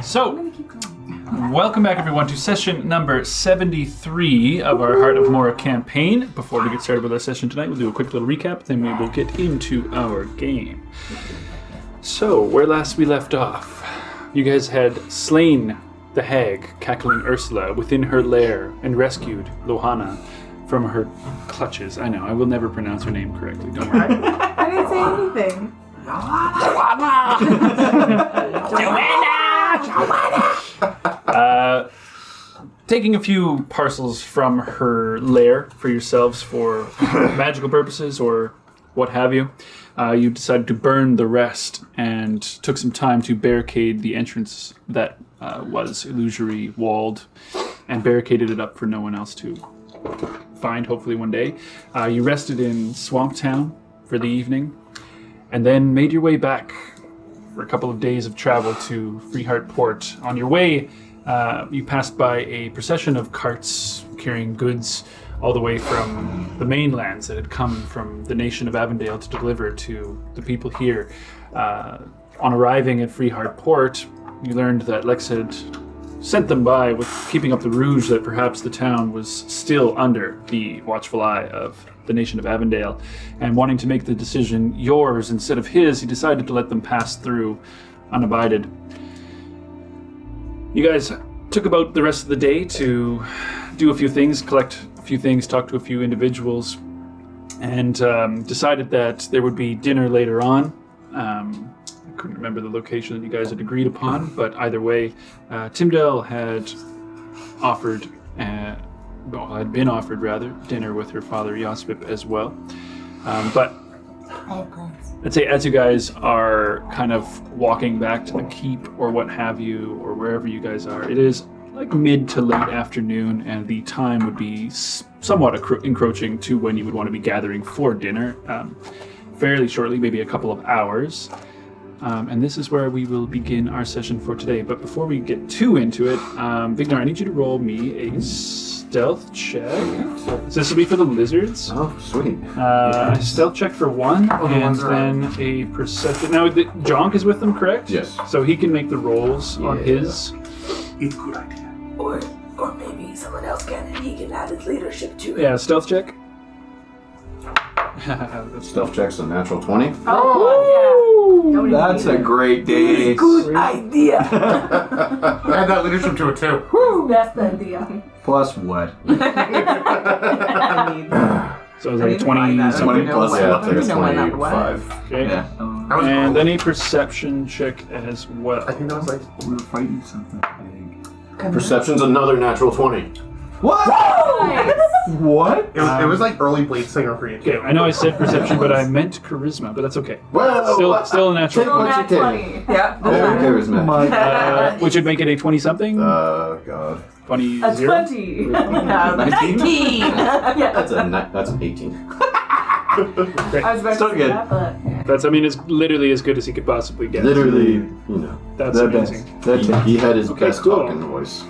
So, welcome back everyone to session number 73 of our Heart of Mora campaign. Before we get started with our session tonight, we'll do a quick little recap, then we will get into our game. So, where last we left off, you guys had slain the hag, cackling Ursula, within her lair and rescued Lohana from her clutches. I know, I will never pronounce her name correctly, don't worry. I didn't say anything. Taking a few parcels from her lair for yourselves for magical purposes or what have you, you decided to burn the rest and took some time to barricade the entrance that was illusory walled and barricaded it up for no one else to find, hopefully one day. You rested in Swamp Town for the evening and then made your way back for a couple of days of travel to Freeheart Port. On your way, you passed by a procession of carts carrying goods all the way from the mainlands that had come from the Nation of Avondale to deliver to the people here. On arriving at Freeheart Port, you learned that Lex had sent them by with keeping up the ruse that perhaps the town was still under the watchful eye of the Nation of Avondale, and wanting to make the decision yours instead of his, he decided to let them pass through unabated. You guys took about the rest of the day to do a few things, collect a few things, talk to a few individuals, and decided that there would be dinner later on. I couldn't remember the location that you guys had agreed upon, but either way, Timdale had been offered dinner with her father Yospip as well. But I'd say as you guys are kind of walking back to the keep or what have you, or wherever you guys are, it is like mid to late afternoon, and the time would be somewhat encroaching to when you would want to be gathering for dinner, fairly shortly, maybe a couple of hours. And this is where we will begin our session for today. But before we get too into it, Vignar, I need you to roll me a stealth check. So this will be for the lizards. Oh, sweet. Stealth check for one, and then a perception. Now, Jonk is with them, correct? Yes. So he can make the rolls on his. It's a good idea. Or maybe someone else can, and he can add his leadership to it. Yeah, stealth check. Stealth check's a natural 20. Oh, yeah. That's a great day. Good idea. Add that leadership to it too. That's the idea. Plus what? So it's like 20 something. 20 plus, Yeah, it's like a No, why not? 25. Okay. Yeah. That was And cool. then a perception check as well. I think that was like We were fighting something big. Perception's another natural 20. What? What? it was like early Blade Singer for you Okay, too. I know I said perception, but I meant charisma, but that's okay. Well, Still a natural. Take what you Nat can. 20. Yeah. There goes me. Which would make it a 20-something? God. 20 A 0? 20. Yeah. 19! Yeah. That's an 18. I was about to Still say good. that, but... That's, I mean, it's literally as good as he could possibly get. Literally, you know. That's The amazing. best. That's it. He had his Okay, best cool. talking voice.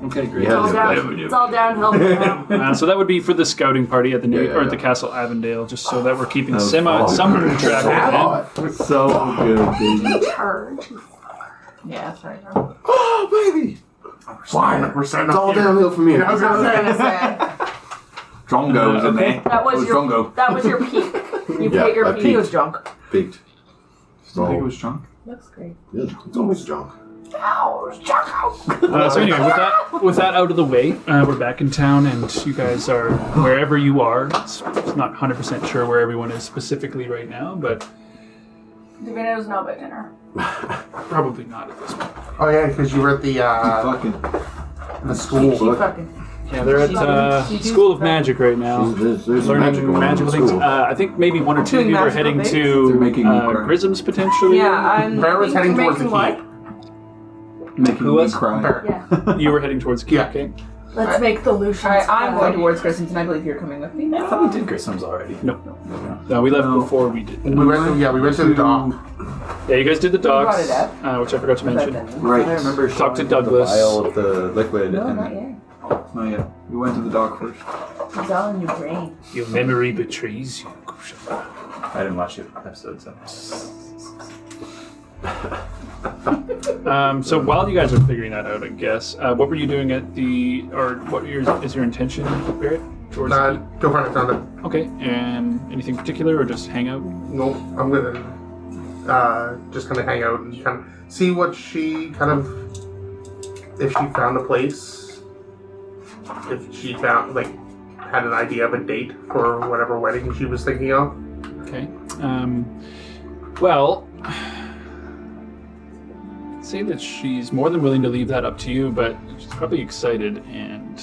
Okay, He great. had It's all, his down, best. it's all downhill from now. So that would be for the scouting party at the Yeah. or at the Castle Avondale, just so that we're keeping That was some fun. track of it. So good, baby. Charge. Yeah, sorry. Oh, baby! Fine, we're setting It's up all here. downhill from here. Yeah, I was gonna say. Drongo was in there. That was Drongo. that was your peak. You Yeah, hit your I peak. peaked. It was junk. Peaked. I think it was drunk. Looks great. Yeah, it's always junk. So anyway, with that out of the way, we're back in town, and you guys are wherever you are. It's not 100% sure where everyone is specifically right now, but Davina doesn't know about dinner. probably not at this point. Oh yeah, because you were at the Fucking. school. She fucking... Yeah, they're at School of Magic right now. There's Learning magical things. I think maybe one or two of Doing you are magical heading things? to They're making me cry. Grisms potentially. Yeah, I'm... Bear was heading towards the what? keep. Making Who me was? cry. Bear. Yeah. You were heading towards Keep, Yeah. okay? Let's make the Lucians. Alright, I'm going towards Grisons, and I believe you're coming with me. I thought we did Grisham's already. No, we left No. before we did that. We went to the dock. Yeah, you guys did the docks, brought it which I forgot to mention. Right. I remember Talk to showing Douglas. the vial of the liquid No, and not yet. Not yet. We went to the dock first. It's all in your brain. Your memory betrays you, Kusha. I didn't watch the episode, so. So while you guys are figuring that out, I guess, what were you doing at the, or what is your intention, Barrett? Towards the key? Go find it, found it. Okay, and anything particular, or just hang out? No, I'm gonna just kind of hang out and kind of see what she if she found a place, if she found, had an idea of a date for whatever wedding she was thinking of. Okay. Well, I'd say that she's more than willing to leave that up to you, but she's probably excited and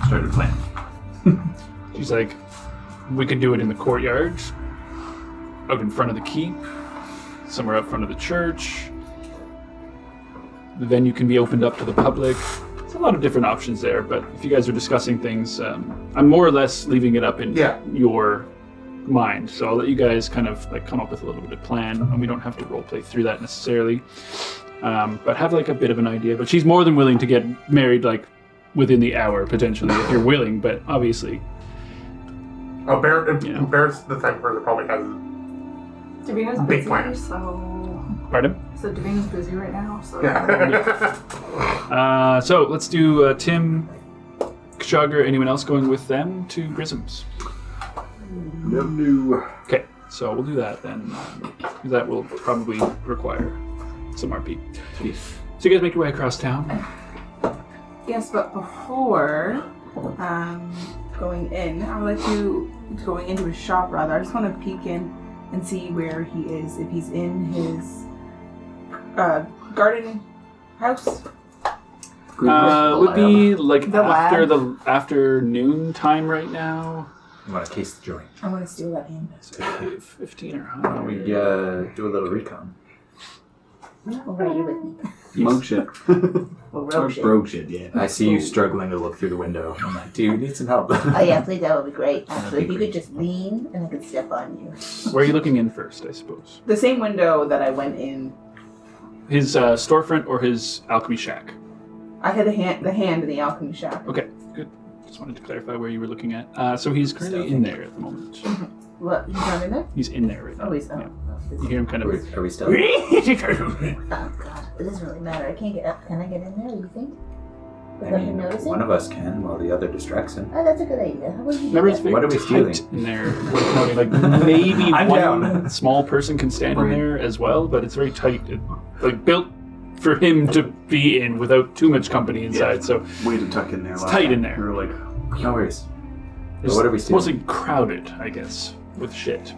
started planning. She's like, we could do it in the courtyard, out in front of the keep, somewhere out front of the church. The venue can be opened up to the public. There's a lot of different options there, but if you guys are discussing things, I'm more or less leaving it up in your mind. So I'll let you guys kind of come up with a little bit of plan, and we don't have to role play through that necessarily. But have a bit of an idea. But she's more than willing to get married within the hour potentially if you're willing. But obviously, Barrett's the type of person that probably has Davina's big busy, plans. so... Pardon? So Davina's busy right now, so... So let's do Tim, Kshagar, anyone else going with them to Grisham's? No. Okay, so we'll do that then. That will probably require some RP. So you guys make your way across town. Yes, but before going in, I would like to, going into his shop rather, I just want to peek in and see where he is, if he's in his garden house. Would be The after lab. the afternoon time right now. You want to case the joint? I want to steal that hand. So 15 or Why don't we 100. do a little recon? Alright, you're with me. Monk shit. Well, rogue shit. Broke shit, yeah. I see you struggling to look through the window. I'm like, do you need some help? Oh yeah, please, that would be great. Actually, if you could just lean and I could step on you. Where are you looking in first, I suppose? The same window that I went in. His storefront or his alchemy shack? I had the hand in the alchemy shack. Okay, good. Just wanted to clarify where you were looking at. So he's currently in there at the moment. What? He's not in there? He's in there right now. Oh, he's Yeah. You hear him kind of... Are we still? Oh god, it doesn't really matter. I can't get up. Can I get in there? You think? Without him noticing? One of us can while the other distracts him. Oh, that's a good idea. How about you? Remember, it's do very What are we tight stealing? in there. Maybe I'm one down. small person can stand in there as well, but it's very tight. Built for him to be in without too much company inside. So Way to tuck in there. It's last tight time. in there. We were like, No worries. it's what are we stealing? mostly crowded, I guess, with shit.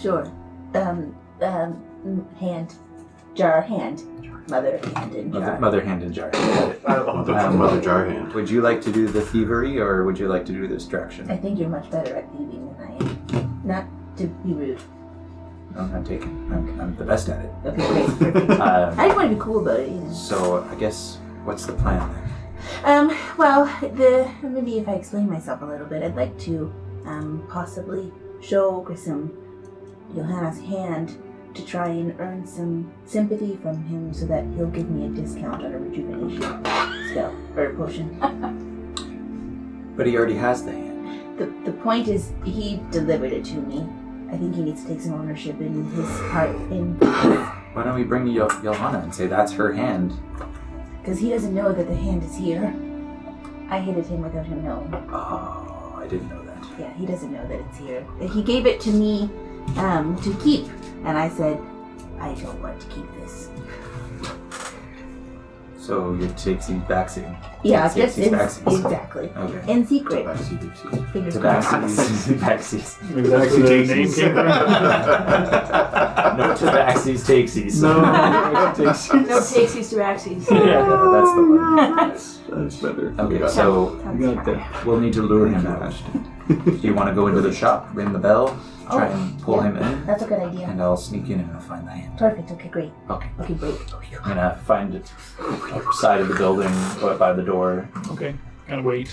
Sure. Hand. Jar, hand. Mother, hand, and jar. Mother hand in jar. Got it. I love the mother jar hand. Would you like to do the thievery or would you like to do the distraction? I think you're much better at thieving than I am. Not to be rude. No, I'm taking. I'm the best at it. Okay, great. Perfect. I just want to be cool about it, you know. So I guess what's the plan then? Well, maybe if I explain myself a little bit, I'd like to possibly show Grissom Johanna's hand to try and earn some sympathy from him so that he'll give me a discount on a rejuvenation spell or potion. But he already has the hand. The point is, he delivered it to me. I think he needs to take some ownership in his part in Why don't we bring Johanna and say that's her hand? because he doesn't know that the hand is here. I hated him without him knowing. Oh, I didn't know that. Yeah, he doesn't know that it's here. He gave it to me to keep, and I said, I don't want to keep this. So you takesies, backsies. Yeah, Takesies, just in, backsies. exactly. Okay. In secret. Fingers crossed. Tabaxis, backsies. Maybe that's where the name came from. No tabaxis, takesies. no, No takesies to axies. Yeah, that's the one. that's better. Okay, so You got that. we'll need to lure him out. Do you want to go into the shop, ring the bell, try and pull yeah. him in, That's a good idea. and I'll sneak in and I'll find the hand. Perfect. Okay, great. Okay. Okay, great. I'm gonna find it outside of the building, go by the door, Okay, gotta wait.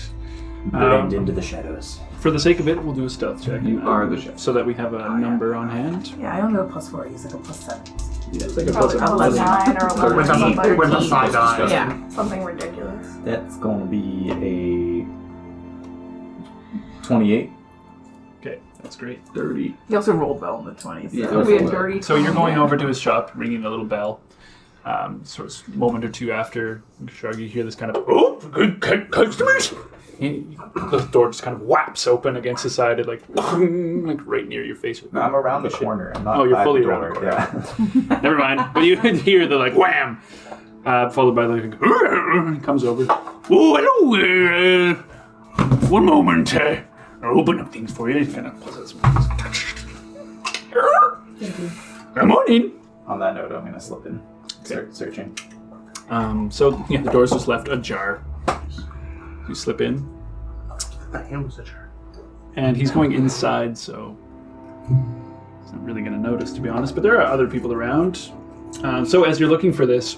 blend into the shadows. For the sake of it, we'll do a stealth check. You are the chef. So that we have a number on hand. Yeah, I don't know +4. He's like a +7. Yeah, it's like a Probably puzzle. 11 or 11 With or something. with a side eye. Yeah, something ridiculous. That's going to be a 28. That's great. 30. He also rolled well in the 20s. So Yeah, it'll be a that's dirty. So you're 20. going over to his shop, ringing a little bell. Sort of moment or two after, Shark, you hear this kind of, oh, good customers! The door just kind of whaps open against the side, like right near your face. No, I'm around the corner. I'm not Oh, you're by fully the around door. the Yeah. Never mind. But you hear the like wham, followed by the comes over. Oh, hello. One moment. I'll open up things for you. Kind of pulls out some things. Come on in. On that note, I'm going to slip in. Start searching. So yeah, the door's just left ajar. You slip in, The hand was a jar. and he's going inside, so he's not really going to notice, to be honest. But there are other people around. So as you're looking for this,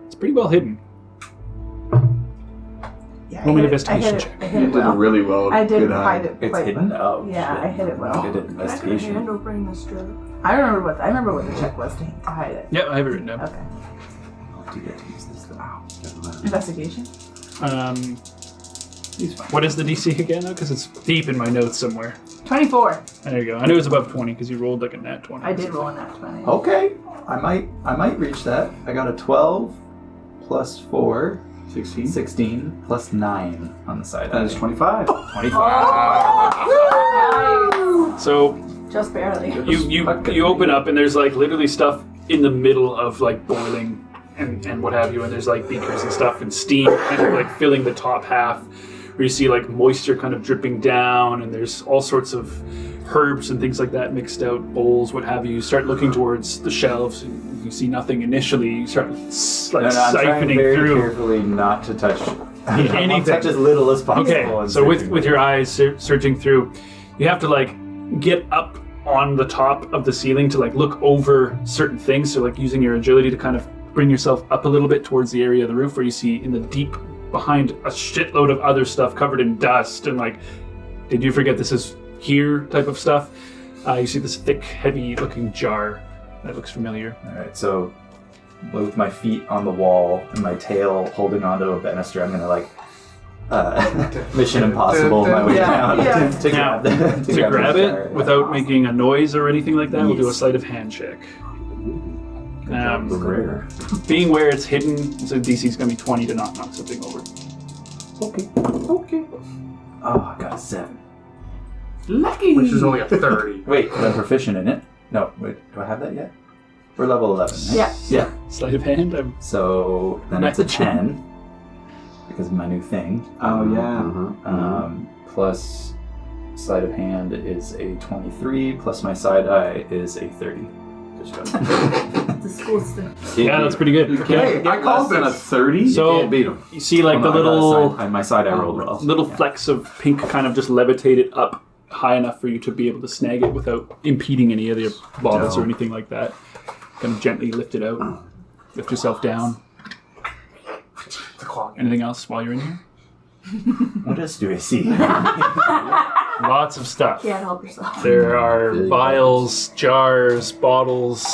it's pretty well hidden. Yeah, Roll me an I investigation hit check. it You did well. really well. I did Good hide eye. it It's quite hidden? well. Oh, Yeah, shit. I hit it well. Good investigation. bring this joke. I remember what the check was to hide it. Yeah, I have it written down. Okay. How do you get to use this though? Investigation. He's fine. What is the DC again, though? Because it's deep in my notes somewhere. 24. There you go. I knew it was above 20 because you rolled like a nat 20. I did roll in that 20. Okay. I might reach that. I got a 12 plus 4. 16. 16 plus 9 on the side. That is 25. 25. So Just barely. you open up and there's like literally stuff in the middle of like boiling and what have you, and there's like beakers and stuff and steam kind of like filling the top half, where you see like moisture kind of dripping down, and there's all sorts of herbs and things like that mixed out, bowls, what have you. You start looking towards the shelves, and you see nothing initially. You start like I'm trying siphoning very through. carefully not to touch. I want Anything. to touch as little as possible. Okay, and so searching with your eyes searching through, you have to like get up on the top of the ceiling to like look over certain things. So like using your agility to kind of bring yourself up a little bit towards the area of the roof where you see in the deep behind a shitload of other stuff covered in dust and like, did you forget this is here type of stuff. You see this thick, heavy looking jar that looks familiar. All right, so with my feet on the wall and my tail holding onto a banister, I'm gonna like Mission Impossible my way down Yeah. to grab the To grab the jar. it without making a noise or anything like that, we'll do a sleight of hand check. Rare. Being where it's hidden, so DC's gonna be 20 to not knock something over. Okay. Oh, I got a 7. Lucky! Which is only a 30. Wait, I'm proficient in it. No, wait, do I have that yet? We're level 11. Right? Yeah. Yeah. Sleight of hand. So then it's a 10 because of my new thing. Oh, yeah. Plus sleight of hand is a 23. Plus my side eye is a 30. Just go. The school stuff. Yeah, that's pretty good. You Yeah. can't I get called less than a this. 30? So- You can't beat him. You see like Well, the no, I got a little side- my side eye rolled well. little Yeah. flecks of pink kind of just levitated up high enough for you to be able to snag it without impeding any of your bottles or Dope. anything like that. Kind of gently lift it out. Lift yourself down. The clock. Anything else while you're in here? What else do I see? Lots of stuff. Can't help yourself. There are vials, jars, bottles,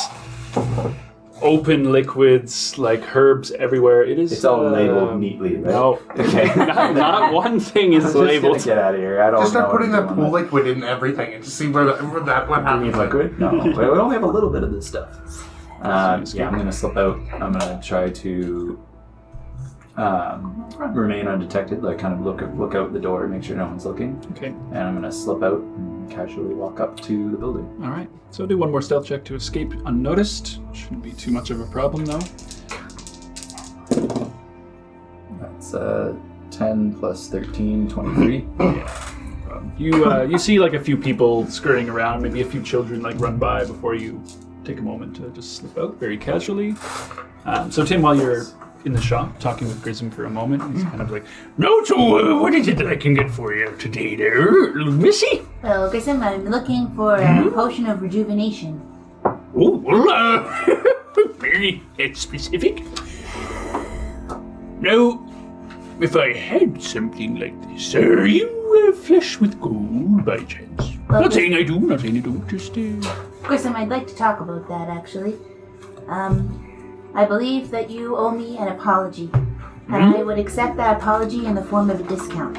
open liquids, like herbs everywhere. It is. It's all labeled neatly, right? No. Okay. Not one thing is I'm just labeled. gonna get out of here. I don't Just start know putting what's that going pool on. liquid in everything and just see where what You happens. need liquid? No. We only have a little bit of this stuff. Yeah, I'm gonna slip out. I'm gonna try to remain undetected, like kind of look out the door, make sure no one's looking, Okay. and I'm gonna slip out and casually walk up to the building. All right. So do one more stealth check to escape unnoticed. Shouldn't be too much of a problem though. That's 10 plus 13, 23. You see like a few people scurrying around, maybe a few children like run by before you take a moment to just slip out very casually. So Tim, while you're in the shop talking with Grism for a moment, he's kind of like, "No, so what is it that I can get for you today, there, little missy?" Well, Grissom, I'm looking for a potion of rejuvenation. Oh, well, very specific. Now, if I had something like this, are you flesh with gold by chance? Well, Not saying I do, not saying I don't, just Grissom, I'd like to talk about that, actually. I believe that you owe me an apology, and I would accept that apology in the form of a discount.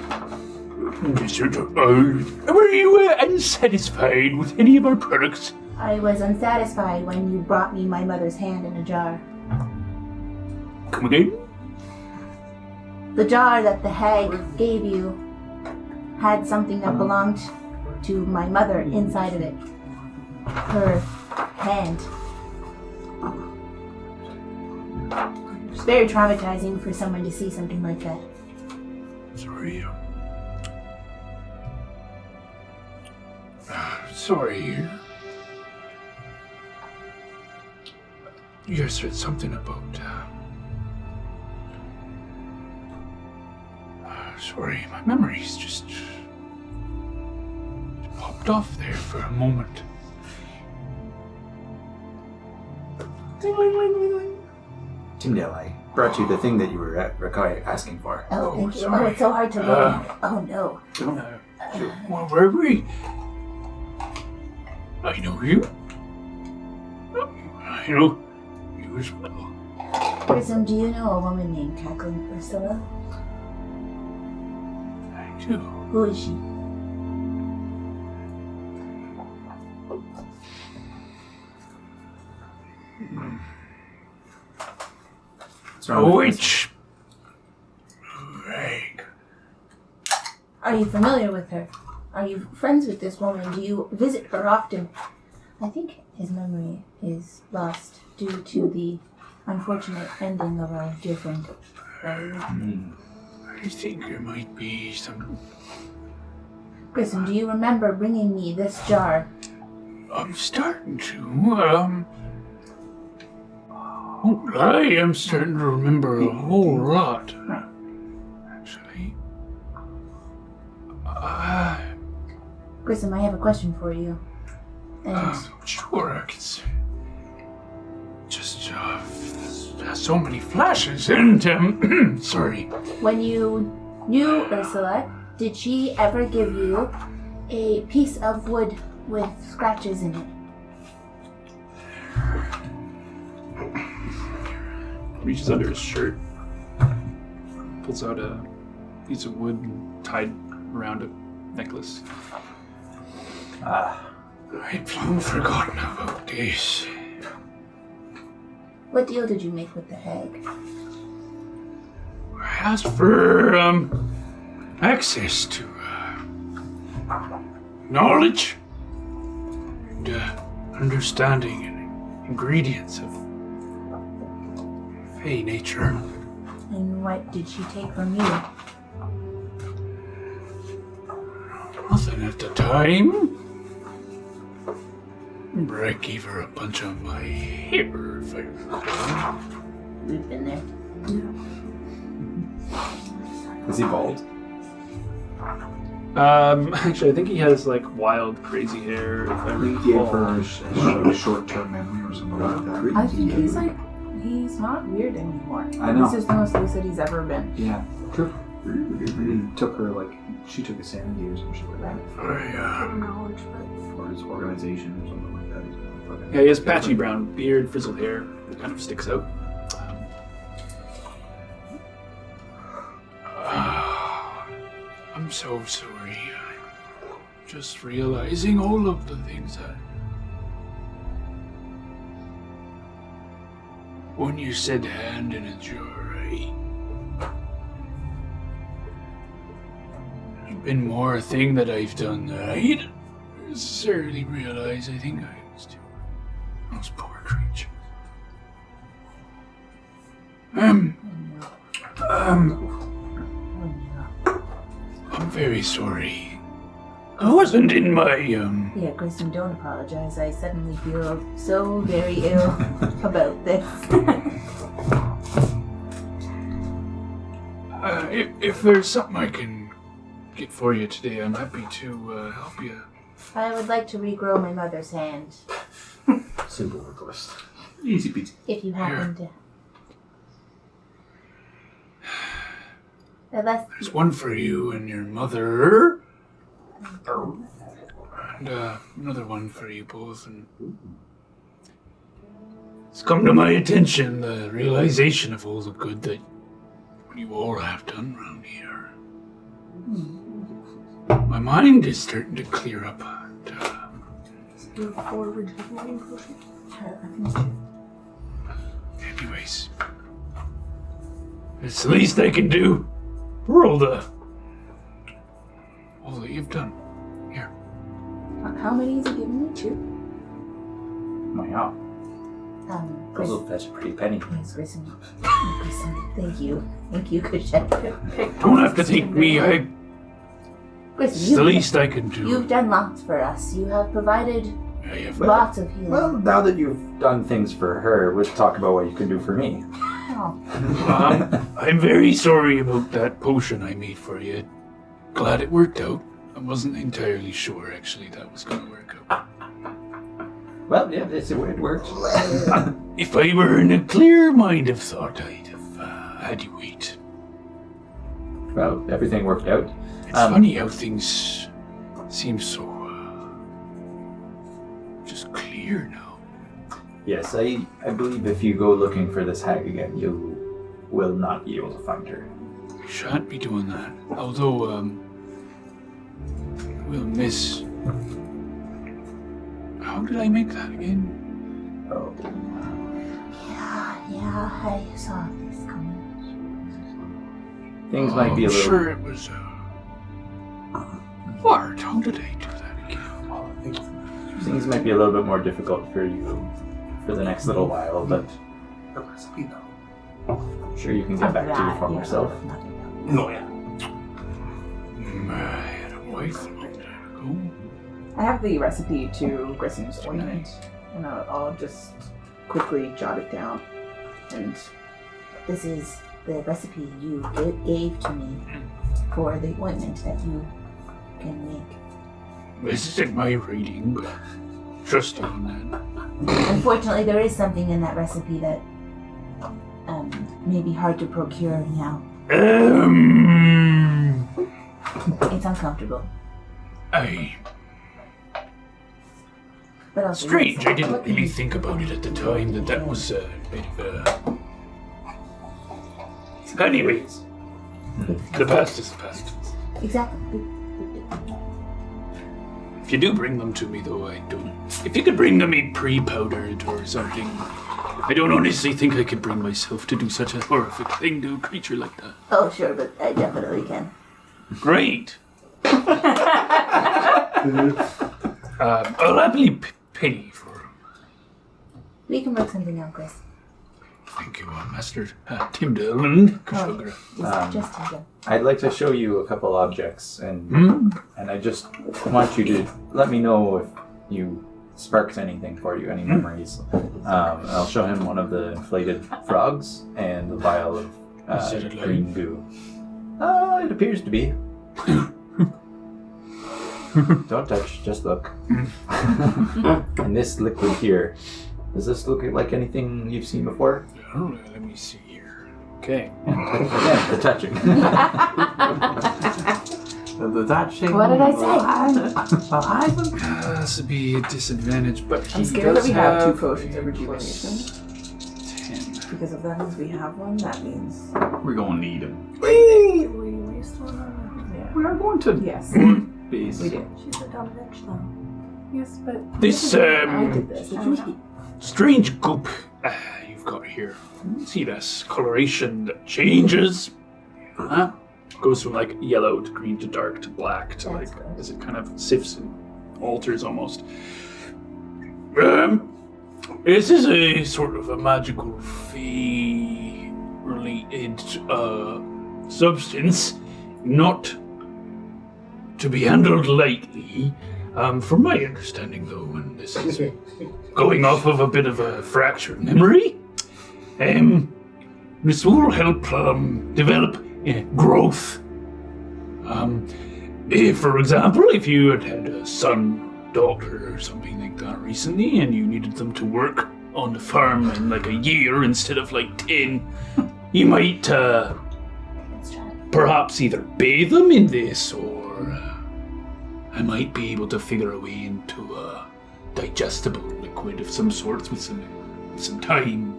Were you unsatisfied with any of our products? I was unsatisfied when you brought me my mother's hand in a jar. Come again? The jar that the hag gave you had something that belonged to my mother inside of it. Her hand. It's very traumatizing for someone to see something like that. Sorry. Sorry. You said something about, sorry, my memory's just popped off there for a moment. Tyndale, I brought you the thing that you were asking for. Oh, thank you. sorry. Oh, it's so hard to look at. Oh, no. Well, where were we? I know you. I know you as well. Grissom, do you know a woman named Cackling Ursula? I do. Who is she? What's wrong with Which? Rag. Are you familiar with her? Are you friends with this woman? Do you visit her often? I think his memory is lost due to the unfortunate ending of our dear friend. I think there might be some. Grissom, do you remember bringing me this jar? I'm starting to. Won't lie, I'm starting to remember a whole lot. Right. Actually. Grissom, I have a question for you. And Sure, I can see. Just, so many flashes, and, sorry. when you knew Ursula, did she ever give you a piece of wood with scratches in it? Reaches under his shirt, pulls out a piece of wood tied around a necklace. I'd long forgotten about this. What deal did you make with the hag? I asked for, access to, knowledge and, understanding and ingredients of Fey nature. And what did she take from you? Nothing at the time. Remember, I gave her a bunch of my hair, if I recall. We've been there. Is he bald? Actually, I think he has like wild, crazy hair. If I He gave recall. her a short-term memory or something like that. I think he's not weird anymore. I know. This is the most lucid he's ever been. Yeah. He took her, like, she took a sanity or some shit like that. Knowledge, but For his organization or something like that. He's gonna fucking- Yeah, he has patchy brown beard, frizzled hair that kind of sticks out. I'm so sorry. I'm just realizing all of the things that. When you said hand in a jar, there's been more thing that I've done that I didn't necessarily realize. I think I was doing. Those poor creatures. I'm very sorry. I wasn't in my, Yeah, Grissom, don't apologize. I suddenly feel so very ill about this. if there's something I can get for you today, I'm happy to help you. I would like to regrow my mother's hand, simple request. Easy peasy. if you happen to. Unless There's one for you and your mother. And another one for you both. And it's come to my attention the realization of all the good that you all have done around here. My mind is starting to clear up. Do 4 rejuvenating potions. Anyways, it's the least I can do for all that you've done. Here. How many is he giving me? 2? Wow. Chris, Those will fetch a pretty penny. yes, Grissom. Thank you. Thank you, Christian. Don't have to thank me. It's Grissom, the least I can do. you've done lots for us. You have provided I have lots of healing. Well, now that you've done things for her, we'll talk about what you can do for me. Oh, I'm very sorry about that potion I made for you. Glad it worked out. I wasn't entirely sure, actually, that was going to work out. Well, yeah, it worked. If I were in a clear mind of thought, I'd have had you wait. Well, everything worked out. It's funny how things seem so just clear now. Yes, I believe if you go looking for this hag again, you will not be able to find her. I shan't be doing that. Although, we'll miss. How did I make that again? Oh. yeah, I saw this coming. Things might be a I'm little... sure it was Bart. How did I do that again? Things might be a little bit more difficult for you for the next little while, but The recipe, though. I'm sure you can get back to your former self. No, yeah. I had a wife a long time ago. I have the recipe to Grissom's ointment, and I'll just quickly jot it down. And This is the recipe you gave to me for the ointment that you can make. This isn't my reading, but trust you on that. Unfortunately, there is something in that recipe that may be hard to procure now. It's uncomfortable. But also Strange, I didn't really think about it at the time that was a bit of a... Anyways, the past is the past. Exactly. If you do bring them to me, though, I don't... If you could bring them in pre-powdered or something, I don't honestly think I could bring myself to do such a horrific thing to a creature like that. Oh, sure, but I definitely can. Great! I'll happily pay for them. We can work something out, Chris. Thank you, Master Timdale and Kashogra. Just Tinker. I'd like to show you a couple objects, and I just want you to let me know if you sparks anything for you, any memories. I'll show him one of the inflated frogs and the vial of Is it alive? green goo. It appears to be. Don't touch, just look. And this liquid here, does this look like anything you've seen before? Oh, let me see here. Okay. Again, the touching. The touching. What did I say? This would be a disadvantage, but he I'm scared that does we have 2 have potions of a rejuvenation. +10. Because if that means we have one, that means... We're gonna need him. We waste one. Yeah. We are going to Yes, base. we did. She's a dumb bitch, though. Yes, but... This I did this. Did you? strange goop you've got here. See this coloration that changes? Goes from like yellow to green to dark to black to like, as it kind of sifts and alters almost. This is a sort of a magical fey related substance, not to be handled lightly. From my understanding, though, and this is going off of a bit of a fractured memory, this will help develop growth. For example, if you had a son, daughter, or something like that recently, and you needed them to work on the farm in like a year instead of like 10, you might perhaps either bathe them in this, or I might be able to figure a way into a digestible liquid of some sort with some time.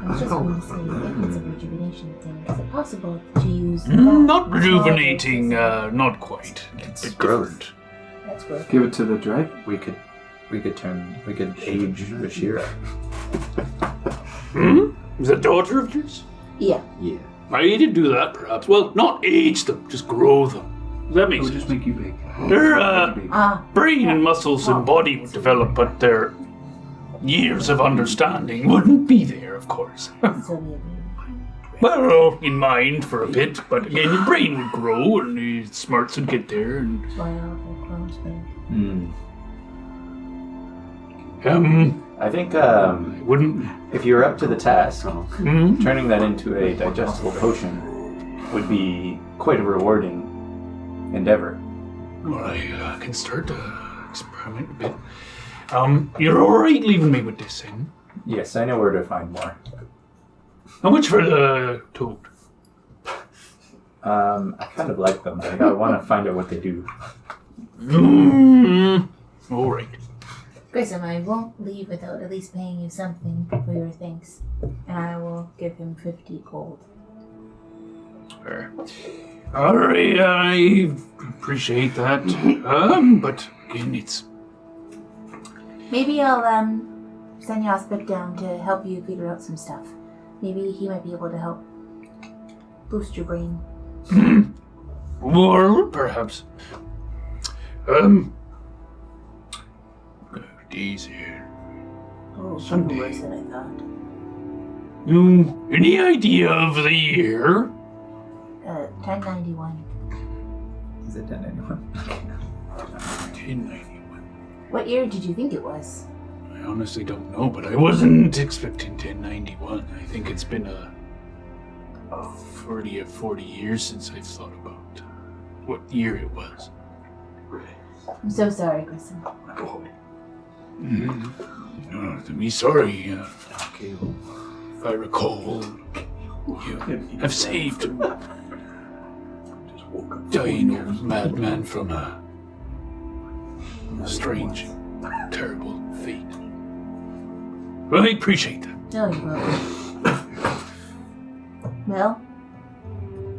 I was just going to say, if it's a rejuvenation thing, is it possible to use Not rejuvenating, not quite. It's Bit growth. different. That's good. Give it to the drag. We could age Rashira. Is that daughter of yours? Yeah. Yeah. I to do that, perhaps. Well, not age them, just grow them. Does that It make would sense? just make you big. Their Big. brain and muscles and body would develop, but their years of understanding wouldn't be there, of course. So we agree. Well, in mind for a bit, but again, your brain would grow and the smarts would get there. And Why all the clones there? I think wouldn't. if you're up to the task, Hmm? turning that into a digestible potion would be quite a rewarding endeavor. Well, I can start to experiment a bit. You're all right leaving me with this thing. Yes, I know where to find more. How much for the toad? I kind of like them. I want to find out what they do. All right. Grissom, I won't leave without at least paying you something for your things. And I will give him 50 gold. Fair. All right, I appreciate that. But again, it's Maybe I'll send Yaspik down to help you figure out some stuff. Maybe he might be able to help boost your brain. Or perhaps. Days here. Oh, Sunday. worse than I thought. Any idea of the year? 1091. Is it 1091? 1091. What year did you think it was? I honestly don't know, but I wasn't expecting 1091. I think it's been a 30 or 40 years since I've thought about what year it was. I'm so sorry, Grissom. No, to be sorry. If I recall, you have saved a dying old madman from a strange, terrible fate. Well, I appreciate that. No, you won't. Well,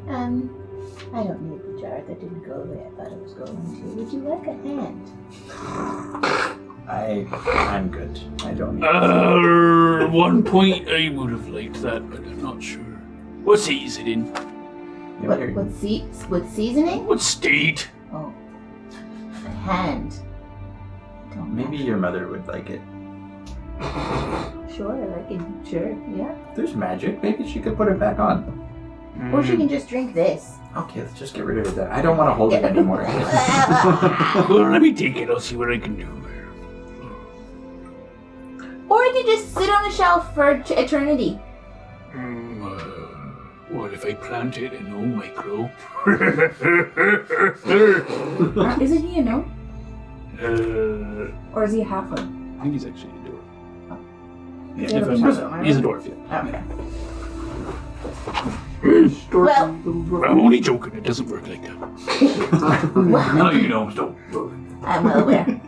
I don't need the jar that didn't go the way I thought it was going to. Would you like a hand? I'm good. I don't need One point I would have liked that, but I'm not sure. What state is it in? What seasoning? What state? Oh, a hand. Don't Maybe your mother would like it. Sure, I can. Sure, yeah. There's magic. Maybe she could put it back on. Or she can just drink this. Okay, let's just get rid of it then. I don't want to hold it anymore. Well, let me take it. I'll see what I can do. Or it can just sit on the shelf for eternity. What if I plant it and no micro? Isn't he a gnome? I Or is he a halfling? think he's actually a dwarf. Yeah, If I'm he's a dwarf, yeah. Okay. Well, I'm only joking. It doesn't work like that. No, you gnomes don't. I'm well aware.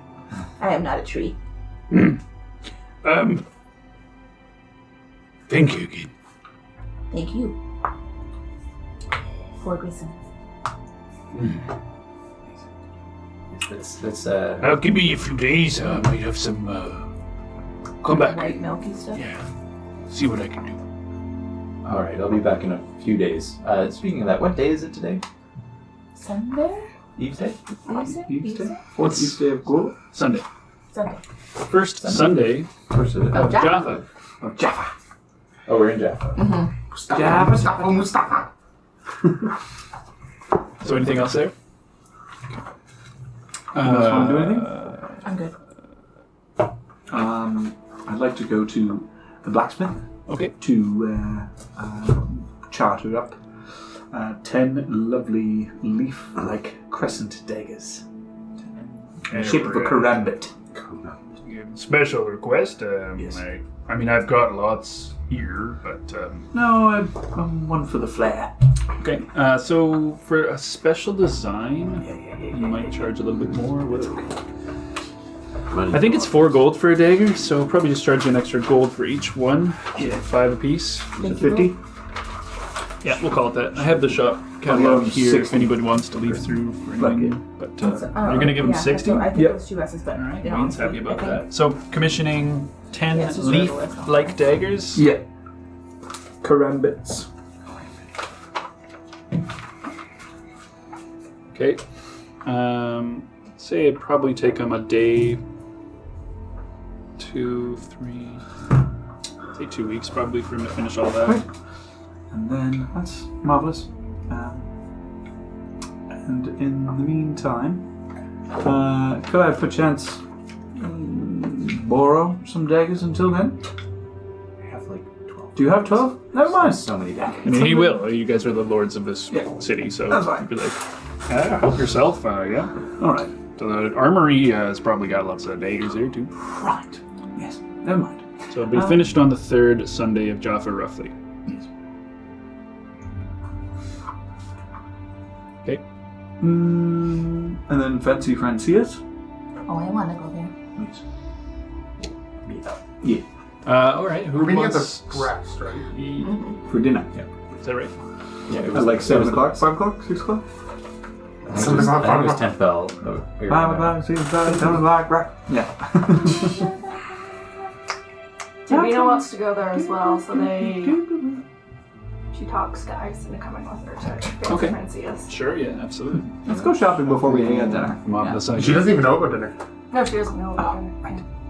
I am not a tree. Thank you again. Thank you. For Grissom. Let's Give me a few days. I might have some. Come back. White milky stuff. Yeah. See what I can do. all right, I'll be back in a few days. Speaking of that, what day is it today? Sunday? Eve's Day? Eve's Day? What's Eve's Day of Gold? Sunday? Sunday. First Sunday First of Oh, it. Jaffa. Oh, Jaffa. Oh, we're in Jaffa. Mustafa. So anything else there? Anyone else want to do anything? I'm good. I'd like to go to the blacksmith Okay. to charter up 10 lovely leaf-like crescent daggers in the shape of a karambit. Special request. Yes. I mean, I've got lots here, but No, I'm one for the flair. okay. So for a special design, Yeah. you might charge a little bit more. I think it's 4 gold for a dagger, so I'll probably just charge you an extra gold for each one. Yeah. 5 apiece. Is it 50? Yeah, we'll call it that. I have the shop catalog Yeah, here 60. if anybody wants to leave through for anything. But you're going to give him 60? So I think Yep. those 2 S's, but Alright, yeah, Wayne's happy about that. So, commissioning 10 Yeah, it's just leaf-like daggers. Yeah. Karambits. Okay. Say it'd probably take him a day, 2, 3, say 2 weeks probably for him to finish all that. Right. And then that's marvelous. And in the meantime, could I perchance borrow some daggers until then? I have like 12. Do you have 12? Never mind. So many daggers. I mean, he will. You guys are the lords of this Yeah. city, so That's fine. you'd be like, yeah, help yourself, yeah. All right. So the armory has probably got lots of daggers there, too. Right. Yes. Never mind. So it'll be finished on the 3rd Sunday of Jaffa, roughly. Yes. Okay. And then Fancy Francias. Oh, I want to go there. Yes. Yeah. All right. Who We're meeting at wants... the rest, right? For dinner. Yeah. Is that right? Yeah, it At was like 7 the- o'clock, 5 o'clock, 6 o'clock? I think it was 10th bell. 5 o'clock, 6 o'clock, 7 o'clock, right? Yeah. Davina wants to go there as well, so she talks to Ice into coming with her to Okay. Francia's. Sure, yeah, absolutely. Let's go shopping before we hang out dinner. Marvelous She idea. doesn't even know about dinner. No, she doesn't know about it.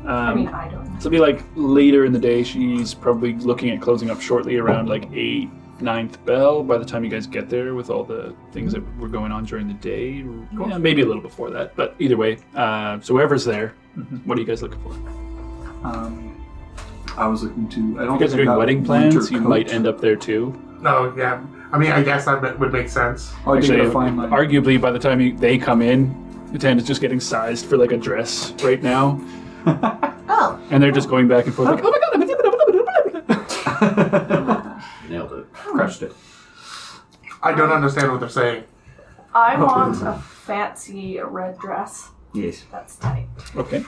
I mean, I don't know. So it'll be like later in the day. She's probably looking at closing up shortly around like 8th, 9th bell by the time you guys get there with all the things that were going on during the day. Yeah, maybe a little before that, but either way. So whoever's there, what are you guys looking for? I was looking to. I don't If you guys are think I doing got wedding a plans, winter you coat. might end up there too. No, yeah. I mean, I guess that would make sense. Oh, I Actually, gotta find my. arguably by the time they come in, Utan is just getting sized for like a dress right now. Oh, And they're just going back and forth like, oh my god! Nailed it. Crushed it. I don't understand what they're saying. I want a fancy red dress Yes. that's tight. Okay.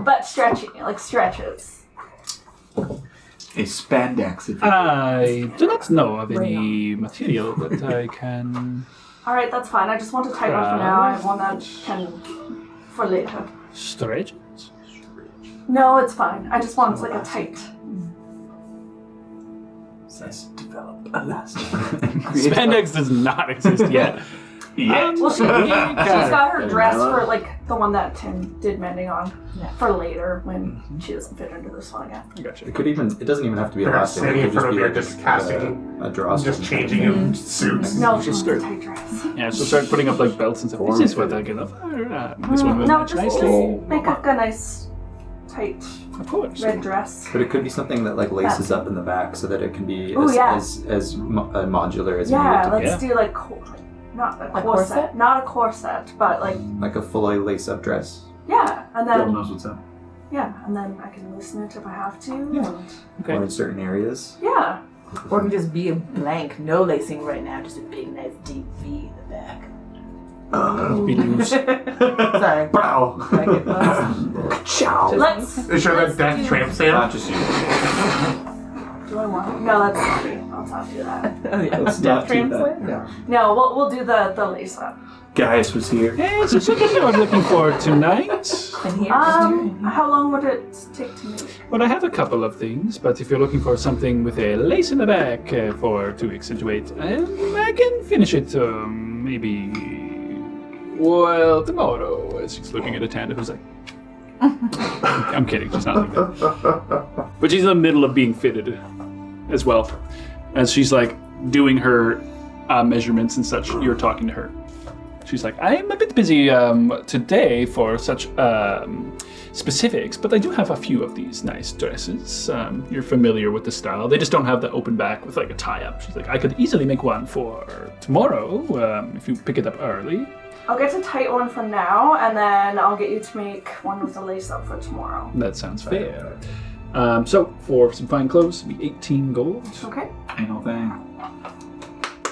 But stretchy, like stretches. A spandex. If you I do not know of any material that I can Alright, that's fine. I just want a tight one for now. I have one that can for later. stretch. No, it's fine. I just want like a tight. Let's develop a last. Spandex does not exist yet. Well, she's got her dress for like the one that Tim did mending on for later when she doesn't fit into this one again. I gotcha. It doesn't even have to be They're elastic. standing It in could front of you, just just be casting, a drawstring. just changing in suits. No, she Just wants a start- tight dress. Yeah, so start putting up like belts and stuff. This is what I can afford. This one will No, match just nicely. make up a nice tight Of course. red dress. But it could be something that like laces up in the back so that it can be Ooh, yeah. as modular as you need Yeah, it to let's Yeah. do like not a corset, corset? not a corset, but like be. Like a fully lace-up dress. yeah, and God then knows what's up. and then I can loosen it if I have to. And Okay. Or in certain areas. yeah, Or it can just be a blank, no lacing right now, just a big, nice, deep V in the back. Be loose. Sorry. Wow. Like it was. Ciao. let's. Is sure that let's that do- tramp stamp? Not just you. Do I want? No, that's sorry. Let's not do that. Oh, yeah. Let's not do that. Translate? No. No, we'll do the lace up. Gaius was here. Hey, so something I'm looking for tonight. And here, How long would it take to make? Well, I have a couple of things, but if you're looking for something with a lace in the back for 2 weeks into it, I can finish it maybe, well, tomorrow. As she's looking at a tanda who's like, I'm kidding, she's not like that. But she's in the middle of being fitted as well. As she's like doing her measurements and such, you're talking to her. She's like, I'm a bit busy today for such specifics, but I do have a few of these nice dresses. You're familiar with the style. They just don't have the open back with like a tie-up. She's like, I could easily make one for tomorrow if you pick it up early. I'll get a tight one for now, and then I'll get you to make one with a lace up for tomorrow. That sounds fair. So for some fine clothes, it'll be 18 gold. Okay. Ain't no thing.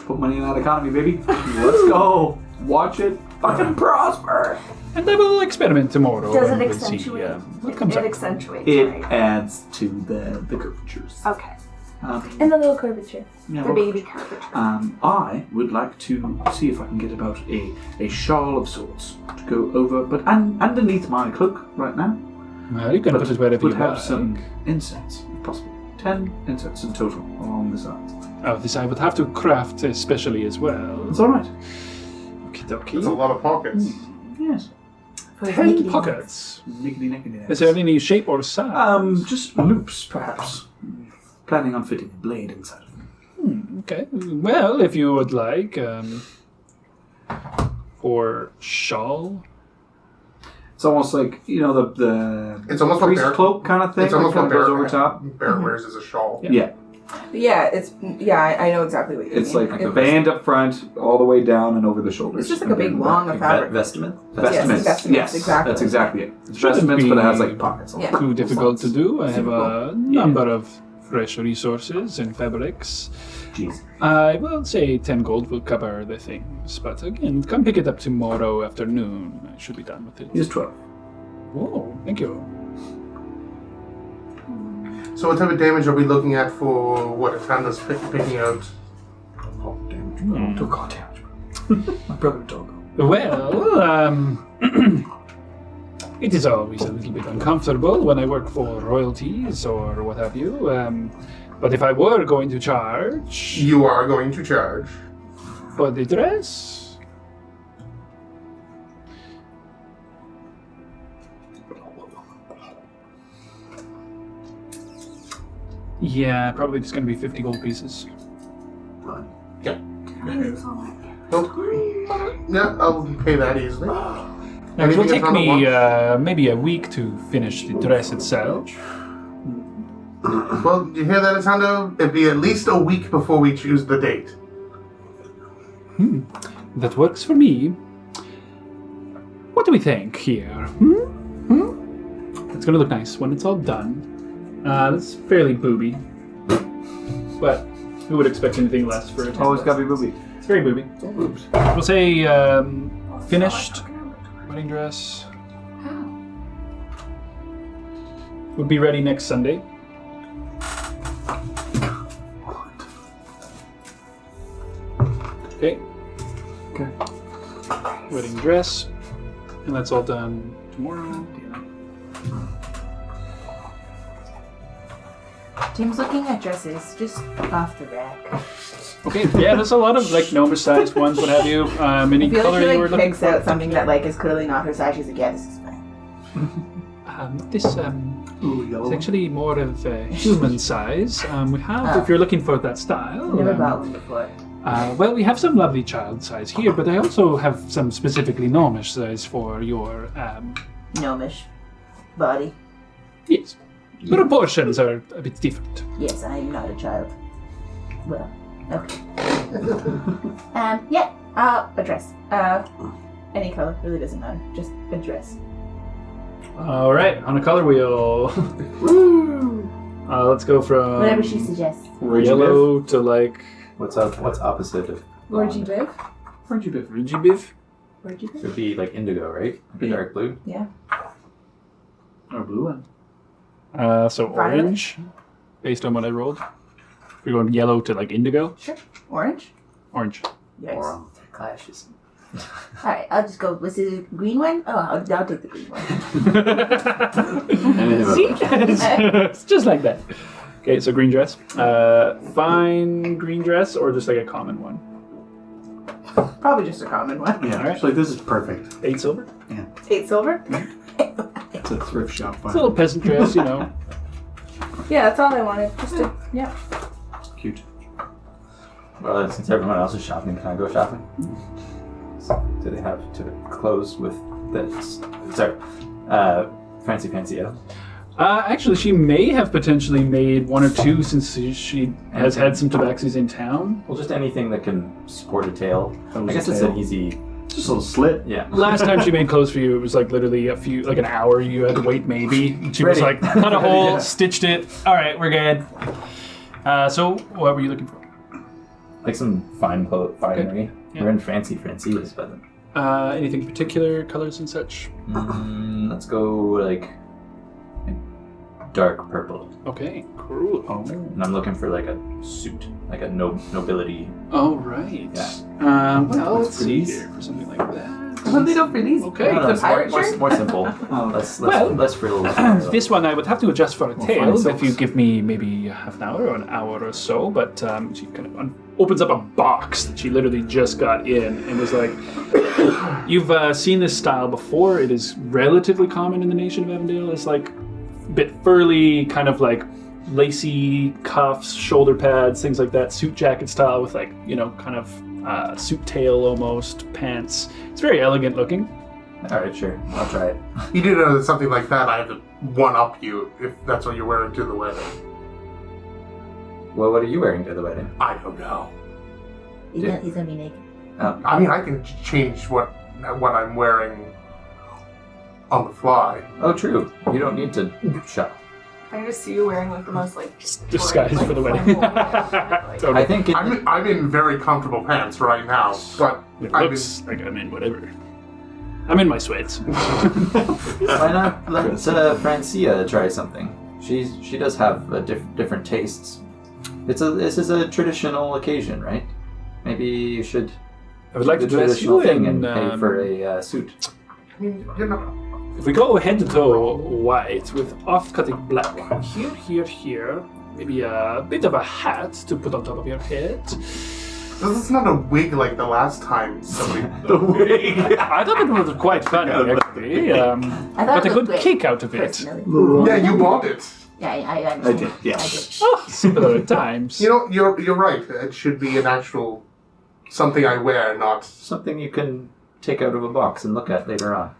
Put money in that economy, baby. Let's go. Watch it fucking prosper. And I will experiment tomorrow. Does and it we'll see, accentuate? what comes It up. accentuates, It right? adds to the curvatures. Okay. And the little curvature. Yeah, The well, baby curvature. I would like to see if I can get about a shawl of sorts to go over, but underneath my cloak right now. Well, you can put it wherever would you have like. some inserts, if possible. 10 inserts in total along the sides. Oh, this I would have to craft especially as well. It's all right. Okie It's a dokie. lot of pockets. Yes. 10 pockets. Nickety-nickety. Is there any shape or size? Just loops, perhaps. Planning on fitting a blade inside of them. Okay. Well, if you would like, or shawl. It's almost like, the It's almost what priest Bear- cloak kind of thing. It's almost that what goes Bear, over top. Bear wears as a shawl. Yeah. I know exactly what you mean. It's like a band up front, all the way down and over the shoulders. It's just like a big long of fabric. Vestment? Vestments. vestments, Yes, exactly. that's exactly it. It's Shouldn't vestments, but it has be- like pockets. Yeah. Too difficult to do. I have a Difficult. number of fresh resources and fabrics. Jeez. I will say 10 gold will cover the things, but again, come pick it up tomorrow afternoon. I should be done with it. Here's 12. Oh, thank you. So what type of damage are we looking at for what Atanda's picking out? Oh, damn. Oh, God damn. My brother dog. Well, it is always a little bit uncomfortable when I work for royalties or what have you. But if I were going to charge You are going to charge. for the dress, yeah, probably just going to be 50 gold pieces. Yeah, I'll pay that easily. Now, it will Anything take Atanda me wants? maybe a week to finish the dress itself. Well, you hear that, Atanda? It'd be at least a week before we choose the date. That works for me. What do we think here? It's gonna look nice when it's all done. That's fairly booby, but who would expect anything less for it? Always gotta be booby. It's very booby. We'll say finished wedding dress would be ready next Sunday. Okay. Okay. Wedding dress, and that's all done tomorrow. Tim's looking at dresses just off the rack. Okay, yeah, there's a lot of like gnome-sized ones, what have you. Any I feel color like she you were like looking picks for? out something that like is clearly not her size. She's like, yeah, this is fine. This Ooh, yellow. is actually more of a human size. We have, if you're looking for that style. Never bought one before. Well, we have some lovely child size here, but I also have some specifically gnomish size for your. Gnomish body. Yes, the proportions are a bit different. Yes, I'm not a child. Well, okay. Yeah, a dress. Any color, really doesn't matter. Just a dress. All right, on a color wheel. Let's go from Whatever she suggests. yellow to like What's opposite of Orgy Biv? Where'd you be? Rujibiv. Orgy It Biv? would be like indigo, right? Like a Yeah. dark blue. Yeah. Or blue one. So Violet? orange, based on what I rolled. We're going yellow to like indigo. Sure. Orange? Orange. Yes. Clashes. Alright, I'll just go. Was it a green one? Oh, I'll take the green one. See? It's just like that. Okay, so green dress. Fine green dress or just like a common one? Probably just a common one. Yeah, Alright. actually, this is perfect. 8 silver. 8 silver? It's a thrift shop. It's a little peasant dress, you know. Yeah, that's all I wanted. Just a, yeah. Cute. Well, since everyone else is shopping, can I go shopping? Do they have to close with this? Sorry, fancy Ellen. Actually, she may have potentially made 1 or 2 since she has had some tabaxis in town. Well, just anything that can support a tail. That was I guess a it's tail. an easy. Just a little slit. Yeah. Last time she made clothes for you, it was like literally an hour. You had to wait maybe. And she was Ready. like, cut a hole, Yeah. stitched it. All right, we're good. So, what were you looking for? Like some fine finery. Yeah. We're in fancy, but Anything particular, colors and such? Let's go like dark purple. Okay, cool. And I'm looking for like a suit, like a nobility. All right. Yeah. Well, let's for see these? here for something like that. A little release. Okay. No, it's pirate more, shirt? more simple. Less frills. This one I would have to adjust for a tail find if silks. you give me maybe half an hour or an hour or so. But she kind of opens up a box that she literally just got in and was like, "You've seen this style before. It is relatively common in the Nation of Avondale. It's like a bit furly, kind of like lacy cuffs, shoulder pads, things like that. Suit jacket style with like kind of suit tail almost pants. It's very elegant looking." All right, sure. I'll try it. You do know that something like that I have to one-up you if that's what you're wearing to the wedding. Well, what are you wearing to the wedding? I don't know. He's gonna be naked. I mean, I can change what I'm wearing on the fly. Oh, true. You don't need to shop. I can just see you wearing like the most like Disguised bright, for the like, wedding. flamboyant, like, I think I'm in very comfortable pants right now, but It I'm looks like I'm in whatever. I'm in my sweats. why not let Francia try something? She does have different tastes. This is a traditional occasion, right? Maybe you should I would like do to the dress traditional you thing in. and pay for a suit. I mean, If we go head to toe white with off-cutting black, here, maybe a bit of a hat to put on top of your head. this is not a wig like the last time somebody. The wig. I thought it was quite funny, actually. I thought Got a it good looked kick out of it. personally. Yeah, you bought it. Yeah, I I did, yeah. I did. Oh, simpler at times. You know, you're right. It should be an actual something I wear, not. Something you can take out of a box and look at later on.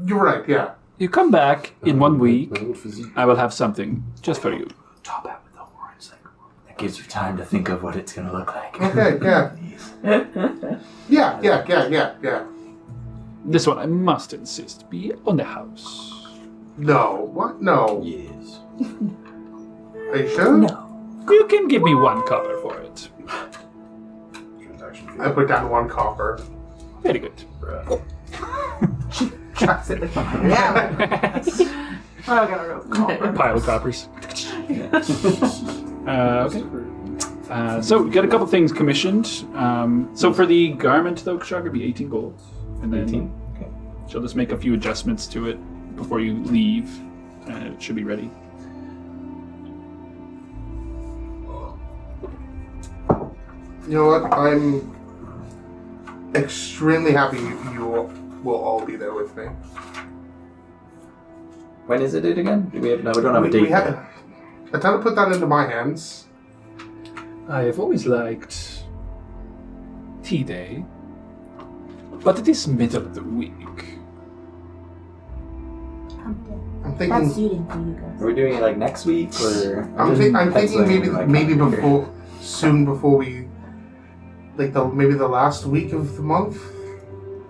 You're right. Yeah. You come back in 1 week, I will have something just for you. Top hat with the horns. That gives you time to think of what it's going to look like. Okay. Yeah. This one, I must insist, be on the house. No. What? No. Yes. Are you sure? No. You can give me 1 copper for it. I put down 1 copper. Very good. Yeah. I gotta go. Copper. Pile of coppers. Okay. So we got a couple things commissioned. So for the garment, though, Kashag, it'd be 18 gold. And then 18? Okay. she'll just make a few adjustments to it before you leave, and it should be ready. You know what? I'm extremely happy you will all be there with me. When is it again? We don't have a date We yet. had. I try to put that into my hands. I have always liked tea day, but it is middle of the week. I'm That's thinking. suiting for you guys. Are we doing it like next week or? I'm just thinking penciling maybe in my maybe calendar here. soon before we, like maybe the last week of the month,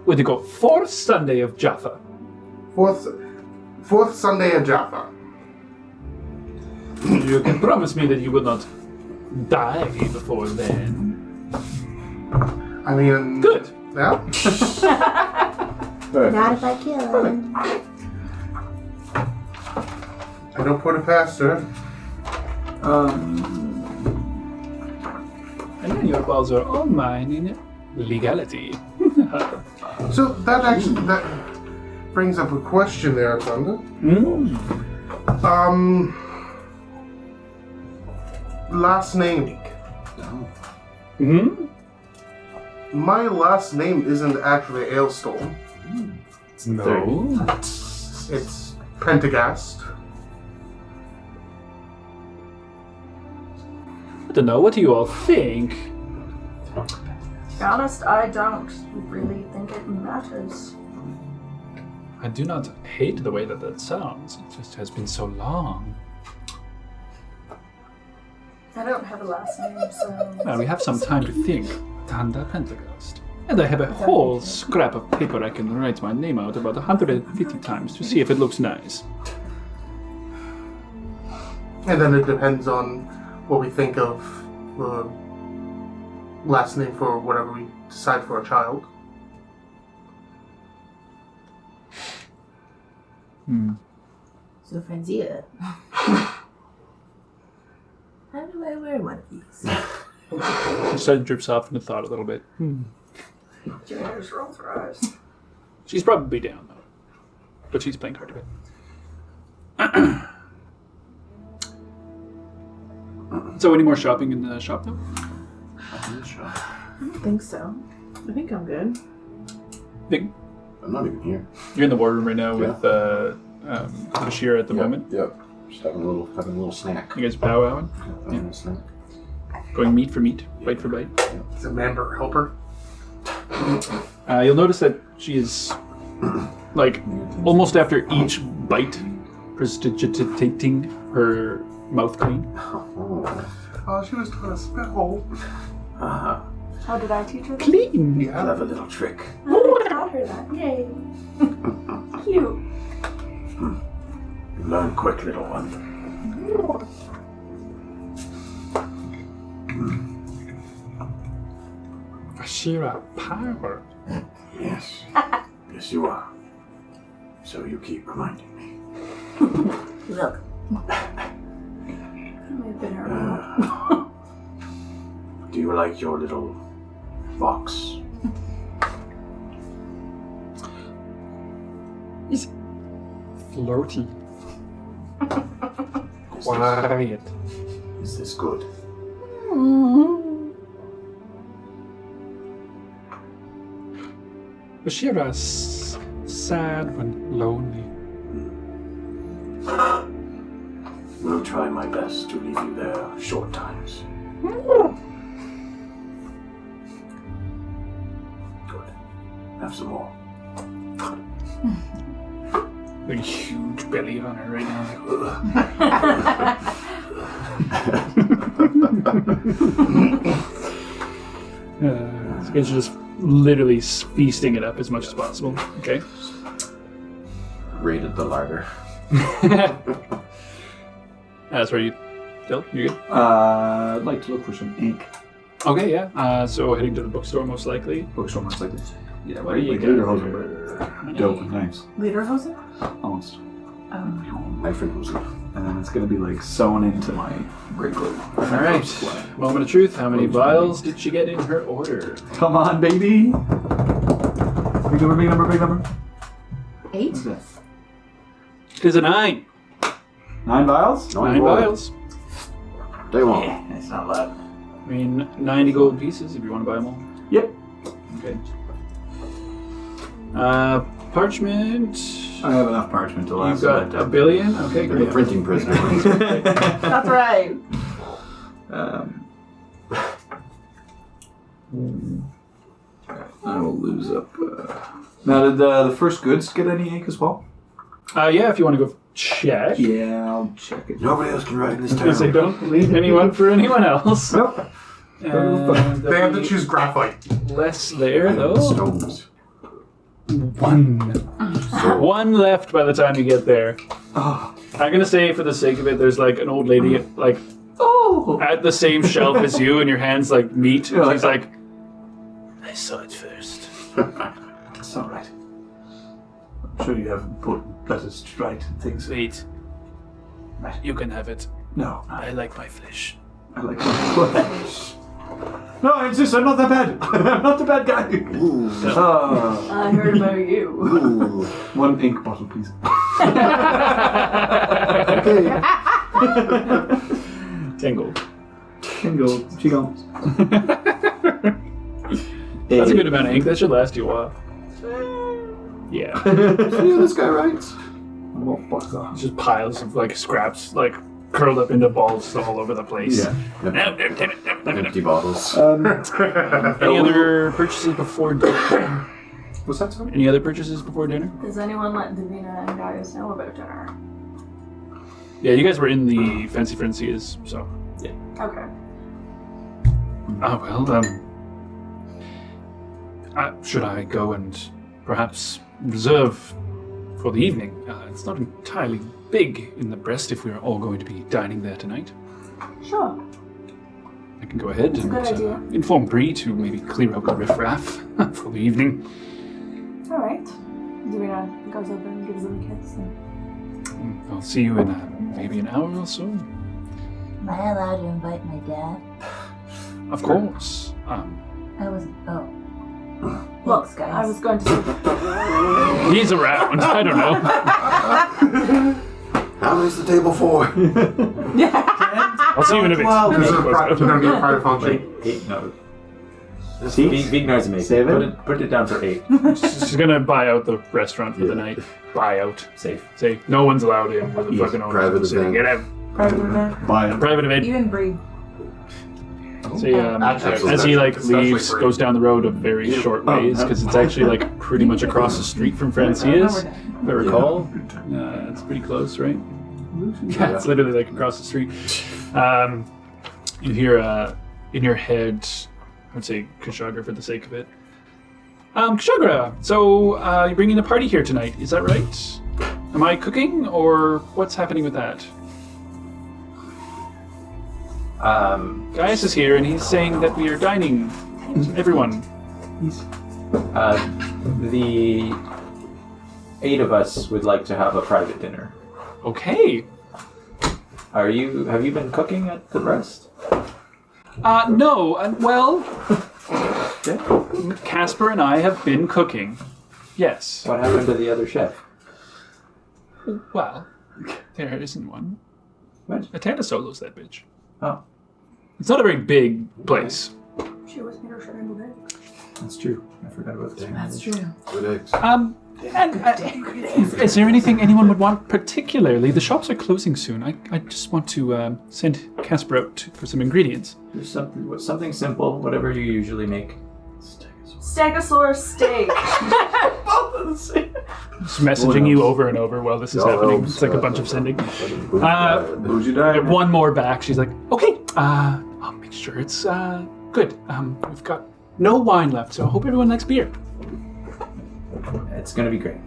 Would you go 4th Sunday of Jaffa? fourth Sunday of Jaffa. You can promise me that you will not die before then. I mean, Good. Yeah. Not if I kill him. I don't put it past her. And then your balls are all mine in legality. So that brings up a question there, Thunder. Last name. My last name isn't actually Ailstorm. No. It's Pentagast. I don't know. What do you all think? To be honest, I don't really think it matters. I do not hate the way that sounds. It just has been so long. I don't have a last name, so. Now we have some time to think. Tanda Pentagast. And I have a whole scrap of paper I can write my name out about 150 times to see if it looks nice. And then it depends on what we think of the last name for whatever we decide for a child. So, Franzia, how do I wear one of these? She started to drips off into thought a little bit. Just rolls her eyes. She's probably down, though. But she's playing hard to bit. So, any more shopping in the shop, though? I don't think so. I think I'm good. Vic, I'm not even here. you're in the war room right now with Bashir at the moment. Yep. Just having a little snack. You guys powwowing? Having a little snack. Going meat for meat, bite for bite. Is it member helper? You'll notice that she is, like, almost after each bite, prestidigitating her mouth clean. Oh, she was trying to spell. How did I teach her that? Clean! Yeah. Clever little trick. I taught her that. Yay. Cute. You learn quick, little one. Bashira power. Yes. Yes, you are. So you keep reminding me. Look, That may have been her. Do you like your little box? It's floaty. Is Quiet. this, is this good? Bashira's sad when lonely. Will try my best to leave you there short times. Good. Have some more. Like a huge belly on her right now. So guys are just literally feasting it up as much as possible. Okay. Raided the larder. That's where you. Dill, you good? I'd like to look for some ink. Okay, yeah. So heading to the bookstore most likely. Bookstore most likely. Yeah, What do you like got Lederhosen, there? but dope and nice. Lederhosen? Almost. My friend was And then it's gonna be like sewn into my great glue. All right. Moment of truth. How many vials did she get in her order? Come on, baby. Big number, big number, big number. 8? What's that? It is a 9. 9 vials? 9 vials. Day one. Yeah, it's not bad. I mean, 90 gold pieces if you want to buy them all. Yep. Okay. Parchment. I have enough parchment to You've last. got a billion. Okay, The great. printing press. That's right. I will lose up. Now, did the first goods get any ink as well? Yeah, if you want to go check. Yeah, I'll check it. Nobody else can write in this Because I town. don't leave anyone for anyone else. Nope. And They have to choose graphite. less there, though. Stones. 1. 1 left by the time you get there. Oh. I'm going to say, for the sake of it, there's like an old lady like Oh! at the same shelf as you, and your hands like meet. Yeah, She's like, I saw it first. It's alright. I'm sure you have important letters to write and things. Wait. You can have it. No, I like my flesh. I like my flesh. No, I insist, I'm not that bad. I'm not the bad guy. I heard about you. Ooh. One ink bottle, please. Okay. 10 gold. Tingle. She goes. That's a good amount of ink. That should last you a while. Yeah. See how this guy writes? Oh, fuck off. It's just piles of like scraps, like curled up into balls all over the place. Yeah. Empty bottles. Any other purchases before dinner? What's that, sorry? Any other purchases before dinner? Does anyone let Davina and Gaius know about dinner? Yeah, you guys were in the Fancy Frenzies, so. Okay. Oh, well, should I go and perhaps reserve for the evening? It's not entirely big in the Breast if we're all going to be dining there tonight. Sure. I can go ahead That's a and good idea. inform Bree to maybe clear out the riffraff for the evening. All right. Davina goes over and gives him a kiss and I'll see you in maybe an hour or so. Am I allowed to invite my dad? Of course. I wasn't. Oh. Well, Thanks, guys. I was going to say, He's around. I don't know. How many's the table for? I'll see you in a bit. This is going to be a private function. 8, no. See? Vignor's amazing. Save it? Put it down for 8. She's gonna buy out the restaurant for the night. Buy out. Safe. Say, no one's allowed in. We're the Yes, fucking owners private of the city. event. Get out. Private event. Buy it. Private event. Even breed. See, Actually, as he like especially leaves, for- goes down the road a very short ways because it's actually like pretty much across the street from Francia's. If I recall, it's pretty close, right? Yeah, it's literally like across the street. You hear in your head, I would say Kushagra for the sake of it. Kushagra, so you're bringing a party here tonight, is that right? Am I cooking, or what's happening with that? Gaius is here, and he's saying that we are dining. Everyone. The 8 of us would like to have a private dinner. Okay. Have you been cooking at the rest? No. Well, Casper and I have been cooking. Yes. What happened to the other chef? Well, there isn't one. What? Atana solos that bitch. Oh, It's not a very big place. she was near her in the bed. that's true. I forgot about that. That's true. Good eggs. Is there anything anyone would want particularly? The shops are closing soon. I just want to send Casper out for some ingredients. There's something simple, whatever you usually make. Stegosaurus steak. Just messaging you over and over while this is happening. It's like a bunch of sending. Bougie diet. One more back. She's like, okay, I'll make sure it's good. We've got no wine left, so I hope everyone likes beer. It's gonna be great.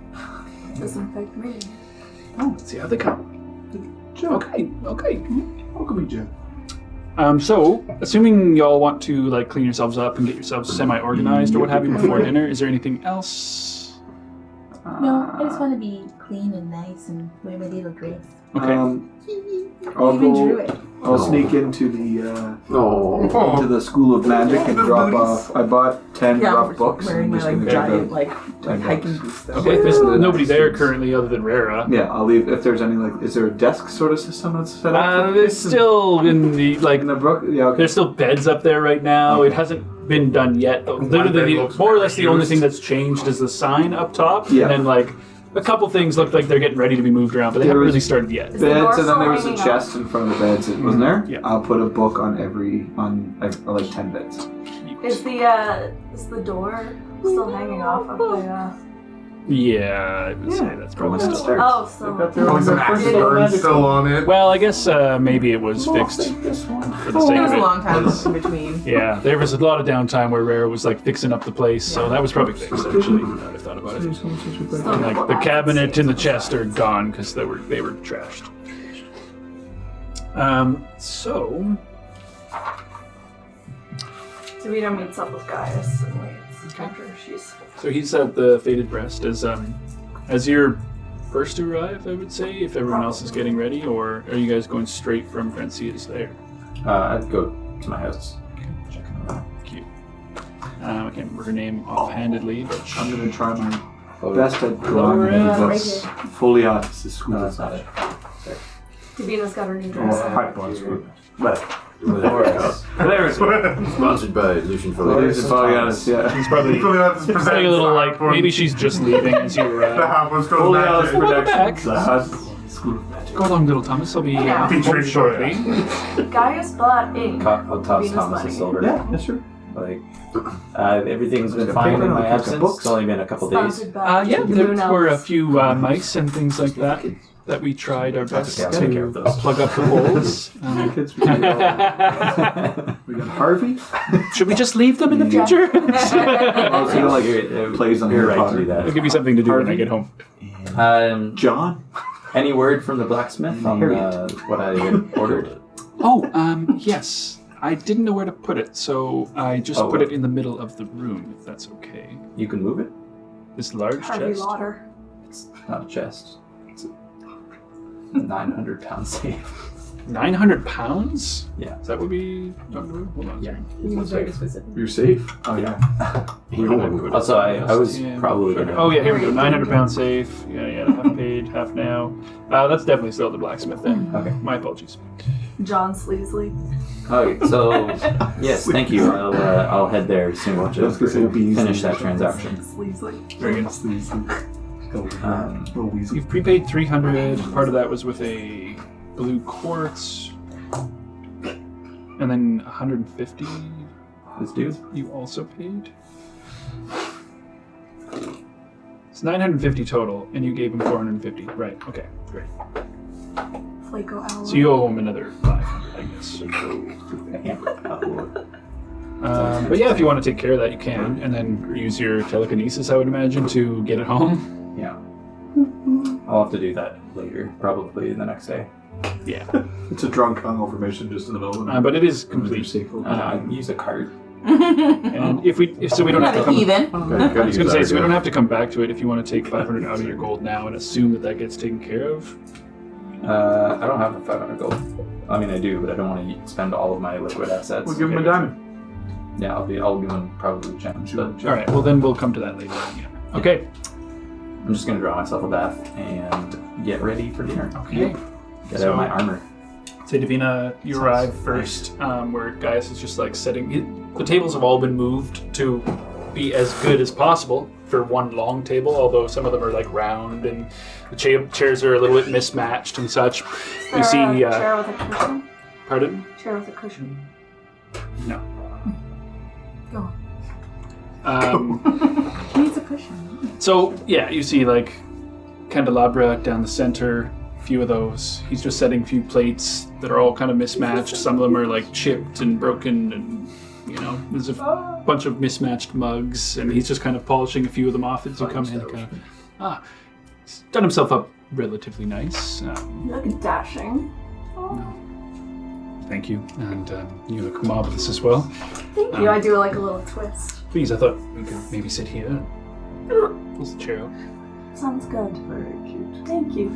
Doesn't affect me. Oh, let's see how they come. Okay. Welcome, Joe. So, assuming y'all want to like clean yourselves up and get yourselves semi-organized or what have you before dinner, is there anything else? No, I just want to be clean and nice and wear my little dress. Okay. I'll Even go. drew it. I'll sneak into the No. into the School of Magic and drop off. I bought 10 Yeah, rough books. wearing I'm my just like gonna check giant out. like 10 hiking bucks. boots though. Okay, there's nobody there currently other than Rara. Yeah, I'll leave if there's any like. Is there a desk sort of system that's set up? There's still in the like in the brook. Yeah, okay. there's still beds up there right now. It hasn't been done yet. Literally, looks more or less the only used. thing that's changed is the sign up top, Yeah. and then like a couple things look like they're getting ready to be moved around, but they haven't was- really started yet. Is the door Beds, and then there was still a hanging chest in front of the beds, wasn't there? Yeah. I'll put a book on like 10 beds. Is the door still hanging off of the? Yeah, I would say that's probably Go still. Oh, so Probably some axe burn still on it. Well, I guess maybe it was fixed for the sake It was of a it. long time in between. Yeah, there was a lot of downtime where Rara was like fixing up the place, so that was probably fixed actually. Now that I thought about it. And, like the cabinet and the chest are gone because they were trashed. So Savita meets up with Gaius and waits after she's. So he's at the Faded Breast as you're first to arrive, I would say, if everyone else is getting ready, or are you guys going straight from Francia's there? I'd go to my house. Check it out. Cute. I can't remember her name offhandedly, but I'm gonna try my Oh, best at drawing Laura. any books. Foliatis is School No, of that's not Magic. it. Davina's got her new Or dress. Heartborn School. But Dolores. there it is. Sponsored by Lucian There's the Foliatis. Foliatis, yeah. he's probably Really have to it's present like a little like for maybe she's just leaving as you the arrive. Heartborn School of Foliatis Magic. Welcome back. Productions. The Heartborn School of Magic. Go along, little Thomas. I'll be Featuring home shortly. Gaius bought ink. I'll toss Venus Thomas a money. silver. Yeah, that's true. Like, everything's been Like a fine paper in my and a pack of absence. books. It's only been a couple days. Sponsored by Yeah, Blue there were a Nose. few mice and things like that that we tried our best okay, I'll take care to of those. plug up the holes. Kids, we got Harvey. Should we just leave them in the future? Also, like plays on You're Harry right to Potter. do that. It'll give you something to do when I get home. John. Any word from the blacksmith on what I had ordered? Oh, yes. I didn't know where to put it, so I just Oh, put well. it in the middle of the room, if that's okay. You can move it. This large Harvey chest. Lauder. It's not a chest. 900 pounds safe. 900 pounds? Yeah. Is that what we talked about? Hold on. Yeah. He was very specific. You're safe. Oh yeah. You wouldn't put it. Also, I was probably gonna. Oh yeah, here we go. 900 pounds safe. Yeah, half paid, half now. That's definitely still the blacksmith then. Okay. My apologies. John Sleasley. Okay, so yes, thank you. I'll head there soon to finish that transaction. Sleasley. Very good. Weasel. You've prepaid 300. Part of that was with a blue quartz, and then 150. This dude. You also paid. It's 950 total, and you gave him 450. Right. Okay. Great. Flaco Owl. So you owe him another 500, I guess. But yeah, if you want to take care of that, you can, and then use your telekinesis, I would imagine, to get it home. Yeah. I'll have to do that later, probably the next day. Yeah. It's a drunk hungover mission just in the middle of the night. But it is complete. Use a cart. And if we don't have to come. Even. I was going to say, so we don't have to come back to it. If you want to take 500 out of your gold now and assume that gets taken care of. I don't have the 500 gold. I mean, I do, but I don't want to spend all of my liquid assets. We'll give him a diamond. Yeah, I'll give him probably gems. But All right. Well, then we'll come to that later. Yeah. Okay. I'm just gonna draw myself a bath and get ready for dinner. Okay. Get out my armor. Say, Davina, you arrive first, where Gaius is just like setting. The tables have all been moved to be as good as possible for one long table, although some of them are like round and the chairs are a little bit mismatched and such. You see. Chair with a cushion? Pardon? Chair with a cushion. No. Go on. He needs a cushion. So, yeah, you see, like, candelabra down the center, a few of those. He's just setting a few plates that are all kind of mismatched. Some of them are, like, chipped and broken, and, you know, there's a bunch of mismatched mugs, and he's just kind of polishing a few of them off as you come in. Kind of, he's done himself up relatively nice. You look dashing. Thank you, and you look marvelous as well. Thank you. I do like a little twist. Please, I thought we could maybe sit here. Pulls the chair out. Sounds good. Very cute. Thank you.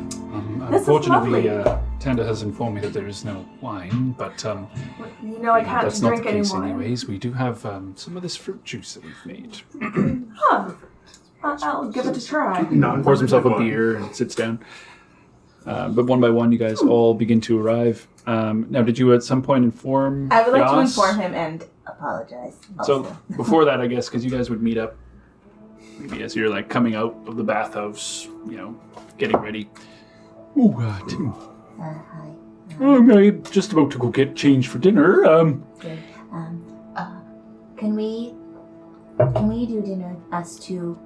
This is Unfortunately, lovely. Tanda has informed me that there is no wine, but You know I can't that's not drink the case anymore. anyways. We do have some of this fruit juice that we've made. Huh. I'll give it a try. Pours himself a beer and sits down. But one by one, you guys all begin to arrive. Now, did you at some point inform I would like to Yas? inform him and apologize. Also. So before that, I guess, because you guys would meet up maybe as you're like coming out of the bathhouse, you know, getting ready. Oh God! Hi. I'm just about to go get changed for dinner. Good. Can we do dinner, us two,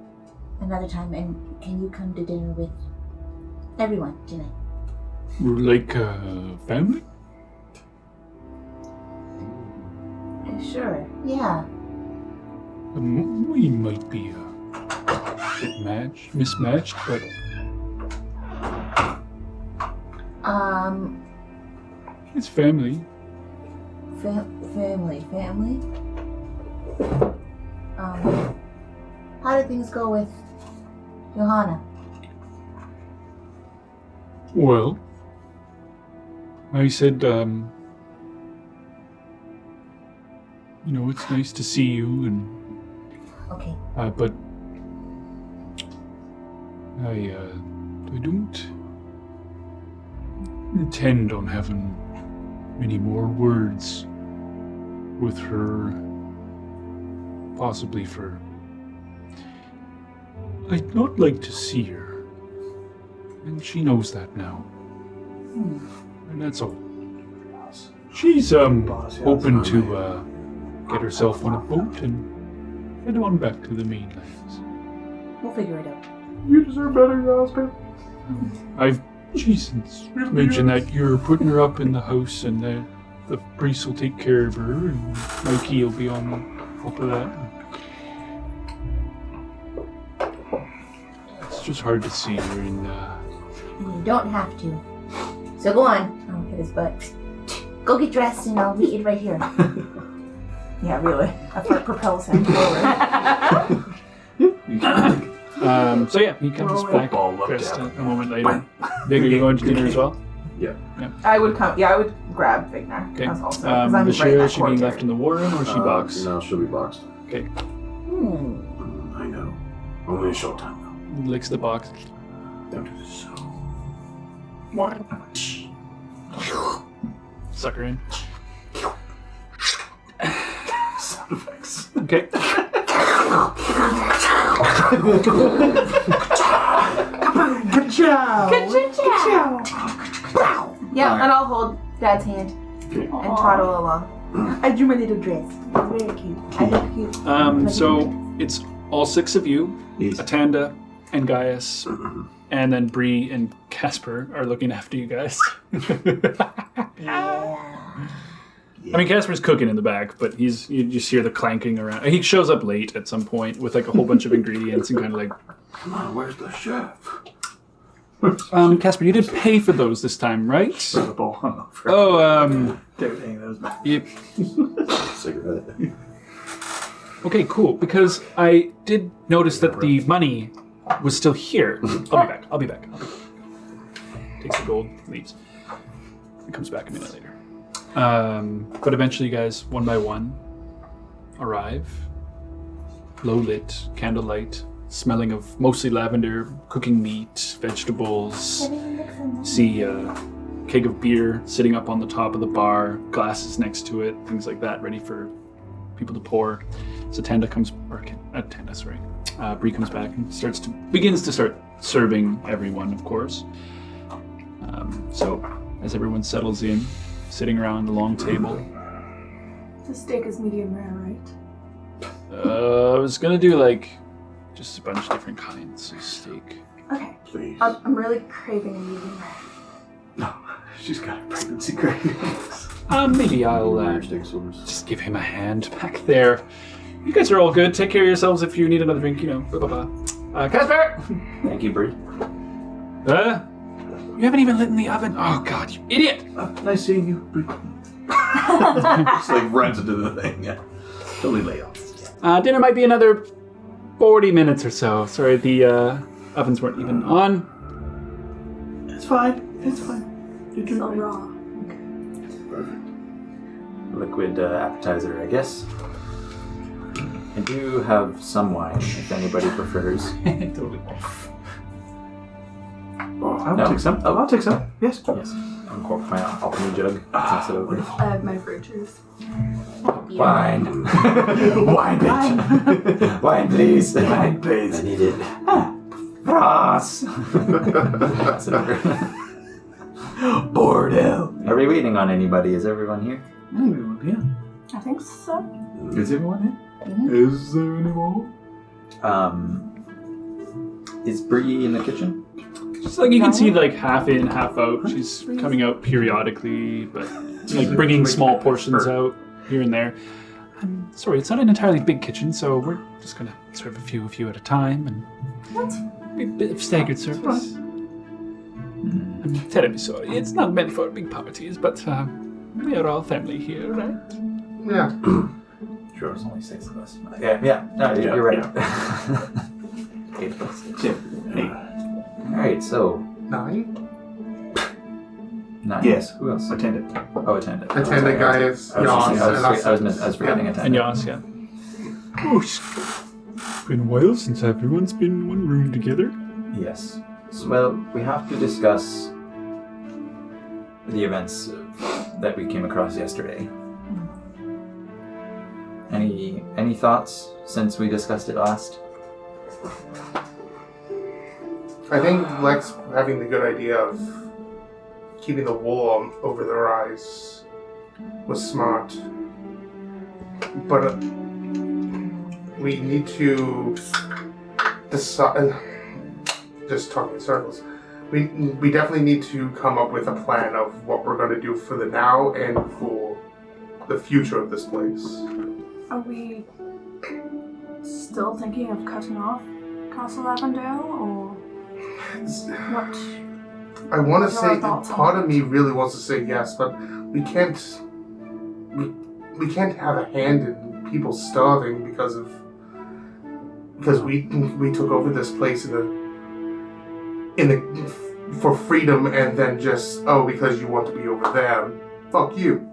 another time, and can you come to dinner with everyone tonight? Like family? Sure. Yeah. We might be a bit mismatched, but it's family. Family. How did things go with Johanna? Well, I said, you know, it's nice to see you, and Okay. but I don't intend on having many more words with her, possibly for... I'd not like to see her, and she knows that now. And that's all. She's hoping to get herself on a boat and head on back to the mainlands. We'll figure it out. You deserve better, Oscar. She's mentioned that you're putting her up in the house and that the priest will take care of her and Mikey will be on top of that. It's just hard to see her in You don't have to. So go on. I'll hit his butt. Go get dressed and I'll meet you right here. Yeah, really. A fart propels him forward. So yeah, he comes back Football just looked a moment later. Big, are you going to dinner as well? I would come. Yeah, I would grab Vignar. Okay. That's also, 'cause I'm Is right in that she being courtyard. left in the war room or is she boxed? No, she'll be boxed. Okay. I know. Only a short time though. Licks the box. Don't do this. Suck her in. Sound effects. Okay. Yeah, and I'll hold Dad's hand and toddle along. I drew my little dress. It's very cute. I look cute. So it's all 6 of you, Easy. Atanda and Gaius, and then Bree and Casper are looking after you guys. I mean, Casper's cooking in the back, but you just hear the clanking around. He shows up late at some point with like a whole bunch of ingredients and kind of like, Come on, where's the chef? Casper, you did pay for those this time, right? The ball hung over. Oh, Everything that was back. yep. Cigarette. Okay, cool. Because I did notice that the money was still here. I'll be back. Takes the gold, leaves. It comes back a minute later. But eventually you guys, one by one, arrive. Low lit, candlelight, smelling of mostly lavender, cooking meat, vegetables. See a keg of beer sitting up on the top of the bar, glasses next to it, things like that, ready for people to pour. So Bree comes back and begins to start serving everyone, of course. So as everyone settles in, sitting around the long table. The steak is medium rare, right? I was gonna do like just a bunch of different kinds of steak. Okay. Please. I'm really craving a medium rare. No, she's got a pregnancy cravings. Maybe I'll Steak sauce. just give him a hand back there. You guys are all good. Take care of yourselves if you need another drink, Blah, blah, blah. Casper! Thank you, Bree. You haven't even lit in the oven. Oh, God, you idiot! Nice seeing you. Just like runs into the thing. Yeah. Totally lay off. Dinner might be another 40 minutes or so. Sorry, the ovens weren't even on. It's fine. It's fine. You're doing So great. raw. Liquid appetizer, I guess. I do have some wine, if anybody prefers. Totally. I'll No? take some. Oh. I'll take some. Yes. Yes. Uncork my alchemy jug. Pass it over. I have my fruit juice. Wine. Wine, bitch. Wine, please. Wine, please. I need it. Ross. Pass it over. Bordeaux. Are we waiting on anybody? Is everyone here? Anyone here? I think so. Is everyone here? Is there anyone? Is Bree in the kitchen? Just like you can see, like half in, half out. She's coming out periodically, but like bringing small portions out here and there. I'm sorry, it's not an entirely big kitchen, so we're just gonna serve a few at a time, and a bit of staggered service. I'm terribly sorry. It's not meant for big parties, but we are all family here, right? Yeah. Sure, there's only 6 of us. Yeah, no, you're right. 8 of us. Alright, so 9? 9. Yes. Who else? Attended. Oh, Attendant. Attendant, Gaius, I was Yas, I was forgetting And Attendant. Yas, yeah. Oh, it's been a while since everyone's been in one room together. Yes. So, well, we have to discuss the events that we came across yesterday. Any thoughts since we discussed it last? I think Lex having the good idea of keeping the wool over their eyes was smart. But we need to decide. Just talking in circles. We definitely need to come up with a plan of what we're going to do for the now and for the future of this place. Are we still thinking of cutting off Castle Avondale, or what? I want to What are our say, thoughts on part of it? me really wants to say yes, but we can't. We can't have a hand in people starving because of because we took over this place for freedom, and then just because you want to be over there, fuck you.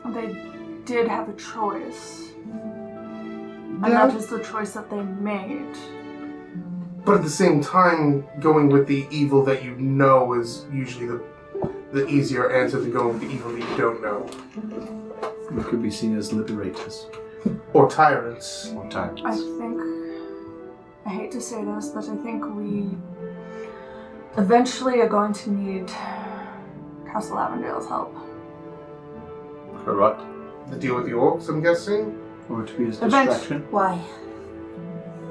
They did have a choice, and that is the choice that they made. But at the same time, going with the evil that you know is usually the easier answer to go with the evil that you don't know. We could be seen as liberators. Or tyrants. I hate to say this, but I think we eventually are going to need Castle Avondale's help. For what? To deal with the orcs, I'm guessing? Or to be a distraction. Why?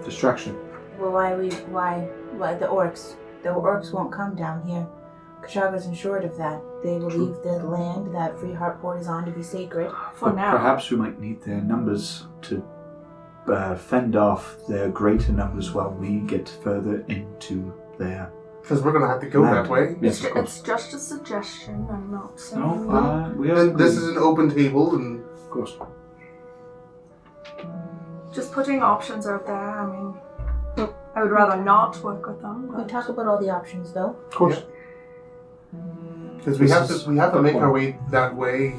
Distraction. Well, why the orcs? The orcs won't come down here. Kashaga's assured of that. They believe the land that Free Heartborn is on to be sacred. For now. Perhaps we might need their numbers to fend off their greater numbers while we get further into their... Because we're going to have to go that way. Yes, of course. It's just a suggestion. I'm not saying. This is an open table, and of course. Just putting options out there. I mean, I would rather not work with them. We talk about all the options, though. Of course. Because we have to make our way that way,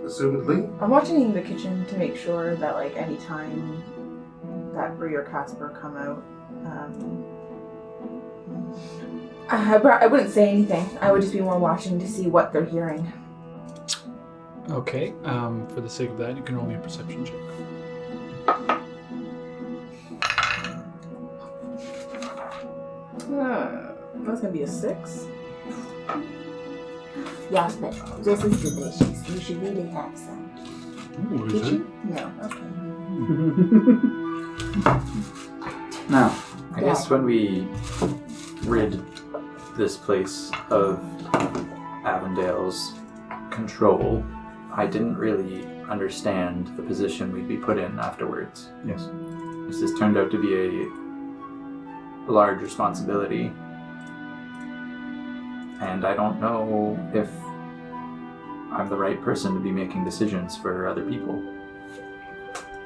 assumedly. I'm watching the kitchen to make sure that, like, any time that Bree or Casper come out, I wouldn't say anything. I would just be more watching to see what they're hearing. Okay, for the sake of that, you can roll me a perception check. That's gonna be a 6. Yes, but this is delicious. You should really have some. Ooh, Did you? No. Okay. Now, I guess when we rid this place of Avondale's control, I didn't really understand the position we'd be put in afterwards. yes. This has turned out to be a large responsibility, and I don't know if I'm the right person to be making decisions for other people.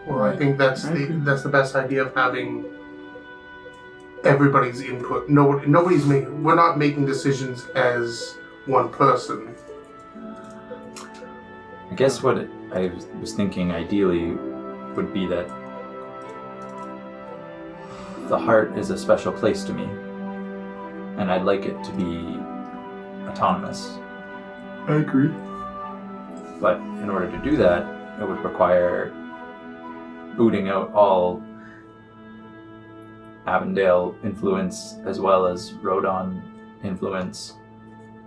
Well, I think that's the best idea of having everybody's input. We're not making decisions as one person. I guess what I was thinking ideally would be that the heart is a special place to me, and I'd like it to be autonomous. I agree. But in order to do that, it would require booting out all Avondale influence as well as Rodon influence,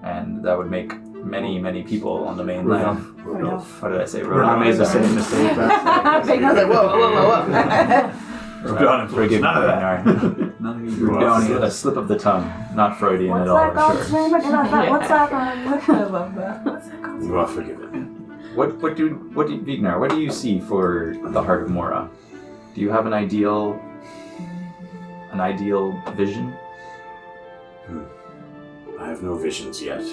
and that would make many, many people on the mainland. What did I say? Rodon. I made the same mistake. Whoa. Rodon influence. Forgive me, None of that. None of you. Rodonian, a slip of the tongue, not Freudian What's at all, that I'm god's sure. name again? What's that one? I love that. What's that god's You are forgiven. What do Vignar, what do you see for the Heart of Mora? Do you have an ideal vision? I have no visions yet.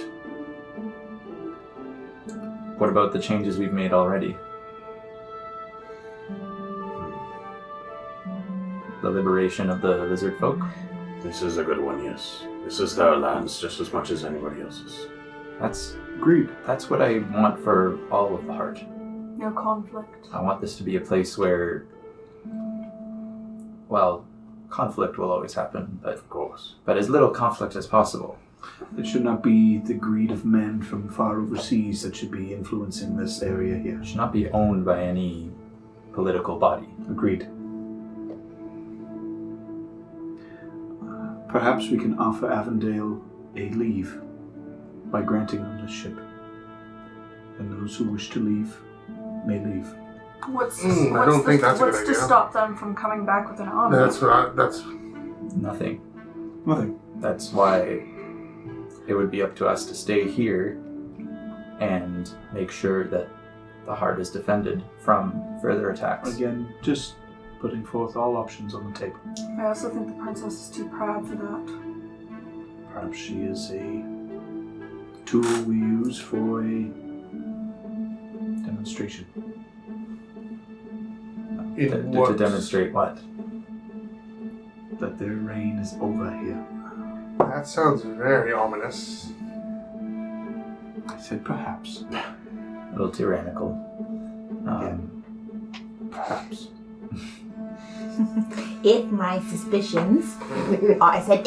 What about the changes we've made already? The liberation of the lizard folk? This is a good one, yes. This is their lands just as much as anybody else's. That's Agreed. That's what I want for all of the heart. No conflict. I want this to be a place where, well, conflict will always happen, but Of course. as little conflict as possible. It should not be the greed of men from far overseas that should be influencing this area here. It should not be owned by any political body. Agreed. Perhaps we can offer Avondale a leave by granting them the ship. And those who wish to leave may leave. What's I don't think that's a good what's to idea. stop them from coming back with an army? That's Nothing. Nothing. That's why it would be up to us to stay here and make sure that the heart is defended from further attacks. Again, just putting forth all options on the table. I also think the princess is too proud for that. Perhaps she is a tool we use for a demonstration. In To what? demonstrate what? that their reign is over here. That sounds very ominous. I said perhaps. A little tyrannical. Perhaps. If my suspicions, I said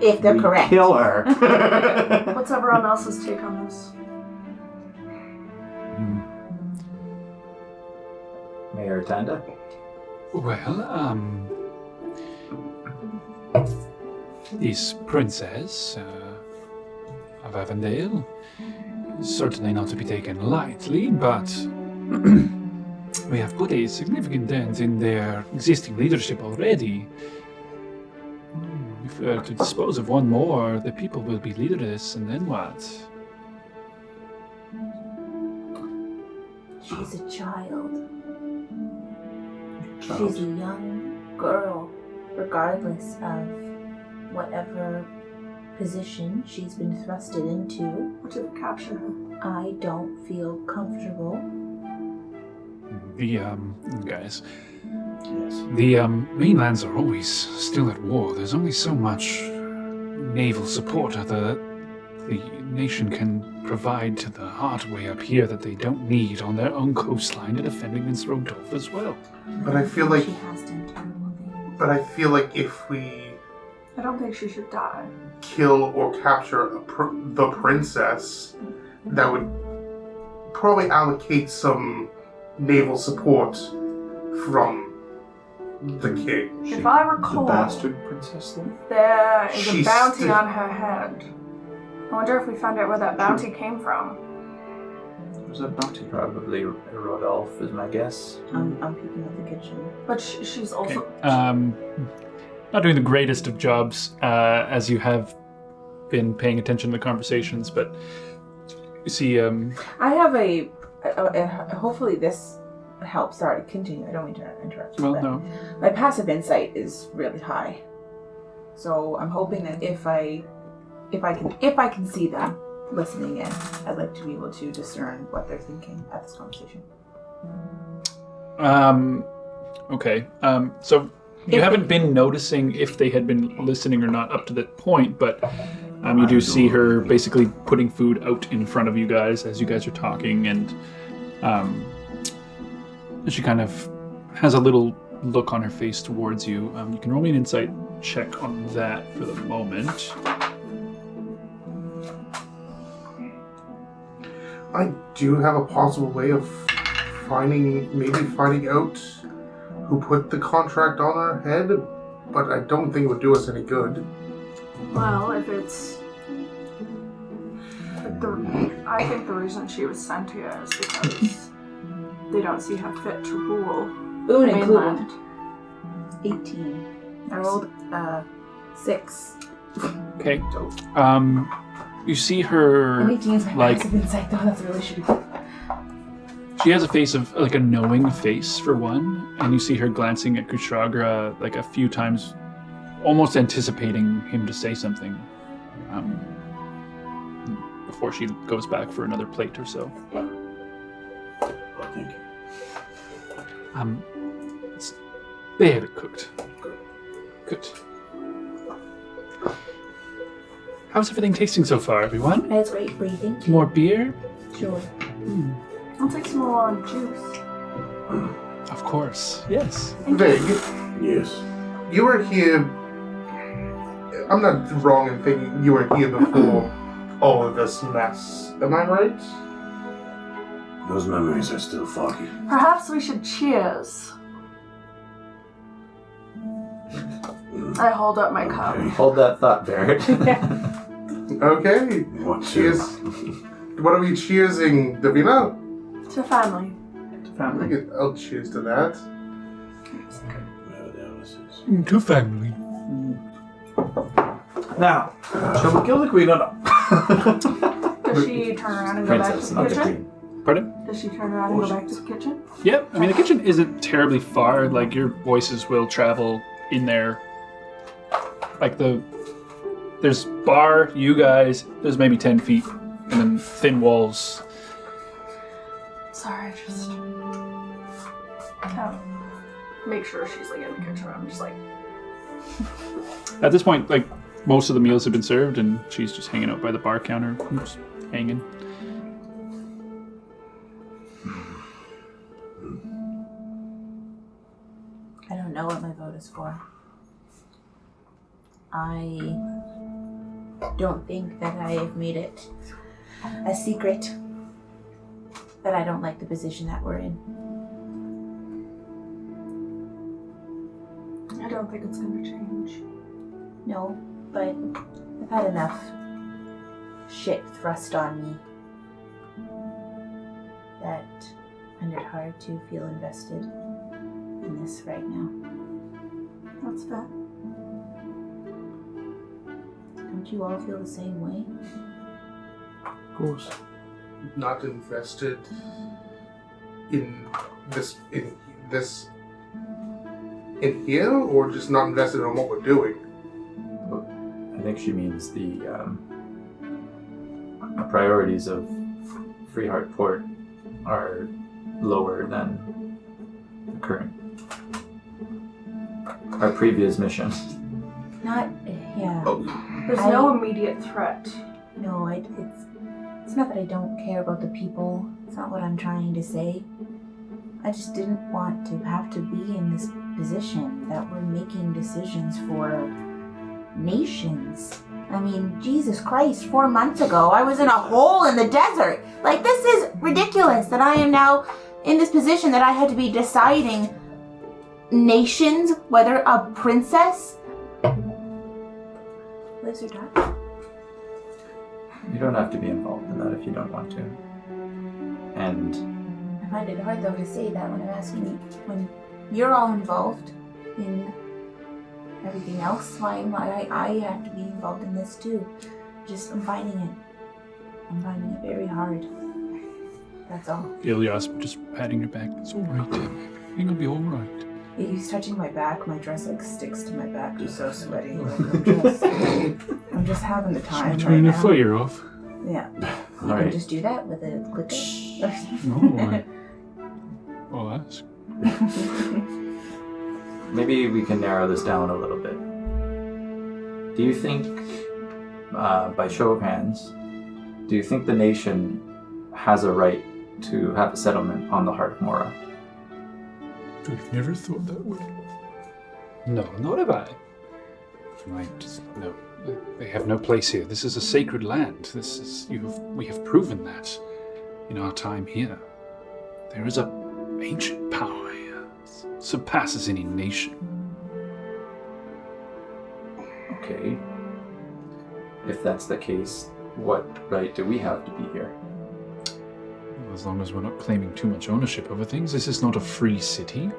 if they're we correct. kill her. What's everyone else's take on this? Mayor Tanda? Well, this princess of Avondale is certainly not to be taken lightly, but we have put a significant dent in their existing leadership already. If we are to dispose of one more, the people will be leaderless, and then what? She's a child. She's a young girl, regardless of whatever position she's been thrusted into. What did we capture her? I don't feel comfortable. Guys, Yes. the mainlands are always still at war. There's only so much naval support the nation can provide to the heart way up here that they don't need on their own coastline to defend against Rodolph as well. But I feel like She has done terrible things. But I feel like if we I don't think she should die. kill or capture the princess, that would probably allocate some naval support from the king. If I The recall, bastard princess, though? there is a She's bounty still- on her head. I wonder if we found out where that bounty came from. Was that bounty? Probably Rodolph is my guess. I'm peeking at the kitchen. But she's also. Not doing the greatest of jobs as you have been paying attention to the conversations, but you see, I have a hopefully this helps. Sorry, continue. I don't mean to interrupt you. well, but no. my passive insight is really high, so I'm hoping that if I can see them listening in, I'd like to be able to discern what they're thinking at this conversation. Okay. So you haven't been noticing if they had been listening or not up to that point, but you do see her basically putting food out in front of you guys as you guys are talking, and she kind of has a little look on her face towards you. You can roll me an insight check on that for the moment. I do have a possible way of finding out who put the contract on her head, but I don't think it would do us any good. Well, if it's. I think the reason she was sent here is because they don't see her fit to rule the Boone included. mainland. 18. I rolled 6. Okay. You see her, 18 is my like, passive insight, though. That's really shitty. she has a face of, like, a knowing face, for one, and you see her glancing at Kushagra, like, a few times, almost anticipating him to say something, before she goes back for another plate or so. Well, thank you. It's very cooked. Good. How's everything tasting so far, everyone? That's great breathing. Too. More beer? Sure. I'll take some more juice. Of course. Yes. Vig, Yes. you were here. I'm not wrong in thinking you were here before all of this mess. Am I right? Those memories are still foggy. Perhaps we should cheers. I hold up my cup. Okay. Hold that thought, Barrett. Okay. What Cheers. What are we cheersing, Davina? To family. I'll cheers to that. To family. Now, shall we kill the queen or not? Does she turn around and go back to Princess, the not the kitchen? queen. Pardon? Does she turn around and go back to the kitchen? Yep. I mean, the kitchen isn't terribly far. Like, your voices will travel in there. Like, there's bar, you guys, there's maybe 10 feet, and then thin walls. Sorry, I just make sure she's like in the kitchen. I'm just like At this point, like, most of the meals have been served, and she's just hanging out by the bar counter, just hanging. I don't know what my vote is for. I don't think that I have made it a secret that I don't like the position that we're in. I don't think it's going to change. No, but I've had enough shit thrust on me that I find it hard to feel invested in this right now. That's fair. Don't you all feel the same way? Of course. Not invested in here, or just not invested in what we're doing? I think she means the priorities of Free Heart Port are lower than the current, our previous mission. Not, yeah. There's no immediate threat. No, it's not that I don't care about the people. It's not what I'm trying to say. I just didn't want to have to be in this position that we're making decisions for nations. I mean, Jesus Christ, 4 months ago, I was in a hole in the desert. Like, this is ridiculous that I am now in this position that I had to be deciding nations, whether a princess lives or dies. You don't have to be involved in that if you don't want to. And I find it hard, though, to say that when I'm asking you, when you're all involved in everything else, why I have to be involved in this too. I'm finding it very hard. That's all. Ilias just patting your back. It's all right. You're gonna be all right. Yeah, he's touching my back. My dress like sticks to my back. I'm so sweaty. Like, I'm just having the time right Turning the now. fire off. Yeah. You can just do that with a clicker. No. I'll ask. maybe we can narrow this down a little bit. Do you think, by show of hands, do you think the nation has a right to have a settlement on the Heart of Mora? I've never thought that way. No, not have I. No, they have no place here. This is a sacred land. We have proven that in our time here. There is a ancient power here. It surpasses any nation. Okay. If that's the case, what right do we have to be here? As long as we're not claiming too much ownership over things, this is not a free city.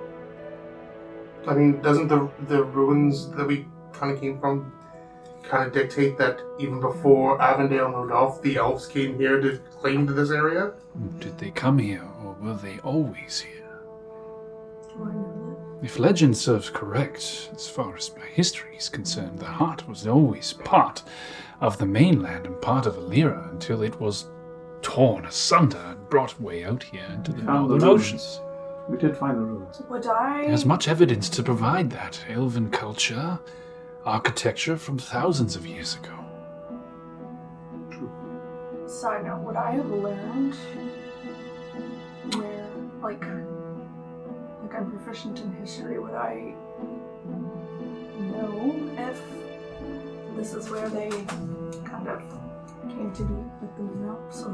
I mean, doesn't the ruins that we kind of came from kind of dictate that even before Avondale moved off, the elves came here to claim to this area? Did they come here, or were they always here? Do I know If legend serves correct, as far as my history is concerned, the heart was always part of the mainland and part of Illyria until it was torn asunder and brought way out here into the northern oceans. We did find the ruins. that? Would I? There's much evidence to provide that. Elven culture, architecture from thousands of years ago. Side note, would I have learned where, like I'm proficient in history, would I know if this is where they kind of came to be with the maps?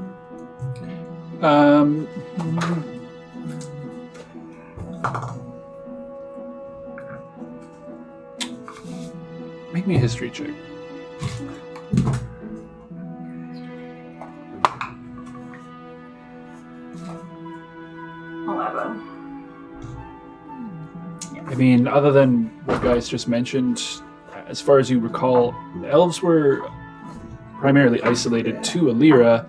Make me a history check. 11. I mean, other than what guys just mentioned, as far as you recall, elves were primarily isolated to Illyria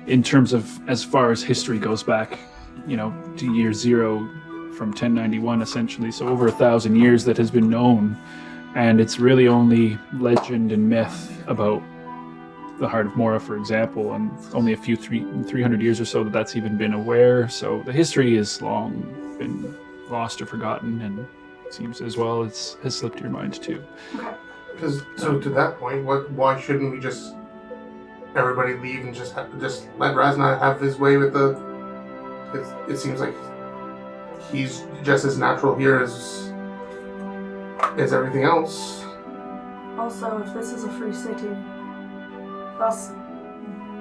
in terms of as far as history goes back, to year zero from 1091 essentially. So over 1,000 years that has been known, and it's really only legend and myth about the Heart of Mora, for example, and only a few 300 years or so that's even been aware. So the history is long been lost or forgotten, and seems as well has slipped your mind too. Okay. Because so to that point, why shouldn't we just everybody leave and just let Razna have his way with the? It seems like he's just as natural here as everything else. Also, if this is a free city, us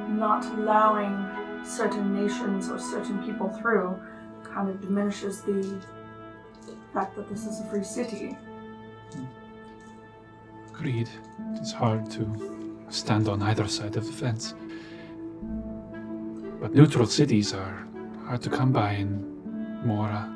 not allowing certain nations or certain people through kind of diminishes the fact that this is a free city. Agreed. It's hard to stand on either side of the fence. But neutral cities are hard to come by in Mora.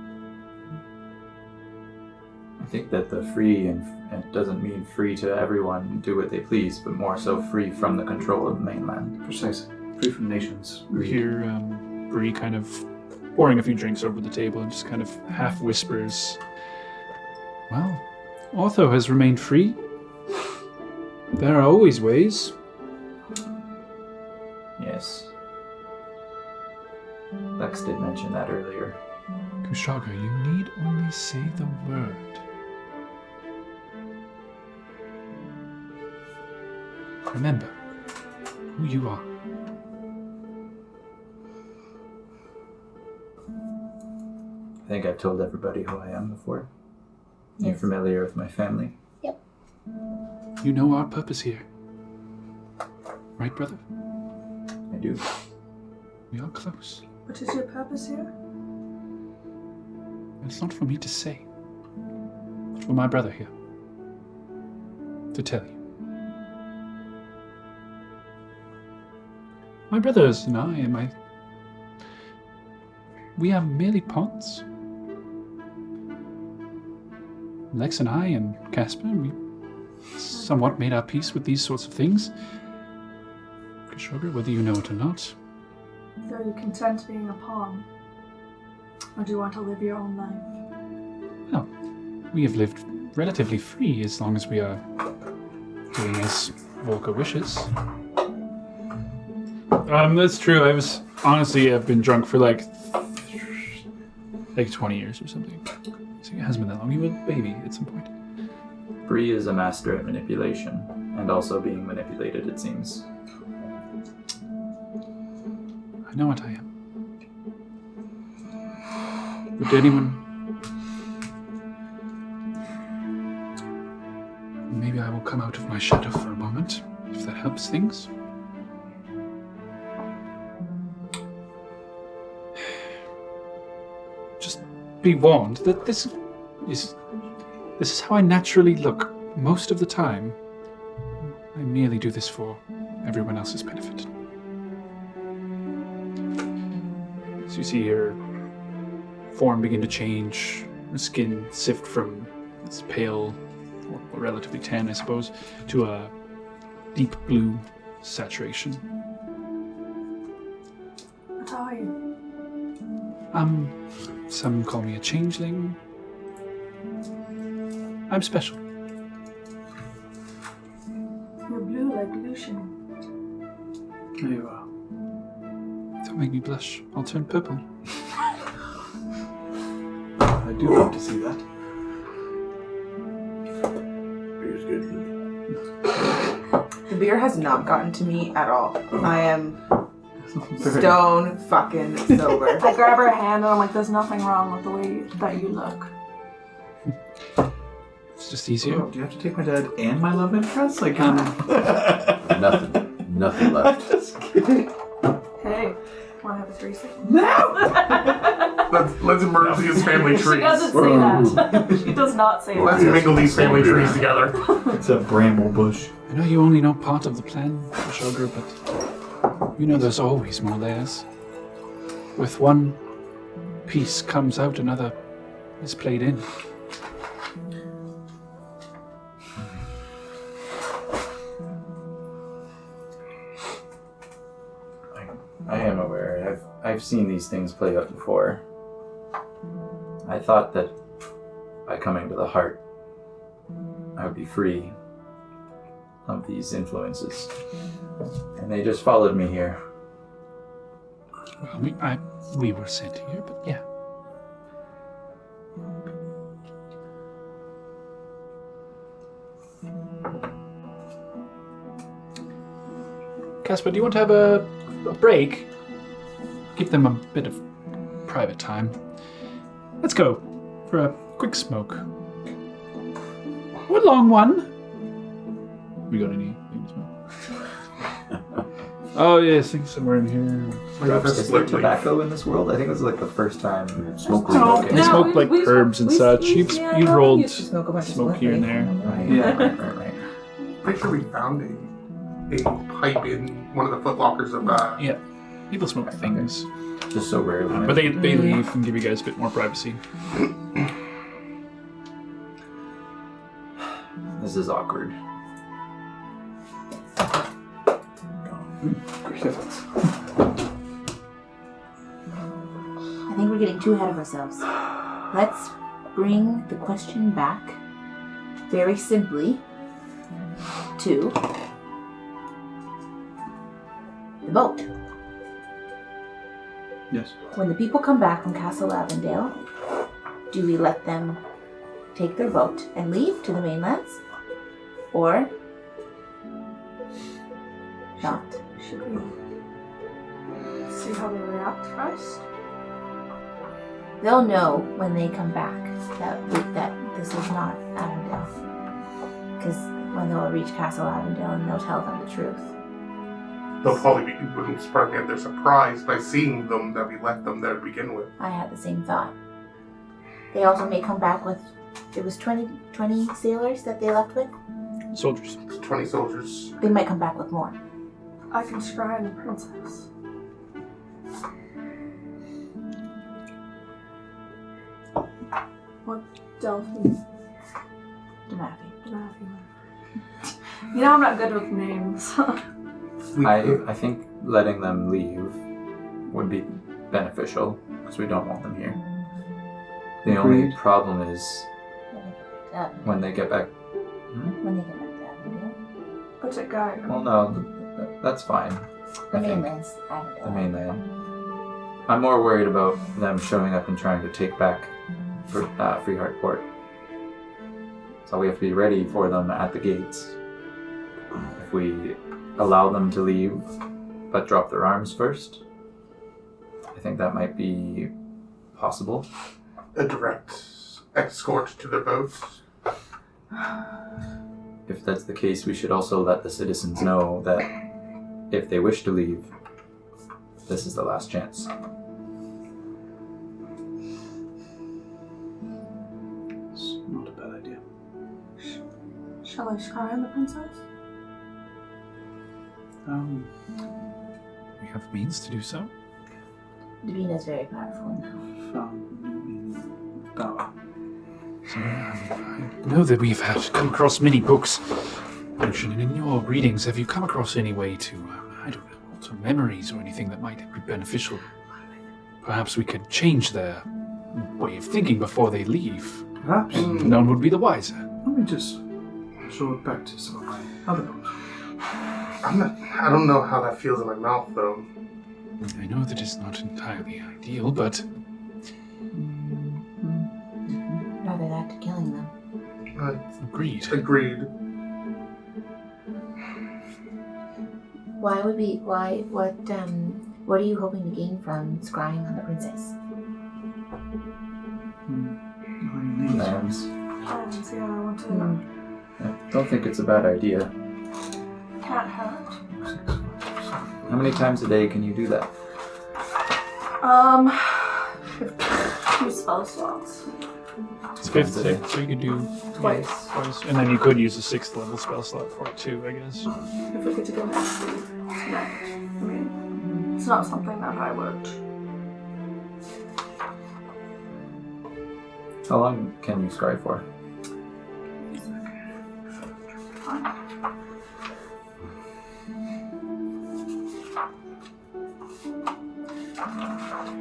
I think that the free and it doesn't mean free to everyone do what they please, but more so free from the control of the mainland. Precisely. Free from nations. We hear Bree kind of pouring a few drinks over the table and just kind of half whispers, "Well, Otho has remained free. There are always ways." Yes. Lex did mention that earlier. Kushaga, you need only say the word. Remember who you are. I think I've told everybody who I am before. You're familiar with my family? Yep. You know our purpose here. Right, brother? I do. We are close. What is your purpose here? It's not for me to say. It's for my brother here to tell you. My brothers and I, we are merely pawns. Lex and I and Casper, we somewhat made our peace with these sorts of things. Sugar, whether you know it or not. So are you content being a pawn? Or do you want to live your own life? Well, we have lived relatively free as long as we are doing as Volker wishes. That's true. I've been drunk for like 20 years or something. So it hasn't been that long. You were a baby at some point. Bree is a master at manipulation, and also being manipulated, it seems. I know what I am. Would anyone... Maybe I will come out of my shadow for a moment, if that helps things. Just be warned that this is how I naturally look most of the time. I merely do this for everyone else's benefit. So you see her form begin to change, her skin sift from this pale, or relatively tan, I suppose, to a deep blue saturation. What are you? Some call me a changeling. I'm special. You're blue like Lucian. There you are. Don't make me blush. I'll turn purple. I do love to see that. Beer's good. The beer has not gotten to me at all. I am stone fucking sober. I grab her hand and I'm like, there's nothing wrong with the way that you look. It's just easier. Oh, do you have to take my dad and my love interest? Like, Nothing left. Just kidding. Hey, wanna have a threesome? No! Let's merge these family trees. She doesn't say that. She does not say Let's that. mingle these family trees together. It's a bramble bush. I know you only know part of the plan, Sugar, but you know there's always more layers. With one piece comes out, another is played in. I am aware. I've seen these things play out before. I thought that by coming to the heart, I would be free of these influences. And they just followed me here. Well, we were sent here, but yeah. Casper, do you want to have a break? Give them a bit of private time. Let's go for a quick smoke. Or a long one. We got anything to smoke? Oh, yes, I think somewhere in here. Is there tobacco in this world? I think it was like the first time smoke was No, smoking. They smoke like we- herbs and we- such. we- You've yeah, we rolled used to smoke a bunch of smoke here and there. Right. Pretty sure we found a pipe in one of the footlockers of Yeah, people smoke things. Just so rarely. But they leave and give you guys a bit more privacy. This is awkward. I think we're getting too ahead of ourselves. Let's bring the question back very simply to the boat. Yes. When the people come back from Castle Avondale, do we let them take their boat and leave to the mainlands? Or not? Should we see how they react first? They'll know when they come back that this is not Avondale. Because when they'll reach Castle Avondale and they'll tell them the truth. they'll probably be surprised at their surprise by seeing them that we left them there to begin with. I had the same thought. They also may come back with, it was 20 sailors that they left with? Soldiers. It's 20 soldiers. They might come back with more. I can scry the princess. What Delphine? Demafi. You know I'm not good with names. I think letting them leave would be beneficial because we don't want them here. The only Agreed. problem is when they get back. When they get back to Avondale. What's it, guy? Well, no, that's fine. The I think mainland's Avondale. the mainland. I'm more worried about them showing up and trying to take back Freeheart Port. So we have to be ready for them at the gates. If we allow them to leave, but drop their arms first, I think that might be possible. A direct escort to their boats. If that's the case, we should also let the citizens know that if they wish to leave, this is the last chance. It's not a bad idea. Shall I scry on the princess? We have means to do so. Davina's very powerful now. Found in Tower. So, I know that we've come across many books. Ocean, and in your readings, have you come across any way to, I don't know, alter memories or anything that might be beneficial? Perhaps we could change their way of thinking before they leave. Perhaps. None would be the wiser. Let me just show it back to some of my other books. I don't know how that feels in my mouth, though. I know that it's not entirely ideal, but Rather that to killing them. agreed. Agreed. What are you hoping to gain from scrying on the princess? Lands. Plans, yeah, I want to I don't think it's a bad idea. Can't hurt. How many times a day can you do that? 2 spell slots. It's Times a 50, day. so you could do Twice. twice. And then you could use a 6th level spell slot for it too, I guess. If we get to go next tonight. I mean, it's not something that I would. How long can you scry for?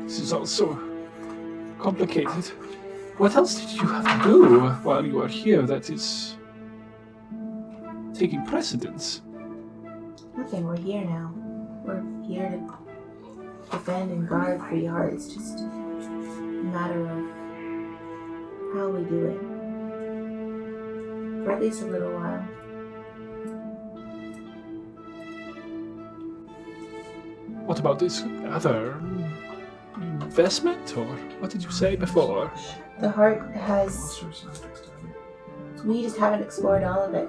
This is all so complicated. What else did you have to do while you are here that is taking precedence? Nothing, we're here now. We're here to defend and guard free heart. It's just a matter of how we do it. For at least a little while. what about this other investment, or what did you say before? The heart has. We just haven't explored all of it.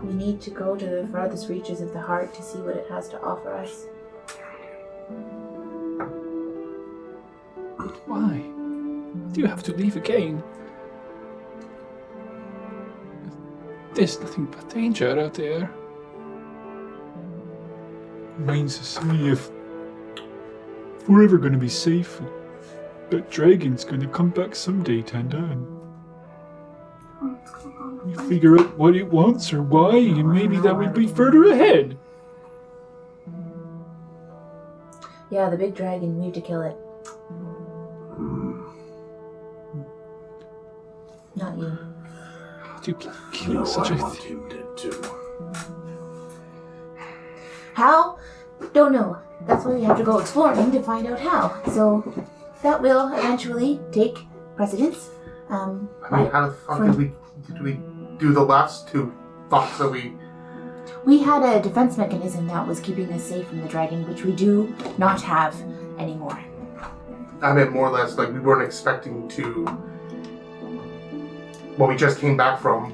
We need to go to the farthest reaches of the heart to see what it has to offer us. Why? Do you have to leave again? There's nothing but danger out there. Reminds us if we're ever going to be safe, that dragon's going to come back someday, Tanda, and we figure out what it wants or why, and maybe that would be further ahead. Yeah, the big dragon, we have to kill it. Not you. How do you plan on killing such I a want him dead too. How? Don't know. That's why we have to go exploring to find out how. So that will eventually take precedence. I mean, how the fuck did we do the last two fucks that we... We had a defense mechanism that was keeping us safe from the dragon, which we do not have anymore. I meant more or less, like, we weren't expecting to... Well, we just came back from...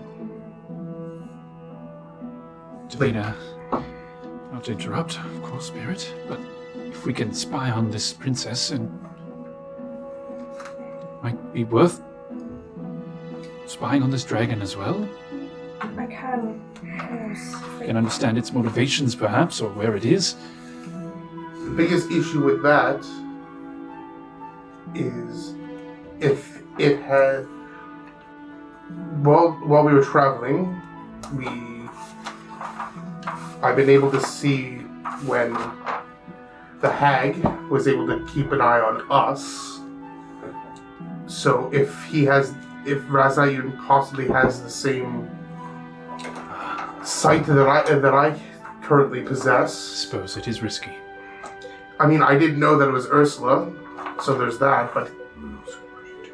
Davina, not to interrupt, of course, Spirit, but if we can spy on this princess, and it might be worth spying on this dragon as well. I can, of course. Can understand its motivations, perhaps, or where it is. The biggest issue with that is if it had... While we were traveling, I've been able to see when the hag was able to keep an eye on us. So if Razna even possibly has the same sight that I currently possess. Suppose it is risky. I mean, I didn't know that it was Ursula, so there's that, but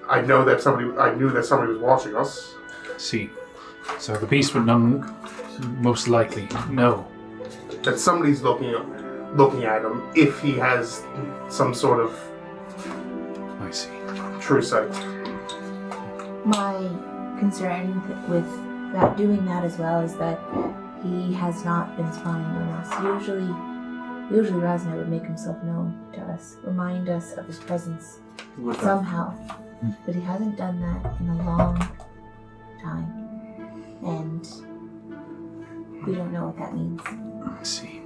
I knew that somebody was watching us. See. So the beast would most likely know. That somebody's looking at him if he has some sort of... I see. True sight. My concern with that doing that as well is that he has not been spying on us. Usually Razna would make himself known to us, remind us of his presence somehow. But he hasn't done that in a long time. And we don't know what that means. I see.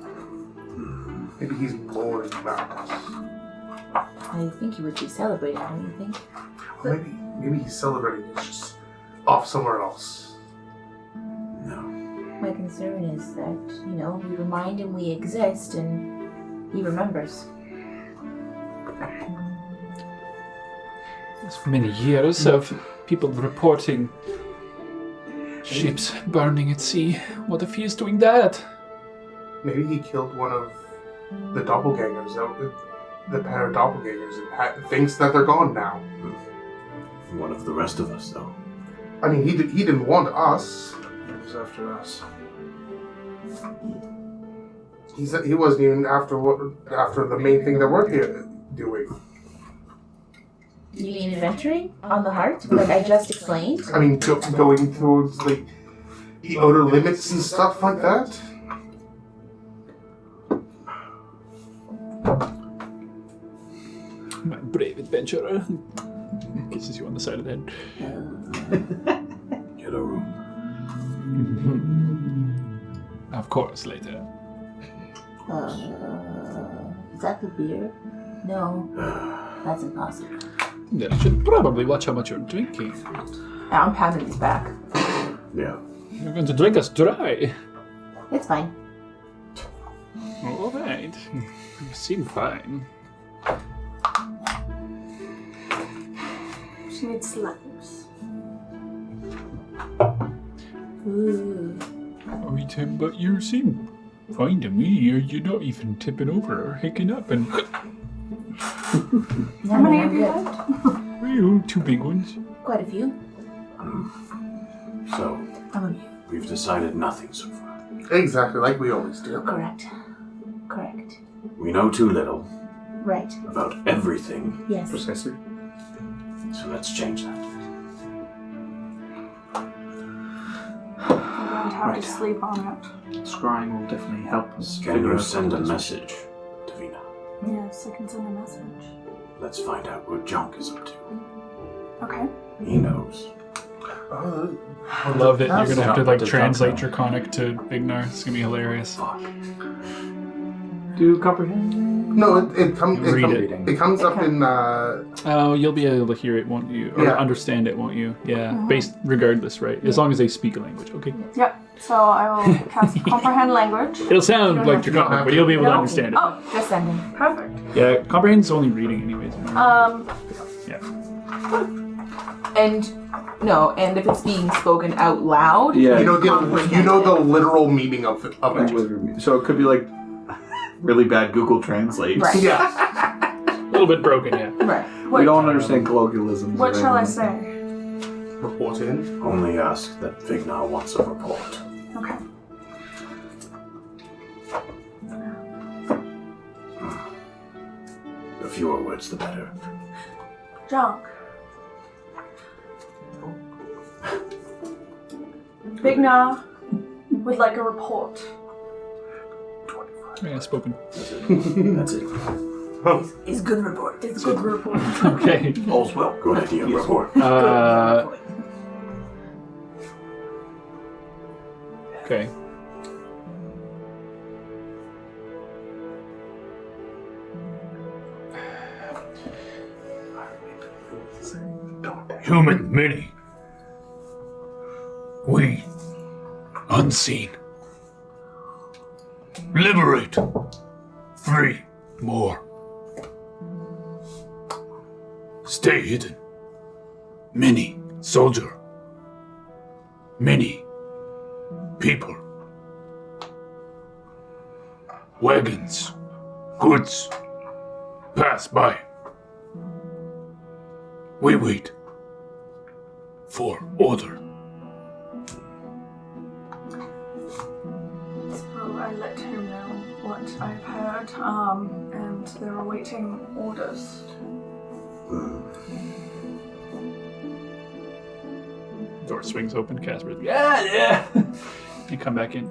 Maybe he's bored about us. I think he would be celebrating, don't you think? Well, maybe he's celebrating. He's just off somewhere else. No. My concern is that, we remind him we exist and he remembers. There's many years of people reporting ships burning at sea. What if he is doing that? Maybe he killed one of the doppelgangers, the pair of doppelgangers, and thinks that they're gone now. One of the rest of us, though. I mean, he didn't want us. He was after us. He wasn't even after the main thing that we're here doing. You mean adventuring on the heart, like I just explained? I mean, going towards like the outer limits and stuff like that. My brave adventurer. Kisses you on the side of the head. Get a room. Of course, later. Is that the beer? No, that's impossible. Then you should probably watch how much you're drinking. Yeah, I'm passing these back. Yeah. You're going to drink us dry. It's fine. All right. You seem fine. She needs slaps. Ooh. Oh, Tim, but you seem fine to me. You're not even tipping over or hicking up and... How many have you had? Well, 2 big ones. Quite a few. So, How about you? we've decided nothing so far. Exactly, like we always do. Correct. We know too little Right. about everything, Yes. Precisely. so let's change that. I'm going to have Right. to sleep on it. Scrying will definitely help us. Can figure you out send a what it is. message, Davina? Yes, I can send a message. Let's find out what Junk is up to. Okay. He knows. I love it. You're gonna have to What like does translate Junk know? Draconic to Vignar. It's gonna be hilarious. Fuck. Do you comprehend? No, it comes Read it comes up in Oh, you'll be able to hear it, won't you? Or Yeah. understand it, won't you? Yeah. Mhm. Based regardless, right? As long as they speak a language. Okay. Yep. So I will cast comprehend language. It'll sound don't like have to- Draconic, but you'll be able to No. understand it. Oh, Just sending. perfect. Yeah, comprehend's only reading anyways. Yeah. And and if it's being spoken out loud, Yeah. you know the literal meaning of it. So it could be like really bad Google Translate. Right. Yeah. A little bit broken, yeah. right. We don't understand colloquialisms. What or shall I anything. say? Report in. Only ask that Vignar wants a report. Okay. The fewer words, the better. Junk. Vignar would like a report. Yeah, spoken. That's it. It's good report. It's a good report. Okay. All's well. Good idea, report. Okay. Human many. We, unseen. Liberate. 3 more. Stay hidden. Many soldier. Many people. Wagons. Goods. Pass by. We wait for order. So I let him know what I've heard, and they're awaiting orders. Door swings open. Casper's yeah. You come back in.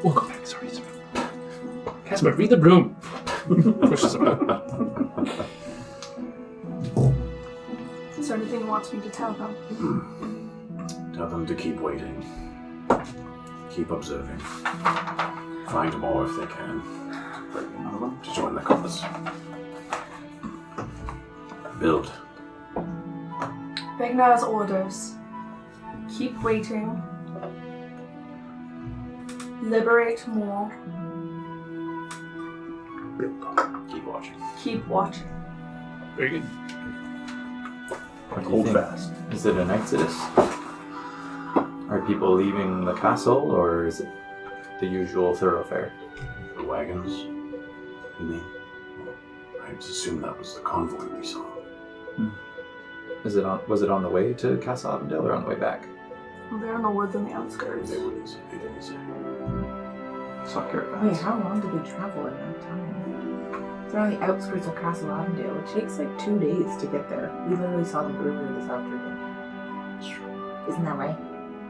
We'll go back. Sorry. Casper, read the room. Pushes him out. Is there anything he wants me to tell them? Tell them to keep waiting. Keep observing. Find more if they can. To join the cause. Build. Vignar's orders. Keep waiting. Liberate more. Keep watching. Keep watching. Very good. What do you Hold think? fast. Is it an exodus? Are people leaving the castle, or is it the usual thoroughfare? The wagons? You mean? I assume that was the convoy we saw. Was it on the way to Castle Avondale or on the way back? They're in the woods on the outskirts. They wouldn't say. They didn't say. Suck your Wait, ass. how long did they travel in that time? They're on the outskirts of Castle Avondale. It takes like 2 days to get there. We literally saw them earlier this afternoon. Isn't that right?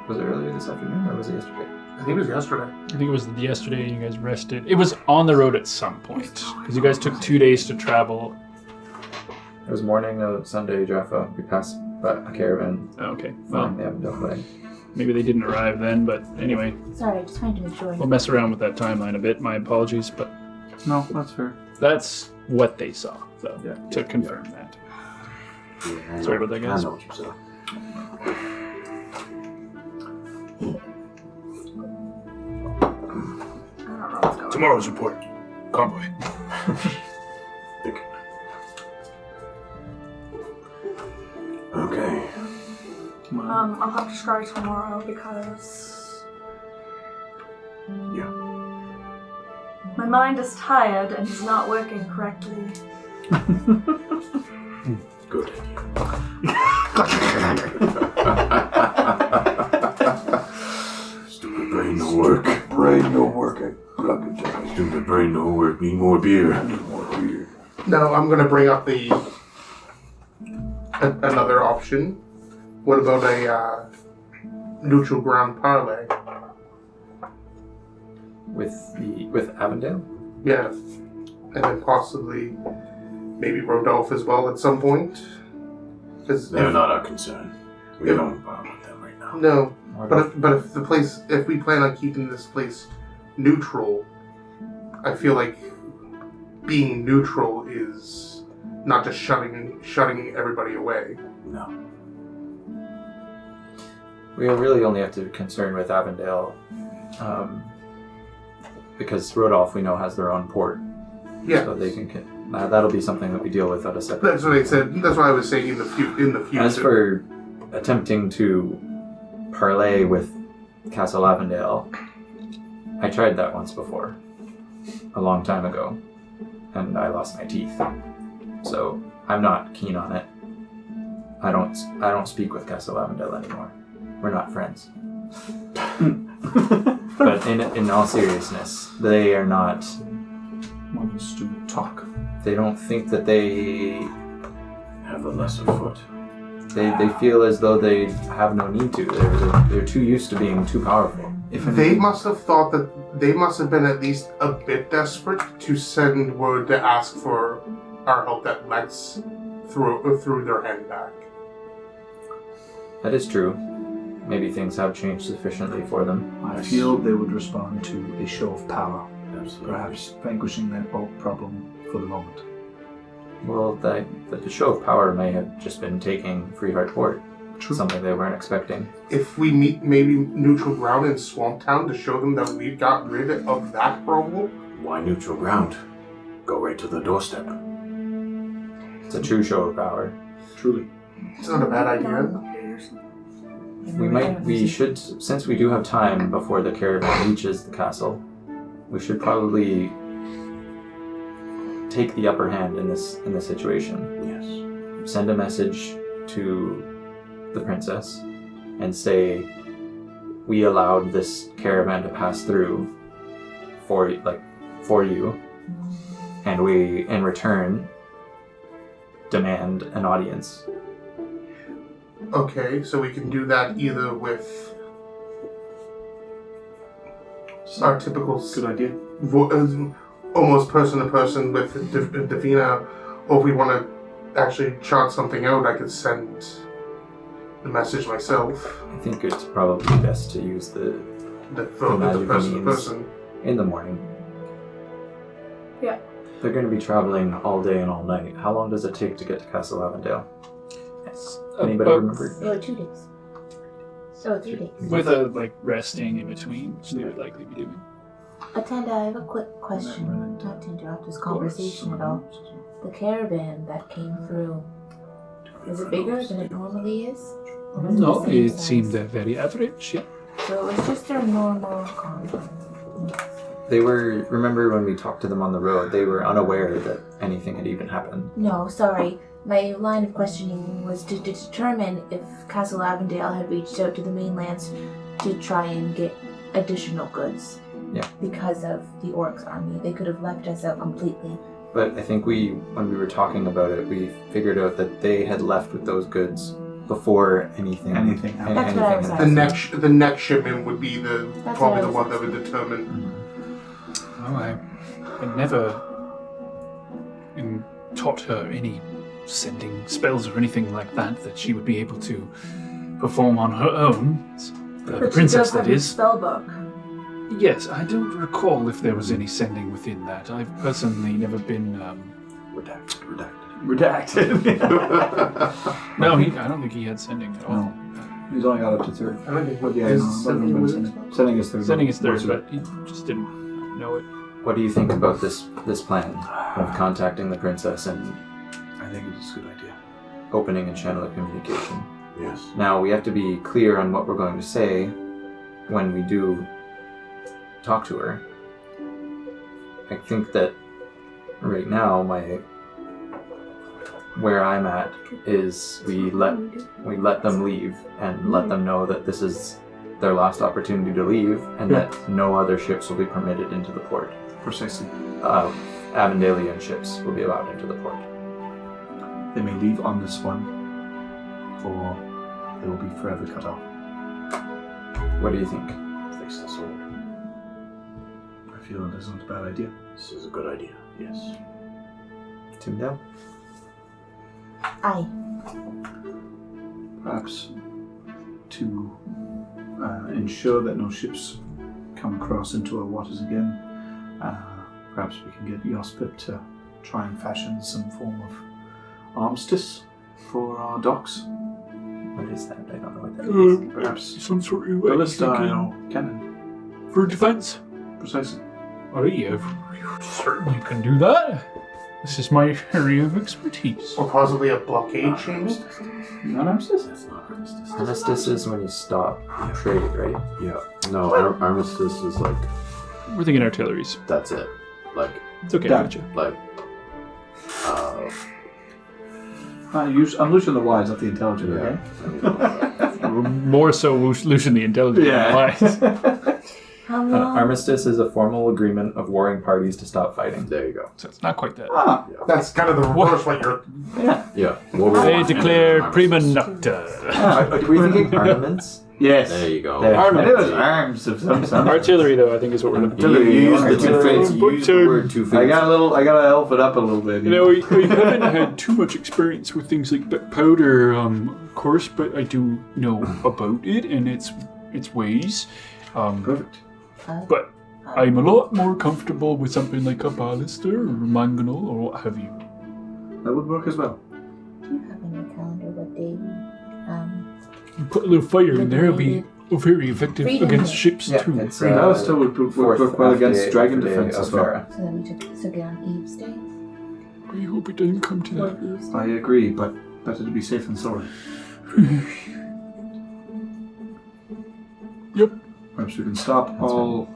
Was it earlier this afternoon or was it yesterday? I think it was yesterday. I think it was yesterday you guys rested. It was on the road at some point. Because you guys took 2 days to travel. It was morning of Sunday, Jaffa. We passed by a caravan Oh, okay. flying Well, the Avondale flag. maybe they didn't arrive then, but anyway. Sorry, I just wanted to make sure. We'll mess around with that timeline a bit. My apologies, but No, that's fair. that's what they saw. So, Yeah. to confirm that. Yeah, Sorry about that, guys. I know what you said. I don't know what's going on. Tomorrow's report. Convoy. Okay. I'll have to scry tomorrow because Yeah. my mind is tired and is not working correctly. Good. Stupid brain no work. Brain no work. I can tell. Stupid brain don't work. Need more beer. Now I'm going to bring up another option. What about a neutral ground parlay? With Avondale? Yeah, and then possibly maybe Rodolph as well at some point. They're not our concern. We don't bother with them right now. No, but if we plan on keeping this place neutral, I feel like being neutral is not just shutting everybody away. No. We really only have to be concerned with Avondale, because Rodolph we know has their own port. Yeah. So they can. That'll be something that we deal with at a separate. That's what I said. That's what I was saying in the future. As for attempting to parlay with Castle Avondale, I tried that once before, a long time ago, and I lost my teeth. So I'm not keen on it. I don't speak with Castle Avondale anymore. We're not friends. But in all seriousness, they are not. Wants to talk. They don't think that they Have the lesser foot. They feel as though they have no need to. They're too used to being too powerful. They must have thought that they must have been at least a bit desperate to send word to ask for our help that Lex threw their hand back. That is true. Maybe things have changed sufficiently for them. I feel they would respond to a show of power, Absolutely. perhaps vanquishing their problem for the moment. Well, the show of power may have just been taking Freeheart Port. True. Something they weren't expecting. If we meet maybe neutral ground in Swamp Town to show them that we've got rid of that problem. Why neutral ground? Go right to the doorstep. It's a true show of power. Truly. It's not a bad idea. We should, since we do have time before the caravan reaches the castle, we should probably take the upper hand in this situation. Yes. Send a message to the princess and say we allowed this caravan to pass through for you, and we in return demand an audience. Okay, so we can do that either with our typical Good idea. almost person to person with Davina, or if we want to actually chart something out, I could send the message myself. I think it's probably best to use the magic person to means person. in the morning. Yeah. They're going to be traveling all day and all night. How long does it take to get to Castle Avondale? Anybody remember? Oh, 2 days. Oh, 3 days. With a resting in between, which they would likely be doing. Attenda, I have a quick question. Not to interrupt this conversation at all. The caravan that came through, is it bigger than it normally is? Or was No, the same it size? seemed very average, yeah. So it was just their normal convoy. They were, remember when we talked to them on the road, they were unaware that anything had even happened. No, sorry. My line of questioning was to determine if Castle Avondale had reached out to the mainlands to try and get additional goods. Yeah. Because of the Orcs' army. They could have left us out completely. But I think when we were talking about it, we figured out that they had left with those goods before anything happened. That's what I was asking. The next shipment would be That's probably what I the was one that would determine. Oh, I never taught her any sending spells or anything like that she would be able to perform on her own. The But princess, she does that have a is. spell book. Yes, I don't recall if there was any sending within that. I've personally never been. Redacted. No, I don't think he had sending at all. No. He's only got up to 3rd. I don't think But yeah, is no, sending was it? Sending is 3rd. Sending is 3rd, What's it? but he just didn't know it. What do you think about this plan of contacting the princess and I think it's a good idea. opening a channel of communication? Yes. Now, we have to be clear on what we're going to say when we do talk to her. I think that right now, where I'm at is we let them leave and let them know that this is their last opportunity to leave and that no other ships will be permitted into the port. Precisely. Avondalian ships will be allowed into the port. They may leave on this one, or they will be forever cut off. What do you think? Face the sword. I feel that isn't a bad idea. This is a good idea. Yes. Tyndale? Aye. Perhaps to ensure that no ships come across into our waters again, perhaps we can get Yospit to try and fashion some form of armistice for our docks. What is that? I don't know what that is. Perhaps Some sort of ballista thinking or cannon. for defense. Precisely. Oh, yeah, certainly can do that. This is my area of expertise. Or possibly a blockade change. Not armistice? That's not armistice. Armistice is when you stop trade, right? Yeah. No, armistice is like, We're thinking artilleries. that's it. Like, It's okay, Yeah. gotcha. like, I'm Lucian the Wise, not the Intelligent, yeah. okay? More so Lucian the Intelligent. Wise. How long? Armistice is a formal agreement of warring parties to stop fighting. There you go. So it's not quite that. Ah, That's kind of the reverse what you're... Yeah. What we They want declare is prima armistice. nocta. Are we thinking armaments? yes. There you go. There. I knew it was arms of some sort. Artillery, though, I think is what we're looking for. You use the two Artillery. fates. You use the word two fates. I gotta elf it up a little bit. You know, we haven't had too much experience with things like powder, of course, but I do know about it and its ways. Perfect. But I'm a lot more comfortable with something like a ballista or mangonel or what have you. That would work as well. Do you have on your calendar what day we, You put a little fire in there, it'll be very effective Freedom against Day. ships Yeah, too. it's That still would work well against dragon day defense of as well. Farah. so that we took it on Eve's Day? I hope it doesn't come to Or that. Eve's Day? I agree, but better to be safe than sorry. Yep. Perhaps we can stop all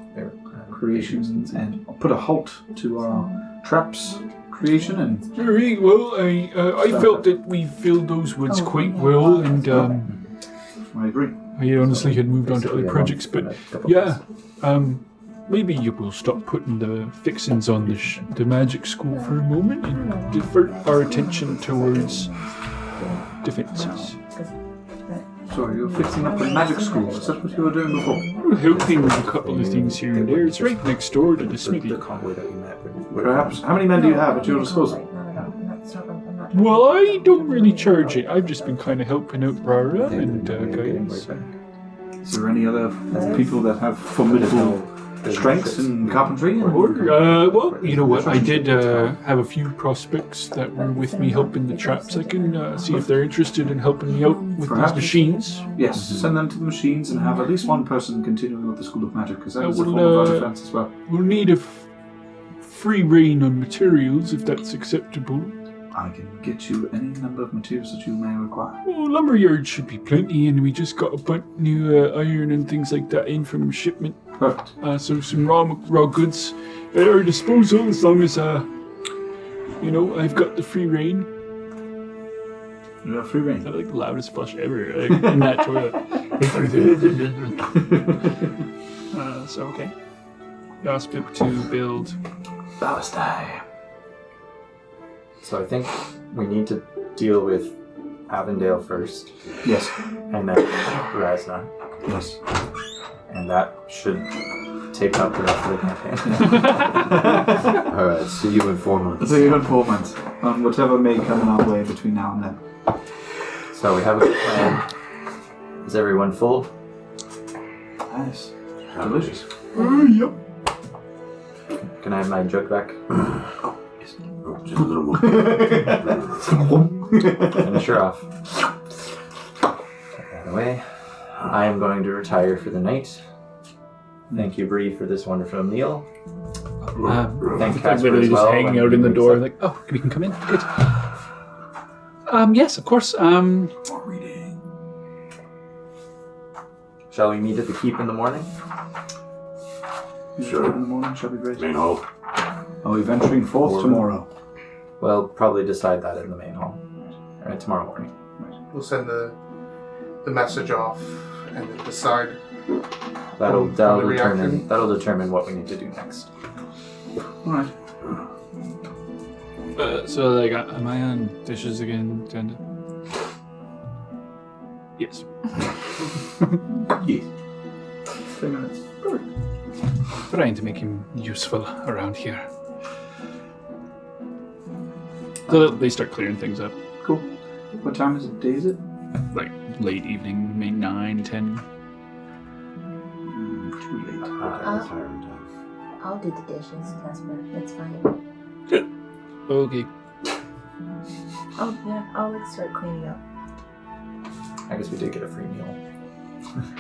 creations and put a halt to our traps creation and Very well. I felt that we filled those woods quite well, and I agree. I honestly had moved on to other projects, but yeah, maybe you will stop putting the fixings on the magic school for a moment and divert our attention towards defenses. So you're fixing up the magic school. Is that what you were doing before? We're helping with a couple of things here and there. It's right next door to the smithy. The convoy that we met with. Perhaps. How many men do you have at your disposal? Not at all. I'm not Well, I don't really charge it. I've just been kind of helping out Rara and guys. Is there any other people that have formidable strengths in carpentry? Well, you know what? I did have a few prospects that were with me helping the traps. I can see if they're interested in helping me out with Perhaps. these machines. Yes, send them to the machines and have at least one person continuing with the School of Magic, because that is a will, form of our defense as well. We'll need a free reign on materials if that's acceptable. I can get you any number of materials that you may require. Well, lumberyard should be plenty, and we just got a bunch new iron and things like that in from shipment. Perfect. So some raw goods at our disposal, as long as I've got the free reign. You have free reign. That's like the loudest flush ever in that toilet. So okay. Gospip to build Ballista. So I think we need to deal with Avondale first, Yes. and then Razna, Yes. and that should take up the rest of the campaign. Alright, see you in 4 months. So you have 4 months on whatever may come in our way between now and then. So we have a good plan. Is everyone full? Nice. Delicious. Yep. Can I have my jug back? Oh, just a little more. Finish her off. Put that away. I am going to retire for the night. Thank you, Bree, for this wonderful meal. Thank I'm Casper literally as well. just hanging out in the door, like, oh, we can come in. Good. Yes, of course. Reading. Shall we meet at the keep in the morning? Sure. In the morning shall be great. Main hall. Are we venturing forth tomorrow? We'll probably decide that in the main hall. Tomorrow morning. We'll send the message off and then decide. That'll From the determine reaction. that'll determine what we need to do next. All right. So, like, am I on dishes again, Tenda? Yes. Yes. 10 minutes. Trying to make him useful around here. So they start clearing things up. Cool. What time is it? Day is it? Like, late evening, maybe 9, 10. Too late. I'll do the dishes, Casper. That's fine. Okay. Oh, yeah. I'll start cleaning up. I guess we did get a free meal.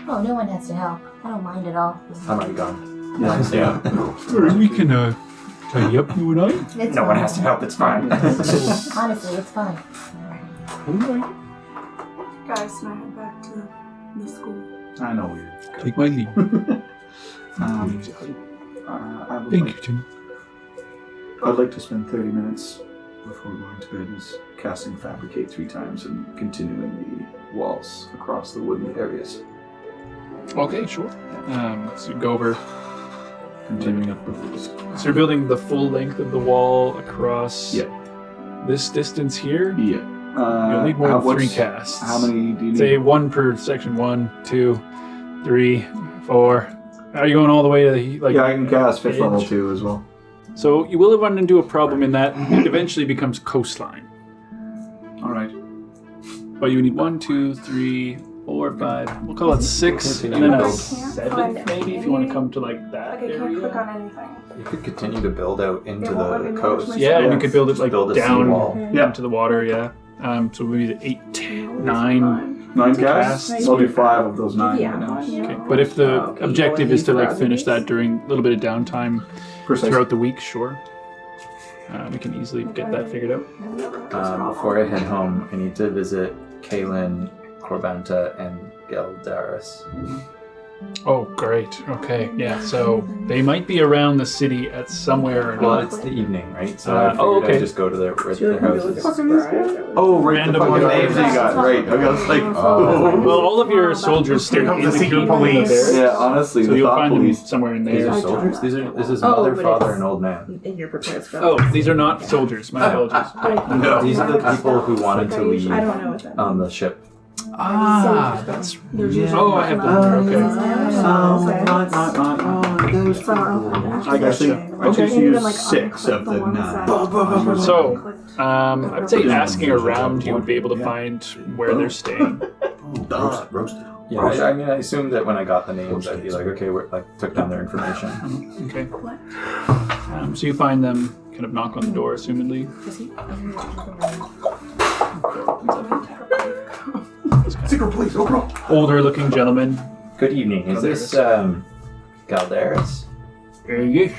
Oh, no one has to help. I don't mind at all. I'm already gone. Yeah. We can tidy up, you and I. It's No one fine. has to help, it's fine. Honestly, it's fine. Alright. Guys, can I head back to the school? I know you. Take my leave. I would Thank like, you, Tim. I'd like to spend 30 minutes before going to bed is casting Fabricate 3 times and continuing the walls across the wooden areas. Okay, sure. So you go over. Continuing up the So you're building the full length of the wall across Yeah. this distance here? Yeah. You'll need more than 3 what's- casts. How many do you need? Say 1 per section. 1, 2, 3, 4. Are you going all the way to the yeah, I can cast 5th edge? level 2 as well. So you will run into a problem in that it eventually becomes coastline. Alright. But you need 1, 2, 3, 4, 5. We'll call it 6, and then I a can't 7th find maybe if you want to come to like that Like, I can't click area. on anything. You could continue to build out into It won't let me the manage coast. my Yeah, and you Yeah. could build it like Build a down seawall. Yeah. into the water. Yeah. So maybe the 8, 9. 9 Casts. casts? I'll do 5 of those 9 Yeah. right now. Okay. But if the Okay, objective well, is to like these finish brownies. that during a little bit of downtime Precisely. throughout the week, sure. We can easily get that figured out. Before I head home, I need to visit Kaylin, Corbanta, and Geldaris. Oh, great. Okay. Yeah. So they might be around the city at somewhere or Well, not. it's the evening, right? So Uh, I figured oh, okay. I'd just go to their houses. Oh, right, Random the fucking ones. names that you got. Right. Okay, I was like, Oh. Well, all of your soldiers stay Here comes in the secret keep police. there. yeah, honestly, So the you'll thought find them police. somewhere in These there. are soldiers? This is Oh, mother, but father, it's- and old man. In your prepared spell. Oh, these are not soldiers. My apologies. No. These are the people who wanted to leave I don't know what that on the ship. Ah, that's. Yeah. Oh, I have them. Okay. I guess I Okay. just used 6 of the 9. So, I would say asking around, you would be able to find where they're staying. Roasted. Yeah, I mean, I assumed that when I got the names, I'd be like, okay, we're like took down their information. Okay. So you find them, kind of knock on the door, assumedly. Secret police, overall. Older-looking gentleman. Good evening. Is this Galdaris? Yes,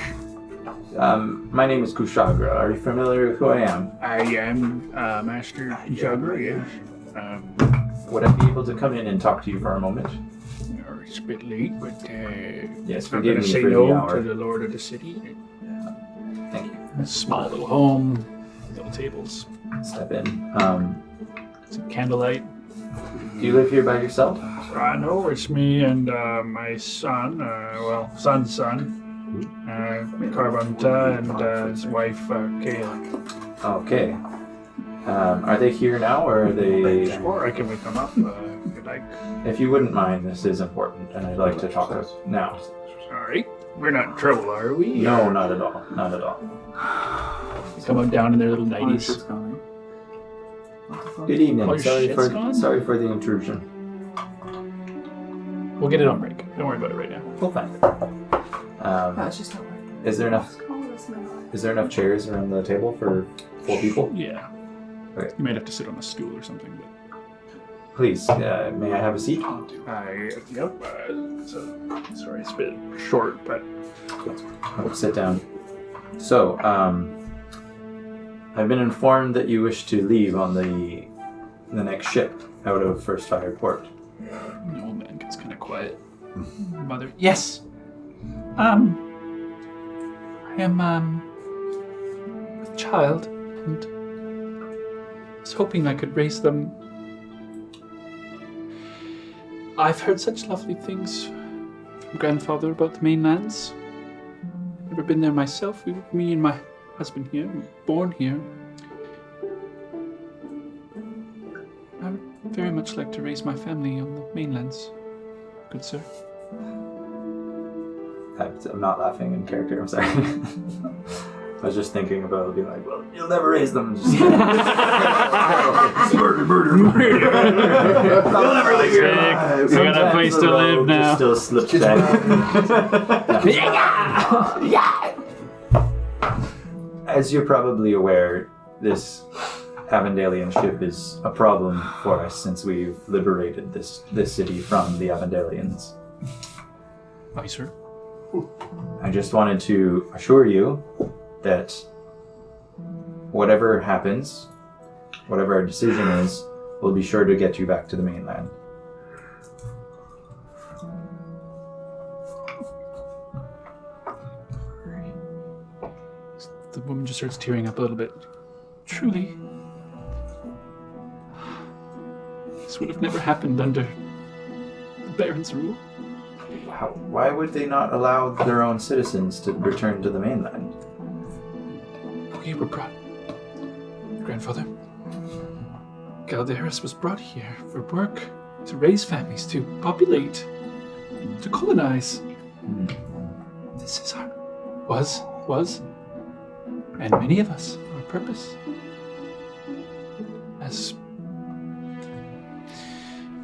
My name is Kushagra. Are you familiar with who I am? I am Master Jugger. Yes. Would I be able to come in and talk to you for a moment? It's a bit late, but Yes, I'm forgive going to me say for the no hour. to the Lord of the City. Thank you. A small little home, little tables, Step in. some candlelight. Do you live here by yourself? I know it's me and my son, son's son, Carvanta, and his wife, Kayla. Okay. Are they here now, or are they? Sure, I can wake them up if you like. If you wouldn't mind, this is important, and I'd like to talk now. Sorry, we're not in trouble, are we? No, not at all. Not at all. They come up down in their little My nighties. shit's gone. Good evening. Oh, your shit's gone? Sorry for the intrusion. We'll get it on break. Don't worry about it right now. We'll find it. It's just not working. Is there enough chairs around the table for 4 people? Yeah. Okay. You might have to sit on a stool or something, but. Please, may I have a seat? Yep. Sorry, it's a bit short, but. I'll sit down. So, I've been informed that you wish to leave on the next ship out of First Fire Port. The old man gets kind of quiet. Mother. Yes. I am with child, and was hoping I could raise them. I've heard such lovely things from grandfather about the mainlands. never been there myself. Me and my husband here, born here. I would very much like to raise my family on the mainlands, good sir. I'm not laughing in character, I'm sorry. I was just thinking about being like, well, you'll never raise them. Just murder. You'll never live your life. We got a place to live now. Still slips back. As you're probably aware, this Avondalian ship is a problem for us since we've liberated this city from the Avondalians. Aye, sir. I just wanted to assure you that whatever happens, whatever our decision is, we'll be sure to get you back to the mainland. The woman just starts tearing up a little bit. Truly, this would have never happened under the Baron's rule. Why would they not allow their own citizens to return to the mainland? We were brought... Grandfather, Galderis was brought here for work, to raise families, to populate, to colonize. This is our... was, and many of us, our purpose. As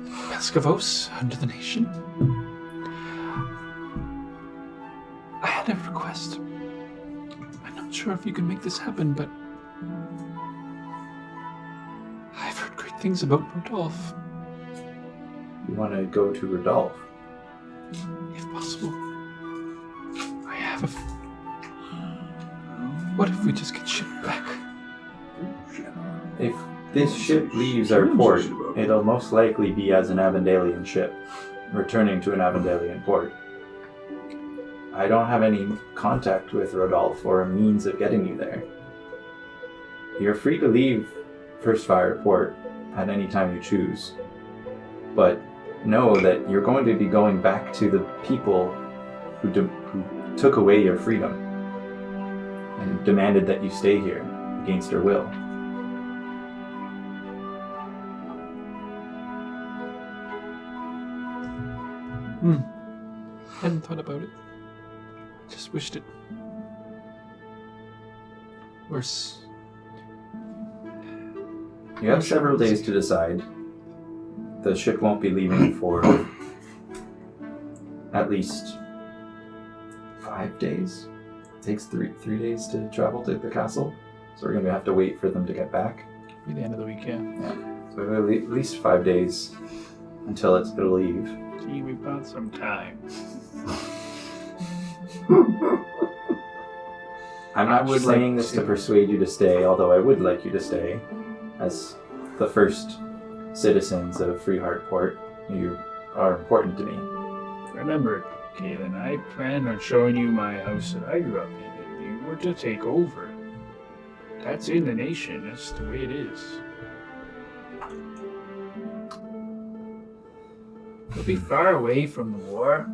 Pescavos under the nation, I had a request. I'm not sure if you can make this happen, but I've heard great things about Rodolphe. You want to go to Rodolphe? If possible. I have a... What if we just get shipped back? If this ship leaves our port, it'll most likely be as an Avondalian ship, returning to an Avondalian port. I don't have any contact with Rodolphe or a means of getting you there. You're free to leave First Fire Port at any time you choose, but know that you're going to be going back to the people who took away your freedom and demanded that you stay here against their will. Hadn't thought about it. Just wished it worse. You have several days to decide. The ship won't be leaving for at least 5 days. It takes three days to travel to the castle, so we're going to have to wait for them to get back. Be the end of the week, yeah. So we have at least 5 days until it'll leave. Gee, we've got some time. I'm not saying this to persuade you to stay, although I would like you to stay. As the first citizens of Free Heartport, you are important to me. Remember, Kaylin, I planned on showing you my house that I grew up in, and you were to take over. That's in the nation. That's the way it is. We'll be far away from the war.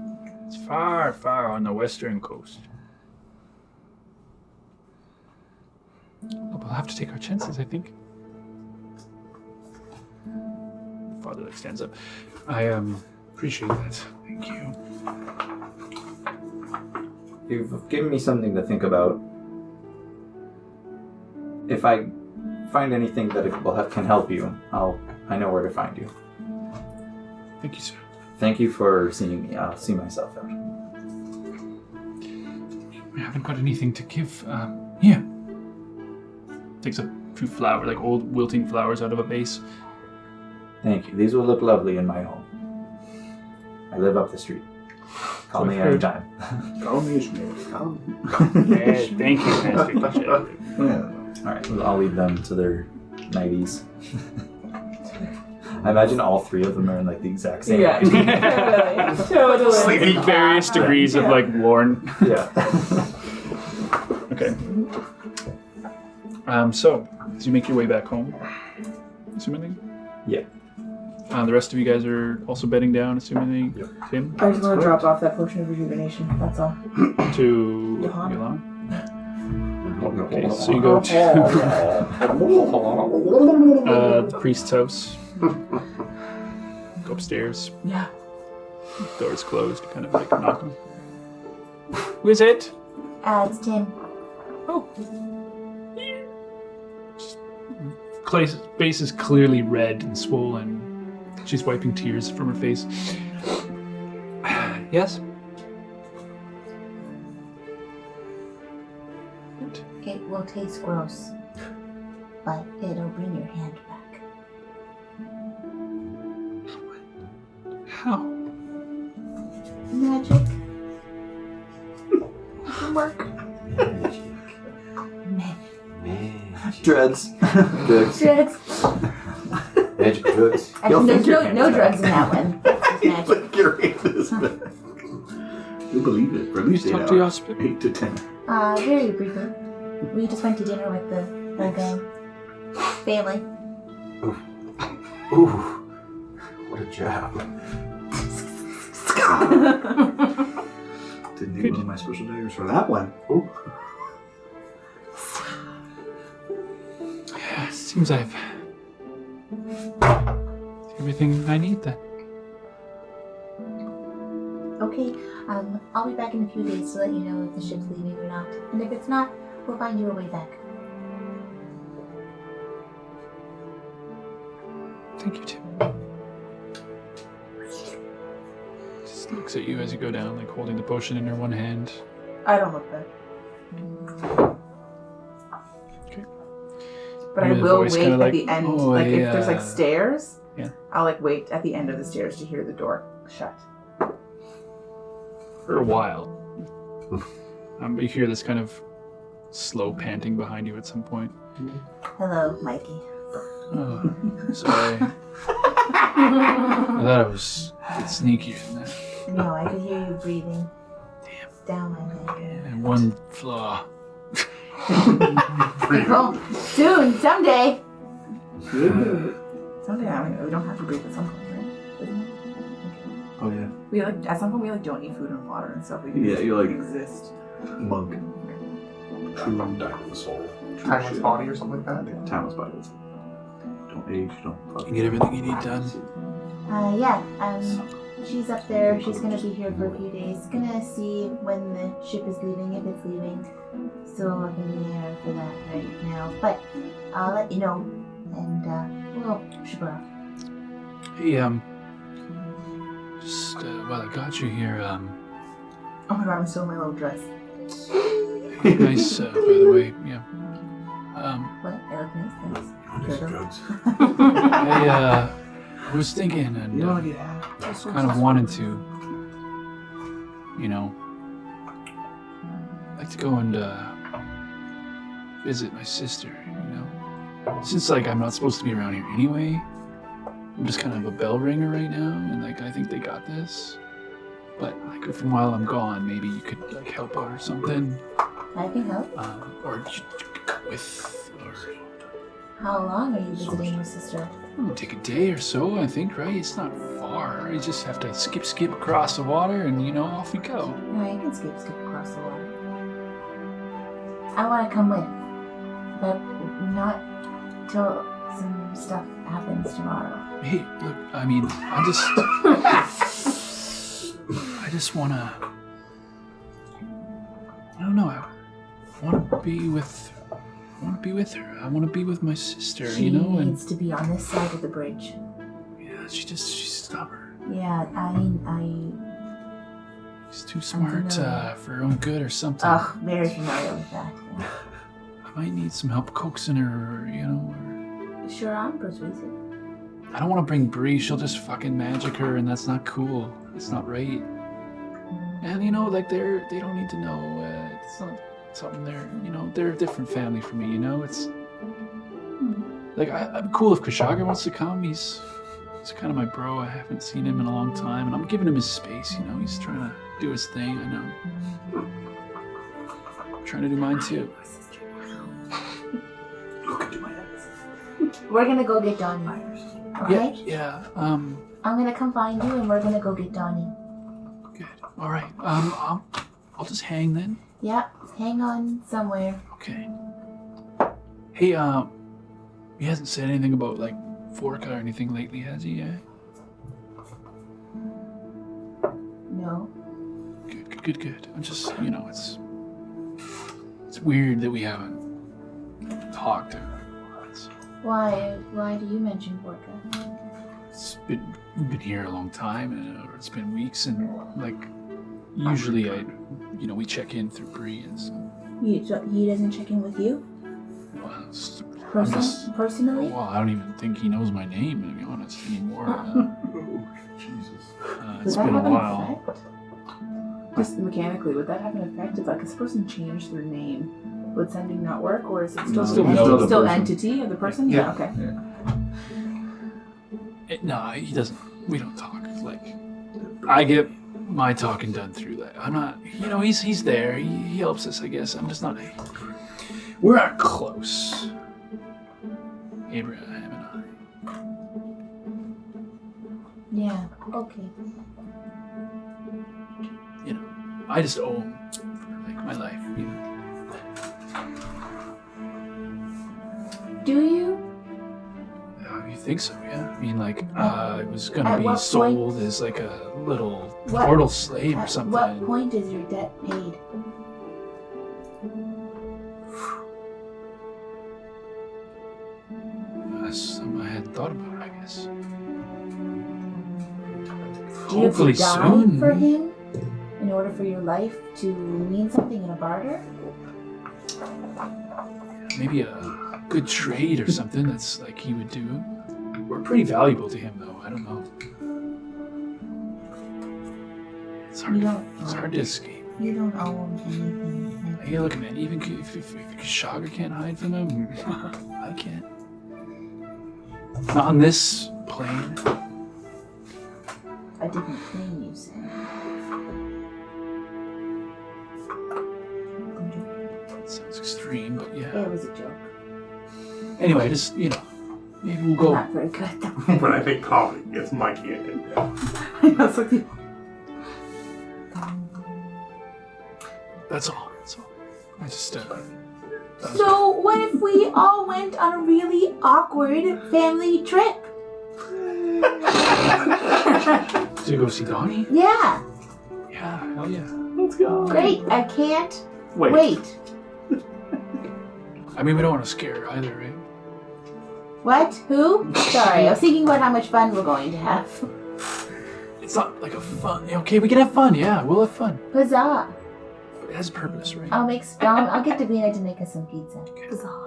It's far, far on the western coast. Well, we'll have to take our chances, I think. Father stands up. I appreciate that. Thank you. You've given me something to think about. If I find anything that can help you, I know where to find you. Thank you, sir. Thank you for seeing me. I'll see myself out. I haven't got anything to give. Here. Takes a few flowers, like old wilting flowers out of a vase. Thank you. These will look lovely in my home. I live up the street. Call me anytime. Call me Ishmael. Call me. Thank you, Master Teacher. Yeah. Alright, I'll leave them to their 90s. I imagine all three of them are in like the exact same Yeah, totally. Sleeping various degrees of like worn. Yeah. Okay. So, as you make your way back home, assuming? Yeah. The rest of you guys are also bedding down, assuming they same I just want to drop off that potion of rejuvenation. That's all. to Johan. Yolan. Okay, so you go to the priest's house. Go upstairs. Yeah. Door's closed. Kind of like knocking. Who is it? It's Tim. Oh. Clay's face is clearly red and swollen. She's wiping tears from her face. Yes? It will taste gross, but it'll bring your hand back. How? Magic. Work. Drugs. Drugs. Magic drugs. Actually, no drugs in that one. Just magic. But your hand is back. You'll believe it. For at least Please 8 talk to hours. your 8 to 10. Very briefly. We just went to dinner with the family. Ooh. What a job. Didn't need one of my special daggers for that one. Ooh. Yeah, seems I've everything I need then. Okay, I'll be back in a few days to let you know if the ship's leaving or not. And if it's not, we'll find you a way back. Thank you, Tim. Just looks at you as you go down, like holding the potion in her one hand. I don't look back. Okay. But I Hear the will voice wait kinda at like, the end. "Oh, Like if yeah." there's like stairs, Yeah. I'll like wait at the end of the stairs to hear the door shut. For a while. But you hear this kind of slow panting behind you at some point. Hello, Mikey. Oh, sorry. I thought I was a bit sneakier than that. No, I could hear you breathing. Down my neck. And one flaw. Oh, soon, someday. Someday we don't have to breathe at some point, right? Isn't it? Oh, yeah. We like at some point we like don't eat food and water and stuff. We can Yeah, just you're like- exist. Monk. True diamond soul. Timeless body or something like that. Timeless body. Don't age, don't fucking Get everything you need done. She's up there. She's gonna be here for a few days. Gonna see when the ship is leaving, if it's leaving. Still up in the air for that right now. But I'll let you know, and we'll ship her off. Hey, just while I got you here, Oh my god, I'm still in my little dress. nice, by the way, yeah. What? I look nice, thanks. Magic drugs. I was thinking and You want to get out? kind of wanted to, like to go and visit my sister, Since, I'm not supposed to be around here anyway, I'm just kind of a bell ringer right now, and, I think they got this. But, from while I'm gone, maybe you could, help out or something. I can help. Or you could come with, or How long are you visiting your sister? it'll take a day or so, I think, right? It's not far. You just have to skip across the water, and, off we go. No, you can skip across the water. I want to come with, but not till some stuff happens tomorrow. Hey, look, I just wanna, I don't know, I wanna be with her. I wanna be with my sister, She and needs to be on this side of the bridge. yeah, she's stubborn. Yeah, She's too smart familiar. for her own good or something. Ugh, very familiar with that. Yeah. I might need some help coaxing her, or. Sure, I'm persuasive. I don't want to bring Bree. She'll just fucking magic her, and that's not cool. It's not right. And they don't need to know. It's not something they're a different family for me. It's I'm cool if Kashaga wants to come. He's kind of my bro. I haven't seen him in a long time, and I'm giving him his space. He's trying to do his thing. I know. I'm trying to do mine too. look into my eyes. We're gonna go get Donnie. Okay? Yeah. I'm gonna come find you and we're gonna go get Donnie. Good. All right. I'll just hang then. Yeah, hang on somewhere. Okay. Hey, he hasn't said anything about like Forca or anything lately, has he? No. Good. I'm just, it's weird that we haven't talked. Why do you mention Forca? We've been here a long time, and it's been weeks, and like usually we check in through Bree and stuff. He doesn't check in with you? Well, Personally? Well, I don't even think he knows my name, to be honest, anymore. Jesus. It's Would been a that have an while. effect? Just mechanically, would that have an effect if this person changed their name? Would sending not work, or is it still Still the know the still person. entity of the person? Yeah. Okay. No, he doesn't. We don't talk. Like, I get my talking done through that. I'm not. He's there. He helps us, I guess. I'm just not. We're not close. Abraham and I. Yeah, okay. I just owe him for like my life. Do you? You think so? Yeah. I mean, like, it was gonna be what sold point? as like a little What- portal slave or At something. what point is your debt paid? That's something I hadn't thought about, I guess. Do you have to Hopefully die soon. for him in order for your life to mean something in a barter? Maybe a good trade or something that's like he would do. We're pretty valuable to him, though. I don't know. It's hard. You don't. It's hard to escape. You don't owe him anything. Hey, look, man. Even if Shaga can't hide from him, I can't. Not on this plane. A different plane, you said. Sounds extreme, but yeah. It was a joke. Anyway, just maybe we'll go. Not very good. When I think coffee, it's Mikey, I think. That's like the That's all. I just So, what if we all went on a really awkward family trip? to go see Donnie. Yeah, Yeah, hell yeah. Let's go. great. I can't Wait. wait. I mean, we don't want to scare her either, right? What? Who? Sorry, I was thinking about how much fun we're going to have. It's not like a fun. Okay, we can have fun. Yeah, we'll have fun. Huzzah! But it has purpose, right? I'll get Davina to make us some pizza. Huzzah.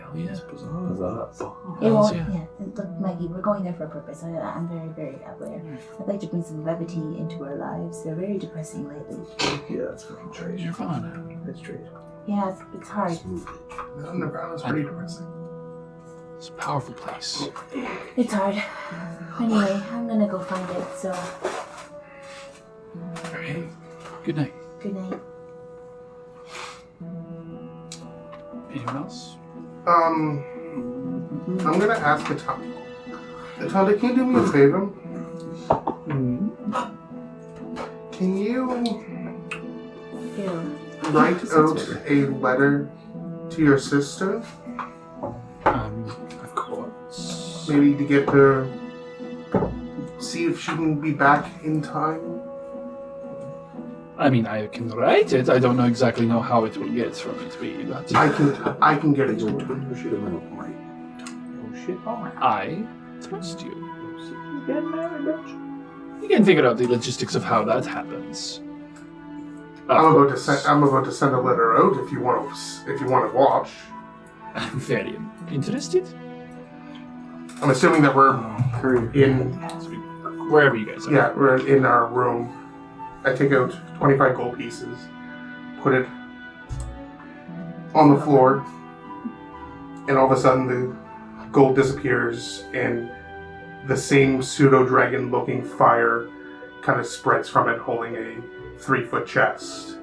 Hell yeah. It Hells won't. yeah. Yeah. Look, Maggie, we're going there for a purpose. I'm very, very aware. I'd like to bring some levity into our lives. They're very depressing lately. Yeah, that's fucking trade. You're fun. That's trade. Yeah, it's hard. Underground is pretty depressing. It's a powerful place. It's hard. Anyway, I'm gonna go find it. So, All right. Good night. good night. Anyone else? I'm gonna ask Atanda. Atanda, can you do me a favor? Can you Ew. write out a letter to your sister? Of course. Maybe to get her, see if she can be back in time? I mean, I can write it. I don't exactly know how it will get from it to be, but I can get it to her. I trust you. You can figure out the logistics of how that happens. I'm about to send a letter out if you want to watch. I'm very interested. I'm assuming that we're in Wherever you guys are. Yeah, we're in our room. I take out 25 gold pieces, put it on the floor, and all of a sudden the gold disappears and the same pseudo-dragon looking fire kind of spreads from it, holding a 3-foot chest.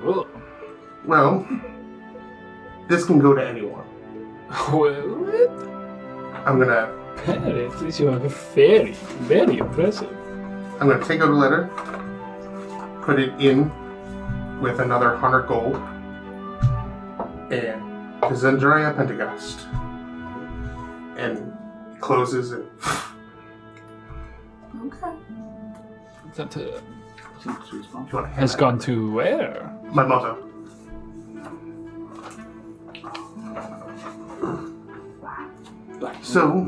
Whoa. Well, this can go to anyone. Well, I'm gonna apparently you are very, very impressive. I'm gonna take out a letter, put it in with another 100 gold, and to Zendria Pentecost. And he closes it. Okay. That Do you want to hand has that? gone to where? My motto. So,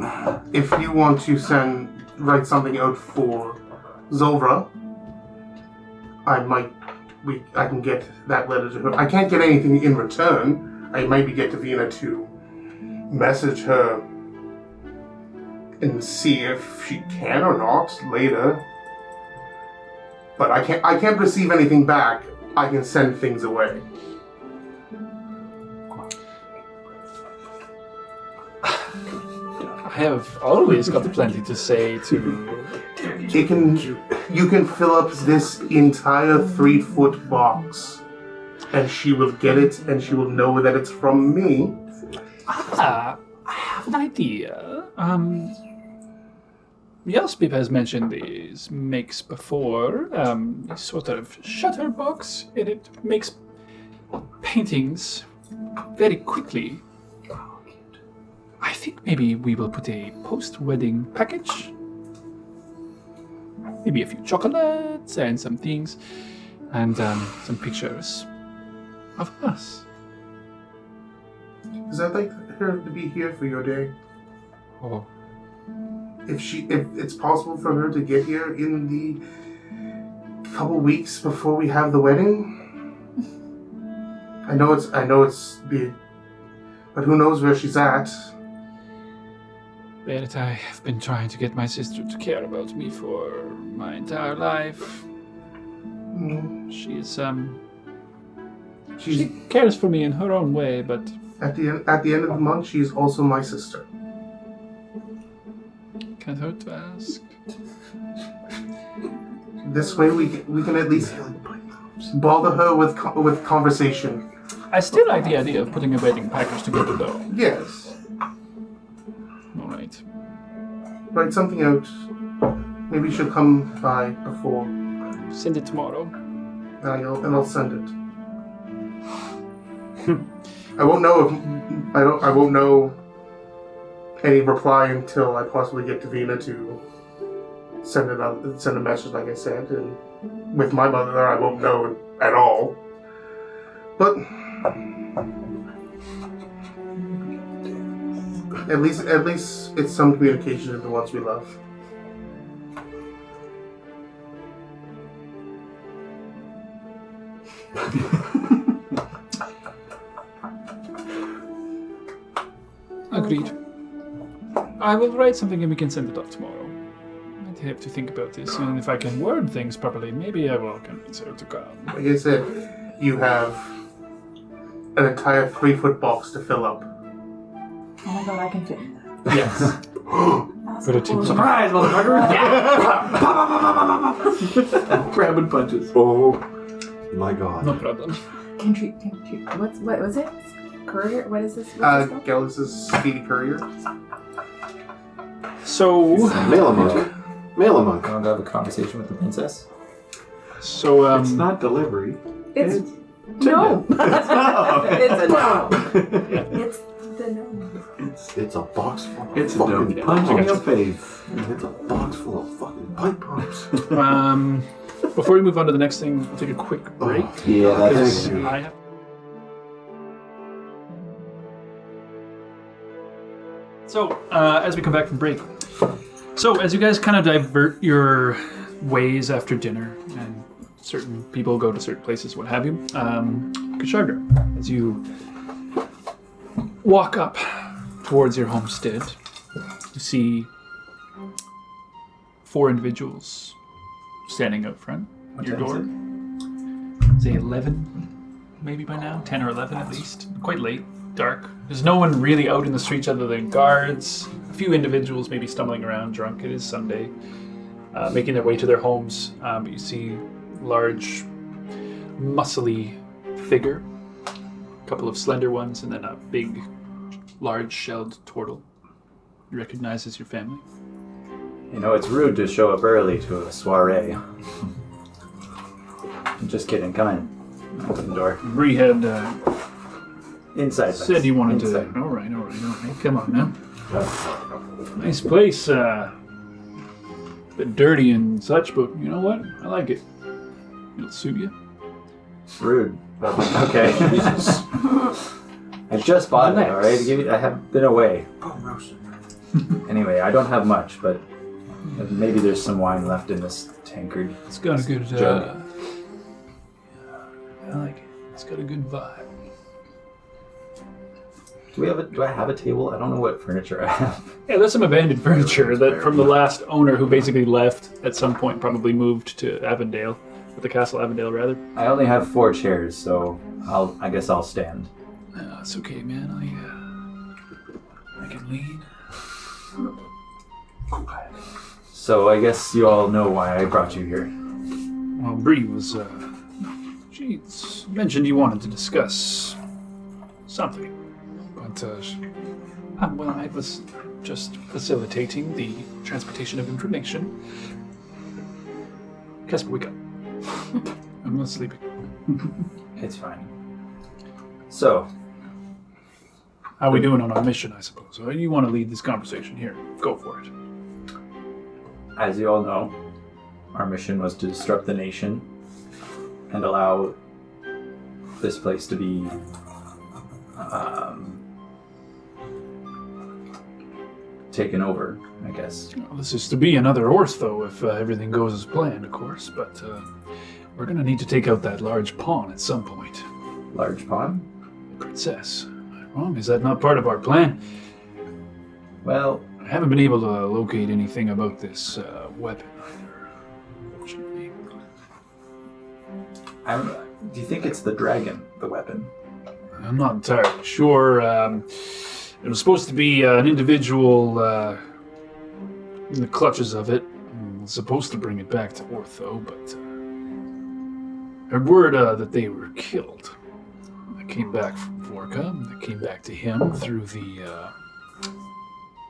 if you want to write something out for Zolvra, I can get that letter to her. I can't get anything in return. I maybe get Davina to message her and see if she can or not later. But I can't receive anything back. I can send things away. I have always got plenty to say to. You can fill up this entire 3-foot box, and she will get it, and she will know that it's from me. I have an idea. Yaspip has mentioned these makes before. These sort of shutter box, and it makes paintings very quickly. I think maybe we will put a post-wedding package. Maybe a few chocolates and some things, and some pictures of us. Because I'd like her to be here for your day. Oh, If it's possible for her to get here in the couple weeks before we have the wedding. I know it's big, but who knows where she's at? Bennett, I have been trying to get my sister to care about me for my entire life. She is she cares for me in her own way, but At the end of the month, she's also my sister. can't hurt to ask. This way, we can at least bother her with conversation. I still like the idea of putting a wedding package together, though. Yes. All right. Write something out. Maybe she'll come by before, Send it tomorrow. and I'll send it. I won't know any reply until I possibly get Davina to send a message, like I said. And with my mother, I won't know at all. But at least it's some communication to the ones we love. Agreed. I will write something and we can send it off tomorrow. I'd have to think about this, and if I can word things properly, maybe I will convince her to come. Like I said, you have an entire 3-foot box to fill up. Oh my god, I can fit in that. Yes. But a tip. Surprise, motherfucker! Grabbing punches. Oh my god. No problem. Can treat. What was it? Courier? What is this? What's this called? Gallus' speedy courier. So, Mail a monk. Mail a monk. Want to have a conversation with the princess? so It's not delivery. It's no. It's no. It's a no. It's the no. It's a box full of It's a fucking dope. Punch in I your got face. It's a box full of fucking pipe bombs. before we move on to the next thing, we'll take a quick break. Yeah, because that's I have... So, as we come back from break, so as you guys kind of divert your ways after dinner, and certain people go to certain places, what have you, Kasharga, as you walk up towards your homestead, you see 4 individuals standing out front at your door. Say 11, maybe by now, 10 or 11 at least. Quite late, dark. There's no one really out in the streets other than guards. A few individuals maybe stumbling around drunk. It is Sunday, making their way to their homes. But you see large, muscly figure, a couple of slender ones, and then a big large-shelled turtle. You recognize as your family. You know, it's rude to show up early to a soiree. I'm just kidding. Come in. Open the door. Bree had Inside. said you wanted Inside. to... All right. Come on now. Nice place. Bit dirty and such, but you know what? I like it. It'll suit you. Rude. But okay. Jesus. I just bought it, alright? I have been away. Anyway, I don't have much, but maybe there's some wine left in this tankard. It's got a good... jug. I like it. It's got a good vibe. Do I have a table? I don't know what furniture I have. Yeah, there's some abandoned furniture that from the last owner who basically left at some point, probably moved to Avondale, or the Castle Avondale rather. I only have 4 chairs, so I guess I'll stand. It's okay, man. I can lean. So I guess you all know why I brought you here. Well, Bree was, she mentioned you wanted to discuss something. But, well, I was just facilitating the transportation of information. Casper, wake up. I'm not sleeping. It's fine. So, how are we doing on our mission, I suppose? Or you want to lead this conversation here? Go for it. as you all know, our mission was to disrupt the nation and allow this place to be taken over, I guess. Well, this is to be another Ortho if everything goes as planned, of course, but we're going to need to take out that large pawn at some point. Large pawn? The princess. Am I wrong? Is that not part of our plan? Well, I haven't been able to locate anything about this weapon either, unfortunately. Do you think it's the dragon, the weapon? I'm not entirely sure. It was supposed to be an individual in the clutches of it. I was supposed to bring it back to Ortho, but I heard word that they were killed. I came back from Vorka. I came back to him through the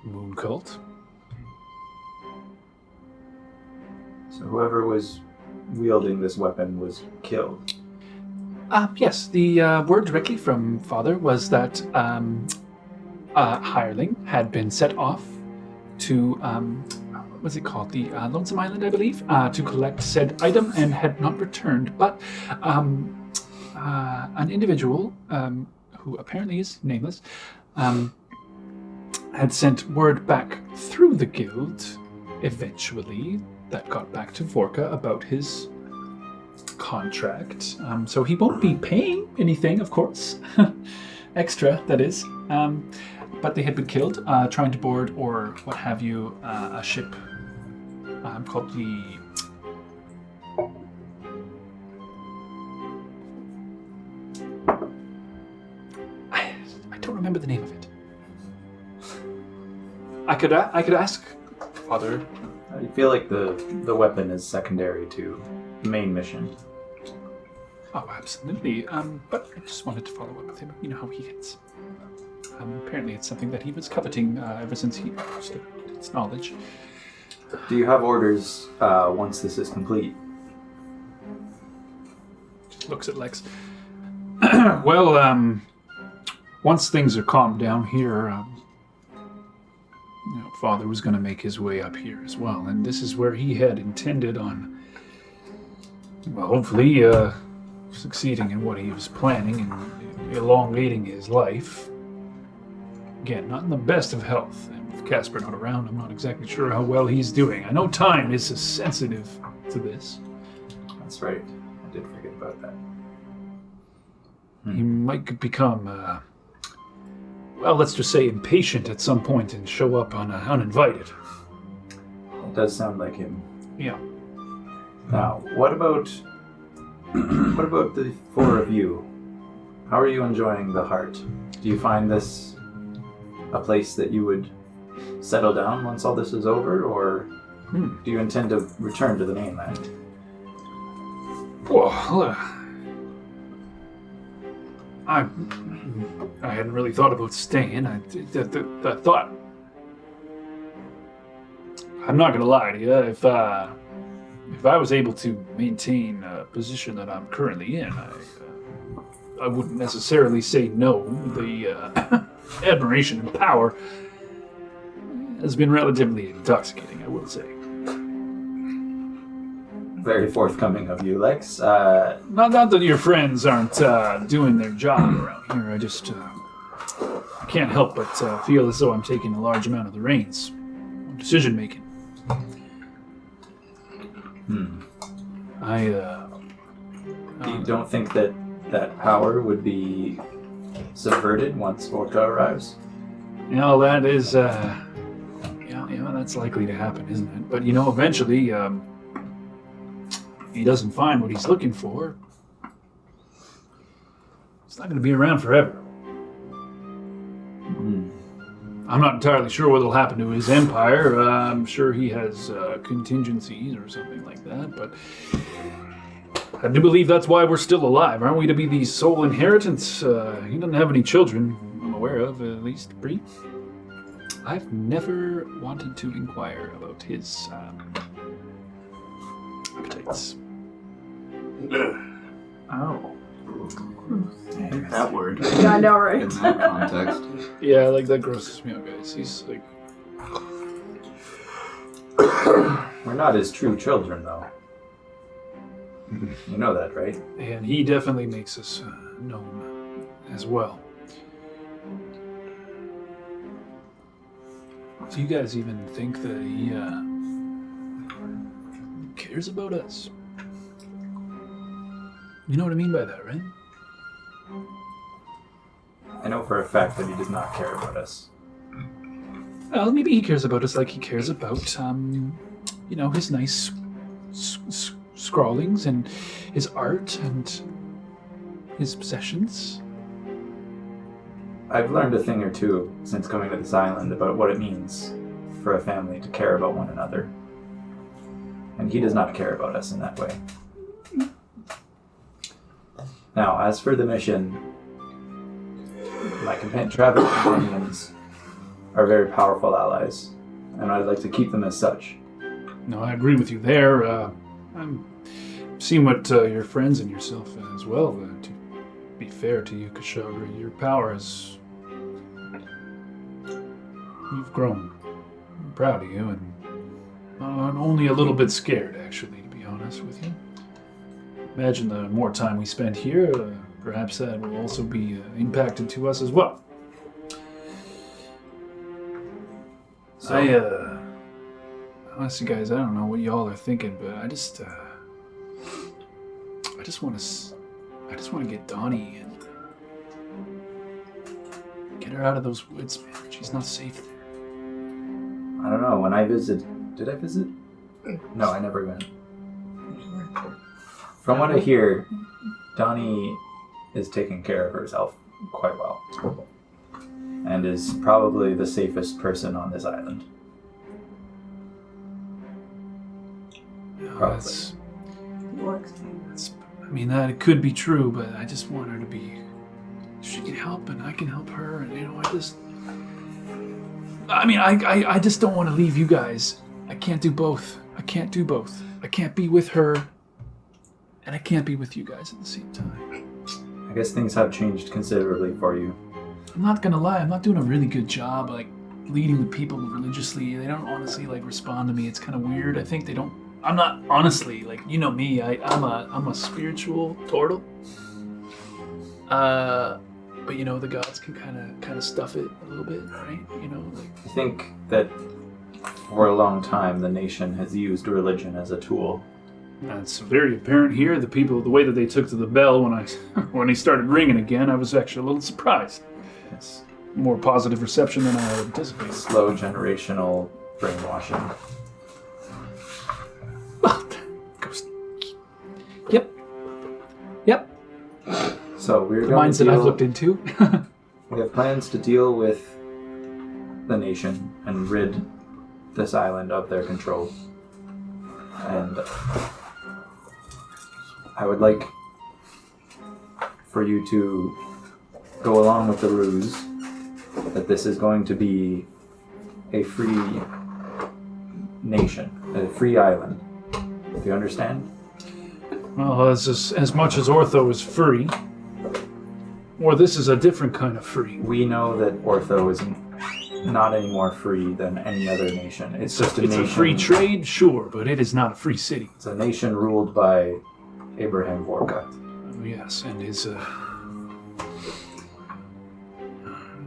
moon cult. So whoever was wielding this weapon was killed. Yes, the word directly from Father was that hireling had been set off to, what was it called? The Lonesome Island, I believe, to collect said item and had not returned. But an individual, who apparently is nameless, had sent word back through the guild, eventually, that got back to Vorka about his contract. So he won't be paying anything, of course. Extra, that is. But they had been killed trying to board or what have you a ship called the... I don't remember the name of it. I could ask Father. I feel like the weapon is secondary to the main mission. Oh, absolutely. But I just wanted to follow up with him. You know how he gets. Apparently it's something that he was coveting ever since he understood its knowledge. Do you have orders once this is complete? Just looks at Lex. Well, once things are calmed down here, Father was going to make his way up here as well, and this is where he had intended on, well, hopefully succeeding in what he was planning and elongating his life. Again, not in the best of health, and with Casper not around, I'm not exactly sure how well he's doing. I know time is sensitive to this. That's right. I did forget about that. He might become, well, let's just say impatient at some point and show up uninvited. It does sound like him. Yeah. Now, what about the four of you? How are you enjoying the Heart? Do you find this a place that you would settle down once all this is over, or do you intend to return to the mainland? Well, I hadn't really thought about staying. I thought... I'm not going to lie to you. If I was able to maintain a position that I'm currently in, I wouldn't necessarily say no. The admiration and power has been relatively intoxicating, I will say. Very forthcoming of you, Lex. Not that your friends aren't doing their job around here. I just can't help but feel as though I'm taking a large amount of the reins of decision making. You don't think that power would be subverted once Vorka arrives? That is, that's likely to happen, isn't it? But eventually, if he doesn't find what he's looking for, it's not going to be around forever. I'm not entirely sure what will happen to his empire. I'm sure he has contingencies or something like that, but I do believe that's why we're still alive. Aren't we to be the sole inheritance? He doesn't have any children, I'm aware of, at least Bree. I've never wanted to inquire about his appetites. Oh. I hate that word. Yeah, I know, right? In that context. Yeah, that grosses me out, guys. He's like... We're not his true children, though. You know that, right? And he definitely makes us known as well. Do you guys even think that he cares about us? You know what I mean by that, right? I know for a fact that he does not care about us. Well, maybe he cares about us like he cares about, his nice scrawlings and his art and his possessions. I've learned a thing or two since coming to this island about what it means for a family to care about one another. And he does not care about us in that way. Now, as for the mission, my travel companions are very powerful allies, and I'd like to keep them as such. No, I agree with you there. I'm seeing what your friends and yourself as well. To be fair to you, Kashogri, your power has... You've grown. I'm proud of you, and I'm only a little bit scared, actually, to be honest with you. Imagine the more time we spend here, perhaps that will also be impacted to us as well. So, honestly, guys, I don't know what y'all are thinking, but I just want to get Donnie and get her out of those woods, man. She's not safe there. I don't know, when I visited... Did I visit? No, I never went. From what I hear, Donnie is taking care of herself quite well. And is probably the safest person on this island. That it could be true, but I just want her to be... She can help, and I can help her, and I just don't want to leave you guys. I can't do both. I can't be with her, and I can't be with you guys at the same time. I guess things have changed considerably for you. I'm not gonna lie, I'm not doing a really good job, leading the people religiously. They don't honestly, respond to me. It's kind of weird. I think they don't... I'm not, honestly, you know me, I'm a spiritual turtle. But, the gods can kind of stuff it a little bit, right? I think that for a long time, the nation has used religion as a tool. That's very apparent here. The way that they took to the bell when he started ringing again, I was actually a little surprised. Yes. More positive reception than I had anticipated. Slow generational brainwashing. Yep. So we're the going mindset I've looked into. We have plans to deal with the nation and rid this island of their control. And I would like for you to go along with the ruse that this is going to be a free nation, a free island. Do you understand? Well, as much as Ortho is free, or this is a different kind of free. We know that Ortho is not any more free than any other nation. It's just a nation. It's a free trade, sure, but it is not a free city. It's a nation ruled by Abraham Vorka. Oh, yes, and his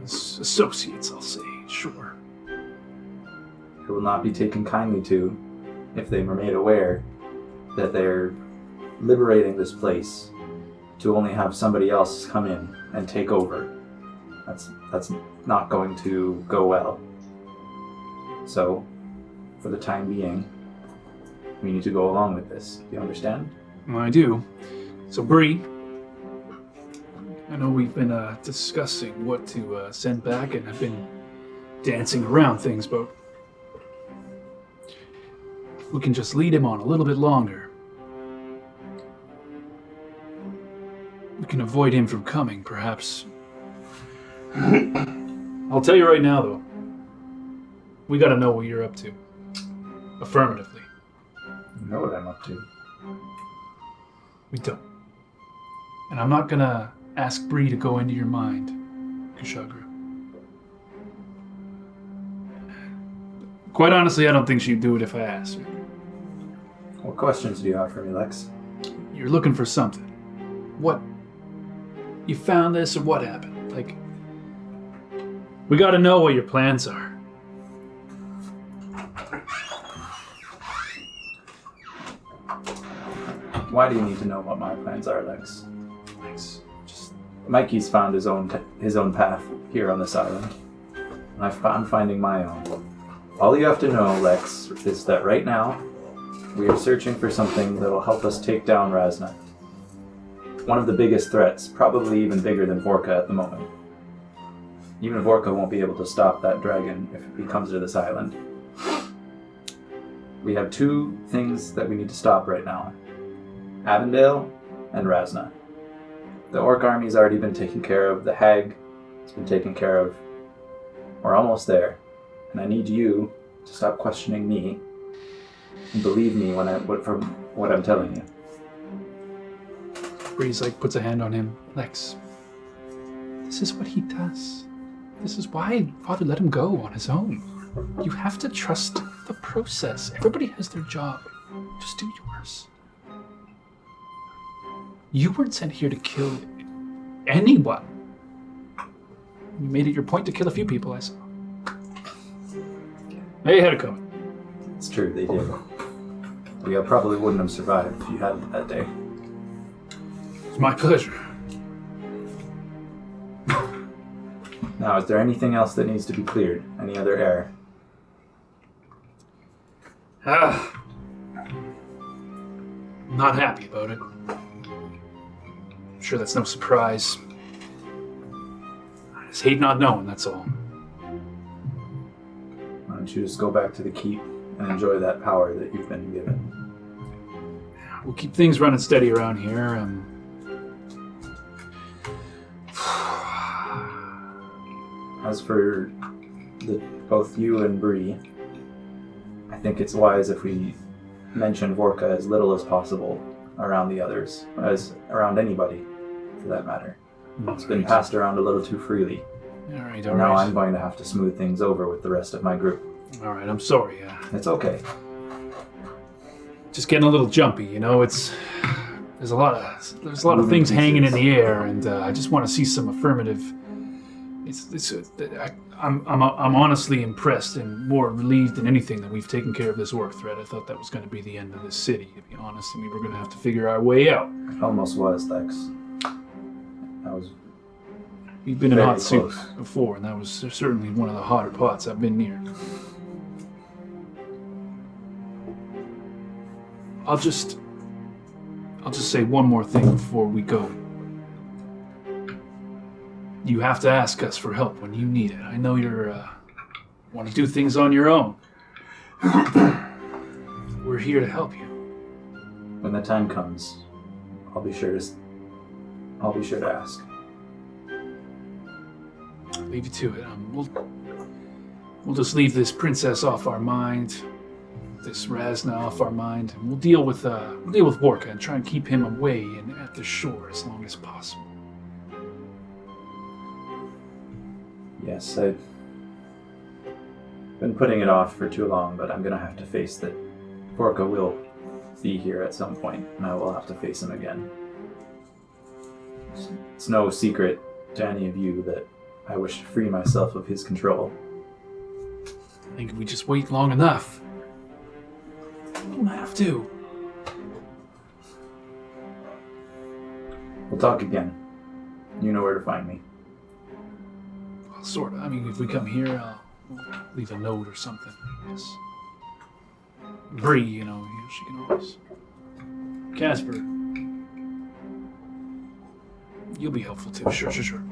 associates, I'll say, sure. It will not be taken kindly to if they were made aware that they're liberating this place to only have somebody else come in and take over. That's not going to go well. So, for the time being, we need to go along with this. Do you understand? Well, I do. So, Bree, I know we've been discussing what to send back, and I've been dancing around things, but we can just lead him on a little bit longer. We can avoid him from coming, perhaps. I'll tell you right now, though. We gotta know what you're up to. Affirmatively. You know what I'm up to. We don't. And I'm not gonna ask Bree to go into your mind, Kushagra. Quite honestly, I don't think she'd do it if I asked her. What questions do you have for me, Lex? You're looking for something. What? You found this, or what happened? Like, we gotta know what your plans are. Why do you need to know what my plans are, Lex? Just Mikey's found his own path here on this island, and I'm finding my own. All you have to know, Lex, is that right now we are searching for something that will help us take down Razna. One of the biggest threats, probably even bigger than Vorka at the moment. Even Vorka won't be able to stop that dragon if he comes to this island. We have two things that we need to stop right now. Avondale and Razna. The Orc army's already been taken care of. The Hag has been taken care of. We're almost there. And I need you to stop questioning me and believe me from what I'm telling you. Breeze puts a hand on him. Lex, this is what he does. This is why Father let him go on his own. You have to trust the process. Everybody has their job. Just do yours. You weren't sent here to kill anyone. You made it your point to kill a few people, I saw. They had it coming. It's true, they did. We probably wouldn't have survived if you hadn't that day. It's my pleasure. Now, is there anything else that needs to be cleared? Any other error? I'm not happy about it. I'm sure that's no surprise. I just hate not knowing, that's all. Why don't you just go back to the keep and enjoy that power that you've been given? We'll keep things running steady around here. As for both you and Bree, I think it's wise if we mention Vorka as little as possible around the others, as around anybody, for that matter. It's been passed around a little too freely. All right. Now I'm going to have to smooth things over with the rest of my group. All right, I'm sorry. It's okay. Just getting a little jumpy, you know. There's a lot of things hanging in the air, and I just want to see some affirmative. I'm honestly impressed and more relieved than anything that we've taken care of this orc threat. I thought that was going to be the end of this city, to be honest, and we were going to have to figure our way out. It almost was, Lex. We've been in hot soup before, and that was certainly one of the hotter pots I've been near. I'll just say one more thing before we go. You have to ask us for help when you need it. I know you're want to do things on your own. We're here to help you. When the time comes, I'll be sure to ask. leave you to it. We'll just leave this princess off our mind, this Razna off our mind, and we'll deal with Vorka and try and keep him away and at the shore as long as possible. Yes, I've been putting it off for too long, but I'm gonna have to face that Vorka will be here at some point, and I will have to face him again. It's no secret to any of you that I wish to free myself of his control. I think if we just wait long enough, we don't have to. We'll talk again. You know where to find me. Well, sort of. I mean, if we come here, I'll leave a note or something, I guess. Bree, she can always... Casper. You'll be helpful too. Sure.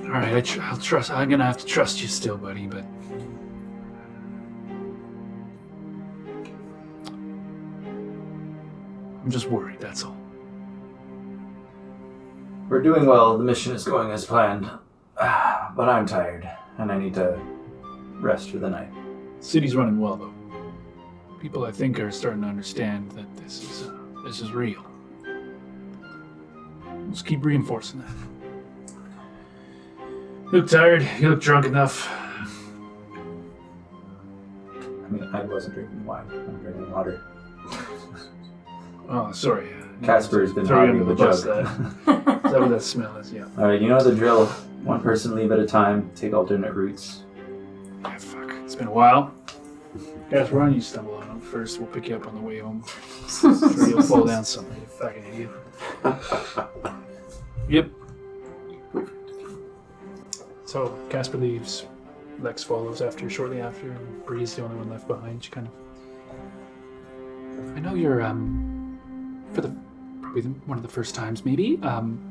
All right, I'll trust. I'm gonna have to trust you still, buddy. But I'm just worried. That's all. We're doing well. The mission is going as planned, but I'm tired and I need to rest for the night. City's running well, though. People, I think, are starting to understand that this is real. Let's keep reinforcing that. You look tired. You look drunk enough. I mean, I wasn't drinking wine. I'm drinking water. Oh, sorry. Casper's been Throw you hogging under the the bus. jug. Is that what that smell is? Yeah. All right, you know the drill. One person leave at a time. Take alternate routes. Yeah, fuck. It's been a while. Casper, why don't you stumble on him first? We'll pick you up on the way home. Sure, you'll fall down somewhere, you fucking idiot. Yep. So Casper leaves. Lex follows shortly after. And Bree's the only one left behind. She kind of. I know you're probably one of the first times, maybe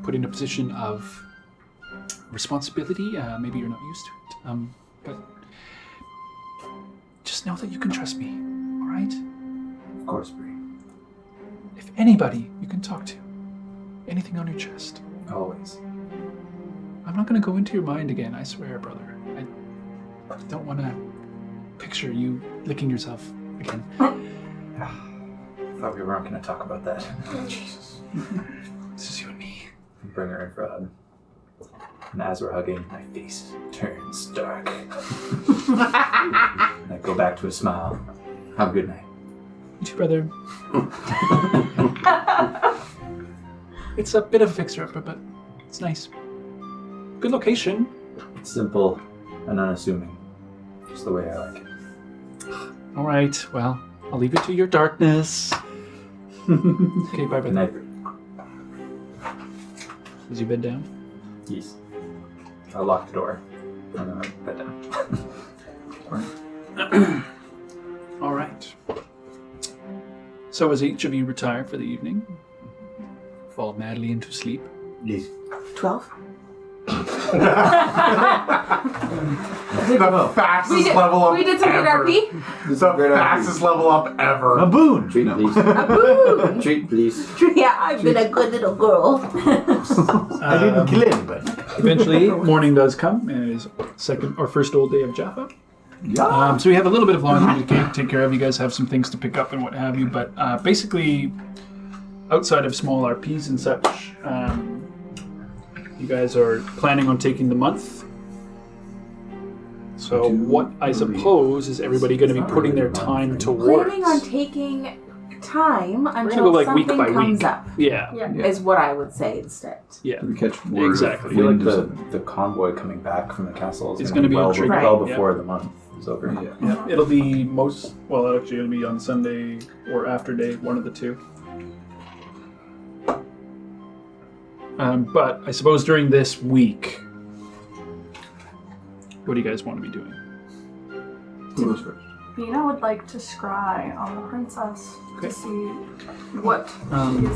put in a position of responsibility. Maybe you're not used to it. But just know that you can trust me. All right? Of course, Bree. If anybody you can talk to, anything on your chest. Always. I'm not going to go into your mind again, I swear, brother. I don't want to picture you licking yourself again. I thought we weren't going to talk about that. Jesus. This is you and me. Bring her in for a hug. And as we're hugging, my face turns dark. And I go back to a smile. Have a good night. You too, brother. It's a bit of a fixer-upper, but it's nice. Good location. It's simple and unassuming. Just the way I like it. All right, well, I'll leave it to your darkness. Okay, bye, Good brother. night. Is you bed down? Yes. I'll lock the door. I'm going to bed down. All right. So as each of you retire for the evening, fall madly into sleep. Yes. 12? The fastest level up We did some good ever. RP. The fastest level up ever. A boon! Treat, please. Boom. Treat, please. Yeah, I've been a good little girl. I didn't kill anybody. Eventually, morning does come, and it is first old day of Jaffa. Yeah. So we have a little bit of laundry to take care of. You guys have some things to pick up and what have you, but basically, outside of small RPs and such, you guys are planning on taking the month. So what I suppose is everybody going to be putting their time towards. Planning on taking time We're until gonna go like something week by comes week. up. Yeah, Is what I would say instead. yeah. We catch word Exactly. I feel like wind or something. the convoy coming back from the castle is It's going to be gonna well, be a trigger. well Right. before the month is over. Yeah. Yeah, it'll be actually it'll be on Sunday or after day, one of the two. But I suppose during this week, what do you guys want to be doing? Who goes first? Bina would like to scry on the princess Okay. to see what.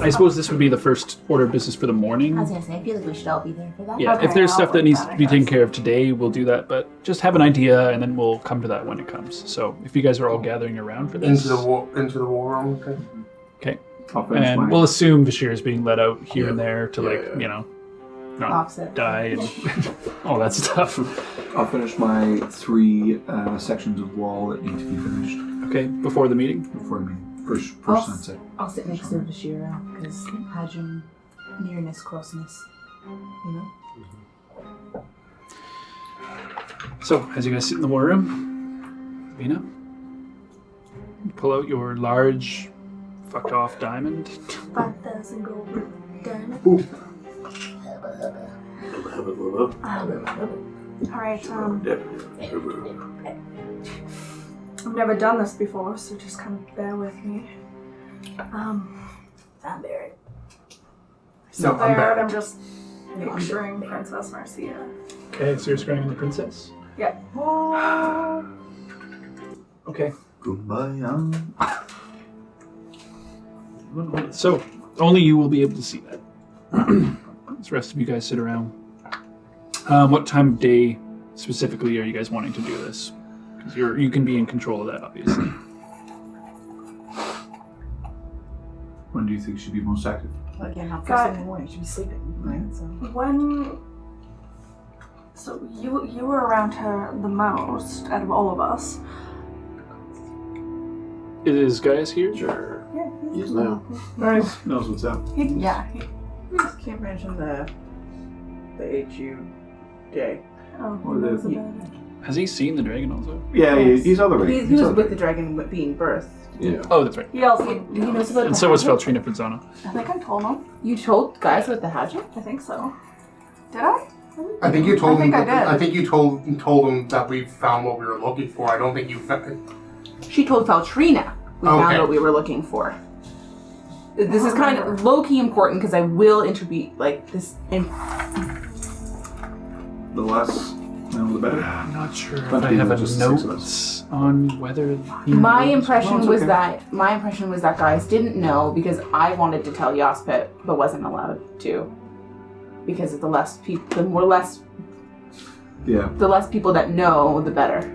I suppose this would be the first order of business for the morning. I was going to say, I feel like we should all be there for that. Yeah, Okay, if there's I'll stuff that work needs that, to be I taken guess. care of today, we'll do that. But just have an idea, and then we'll come to that when it comes. So if you guys are all gathering around for this, Into the war room. Okay. okay, I'll finish and mine. we'll assume Bashir is being let out here and there to Yeah, yeah. not Offset. die and all that stuff. I'll finish my 3 sections of wall that need to be finished Okay, before the meeting. before the meeting. First sunset. I'll sit next to Vashira because Hajim nearness, closeness. You know? So, as you guys sit in the war room, Vina, pull out your large, fucked off diamond. 5,000 gold diamond. Alright, I've never done this before, so just kind of bear with me. I'm Barrett. So No, I'm Barrett, Barrett. I'm just picturing Princess Marcia. Okay, so you're scrying the princess? Yeah. Okay. Kumbaya. So, only you will be able to see that. The rest of you guys sit around. What time of day specifically are you guys wanting to do this? Because you can be in control of that, obviously. When do you think she'd be most active? Well, again, not God. first thing in the morning. She'd be sleeping, right? So You were around her the most out of all of us. Is Gaius here? Sure. Yeah. He is now. Nice. Knows what's up. yeah. We just can't mention the HUJ. Oh, Or he the- knows about it. Has he seen the dragon also? Yeah, he's already. He was with the dragon being birthed. Yeah. Oh, that's right. He also. He knows about And the so was Hajim? Feltrina Pizzano. I think I told him. You told guys with the Hajim? I think so. Did I? I think you told I think him. I did. I think you told him that we found what we were looking for. I don't think you found. She told Feltrina we Okay. found what we were looking for. This is kind of low-key important because I will intervene like this. The less, the better. I'm not sure if But I have a just note 6 of us. on whether he My knows. impression it's was okay. that guys didn't know because I wanted to tell Yospit but wasn't allowed to because of the less people, the less people that know, the better.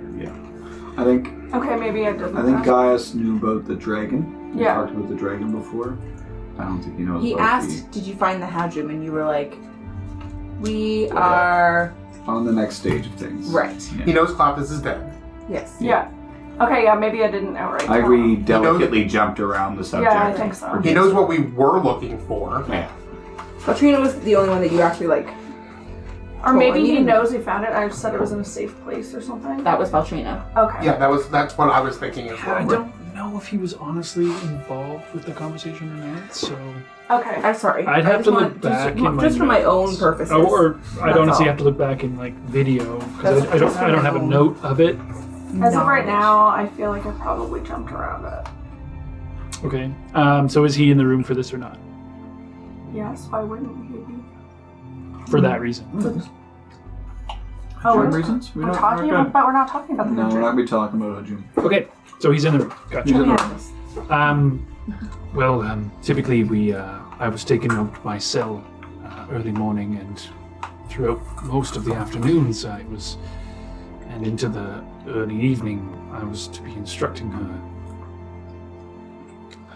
I think Okay, maybe I didn't. Gaius knew about the dragon. We Yeah. talked about the dragon before. I don't think he knows. He about asked, "Did you find the Hajim?" And you were like, "We are on the next stage of things. right." He knows Clapis is dead. Yes. Yeah. Okay, yeah, maybe I didn't outright tell Ivory him. delicately jumped around the subject. Yeah, I think so. He knows what we were looking for. Yeah. Feltrina was the only one that you actually like. Or maybe he Well, knows he found it. I just said it was in a safe place or something. That was Feltrina. Okay. Yeah, that's what I was thinking as Yeah, I well. don't know if he was honestly involved with the conversation or not, so... Okay. I'm sorry. I'd I have just to want- look back in my just for my own notes. purposes. Or I'd That's honestly all. have to look back in like video because That's I just for don't my have a own note of it. As of right knowledge. now, I feel like I probably jumped around it. Okay. So is he in the room for this or not? Yes, why wouldn't he be? For that reason. Oh, Hajim we're, reasons? we're talking about, but we're not talking about the No, we're Hajim. not be talking about Hajim. Okay. So he's in the room. Gotcha. He's in the Well, typically I was taken out my cell early morning and throughout most of the afternoons and into the early evening I was to be instructing her.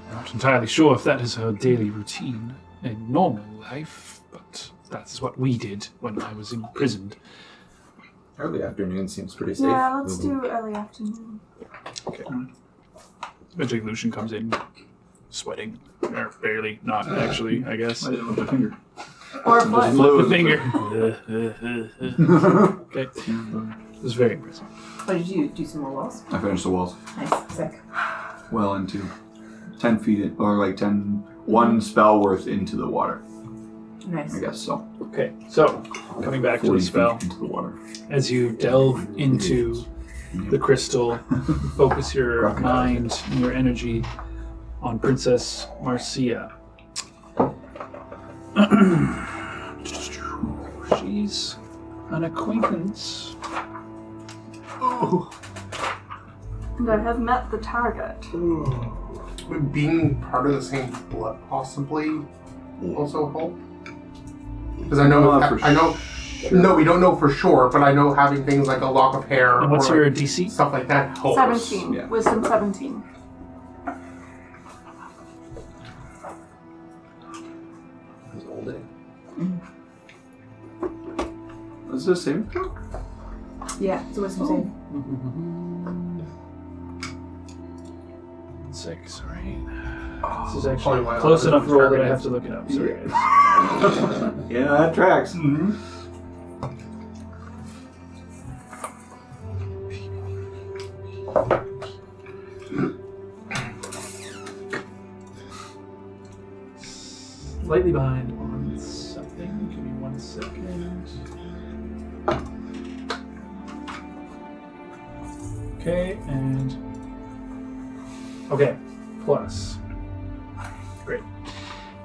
I'm not entirely sure if that is her daily routine in normal life, but that's what we did when I was imprisoned. Early afternoon seems pretty safe. Yeah, let's do early afternoon. Okay. Eventually Lucian comes in, sweating. Or barely, not actually, I guess. I didn't lift a finger. Or a foot. The finger. Okay. It was very impressive. Oh, did you do some more walls? I finished the walls Nice. Sick. well into 10 feet in, or like 1 spell worth into the water. Nice. I guess so. Okay, so coming back to 40 the spell, feet into the water. as you delve into the crystal, focus your mind and your energy on Princess Marcia. She's an acquaintance. And I have met the target. Being part of the same blood possibly also help. Because I know, no, we don't know for sure, but I know having things like a lock of hair And what's or your like DC? stuff like that helps. 17. Yeah. Wisdom 17. Is this saving? Yeah, it's a wisdom save. 6, right? This is actually Probably why I close was enough roll that I targeted. have to look it up. Sorry, guys. Yeah, that tracks. Slightly behind on something. Give me 1 second. Okay, and... Okay, plus. Great.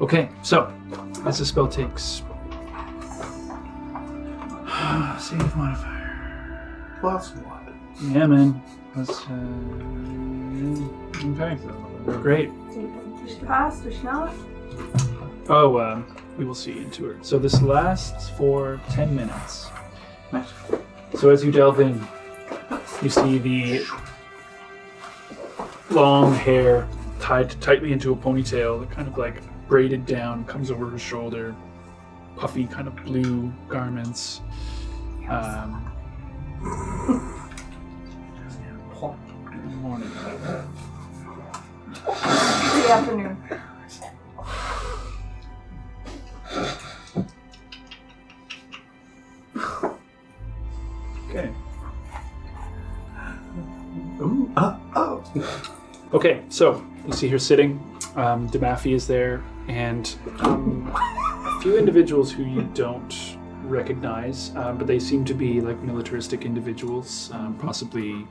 Okay, so, as the spell takes... Save modifier. +1. Yeah, man. That's, okay. Great. Does she pass? Does she not? Oh, we will see into her. So this lasts for 10 minutes. Nice. So as you delve in, you see the long hair tied tightly into a ponytail that kind of like braided down, comes over her shoulder, puffy kind of blue garments. Morning. Good afternoon. Okay. Ooh, oh. Okay, so you see her sitting. Demafi is there, and a few individuals who you don't recognize, but they seem to be like militaristic individuals, possibly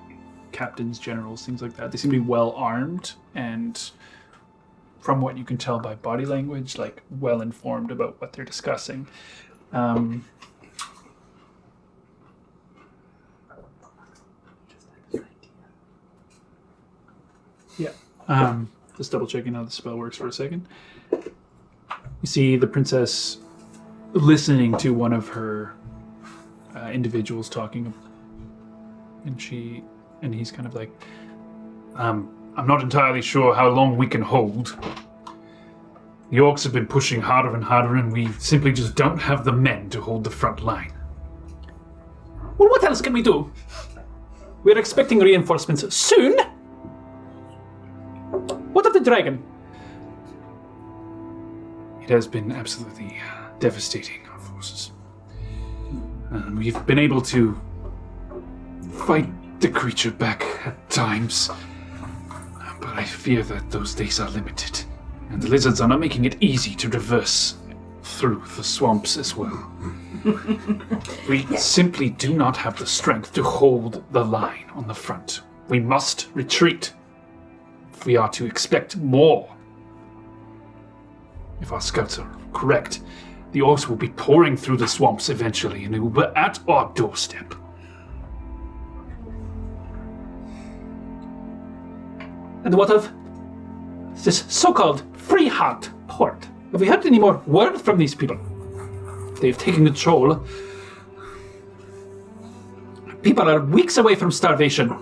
captains, generals, things like that. They seem to be well armed, and from what you can tell by body language, like well informed about what they're discussing. Just double checking how the spell works for a second. You see the princess listening to one of her individuals talking, and he's kind of like, I'm not entirely sure how long we can hold. The orcs have been pushing harder and harder, and we simply just don't have the men to hold the front line. Well, what else can we do? We're expecting reinforcements soon. What of the dragon? It has been absolutely devastating, our forces. We've been able to fight the creature back at times, but I fear that those days are limited, and the lizards are not making it easy to traverse through the swamps as well. We simply do not have the strength to hold the line on the front. We must retreat if we are to expect more. If our scouts are correct, the orcs will be pouring through the swamps eventually, and they will be at our doorstep. And what of this so-called Free Heart port? Have we heard any more word from these people? They've taken control. People are weeks away from starvation.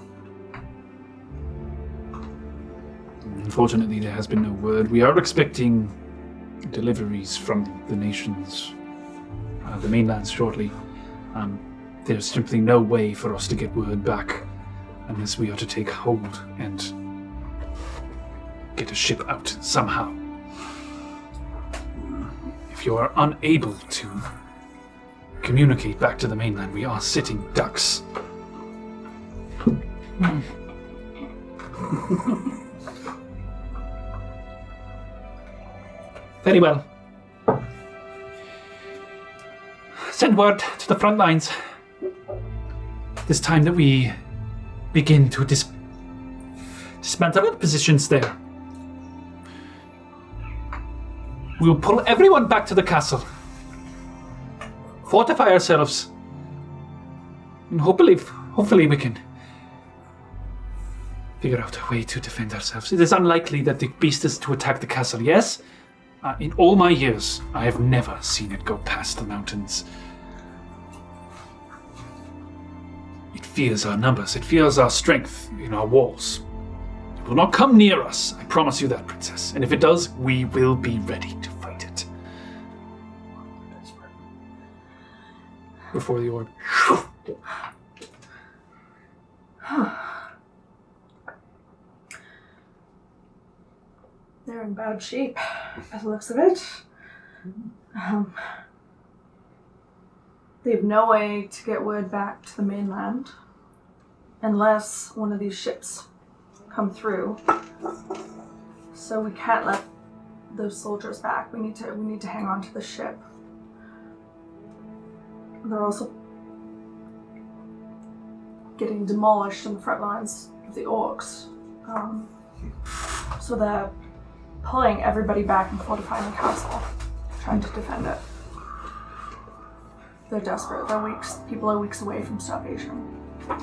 Unfortunately, there has been no word. We are expecting deliveries from the nations, the mainlands shortly. There's simply no way for us to get word back unless we are to take hold and get a ship out somehow. If you are unable to communicate back to the mainland, we are sitting ducks. Very well. Send word to the front lines. This time that we begin to dismantle our positions there. We will pull everyone back to the castle. Fortify ourselves. And hopefully we can figure out a way to defend ourselves. It is unlikely that the beast is to attack the castle, yes? In all my years, I have never seen it go past the mountains. It fears our numbers. It fears our strength in our walls. It will not come near us. I promise you that, princess. And if it does, we will be ready to fight it. before the orb. They're in bad shape, by the looks of it. They have no way to get word back to the mainland unless one of these ships come through. So we can't let those soldiers back. We need to hang on to the ship. They're also getting demolished in the front lines of the orcs. So they're pulling everybody back and fortifying the castle, trying to defend it. They're desperate. They're weeks. People are weeks away from starvation. I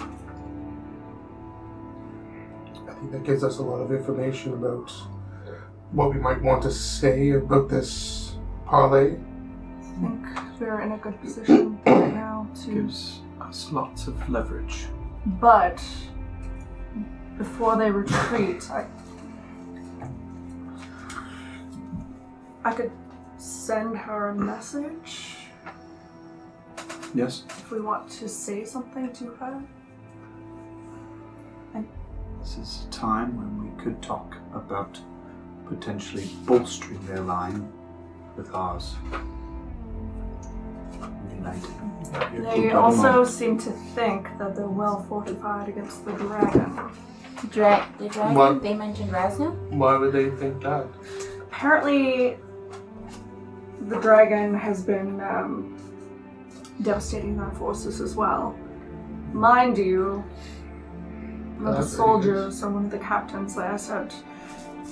think that gives us a lot of information about what we might want to say about this parlay. I think we're in a good position right now to... Gives us lots of leverage. But before they retreat, I could send her a message Yes? if we want to say something to her. This is a time when we could talk about potentially bolstering their line with ours. United. They also seem to think that they're well fortified against the dragon. The dragon? What? They mentioned Razna? Why would they think that? Apparently, the dragon has been devastating their forces as well. Mind you, one of the soldiers or one of the captains there said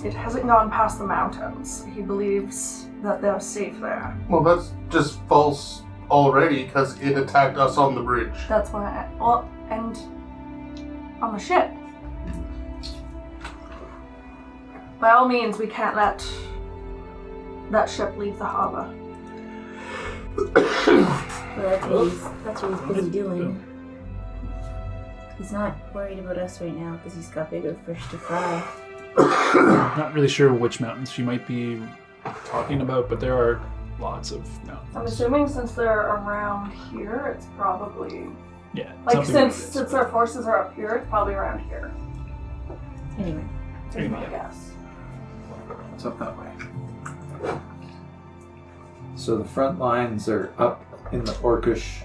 it hasn't gone past the mountains. He believes that they're safe there. Well, that's just false already, because it attacked us on the bridge. That's why. Well, and on the ship. By all means, we can't let that ship leave the harbor. Well, that's what he's busy doing. He's not worried about us right now because he's got bigger fish to fry. Not really sure which mountains she might be talking about, but there are lots of mountains. I'm assuming since they're around here, it's probably Yeah. like something since our forces are up here, it's probably around here. Anyway. Is my guess. It's up that way. So the front lines are up in the orcish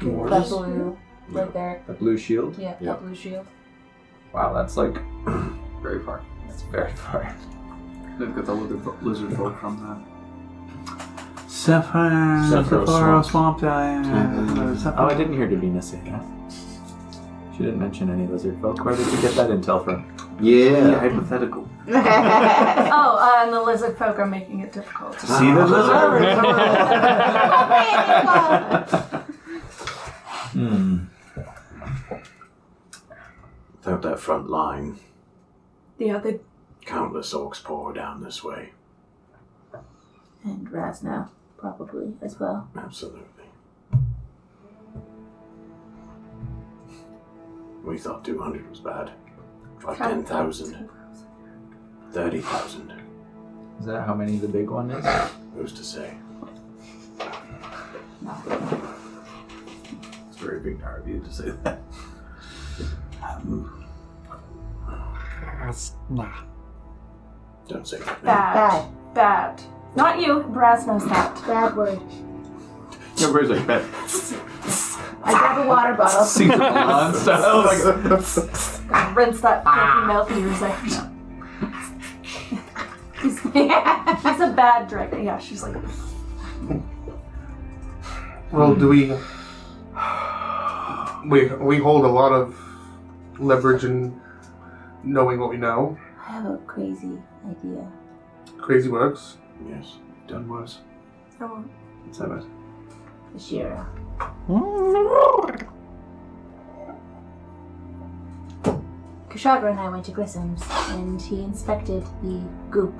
wars. That blue, right there. The blue shield. Yeah, Yeah. that blue shield. Wow, that's like very far. That's very far. They've got the lizard folk from that. Sapphire Sephiroth Swamp. Oh, I didn't hear Davina say that. She didn't mention any lizard folk. Where did you get that intel from? Yeah. Hypothetical. And the lizard folk are making it difficult. See the lizard? Without that front line, Yeah, they countless orcs pour down this way. And Razna, probably, as well. Absolutely. We thought 200 was bad. Try 10,000. 30,000. Is that how many the big one is? Who's to say? It's very big of you to say that. Don't say that. bad. Not you. Braz knows that. Bad word. Everybody's like, bet. I grab a water bottle. See the blonde style. Gotta rinse that filthy mouth of yours out. He's a bad dragon. Yeah, she's like. Well, do we hold a lot of leverage in knowing what we know? I have a crazy idea. Crazy works. Yes. Done worse. Oh, Let's have it. Ashira. Kushagra and I went to Grissom's, and he inspected the goop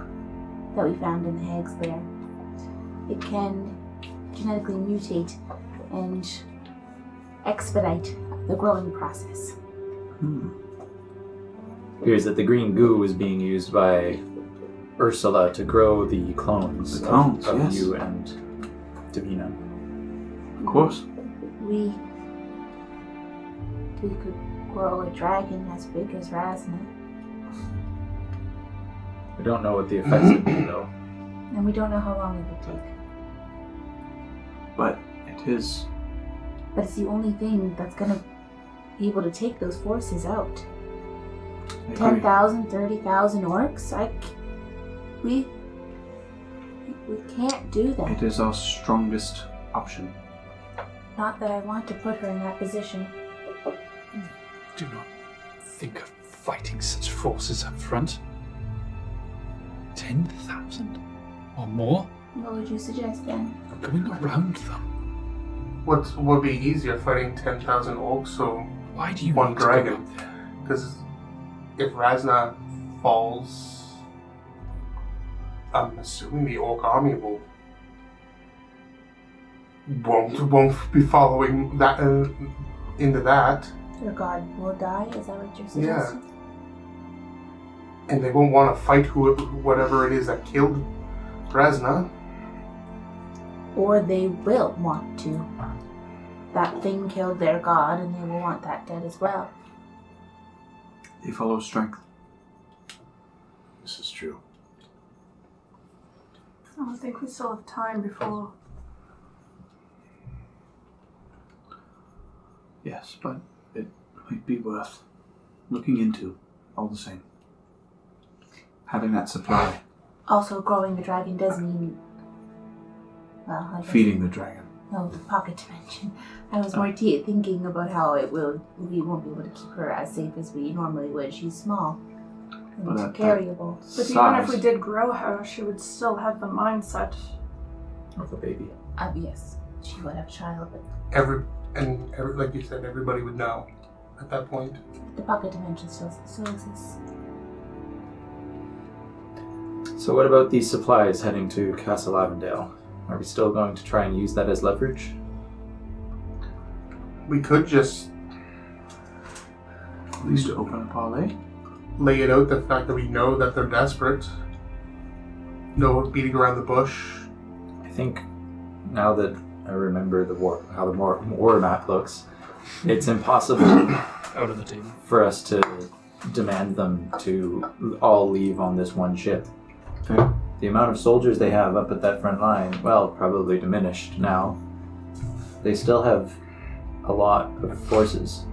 that we found in the hag's lair. It can genetically mutate and expedite the growing process. Appears that the green goo is being used by Ursula to grow the clones, The clones, of yes. you and Davina. Of course. We could grow a dragon as big as Razna. We don't know what the effects would be, though. And we don't know how long it would take. But it is. But it's the only thing that's gonna be able to take those forces out. I agree. 10,000, 30,000 orcs? We can't do that. It is our strongest option. Not that I want to put her in that position. Do not think of fighting such forces up front. 10,000 or more? What would you suggest then? Going around them. What would be easier, fighting 10,000 orcs or Why do you one need to go dragon? out there? Because if Razna falls, I'm assuming the orc army won't be following that into that. Your god will die? Is that what you're suggesting? And they won't want to fight whatever it is that killed Razna. Or they will want to. That thing killed their god, and they will want that dead as well. They follow strength. This is true. I think we still have time before. Yes, but it might be worth looking into all the same. Having that supply. Also, growing the dragon does mean... Well, I guess... Feeding the dragon. No, the pocket dimension. I was more thinking about how we won't be able to keep her as safe as we normally would. She's small and But at carryable. But even if we did grow her, she would still have the mindset. Of a baby. Yes, she would have a child, but Like you said, everybody would know at that point. the pocket dimension still exists. So what about these supplies heading to Castle Avondale? Are we still going to try and use that as leverage? We could just At least to open a parlay. lay it out, the fact that we know that they're desperate. No beating around the bush. I think now that I remember how the war map looks, it's impossible Out of the table. for us to demand them to all leave on this one ship. Okay. The amount of soldiers they have up at that front line, well, probably diminished now. They still have a lot of forces.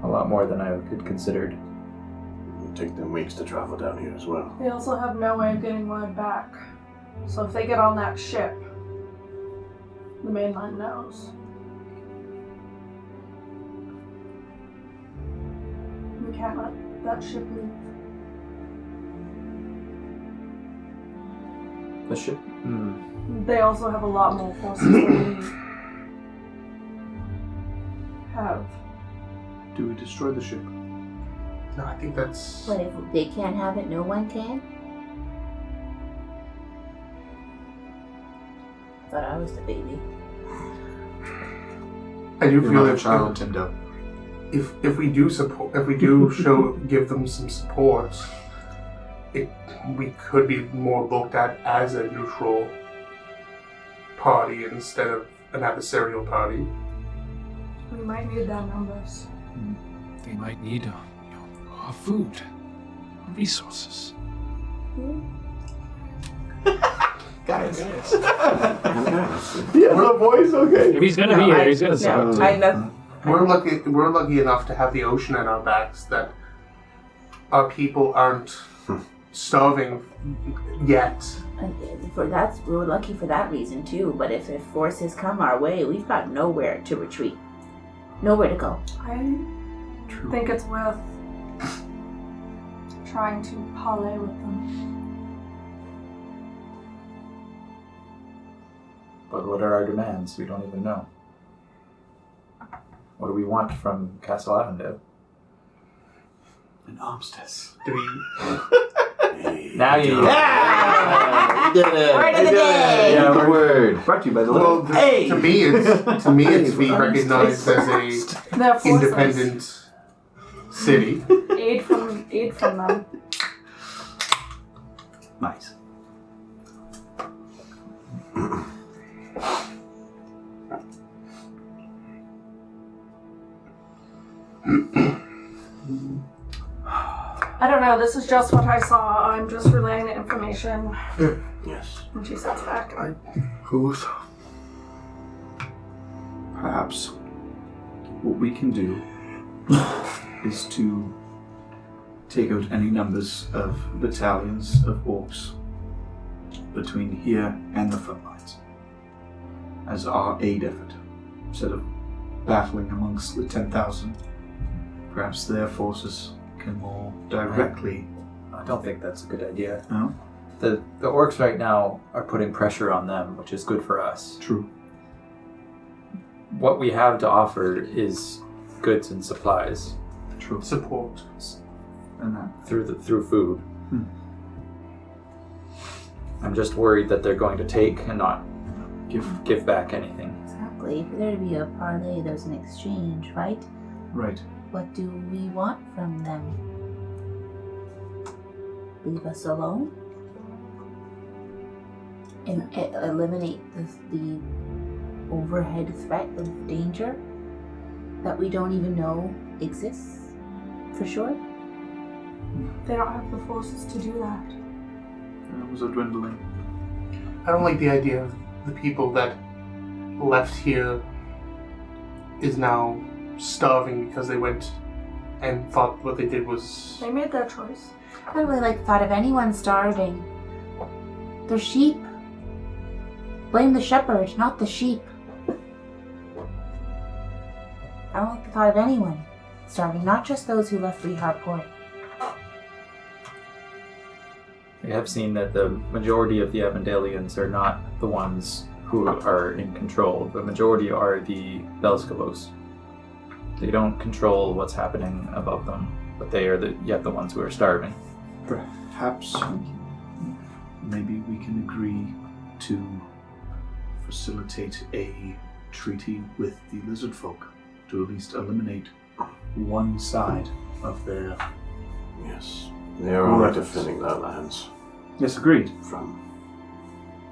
A lot more than I had considered. It'll take them weeks to travel down here as well. They also have no way of getting word back. So if they get on that ship, the mainland knows. We can't let that ship leave. The ship? They also have a lot more forces than we have. Do we destroy the ship? No, I think that's... But if they can't have it, no one can? I thought I was the baby. I do feel that child Tindo. if we do give them some support, we could be more looked at as a neutral party instead of an adversarial party. We might need their numbers. They might need our food, resources. Guys. Yeah, the voice, okay. If he's gonna be here, he's gonna sound. We're lucky enough to have the ocean at our backs, that our people aren't starving yet. We're lucky for that reason too. But if forces come our way, we've got nowhere to retreat, nowhere to go. I think it's worth trying to parley with them. But what are our demands? We don't even know. What do we want from Castle Avondale? An armistice. Do we? Now you. Yeah! You did it. Word of the day. Yeah, word. Brought to you by the Well, Hey! to me, it's being recognized as a Their forces. independent city. Aid from them. Nice. No, this is just what I saw. I'm just relaying the information. Yes. And she sits back. Ruth, perhaps what we can do is to take out any numbers of battalions of orcs between here and the front lines as our aid effort. Instead of battling amongst the 10,000, perhaps their forces can more directly... I don't think that's a good idea. No? The orcs right now are putting pressure on them, which is good for us. True. What we have to offer is goods and supplies. True. Support. And that. Through food. I'm just worried that they're going to take and not give back anything. Exactly. For there to be a parlay, there's an exchange, right? Right. What do we want from them? Leave us alone? And eliminate the overhead threat of danger that we don't even know exists for sure? They don't have the forces to do that. Numbers are dwindling. I don't like the idea of the people that left here is now starving because they went and thought what they did was... They made their choice. I don't really like the thought of anyone starving. They're sheep. Blame the shepherd, not the sheep. I don't like the thought of anyone starving, not just those who left Free Heartborn. We have seen that the majority of the Avondalians are not the ones who are in control. The majority are the Belskavos. They don't control what's happening above them, but they are yet the ones who are starving. Perhaps maybe we can agree to facilitate a treaty with the lizard folk to at least eliminate one side of their... Yes. They are only defending their lands. Yes, agreed. From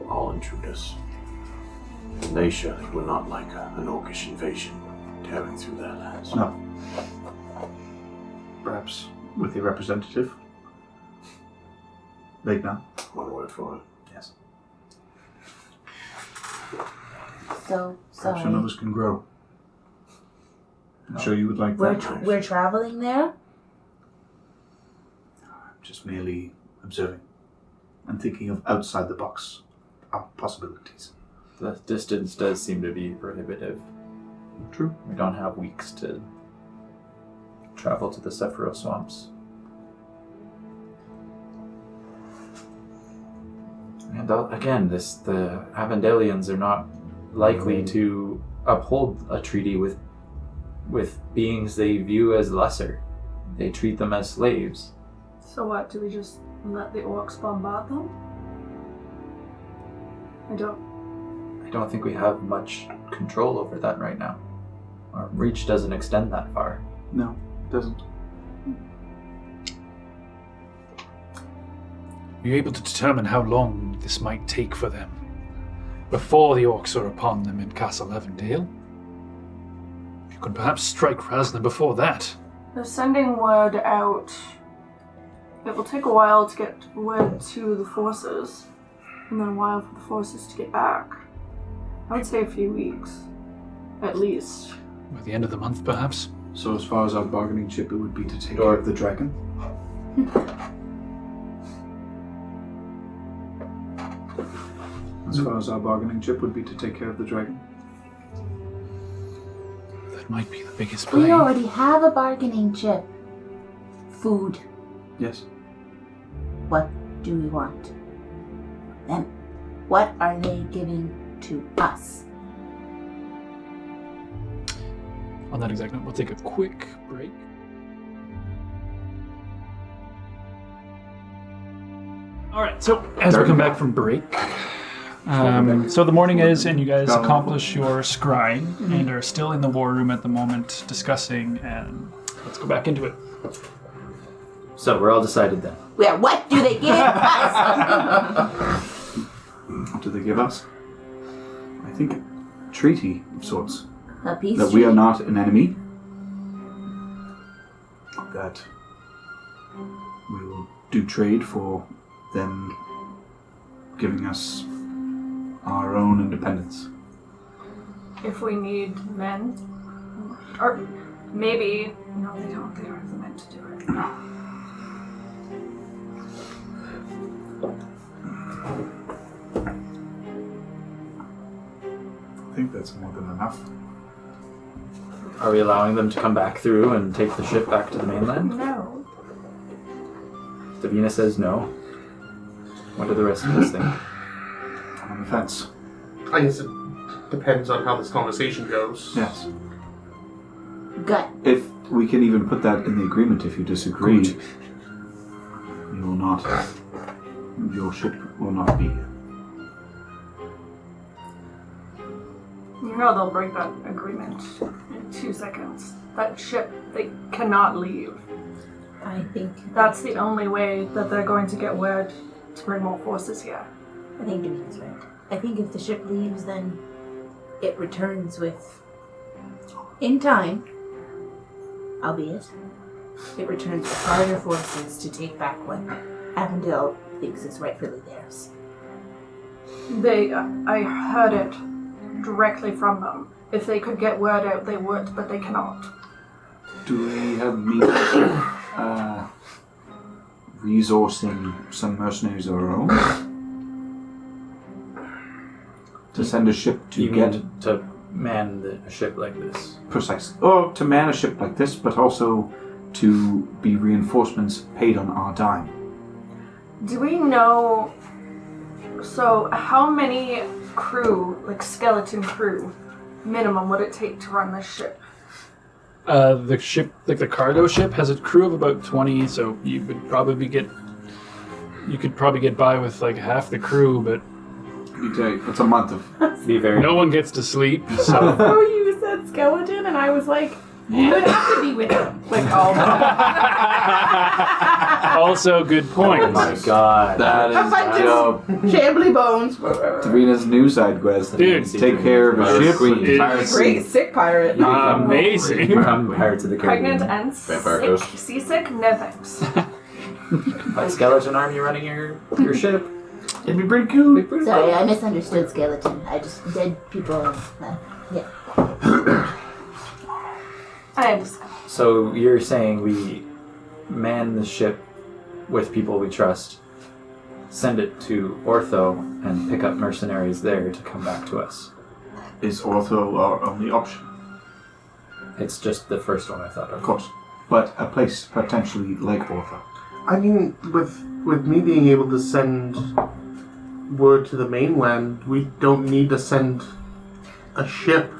all intruders. And they surely would not like an orcish invasion tearing through their lands. No. Perhaps with a representative. Vegna. One word for it. Yes. So, Perhaps sorry. your numbers can grow. I'm sure you would like that. We're traveling there? Just merely observing and thinking of outside the box possibilities. The distance does seem to be prohibitive. True. We don't have weeks to travel to the Sephiroth swamps. And again, the Avondalians are not likely to uphold a treaty with beings they view as lesser. They treat them as slaves. So what, do we just let the orcs bombard them? I don't think we have much control over that right now. Our reach doesn't extend that far. No, it doesn't. Are you able to determine how long this might take for them before the orcs are upon them in Castle Avondale? You could perhaps strike Razna before that. They're sending word out. It will take a while to get word to the forces, and then a while for the forces to get back. I would say a few weeks, at least. By the end of the month, perhaps? So as far as our bargaining chip, it would be to take care of the dragon? As far as our bargaining chip would be to take care of the dragon? That might be the biggest play. We already have a bargaining chip. Food. Yes. What do we want? Them. What are they giving to us? On that exact note, we'll take a quick break. All right, so as we come back from break, so the morning is, and you guys accomplish your scrying and are still in the war room at the moment discussing, and let's go back into it. So we're all decided then. Well, what do they give us? What do they give us? I think a treaty of sorts. A peace that we are not an enemy. That we will do trade for them giving us our own independence. If we need men, or maybe no, they don't. They aren't the men to do it. I think that's more than enough. Are we allowing them to come back through and take the ship back to the mainland? No. Davina says no. What do the rest of us think? I'm on the fence. I guess it depends on how this conversation goes. Yes. Gut. If we can even put that in the agreement, if you disagree, you will not. Your ship will not be here. You know they'll break that agreement in 2 seconds. That ship, they cannot leave. I think That's the only way that they're going to get word to bring more forces here. I think Davina's right. I think if the ship leaves, then it returns with, in time, albeit, it returns with harder forces to take back what Avondale thinks is rightfully theirs. I heard it directly from them. If they could get word out, they would, but they cannot. Do we have means of resourcing some mercenaries of our own? To send a ship to You get... mean to man a ship like this? Precisely. Or to man a ship like this, but also to be reinforcements paid on our dime. Do we know... So, how many crew, like skeleton crew, minimum would it take to run this ship? The ship, like the cargo ship, has a crew of about 20, so you could probably get by with like half the crew, but It's a month of... Be very. no one gets to sleep, so... Oh, you said skeleton, and I was like, you would have to be with him. Like, all the time. Also, good point. Oh my god. That is dope. Shambly bones. Davina's new side quest. Dude. Take care of a ship. It's Great, sick pirate. amazing. Become Pirates of the Caribbean. Pregnant and Vampire sick, Ghost. seasick? No thanks. Like skeleton army running your ship. It'd be pretty cool. Sorry, I misunderstood skeleton. I just dead people. Yeah. I understand. So you're saying we man the ship with people we trust, send it to Ortho, and pick up mercenaries there to come back to us. Is Ortho our only option? It's just the first one I thought of. Of course. But a place potentially like Ortho. I mean, with me being able to send word to the mainland, we don't need to send a ship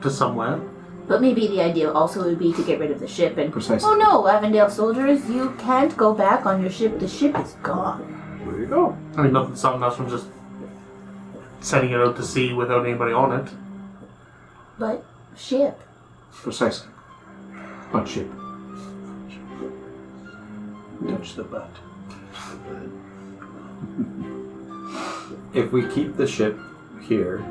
to somewhere. But maybe the idea also would be to get rid of the ship and... Precisely. Oh no, Avondale soldiers, you can't go back on your ship. The ship is gone. There you go. I mean, nothing stopping us from just sending it out to sea without anybody on it. But ship. Precisely. But ship. Touch the butt. If we keep the ship here,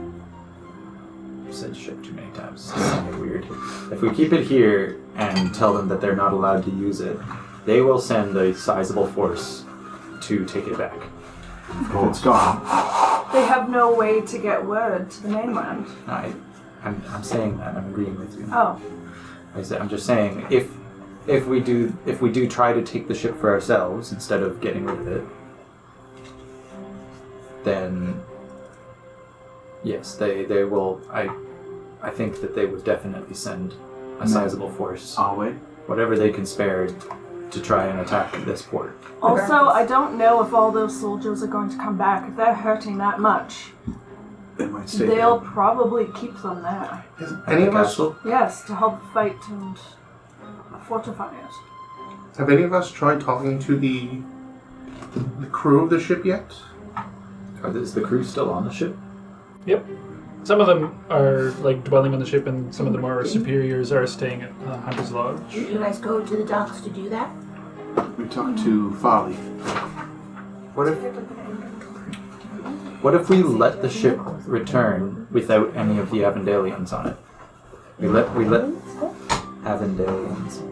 I've said ship too many times, it's sounding weird. If we keep it here and tell them that they're not allowed to use it, they will send a sizable force to take it back. If it's gone. They have no way to get word to the mainland. I'm saying that. I'm agreeing with you. Oh. I'm just saying if we do try to take the ship for ourselves instead of getting rid of it, then yes, they will. I think that they would definitely send a sizable force, Our way. whatever they can spare, to try and attack this port. Also, I don't know if all those soldiers are going to come back. If they're hurting that much, They might stay they'll probably keep them there. Is any of us Castle? Yes, to help fight and fortify it. have any of us tried talking to the crew of the ship yet? Is the crew still on the ship? Yep. Some of them are like dwelling on the ship, and some of them are superiors are staying at Hunter's Lodge. You guys go to the docks to do that? We talked to Farley. What if we let the ship return without any of the Avondalians on it? We let Avondalians.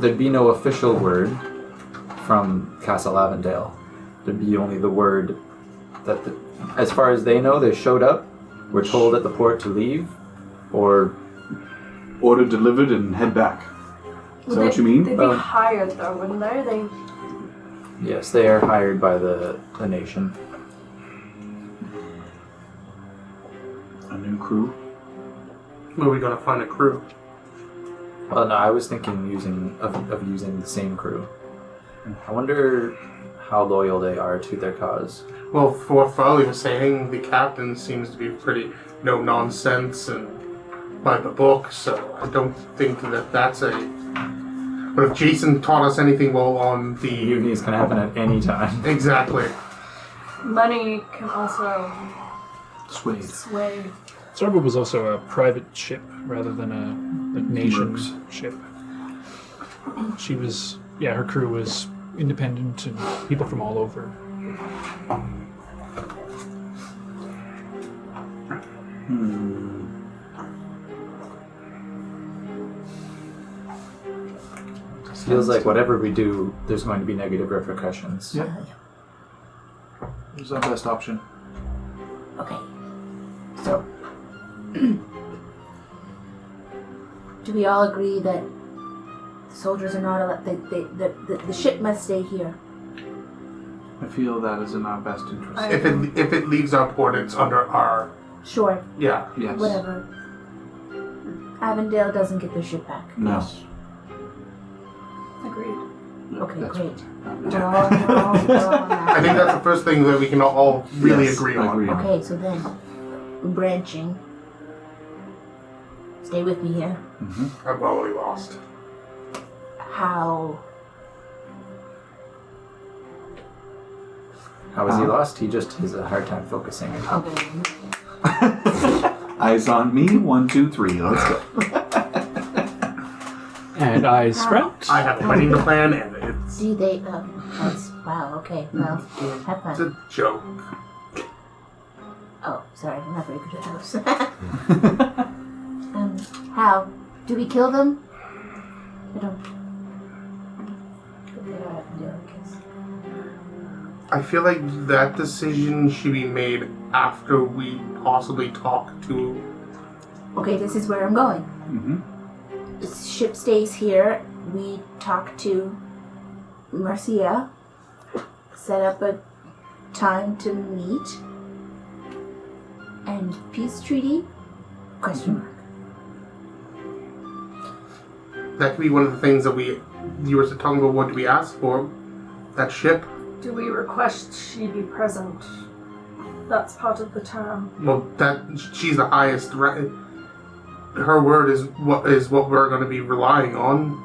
there'd be no official word from Castle Avondale. There'd be only the word that, as far as they know, they showed up, were told at the port to leave, or order delivered and head back. Is that what you mean? They'd be hired though, wouldn't they? Yes, they are hired by the nation. A new crew? Where are we going to find a crew? Well, no, I was thinking of using the same crew. I wonder how loyal they are to their cause. Well, for what Farley was saying, the captain seems to be pretty no nonsense and by the book, so I don't think that that's a... But if Jason taught us anything well on the... Mutinies can happen at any time. Exactly. Money can also Sway. Zorba was also a private ship rather than a nation ship. She was, her crew was independent and people from all over. Feels like whatever we do, there's going to be negative repercussions. Yep. Who's our best option? Okay. So, do we all agree that the soldiers are not allowed, the ship must stay here? I feel that is in our best interest. If it leaves our port, it's under our... Sure. Yeah. Yes. Whatever. Avondale doesn't get their ship back. No. agreed. Okay, That's great. I think that's the first thing that we can all really agree on. Okay, so then, branching. Stay with me here. Mm-hmm. I've already lost. How is he lost? He just has a hard time focusing. Okay. Eyes on me. 1, 2, 3. Let's go. And eyes front. I have a wedding to plan, and it's... Do they, that's, wow, okay, well, have It's fun. a joke. Oh, sorry, I'm not very good at those. How? Do we kill them? I don't... They don't have to do it, I guess. I feel like that decision should be made after we possibly talk to... Okay, this is where I'm going. Mm-hmm. The ship stays here. We talk to Marcia, set up a time to meet, and peace treaty? Question mark. That could be one of the things that you were talking about. What do we ask for? That ship? Do we request she be present? That's part of the term. Well, she's the highest. Her word is what we're going to be relying on.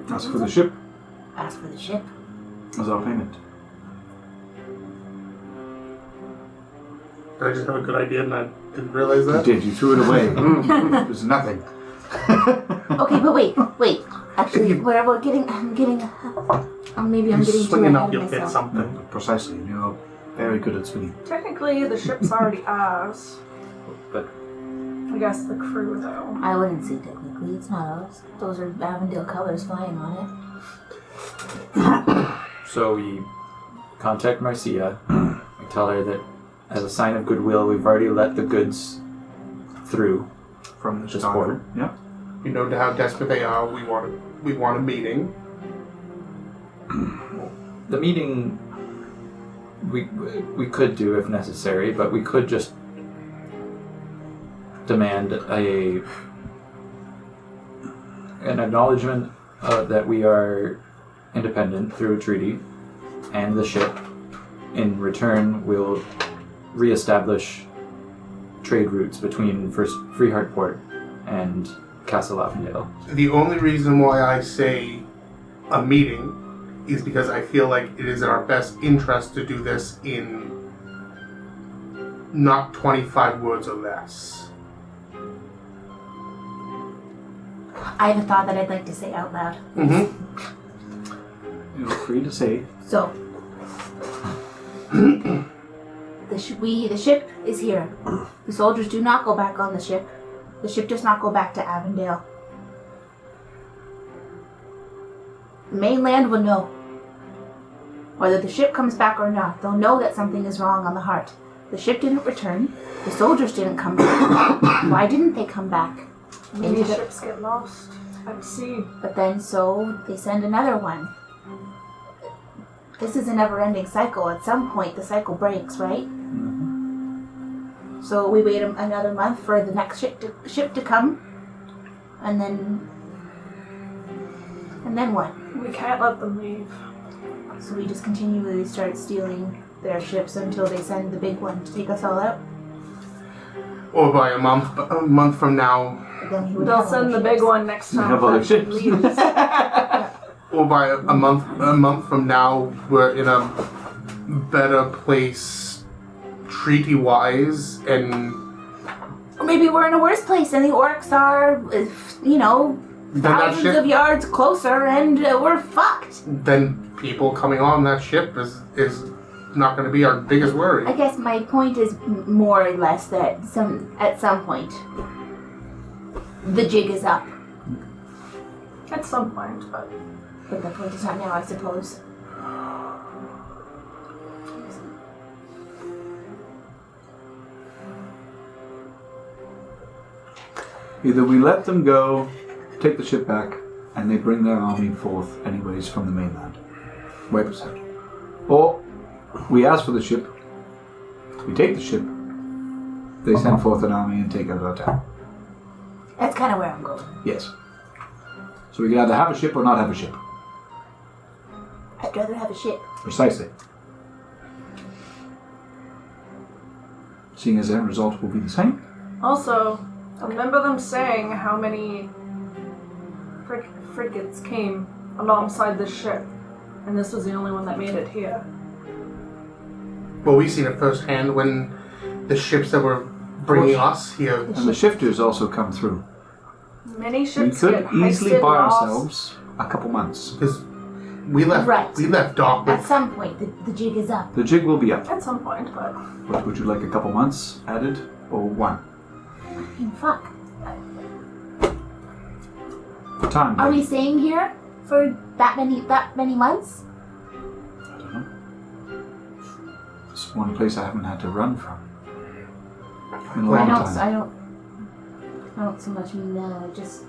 Ask for the ship. Ask for the ship. As our payment. Did I just have a good idea and I didn't realize that? You did. You threw it away. It was nothing. Okay, but wait. Actually, I'm getting too swinging ahead up, of you'll hit myself. something. Precisely. You're very good at swinging. Technically, the ship's already ours. But I guess the crew, though. I wouldn't say technically, it's not ours. Those are Avondale colors flying on it. so we contact Marcia. We tell her that as a sign of goodwill, we've already let the goods through From the this start. port. Yeah. You know how desperate they are. We want a meeting. The meeting we could do if necessary, but we could just demand an acknowledgement that we are independent through a treaty, and the ship. In return, we'll reestablish trade routes between first Free Heartport and Castle Avondale. The only reason why I say a meeting is because I feel like it is in our best interest to do this in not 25 words or less. I have a thought that I'd like to say out loud. Mm-hmm. You're free to say. So, the ship is here. The soldiers do not go back on the ship. The ship does not go back to Avondale. mainland will know. Whether the ship comes back or not, they'll know that something is wrong on the Heart. The ship didn't return. The soldiers didn't come back. Why didn't they come back? Maybe ships get lost at sea. But then so they send another one. This is a never-ending cycle. At some point, the cycle breaks, right? Mm-hmm. So we wait another month for the next ship to come, and then what? We can't let them leave. So we just continually start stealing their ships until they send the big one to take us all out. Or by a month from now. But then we would They'll have send other the big ships. one next time. have other that ship ships. leaves. Or by a month from now, we're in a better place treaty-wise, and Or maybe we're in a worse place, and the orcs are, then that thousands ship, of yards closer, and we're fucked. then people coming on that ship is not going to be our biggest worry. I guess my point is more or less that at some point the jig is up. At some point, but The point is not now, I suppose. Either we let them go, take the ship back, and they bring their army forth anyways from the mainland. Wipe us out. Or we ask for the ship, we take the ship, they send forth an army and take out our town. That's kind of where I'm going. Yes. So we can either have a ship or not have a ship. I'd rather have a ship. Precisely. Seeing as the end result will be the same. also, I remember them saying how many frigates came alongside this ship, and this was the only one that made it here. Well, we've seen it firsthand when the ships that were bringing us here. And the shifters also come through. Many We ships could get easily heisted, buy lost. ourselves a couple months. Because we left dock At with some point, the jig is up. The jig will be up. At some point, but What would you like, a couple months added or one? I mean, fuck. For time. Are right? we staying here for that many months? I don't know. It's one place I haven't had to run from. In a long time. I don't so much mean that. I just.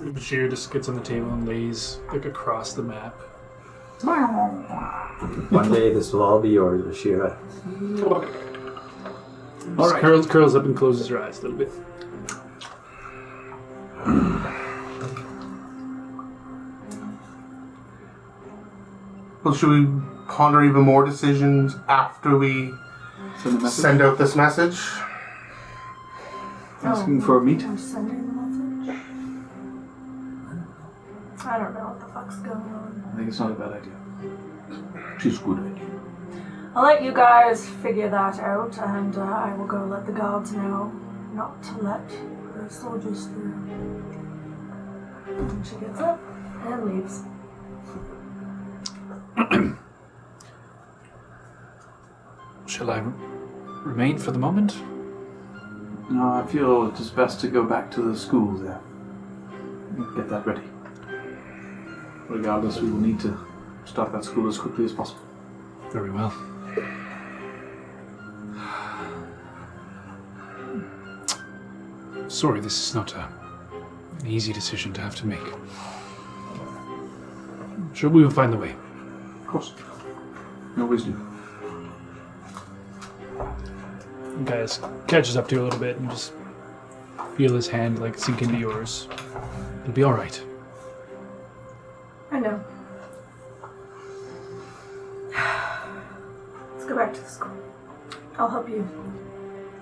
Bashir just gets on the table and lays across the map. One day this will all be yours, Ashira. All right. Curls up and closes her eyes a little bit. Well, should we ponder even more decisions after we send out this message? Asking for a meet? I'm sending the message. I don't know what the fuck's going on. I think it's not a bad idea. It's a good idea. I'll let you guys figure that out, and I will go let the guards know not to let the soldiers through. And she gets up and leaves. Shall I remain for the moment? No, I feel it is best to go back to the school there. Get that ready. Regardless, we will need to start that school as quickly as possible. Very well. Sorry, this is not an easy decision to have to make. Sure, we will find the way. Of course. You always do. Gaius catches up to you a little bit and just feel his hand like sink into yours. It'll be all right. I know. Let's go back to the school. I'll help you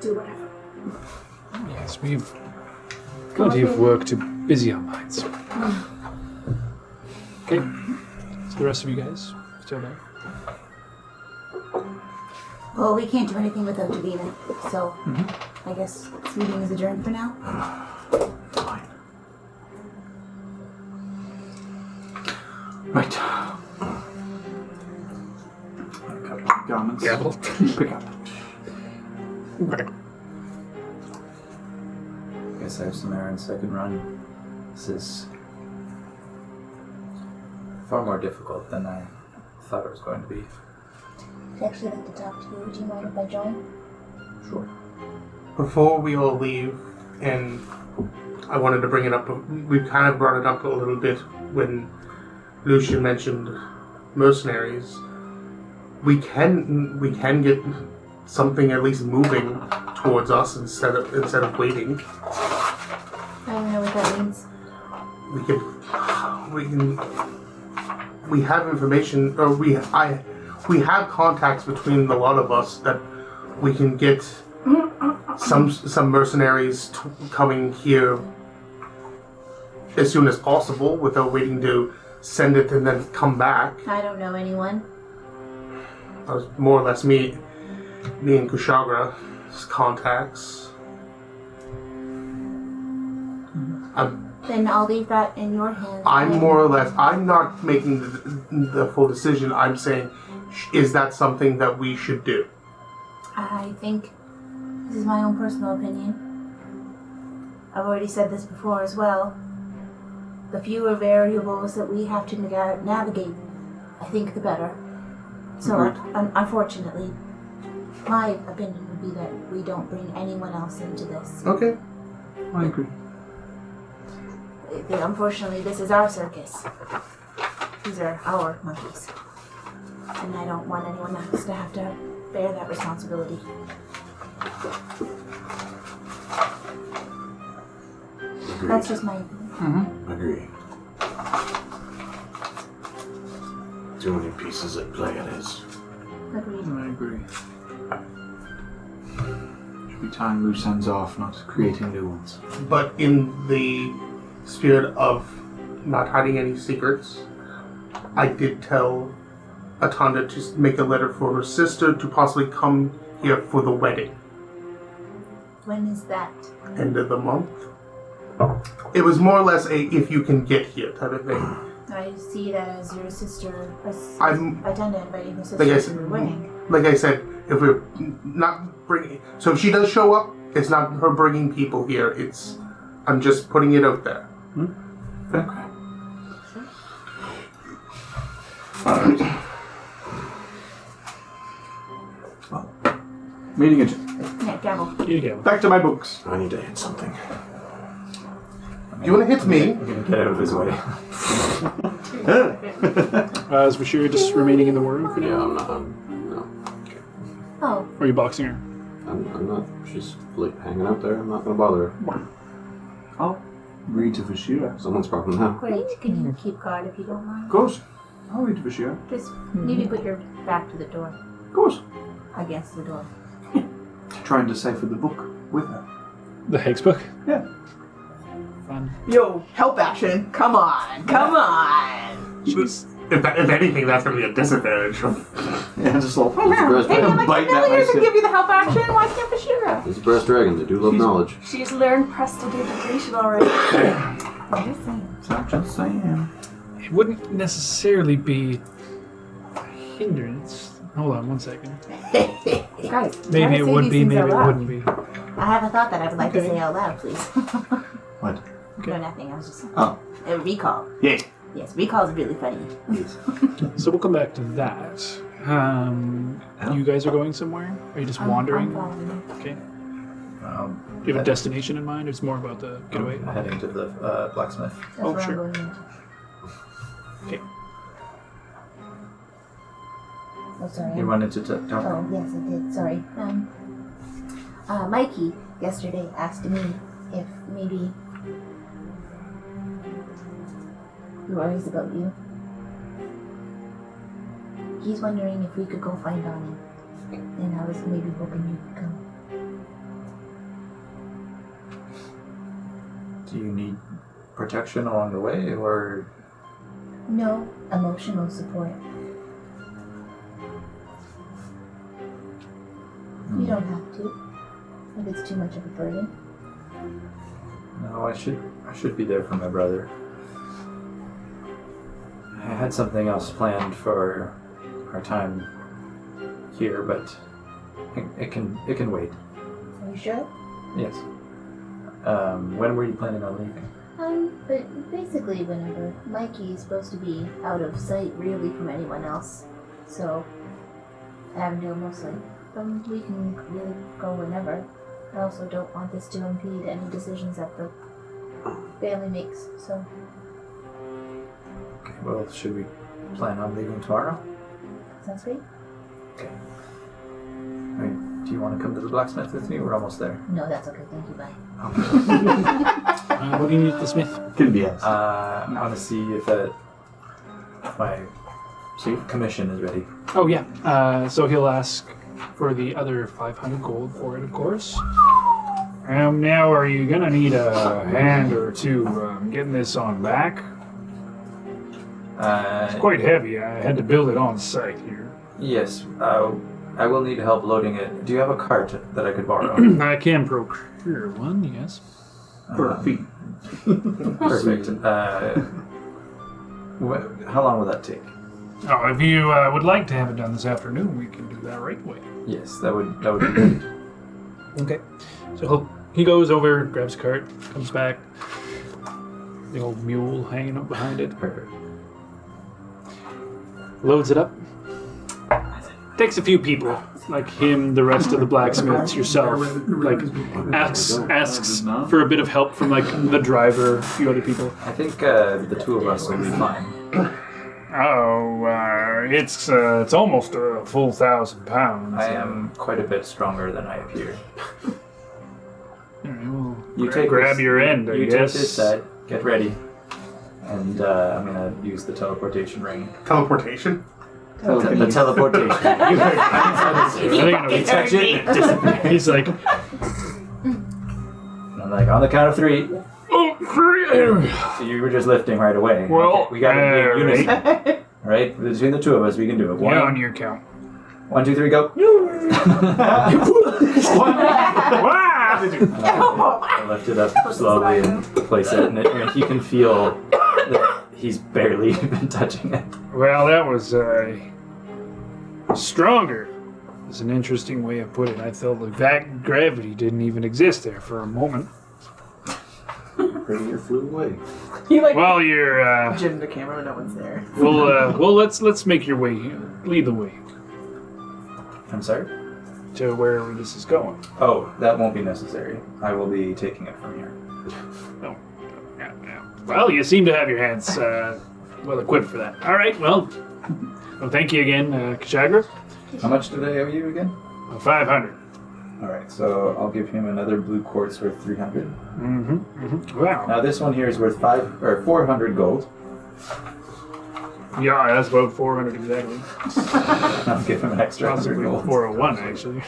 do whatever. Yes, we've plenty of work to busy our minds. Okay. So the rest of you guys still there? Well, we can't do anything without Davina, so I guess this meeting is adjourned for now. Fine. Right. Garments. Yeah. You pick up. guess I have some errands I can run. This is far more difficult than I thought it was going to be. I'd actually like to talk to you. Do you mind if I join? Sure. Before we all leave, and I wanted to bring it up, we kind of brought it up a little bit when Lucian mentioned mercenaries. We can get something at least moving towards us instead of waiting. I don't know what that means. We have information, or we have contacts between a lot of us that we can get some mercenaries coming here as soon as possible without waiting to send it and then come back. I don't know anyone. That was more or less me and Kushagra's contacts. Then I'll leave that in your hands. I'm not making the full decision. I'm saying, is that something that we should do? I think this is my own personal opinion. I've already said this before as well. The fewer variables that we have to navigate, I think the better. So, unfortunately, my opinion would be that we don't bring anyone else into this. Okay. I agree. Unfortunately, this is our circus. These are our monkeys. And I don't want anyone else to have to bear that responsibility. Agree. That's just my opinion. Agree. Too many pieces at play it is. Agreed. I agree. Should be tying loose ends off, not creating new ones. But in the spirit of not hiding any secrets, I did tell Atanda to make a letter for her sister to possibly come here for the wedding. When is that? End of the month. It was more or less a if you can get here type of thing. I see that as your sister. I'm- Atanda inviting her sister Like I to said- the wedding. Like I said, if we're not bringing... So if she does show up, it's not her bringing people here. It's... I'm just putting it out there. Okay. Alright. Well, meeting adjourned. Yeah, gavel. You go. Back to my books. I need to hit something. Do you want to hit me? I'm gonna get out of his way. Is Bashir just remaining in the room for Yeah, now? no. Oh, Or are you boxing her? I'm not. She's like hanging out there. I'm not gonna bother her. I'll read to Vashira. Someone's problem now. great. Can you keep guard if you don't Of mind? course. I'll read to Vashira. Just maybe put your back to the door. Of course. Against the door. Try and decipher the book with her. The Higgs book? Yeah. Fun. Yo, help action. Come on. Come on. If anything, that's going to be a disadvantage. Yeah, just like, These brass Hey, dragons. like, bite that Familiars nice can give you the help action. Why can't Bashira? These brass dragons. They do love knowledge. She's learned prestidigitation already. I'm just saying. I'm just saying. It wouldn't necessarily be a hindrance. Hold on one second. Guys, try Maybe to it say would these be, things maybe out it loud. wouldn't be. I have a thought that I would like to Okay. say out loud, please. What? No, nothing. I was just... Oh. Recall. Yeah. Yes, recall is really funny. So we'll come back to that. You guys are going somewhere? Are you just wandering? I'm following you. Okay. Do you have a destination in mind? Or it's more about the getaway? I'm heading to the blacksmith. That's Oh, where sure. I'm going into. Okay. Oh, sorry. You wanted to talk? Oh, yes, I did. Sorry. Mikey yesterday asked me if maybe he worries about you. He's wondering if we could go find Donnie. And I was maybe hoping you could come. Do you need protection along the way, or No emotional support. You don't have to. If it's too much of a burden. no? I should be there for my brother. I had something else planned for our time here, but it can wait. Are you sure? Yes. When were you planning on leaving? But basically whenever. Mikey's supposed to be out of sight really from anyone else. So, Avondale mostly. We can really go whenever. I also don't want this to impede any decisions that the family makes, so. Okay, well, should we plan on leaving tomorrow? Sounds great. Okay. I mean, do you want to come to the blacksmith with me? We're almost there. No, that's okay. Thank you, bye. What do you need at the smith? Can be asked. I want to see if my commission is ready. Oh, yeah. So he'll ask for the other 500 gold for it, of course. Now, are you going to need a hand or two getting this on back? It's quite heavy. I had to build it on site here. Yes, I will need help loading it. Do you have a cart that I could borrow? I can procure one, yes. For a fee. Perfect. How long will that take? Oh, if you would like to have it done this afternoon, we can do that right away. Yes, that would be great. Okay. So he goes over, grabs a cart, comes back. The old mule hanging up behind it. Perfect. Loads it up. Takes a few people, like him, the rest of the blacksmiths, yourself. Like asks for a bit of help from like the driver, a few other people. I think the two of us will be fine. Oh, it's almost a full 1,000 pounds. I am quite a bit stronger than I appear. Well, You grab your end, I you guess. take this side. Get ready. And I'm gonna use the teleportation ring. Teleportation? The teleportation. You heard it. You touch it and it disappears. He's like, And I'm like, on the count of 3. oh, So you were just lifting right away. Well, Okay, we got to be in unison. All right, between the two of us, we can do it. yeah, on your count. 1, 2, 3, go. I lift it up slowly and place it, and you can feel that he's barely even touching it. Well, that was stronger. It's an interesting way of putting it. I felt like that gravity didn't even exist there for a moment. Prettier flew away. You like Well, you're Jim the camera when no one's there. well, let's make your way. Lead the way I'm sorry? to wherever this is going. Oh, that won't be necessary. I will be taking it from here. Oh, yeah. Well, you seem to have your hands well equipped for that. All right, well, thank you again, Kashagra. How much did I owe you again? 500. All right, so I'll give him another blue quartz worth 300. Wow. Now this one here is worth 400 gold. Yeah, that's about 400 exactly. I'll give him an extra 100 Possibly gold. 401 actually.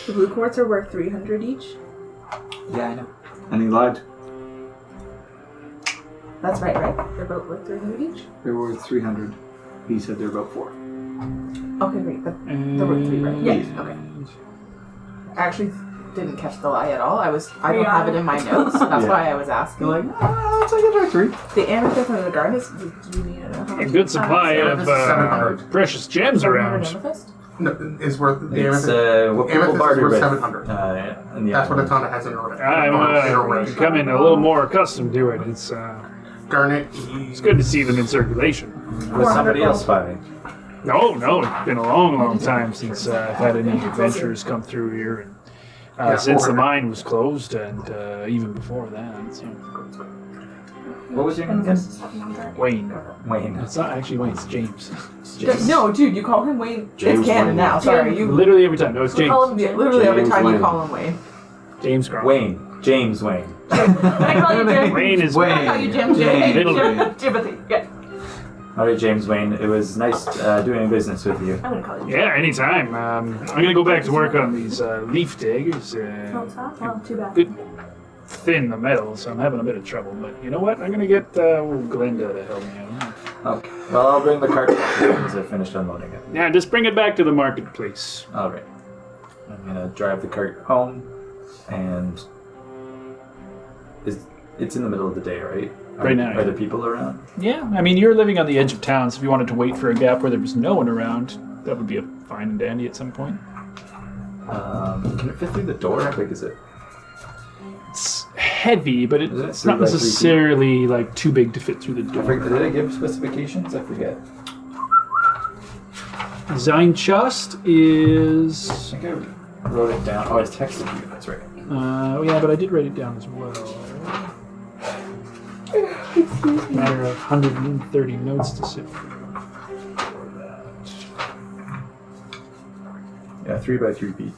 The blue quartz are worth 300 each. Yeah, I know. And he lied. That's right? They're both worth 300 each? They were worth 300. He said they're about 4. Okay, great. They're worth 3, right? Yes. Okay. I actually didn't catch the lie at all. I don't have it in my notes. That's why I was asking. Like, it's like a 3. The amethyst and the garnet, do you need to know how A much? good supply of 700. precious gems around. Amethyst? No, is worth the It's amethyst. what people Amethyst is barter worth with. 700. In the That's what island. it's on. It has an order. I'm becoming a little more accustomed to it. It's Garnet. it's good to see them in circulation. Was somebody else buying? No, it's been a long time since I've had any adventurers come through here, and since the 400. mine was closed, and even before that. So. What was your name again? Wayne. Wayne. It's not actually Wayne. It's James. No, dude, you call him Wayne. James it's canon Wayne. now. Sorry, you Literally every time. No, it's James. call him literally every James time you Wayne. call him Wayne. James Grant. Wayne. James Wayne. I call you Jim. Wayne is Wayne. I call you Jim. Middle Timothy. Yeah. All right, James Wayne. It was nice doing business with you. I'm gonna call you. Yeah, anytime. I'm gonna go back to work on these leaf daggers. Oh, too bad. Bit thin the metal, so I'm having a bit of trouble. But you know what? I'm gonna get old Glenda to help me out. Okay. Well, I'll bring the cart back as I finished unloading it. Yeah, just bring it back to the marketplace. All right. I'm gonna drive the cart home, and it's in the middle of the day, right? Right now, Are yeah. there people around? Yeah, I mean, you're living on the edge of town, so if you wanted to wait for a gap where there was no one around, that would be a fine and dandy at some point. Can it fit through the door? How big is it? It's heavy, but Is it it's not 3 by 3 feet? necessarily like too big to fit through the door. Did I give specifications? I forget. Design chest is. I think I wrote it down. Oh, I texted you. That's right. Yeah, but I did write it down as well. Matter of 130 notes to sit through. Yeah, 3 by 3 feet.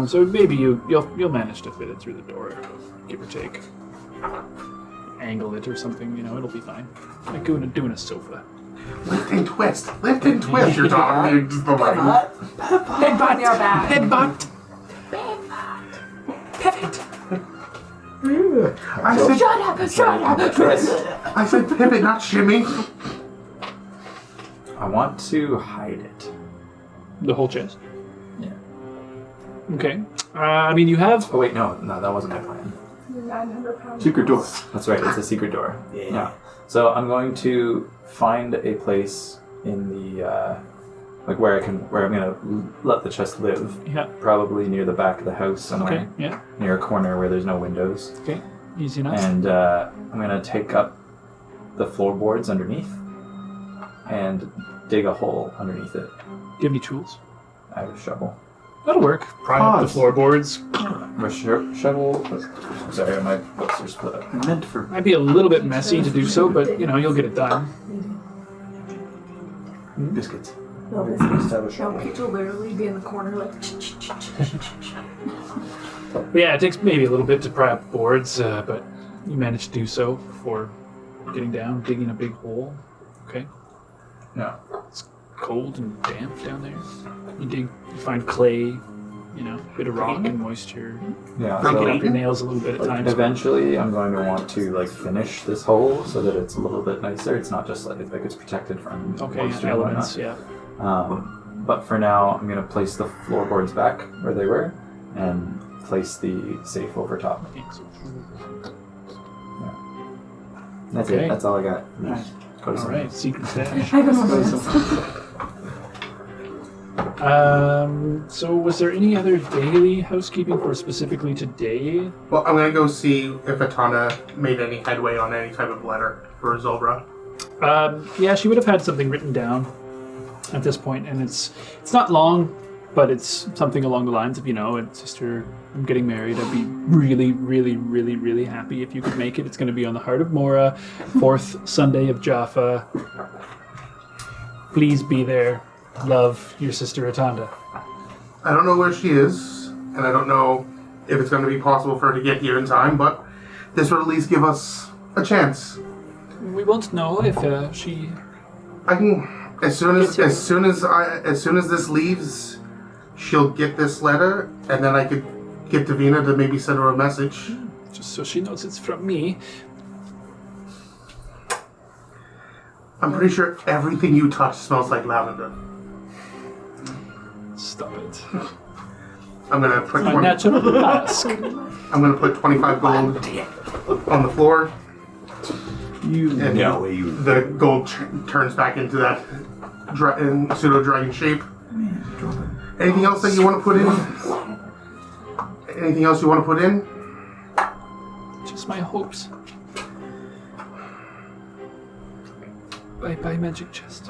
So maybe you'll manage to fit it through the door, give or take. Angle it or something, it'll be fine. Like doing a sofa. Lift and twist. Lift and twist. You're talking. Headbutt on your back. Headbutt. Pivot. I said, Shut up. I said pivot, not shimmy. I want to hide it. The whole chest. Yeah. Okay. You have. Oh wait, no, that wasn't my plan. 900 pounds. Secret door. That's right, it's a secret door. Yeah. So I'm going to find a place in the where I'm gonna let the chest live. Yeah. Probably near the back of the house somewhere. Okay. Yeah. Near a corner where there's no windows. Okay. Easy enough. And I'm gonna take up the floorboards underneath and dig a hole underneath it. Do you have any tools? I have a shovel. That'll work. Pry up the floorboards. My shovel. Sorry, my books are split up. Meant for. Might be a little bit messy to do so, but you'll get it done. Biscuits. No, Peach will literally be in the corner like. But yeah, it takes maybe a little bit to pry up boards, but you manage to do so before getting down, digging a big hole. Okay. No. It's cold and damp down there. You find clay, a bit of rock and moisture. Yeah. Breaking up your nails a little bit at times. Eventually, I'm going to want to finish this hole so that it's a little bit nicer. It's not just like it's protected from moisture and elements. whatnot. Yeah. But for now, I'm going to place the floorboards back where they were and place the safe over top. Yeah. That's Okay. it. That's all I got. Nice. Go to All sleep. right, secret stash. I don't know this. So was there any other daily housekeeping for specifically today? Well, I'm gonna go see if Atana made any headway on any type of letter for Zobra. Yeah, she would have had something written down at this point, and it's not long, but it's something along the lines of, sister, I'm getting married. I'd be really, really, really, really happy if you could make it. It's going to be on the Heart of Mora, 4th Sunday of Jaffa. Please be there. Love, your sister Atanda. I don't know where she is, and I don't know if it's going to be possible for her to get here in time, but this would at least give us a chance. We won't know if she... I can, as soon as this leaves, she'll get this letter, and then I could get Davina to maybe send her a message. Just so she knows it's from me. I'm pretty sure everything you touch smells like lavender. Stop it. I'm gonna put My natural ask. I'm gonna put 25 gold on the floor. And the gold turns back into that pseudo dragon shape. Anything else that you want to put in? Anything else you want to put in? Just my hopes. Bye, magic chest.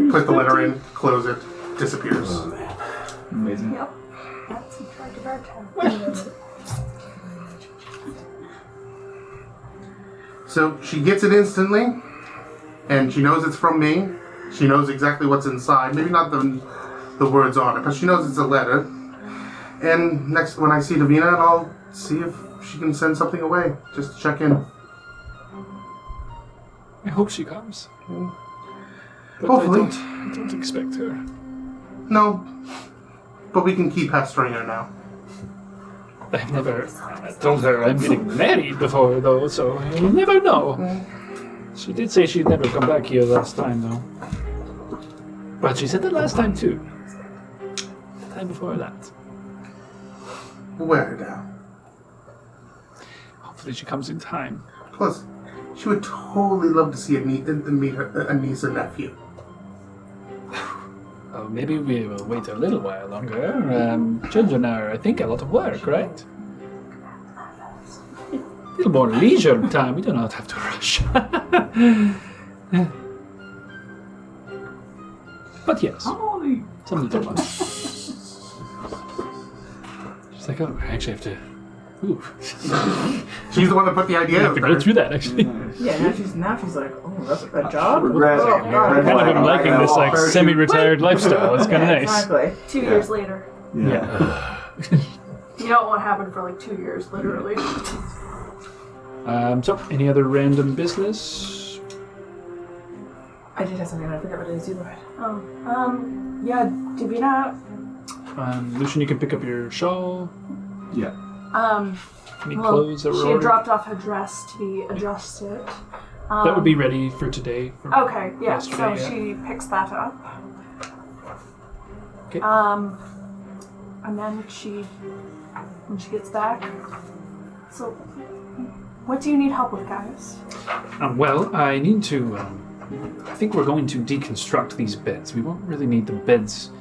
Put the letter in, close it, disappears. Oh, man. Amazing. Yep. That's in charge of our town. So she gets it instantly, and she knows it's from me. She knows exactly what's inside. Maybe not the words on it, but she knows it's a letter. And next, when I see Davina, I'll see if she can send something away. Just to check in. I hope she comes. But Hopefully. I don't expect her. No, but we can keep pestering her now. I've never told her I'm getting married before, though, so you'll never know. She did say she'd never come back here last time, though. But she said that last time, too. The time before that. We'll wear her down. Hopefully she comes in time. Plus, she would totally love to see meet her niece or nephew. Well, maybe we will wait a little while longer. Children are, I think, a lot of work, right? A little more leisure time. We do not have to rush. But yes, some little one. She's like, oh, I actually have to. Ooh. She's the one that put the idea I have out to there. go through that, actually. Yeah, now she's like, oh, that's a good job. Regret. Oh, God. Kind of am liking this like semi-retired lifestyle. It's kind of Yeah, nice. Exactly. 2 years later. Yeah. You know what happened for like 2 years, literally. So, any other random business? I did have something, I forgot what it is. You go ahead. Yeah, Davina, Lucian, you can pick up your shawl. Yeah. Any clothes that were she had ordered? dropped off her dress to be adjusted. That would be ready for today. Okay, yeah, so yesterday, yeah. she picks that up. Okay. And then when she gets back, so what do you need help with, guys? Well, I need to. I think we're going to deconstruct these beds. We won't really need the beds.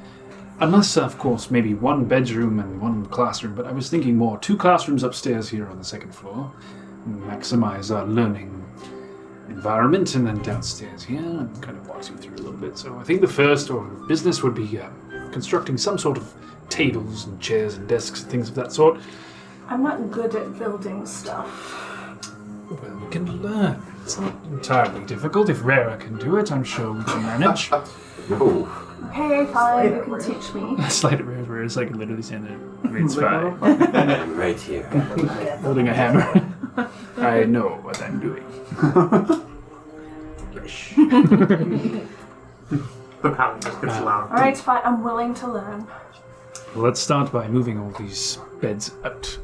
Unless, of course, maybe one bedroom and one classroom. But I was thinking more 2 classrooms upstairs here on the 2nd floor. Maximize our learning environment. And then downstairs here, and kind of walks you through a little bit. So I think the first order of business would be constructing some sort of tables and chairs and desks and things of that sort. I'm not good at building stuff. Well, we can learn. It's not entirely difficult. If Rara can do it, I'm sure we can manage. Okay, fine, you can teach me. Slide it Rara is like literally standing there. It's fine. Right here. Holding a hammer. I know what I'm doing. The pound just gets louder. Alright, fine, I'm willing to learn. Well, let's start by moving all these beds out.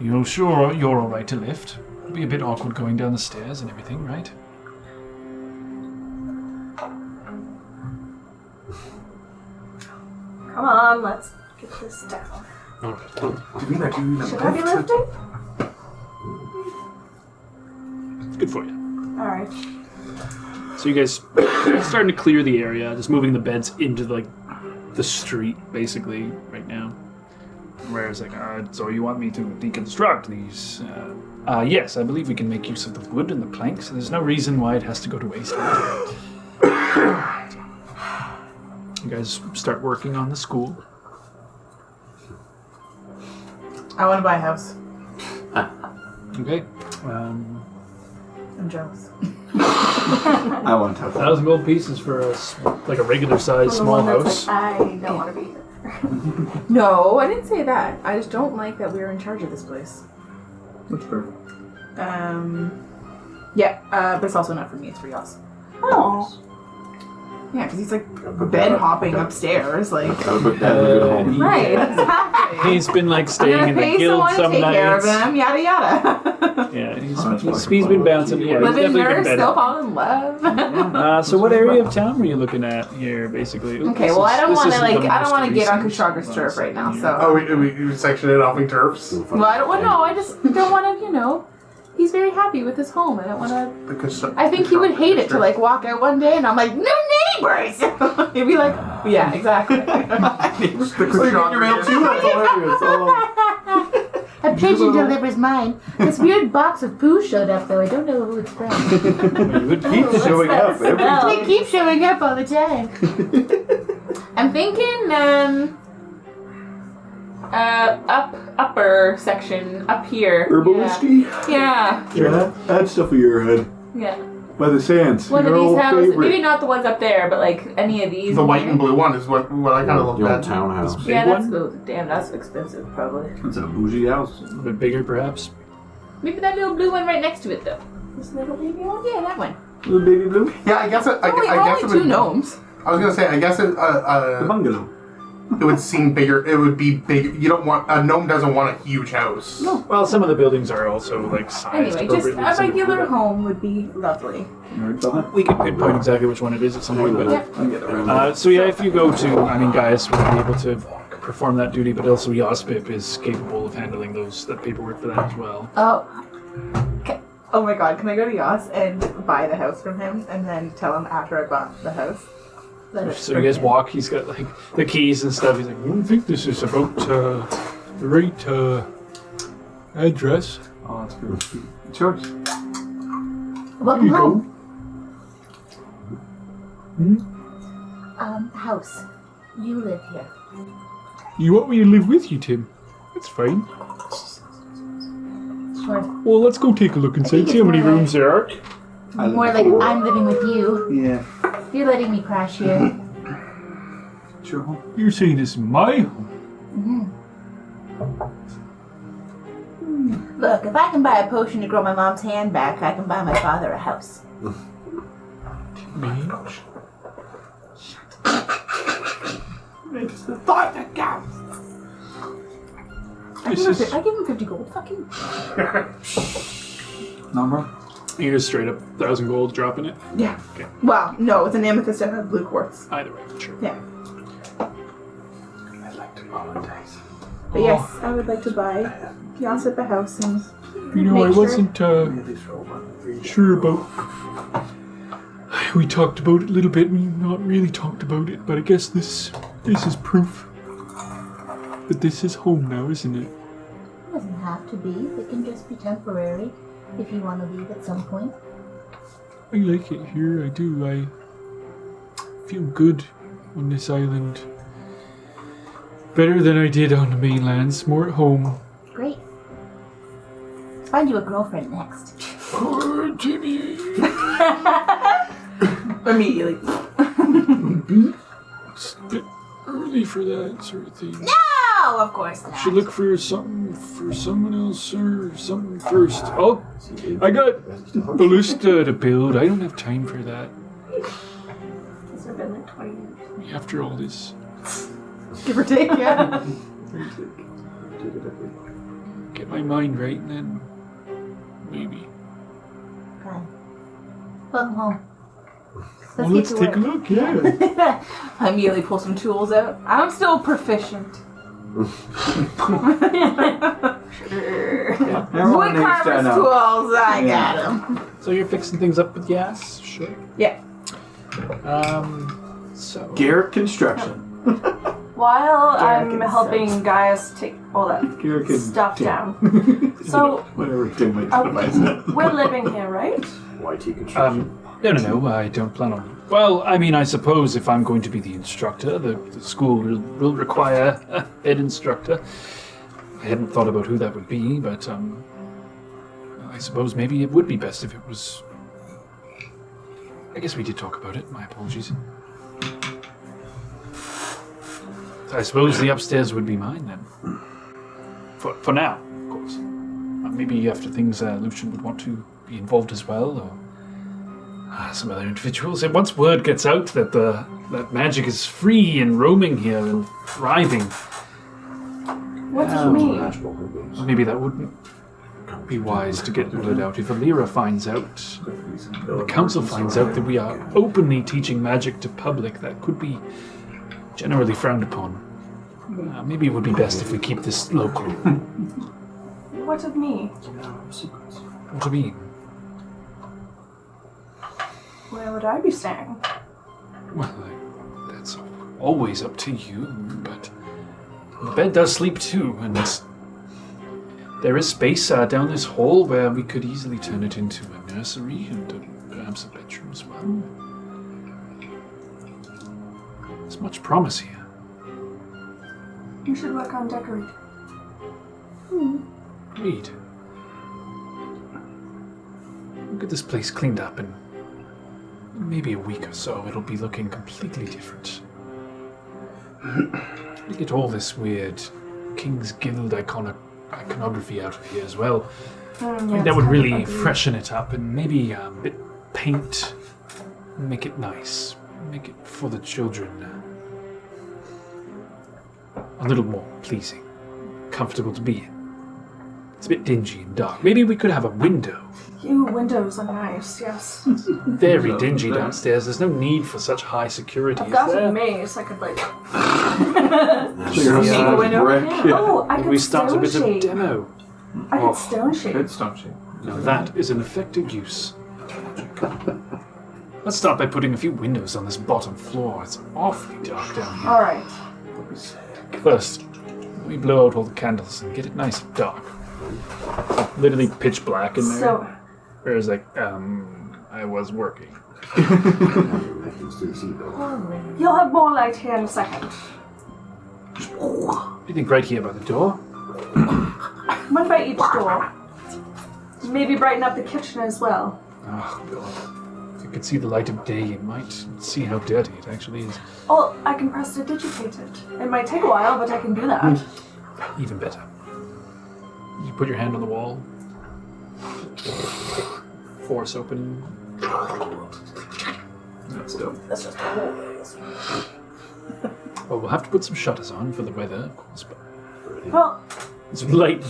You're sure you're alright to lift? It'll be a bit awkward going down the stairs and everything, right? Come on, let's get this down. Should I be lifting? Good for you. Alright. So you guys are starting to clear the area, just moving the beds into like the street, basically, right now. Whereas like, so you want me to deconstruct these? Yes, I believe we can make use of the wood and the planks. So there's no reason why it has to go to waste. You guys start working on the school. I want to buy a house. Okay. I'm jealous. I want to have 1,000 gold pieces for like a regular sized For the small one that's house. like, I don't want to be here. No, I didn't say that. I just don't like that we're in charge of this place. That's perfect. Yeah, but it's also not for me, it's for Yas. Oh. Yeah, because he's like bed hopping upstairs, like. Gotta put that in a good home. Right, exactly. He's been like I'm staying gonna in the pay guild someone to some take care of nights. him, yada yada. Yeah, he's been bouncing. Yeah, he's Living definitely been nurse, better. still fall in love. So what area of town were you looking at here, basically? Ooh, Okay, this well, is- I don't this want to isn't the I don't most want to get on recent. Kushagra's turf right now. So. Oh, we section it off in turfs? Well, I don't want. No, I just don't want to. He's very happy with his home. I don't want to. I I think he would hate it to like walk out one day and I'm like, no neighbors. He'd be like, yeah, exactly. your mail too? That's hilarious. A pigeon delivers mine. This weird box of poo showed up, though. I don't know who it's from. It keeps showing up every They keep showing up all the time. I'm thinking, upper section, up here. Herbalisty? Yeah. Yeah, that stuff of your head. Yeah. By the sands. One your of these old houses, favorite. maybe not the ones up there, but like any of these. The in white here. and blue one is what I kind of looked The old at. townhouse. Yeah, that's damn, that's expensive, probably. It's a bougie house. A little bit bigger, perhaps. Maybe that little blue one right next to it, though. This little baby one, yeah, that one. Little baby blue? Yeah, I guess it. I guess it Only would. two gnomes. I was gonna say, I guess it. The bungalow. It would seem bigger. It would be big. You don't want a gnome doesn't want a huge house. No. Well, some of the buildings are also like sized Anyway, just appropriately, a so regular home would be lovely. we can pinpoint exactly which one it is at some point. But Yep. so yeah, if you go to, Gaius will be able to perform that duty, but also Yospip is capable of handling that paperwork for that as well. Oh, Oh my god, can I go to Yas and buy the house from him and then tell him after I bought the house? So you guys walk, he's got like the keys and stuff. He's like, I don't think this is about the right address. Oh, that's good. It's yours. Welcome you home. Hmm? House. You live here. You want me to live with you, Tim? That's fine. Sure. Well, let's go take a look inside, see how many rooms there are. More like I'm living with you. Yeah. You're letting me crash here. It's your home. You're saying this is my home? Look, if I can buy a potion to grow my mom's hand back, I can buy my father a house. Me? It's the thought that counts. I give him 50 gold. Fucking. Number? You're just straight up 1,000 gold dropping it? Yeah. Okay. Well, no, it's an amethyst and a blue quartz. Either way, sure. Yeah. I'd like to apologize. But yes, I would like to buy Yasip a house and. You know, I wasn't sure about. We talked about it a little bit. We've not really talked about it, but I guess this is proof that this is home now, isn't it? It doesn't have to be. It can just be temporary if you want to leave at some point. I like it here. I do. I feel good on this island. Better than I did on the mainland. More at home. Great. Let's find you a girlfriend next. Oh, Jimmy. Immediately. It's a bit early for that sort of thing. No, of course not. Should look for something for someone else or something first. Oh, I got ballista to build. I don't have time for that. Has there been like 20 years? After all this, Give or take, yeah. get my mind right, and then maybe. Okay. Welcome home. Well, let's take a look. Yeah. I immediately pull some tools out. I'm still proficient. Everyone needs to Woodcarver's know. tools, I got them. So you're fixing things up with Yas? Sure. Yeah. So. Garrett Construction. While I'm Garrick helping Gaius take all that Garrett and stuff Tim. down. So, Whatever Tim might advise that. we're living here, right? YT construction. No, I don't plan on. Well, I mean, I suppose if I'm going to be the instructor, the school will require a head instructor. I hadn't thought about who that would be, but I suppose maybe it would be best if it was. I guess we did talk about it. My apologies. I suppose the upstairs would be mine then. For now, of course. Maybe after things, Lucian would want to be involved as well, or some other individuals. And once word gets out that that magic is free and roaming here and thriving, What does it mean? maybe that wouldn't be wise to get word out. If Alira finds out, the council finds out that we are openly teaching magic to public, that could be generally frowned upon. Maybe it would be best if we keep this local. What of me? What do you mean? Where would I be staying? Well, that's always up to you, but the bed does sleep too, and there is space down this hall where we could easily turn it into a nursery and perhaps a bedroom as well. There's much promise here. You should work on decorating. Agreed. We'll get this place cleaned up, and maybe a week or so it'll be looking completely different. We get all this weird King's Guild iconography out of here as well. I think that would really freshen it up, and maybe a bit paint, make it nice, make it for the children a little more pleasing, comfortable to be in. It's a bit dingy and dark. Maybe we could have a window. Windows are nice, yes. Very dingy downstairs. There's no need for such high security. I've is got there? a maze, I could like... Sure, Sneak a window. brick, yeah. Oh, I could We start a stone bit of shape. demo. I could stone shape. Good stone shape. Now that is an effective use. Let's start by putting a few windows on this bottom floor. It's awfully dark down here. Alright. First, we blow out all the candles and get it nice and dark. Literally pitch black in there. So, Whereas, like, I was working. you'll have more light here in a second. Do you think right here by the door? One by each door. Maybe brighten up the kitchen as well. Oh, God. If you could see the light of day, you might see how dirty it actually is. Oh, I can prestidigitate it. It might take a while, but I can do that. Even better. You put your hand on the wall. Force open. That's dope. That's just a whole ways. Well, we'll have to put some shutters on for the weather, of course, but Well, It's light.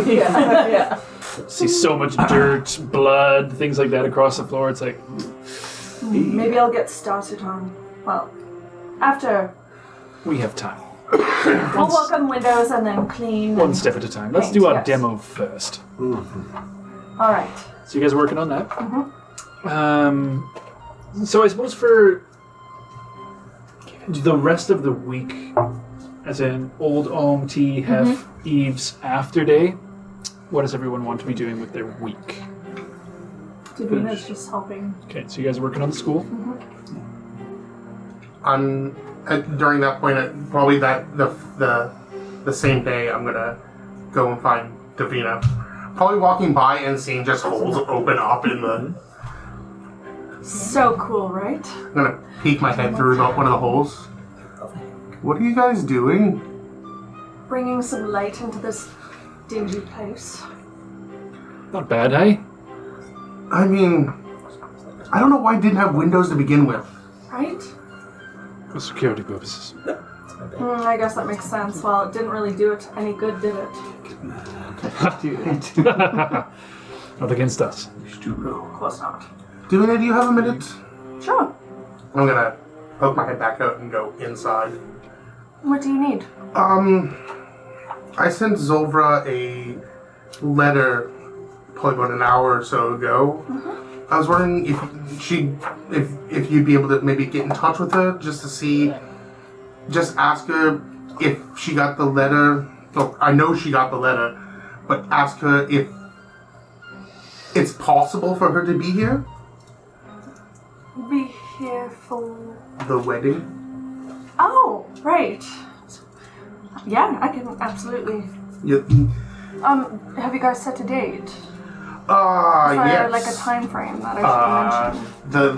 yeah. See so much dirt, blood, things like that across the floor. It's like, Maybe I'll get started on, well, after. we have time. We'll walk on windows and then clean. One and step at a time. Let's paint, do our yes. demo first. All right. So you guys are working on that? Mm-hmm. So I suppose for the rest of the week, as in Old OMT, Hef, Eve's after day, what does everyone want to be doing with their week? Davina's just helping. Okay, so you guys are working on the school? During that point, probably the same day, I'm gonna go and find Davina. Probably walking by and seeing just holes open up in the. So cool, right? I'm gonna peek my head through one of the holes. What are you guys doing? Bringing some light into this dingy place. Not bad, eh? I mean, I don't know why it didn't have windows to begin with. Right? For security purposes. I guess that makes sense. Well, it didn't really do it any good, did it? Not against us. Of course not. Davina, do you have a minute? Sure. I'm gonna poke my head back out and go inside. What do you need? I sent Zolvra a letter probably about an hour or so ago. I was wondering if you'd be able to maybe get in touch with her just to see, just ask her if she got the letter. Look, I know she got the letter, but ask her if it's possible for her to be here. Be here for... The wedding. Oh, right. Yeah, I can absolutely. Yeah. Have you guys set a date? Is there Yes. like a time frame that I should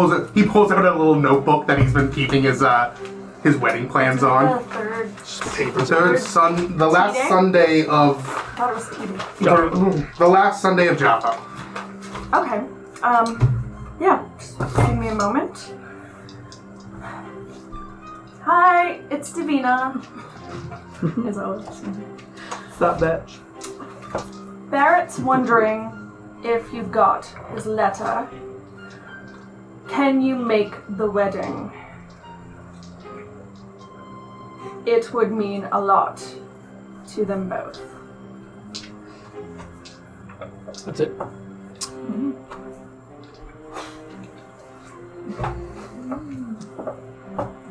mention? He pulls out a little notebook that he's been keeping his wedding plans The on. third. The last T-Day? Sunday of I thought it was T-Day. the last Sunday of Jaffa. Okay. Yeah. Just give me a moment. Hi, it's Davina. As always. Stop that. Barrett's wondering if you got his letter. Can you make the wedding? It would mean a lot to them both. That's it.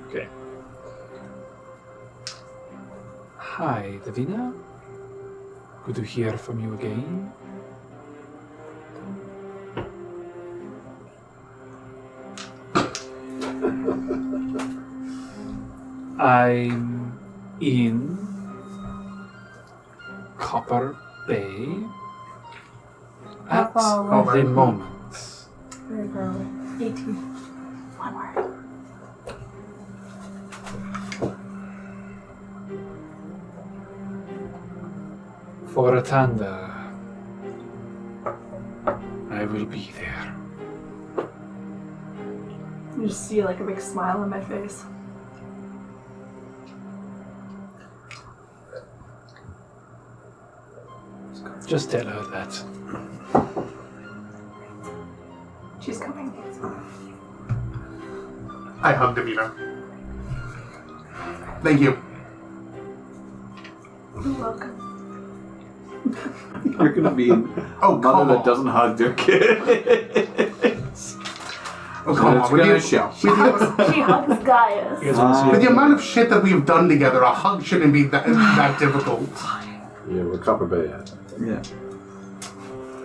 Okay. Hi, Davina. Good to hear from you again. I'm in Copper Bay How at far away? the moment. Very far away. 18. One word. For Atanda, I will be there. You just see like a big smile on my face. Just tell her that. She's coming. I hug Davina. Thank you. You're welcome. You're gonna be a mother that doesn't hug their kids. Oh, come It's on. gonna show. She hugs Gaius. You guys want to see With the it? amount of shit that we've done together, a hug shouldn't be that difficult. Yeah, we're Copper Bay at. Yeah.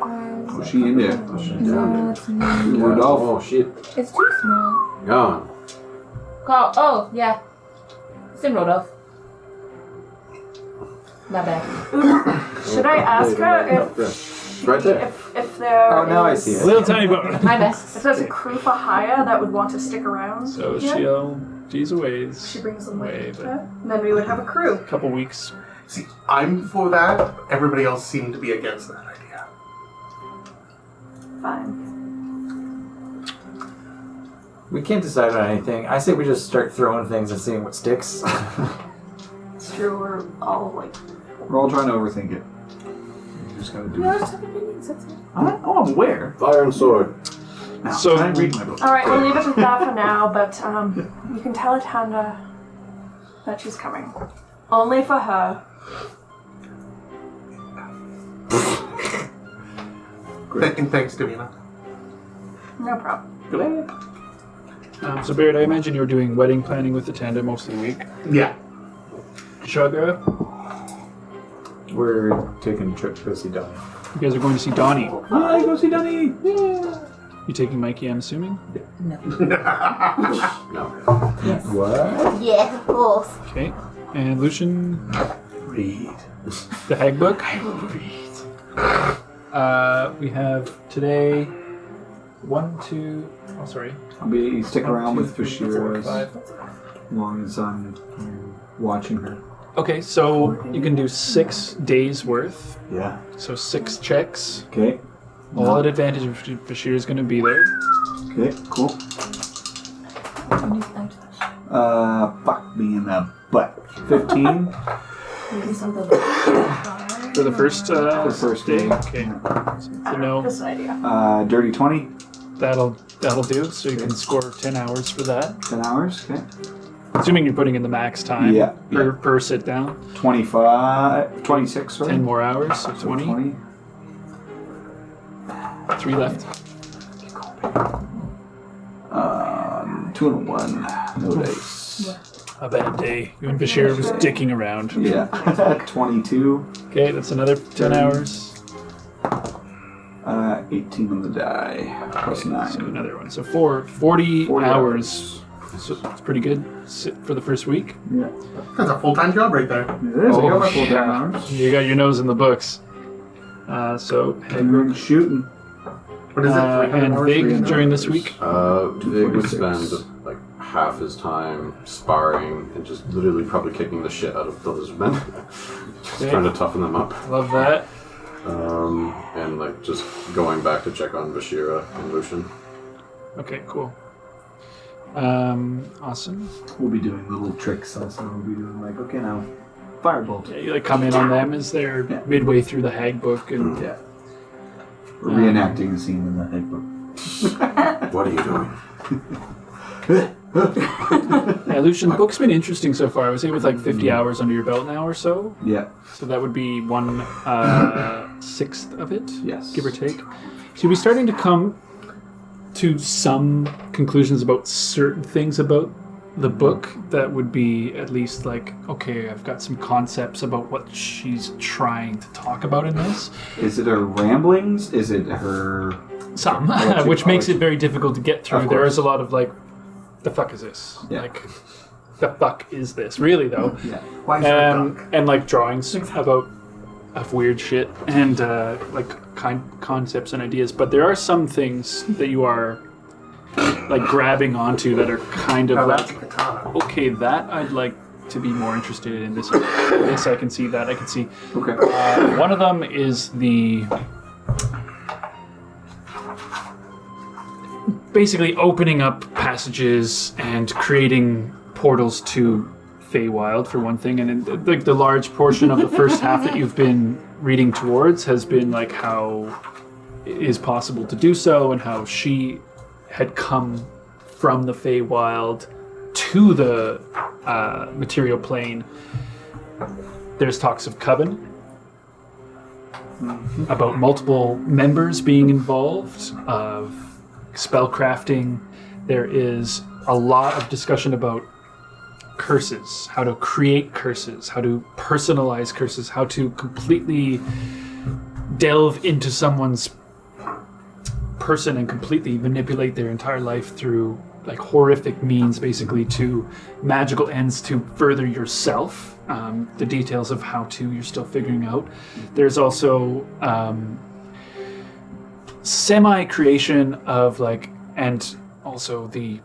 Oh, she in there. Oh, shit, down there. Rudolph. Oh, shit. It's too small. Gone. Oh, yeah. It's in Rodolph. My bad. Should I ask her It's right there. if there Oh, now I is- see it. Little tiny boat. My bad. If there's a crew for hire that would want to stick around, So here, she's a ways. she brings them with Way, her, then we would have a crew. Couple weeks. See, I'm for that. Everybody else seemed to be against that idea. Fine. We can't decide on anything. I say we just start throwing things and seeing what sticks. It's true, we're all like. We're all trying to overthink it. You just gotta do We all it. just have opinions, that's it. I'm aware. Fire and sword. Now, So- try and read my book. Alright, we'll leave it at that for now, but you can tell Tanda that she's coming. Only for her. And thanks, Davina. No problem. So Barrett, I imagine you're doing wedding planning with the Tanda most of the week. Yeah. Sugar, We're taking a trip to go see Donnie. you guys are going to see Donnie. Yay, go see Donnie! You taking Mikey, I'm assuming? No. No. Yes. What? Yeah, of course. Okay. And Lucian, Read. the hag book. I will read. We have today 1, 2, oh sorry. I'll be stick 1, around 2, with 3, 4, Fashira as 5. long as I'm watching her. Okay, so you can do 6 days worth. Yeah. So 6 checks. Okay. All at advantage if Bashir is going to be there. Okay, cool. Fuck me in the butt. 15 For the first, day. Okay. So no, Just an idea. Dirty 20, that'll do. So you can score 10 hours for that. 10 hours. Okay. Assuming you're putting in the max time Yeah, per sit down. 25, 26, sorry. 10 more hours, so 20. 20. 3 left. 2 and a 1. No dice. A bad day. You and Bashir was dicking around. Yeah. 22. Okay, that's another 10 hours. 18 on the die. Plus 9. So another one. So 40 hours. So it's pretty good for the first week. Yeah. That's a full-time job right there. It is. I got my full time hours. You got your nose in the books. So I'm shooting. What is it? 300 and hours? Vig 300 during hours? this week. Vig would 46. spend like half his time sparring and just literally probably kicking the shit out of the lizardmen. Just Okay. trying to toughen them up. Love that. And like just going back to check on Bashira and Lucian. Okay, cool. Awesome. We'll be doing little tricks also. We'll be doing like, okay now, firebolt. Yeah, you like come in on them as they're midway through the hag book and Yeah. We're reenacting a scene in the head book. What are you doing? yeah, Lucian, book's been interesting so far. I would say with like 50 hours under your belt now or so. Yeah. So that would be 1/6 of it, Yes. give or take. So you'll be starting to come to some conclusions about certain things about the book that would be at least like, okay, I've got some concepts about what she's trying to talk about in this. Is it her ramblings? Is it her... Some, I'll which makes let it very difficult to get through. Of There course. is a lot of like, the fuck is this? Yeah. Like, the fuck is this? Really though. Yeah. Why is there a duck? And like drawings about of weird shit and like concepts and ideas. But there are some things that you are like grabbing onto that are kind of Now like, that's a katana. okay, that I'd like to be more interested in. This I can see, that I can see. Okay. One of them is the basically opening up passages and creating portals to Feywild for one thing, and then, like the large portion of the first half that you've been reading towards has been like how it is possible to do so, and how she had come from the Feywild to the material plane. There's talks of Coven, about multiple members being involved, of spellcrafting. There is a lot of discussion about curses, how to create curses, how to personalize curses, how to completely delve into someone's person and completely manipulate their entire life through like horrific means, basically to magical ends to further yourself. The details of how to, you're still figuring out. There's also semi-creation of like, and also the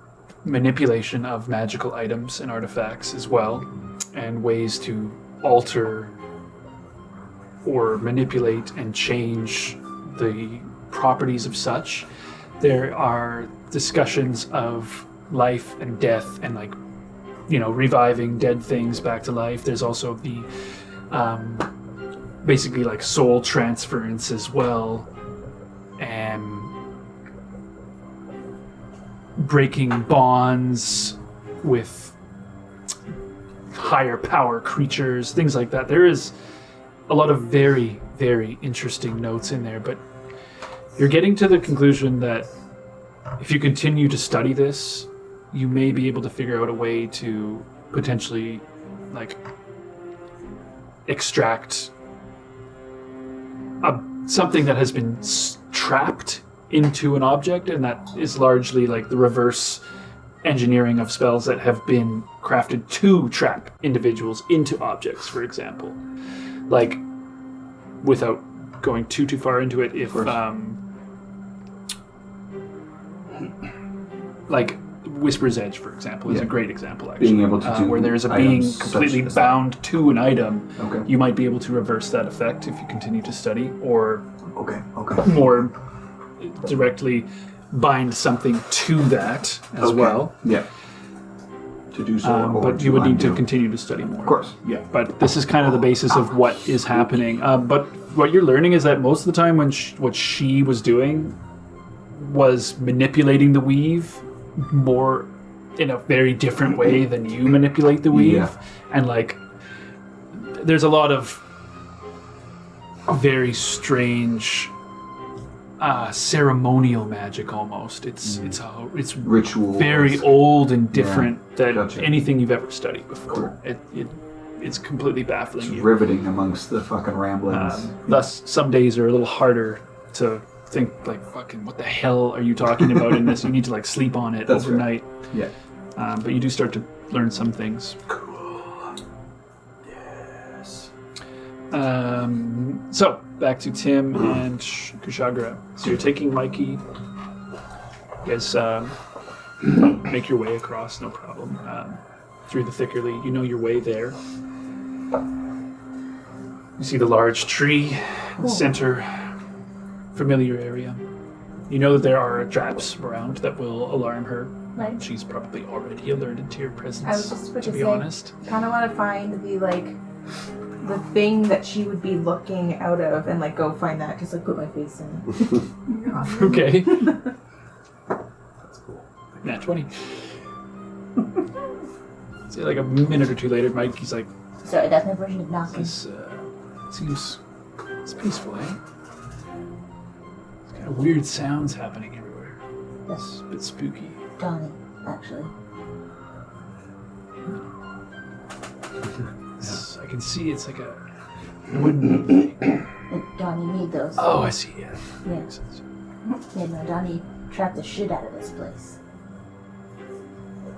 manipulation of magical items and artifacts as well, and ways to alter or manipulate and change the properties of such. There are discussions of life and death and like, you know, reviving dead things back to life. There's also the basically like soul transference as well, and breaking bonds with higher power creatures, things like that. There is a lot of very, very interesting notes in there, but you're getting to the conclusion that if you continue to study this, you may be able to figure out a way to potentially like extract something that has been trapped into an object, and that is largely like the reverse engineering of spells that have been crafted to trap individuals into objects, for example. Like, without going too far into it, if like Whisper's Edge, for example, is a great example, actually. Being able to do where there's a being completely bound to an item, you might be able to reverse that effect if you continue to study, or more directly bind something to that as well. Yeah. To do so, but you would need to continue to study more. Of course, yeah. But this is kind of the basis of what is happening. But what you're learning is that most of the time when what she was doing was manipulating the weave more in a very different way than you manipulate the weave. Yeah. And like, there's a lot of very strange ceremonial magic almost. It's ritual, very old and different than anything you've ever studied before. Cool. It's completely baffling. It's riveting amongst the fucking ramblings. Thus, some days are a little harder to think like, fucking, what the hell are you talking about in this? You need to like sleep on it overnight. Right. Yeah. But you do start to learn some things. Cool. Yes. So back to Tim and Kushagra. So you're taking Mikey. You guys make your way across, no problem. Through the thicker you know your way there. You see the large tree in the center, familiar area. You know that there are traps around that will alarm her. Right. She's probably already alerted to your presence. I was just about to be say, honest. Kind of want to find the thing that she would be looking out of, and like go find that, just like put my face in it. Okay. That's cool. Nat 20. See, like a minute or two later, Mikey's like, Sorry, that's my version of knocking. this seems peaceful, eh? There's kind of weird sounds happening everywhere. It's a bit spooky. Donnie, actually. I can see it's like a wooden thing. Donnie made those. Oh, I see, yeah. Yeah. Makes sense. Yeah, no, Donnie trapped the shit out of this place.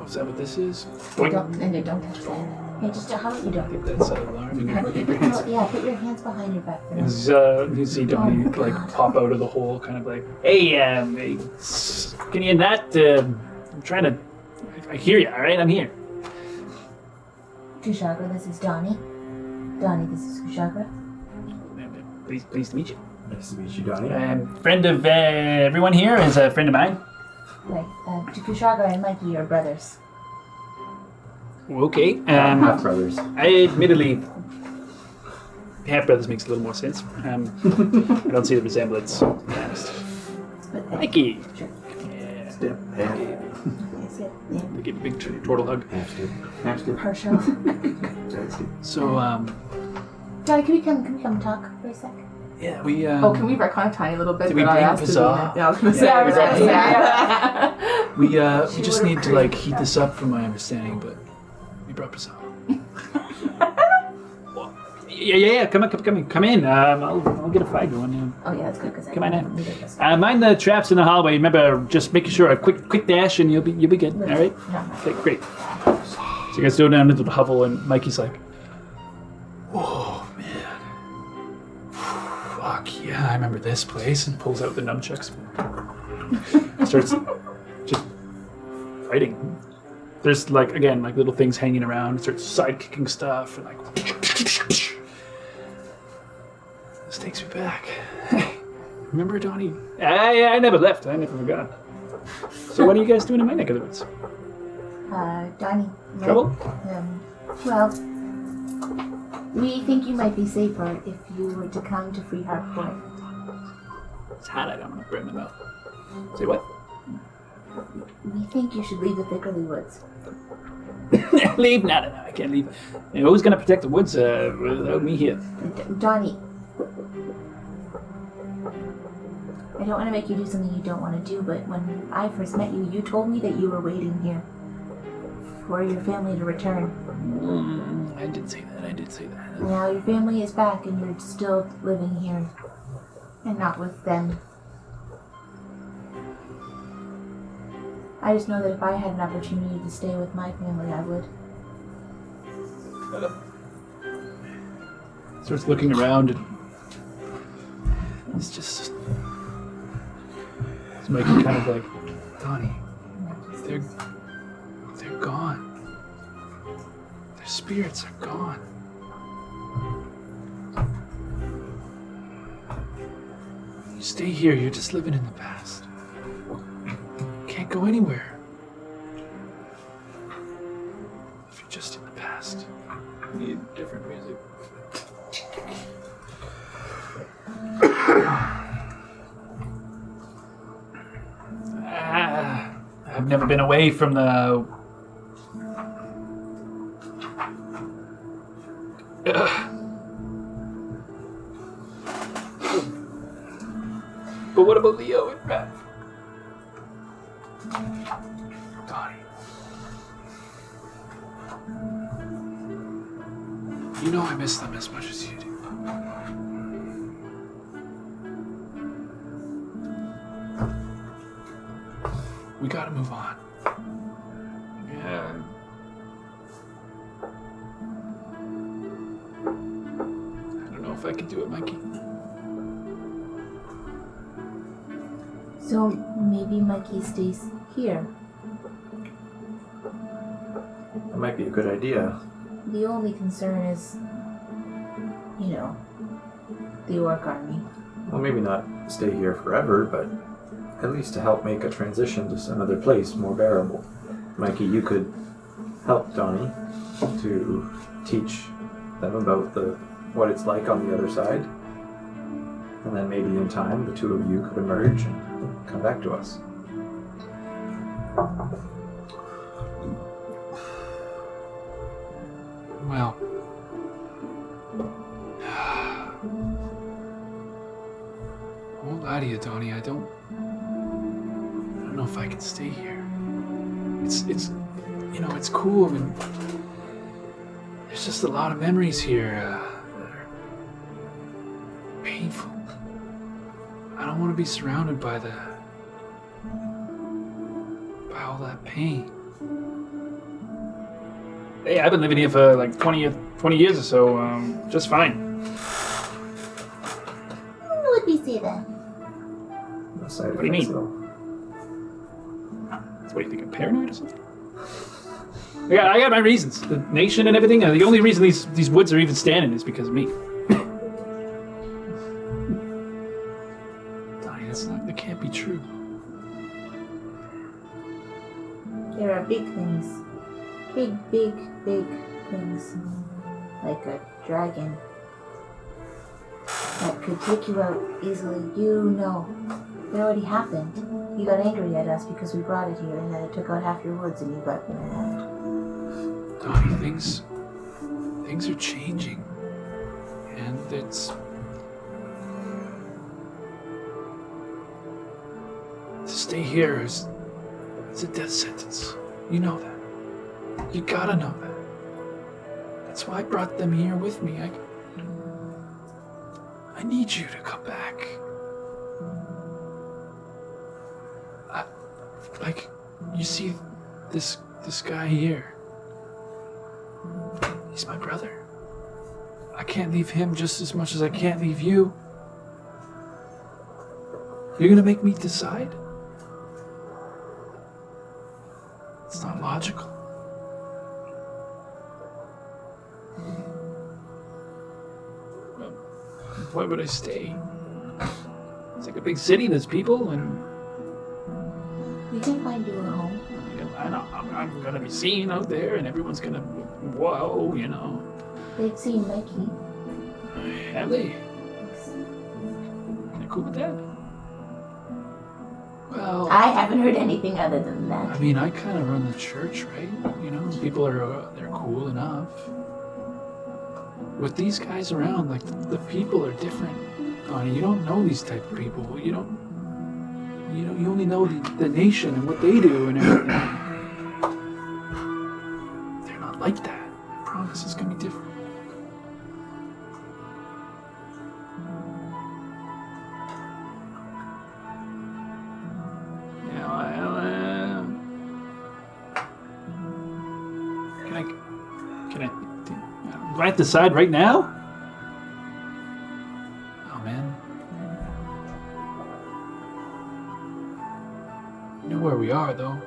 Oh, is that what this is? Don't touch that. Hey, just how about you don't? That's alarming. Keep your hands. Yeah, put your hands behind your back. You see Donnie like pop out of the hole, kind of like, hey, can you not? I'm trying to. I hear you. All right, I'm here. Kushagra, this is Donnie. Donnie, this is Kushagra. Pleased to meet you. Nice to meet you, Donnie. Friend of everyone here is a friend of mine. Right, Kushagra and Mikey are brothers. Okay. Half brothers. Admittedly, half brothers makes a little more sense. I don't see the resemblance, to be honest. Mikey. Sure. Yeah. Step. Yes, yeah. They give a big turtle hug. Hamster. Partial. So, Donnie, can we come talk for a sec? Yeah, we. Can we retcon a tiny little bit? Did we that I bring asked to do Bazaar? it? Yeah, I was gonna say. Yeah, we right, brought yeah. We just need to like heat this up from my understanding, but we brought Bazaar. Yeah. Come in. I'll get a fire going. Oh yeah, that's good because Come on in. Mind the traps in the hallway. Remember, just making sure a quick dash, and you'll be good. All right. Okay, great. So you guys go down into the hovel, and Mikey's like, "Oh man, fuck yeah, I remember this place," and pulls out the nunchucks. Starts just fighting. There's like little things hanging around. Starts side kicking stuff and like. This takes me back. Remember, Donnie? I never left. I never forgot. So what are you guys doing in my neck of the woods? Donnie. Trouble? Well, we think you might be safer if you were to come to Free Heartborn. It's hot. I don't want to burn my mouth. Say what? We think you should leave the Thickerly Woods. Leave? No, I can't leave. Who's going to protect the woods without me here? Donnie. I don't want to make you do something you don't want to do, but when I first met you, you told me that you were waiting here for your family to return. I did say that. Now your family is back and you're still living here and not with them. I just know that if I had an opportunity to stay with my family, I would. Starts looking around and it's just... It's Mikey kind of like, Donnie, they're gone. Their spirits are gone. You stay here, you're just living in the past. You can't go anywhere. If you're just in the past, you need different music. I've never been away from the... But what about Leo and Beth? Donnie. You know I miss them as much as you do. We gotta move on. Yeah. I don't know if I can do it, Mikey. So maybe Mikey stays here. That might be a good idea. The only concern is, the orc army. Well, maybe not stay here forever, but at least to help make a transition to some other place more bearable. Mikey, you could help Donnie to teach them about what it's like on the other side. And then maybe in time, the two of you could emerge and come back to us. Well, I won't lie to you, Donnie. I don't know if I can stay here. It's cool, and there's just a lot of memories here that are painful. I don't want to be surrounded by all that pain. Hey, I've been living here for like 20 years or so, just fine. What would we say then? No side What do you effects, mean? though. What do you think, I'm paranoid or something? I got my reasons. The nation and everything. The only reason these woods are even standing is because of me. Donnie, that can't be true. There are big things. Big things. Like a dragon. That could take you out easily. It already happened. You got angry at us because we brought it here and then it took out half your woods and you got mad. Donnie, things are changing. And stay here is a death sentence. You know that. You gotta know that. That's why I brought them here with me. I need you to come back. You see this guy here. He's my brother. I can't leave him just as much as I can't leave you. You're gonna make me decide? It's not logical. Well, why would I stay? It's like a big city, there's people, and We can find you a home. I'm gonna be seen out there, and everyone's gonna, whoa, you know. They've seen Becky. Have they? They're cool with that? Well, I haven't heard anything other than that. I mean, I kind of run the church, right? You know, people they're cool enough. With these guys around, like, the people are different. Donnie, you don't know these type of people. You only know the nation and what they do and everything. They're not like that. I promise it's gonna be different. Do I have to decide right now? Oh, man. You know where we are, though.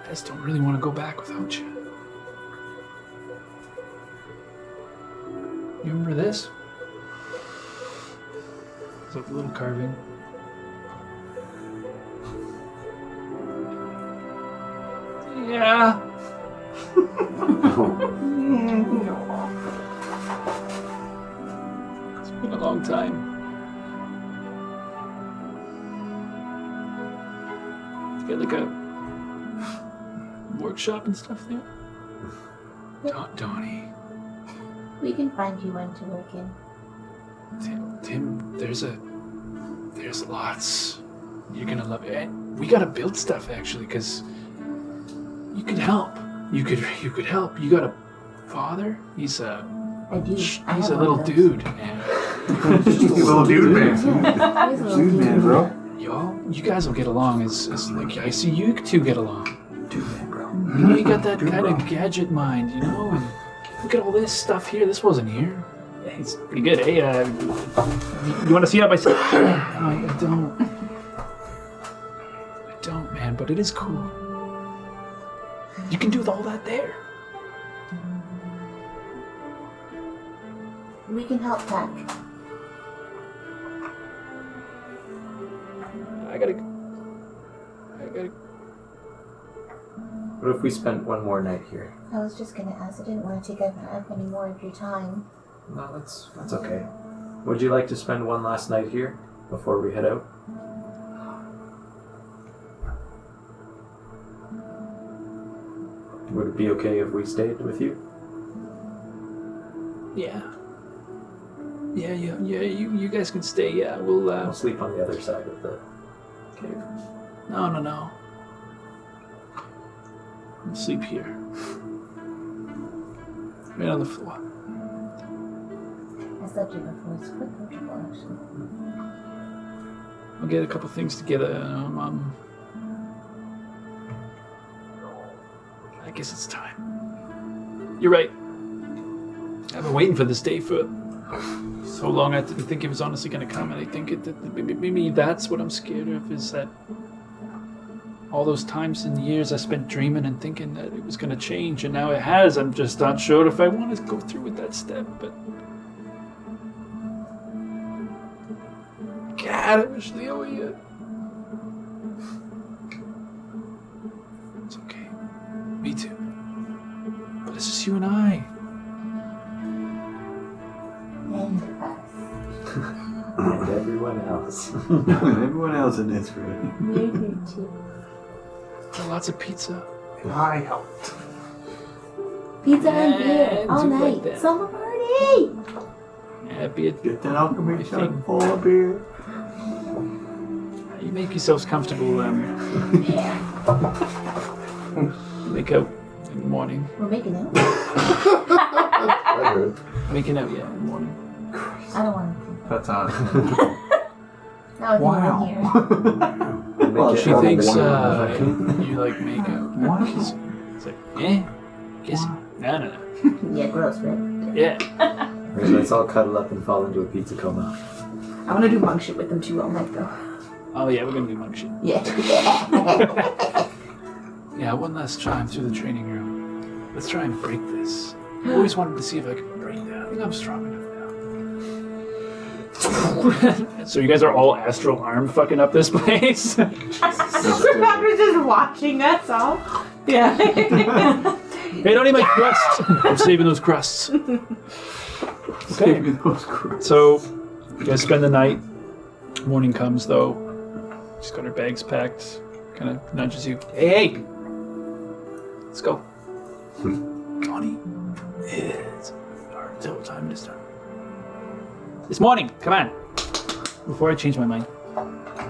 I just don't really want to go back without you. You remember this? It's like a little carving. Yeah. It's been a long time. You got like a workshop and stuff there? Donnie. We can find you one to work in. Tim, there's lots. You're gonna love it. And we gotta build stuff actually, because you could help. You could help. You got a father? He's a little dude, man. Just a little dude, man. He's a little dude, bro. You guys will get along as like I see you two get along. Dude, man, bro. You know, you got that kind of gadget mind, you know, and look at all this stuff here. This wasn't here. Yeah, it's pretty good. Hey, you want to see how I say? I don't, man. But it is cool. You can do all that there. We can help pack. I gotta. What if we spent one more night here? I was just gonna ask. I didn't want to take up any more of your time. No, that's okay. Would you like to spend one last night here before we head out? Would it be okay if we stayed with you? Yeah. You guys can stay. Yeah, we'll sleep on the other side of the cave. No. We'll sleep here. Right on the floor. I slept here before. It's quite comfortable, actually. I'll get a couple things together. I guess it's time. You're right. I've been waiting for this day for so long. I didn't think it was honestly going to come, and I think maybe that's what I'm scared of, is that all those times and years I spent dreaming and thinking that it was going to change, and now it has. I'm just not sure if I want to go through with that step, but God, I wish Leo were here. It's okay. Me too. But it's just you and I. And us. And everyone else. Everyone else in this room. We're here too. Got lots of pizza. I helped. Pizza and beer all do like night. that. Summer party! Yeah, be it. Get that alchemy I shot think- full of beer. You make yourselves comfortable. Make out in the morning. We're making out. I heard. Making out, yeah, in the morning. I don't want That's on. to. Now it's Wow. here. Well, she thinks One- you like make out. What? It's like, kissing. No. Yeah, gross, right? Yeah. Right, let's all cuddle up and fall into a pizza coma. I want to do monk shit with them too all night though. Oh yeah, we're gonna do monk shit. Yeah. Yeah, one last time through the training room. Let's try and break this. I always wanted to see if I could break that. I think I'm strong enough now. So you guys are all astral arm fucking up this place. Roger's just watching us all. Yeah. Hey, don't eat my crust. I'm saving those crusts. Okay. So you guys spend the night. Morning comes though. She's got her bags packed. Kind of nudges you. Hey. Let's go. Johnny. It's hard to tell what time it is. This morning. Come on. Before I change my mind.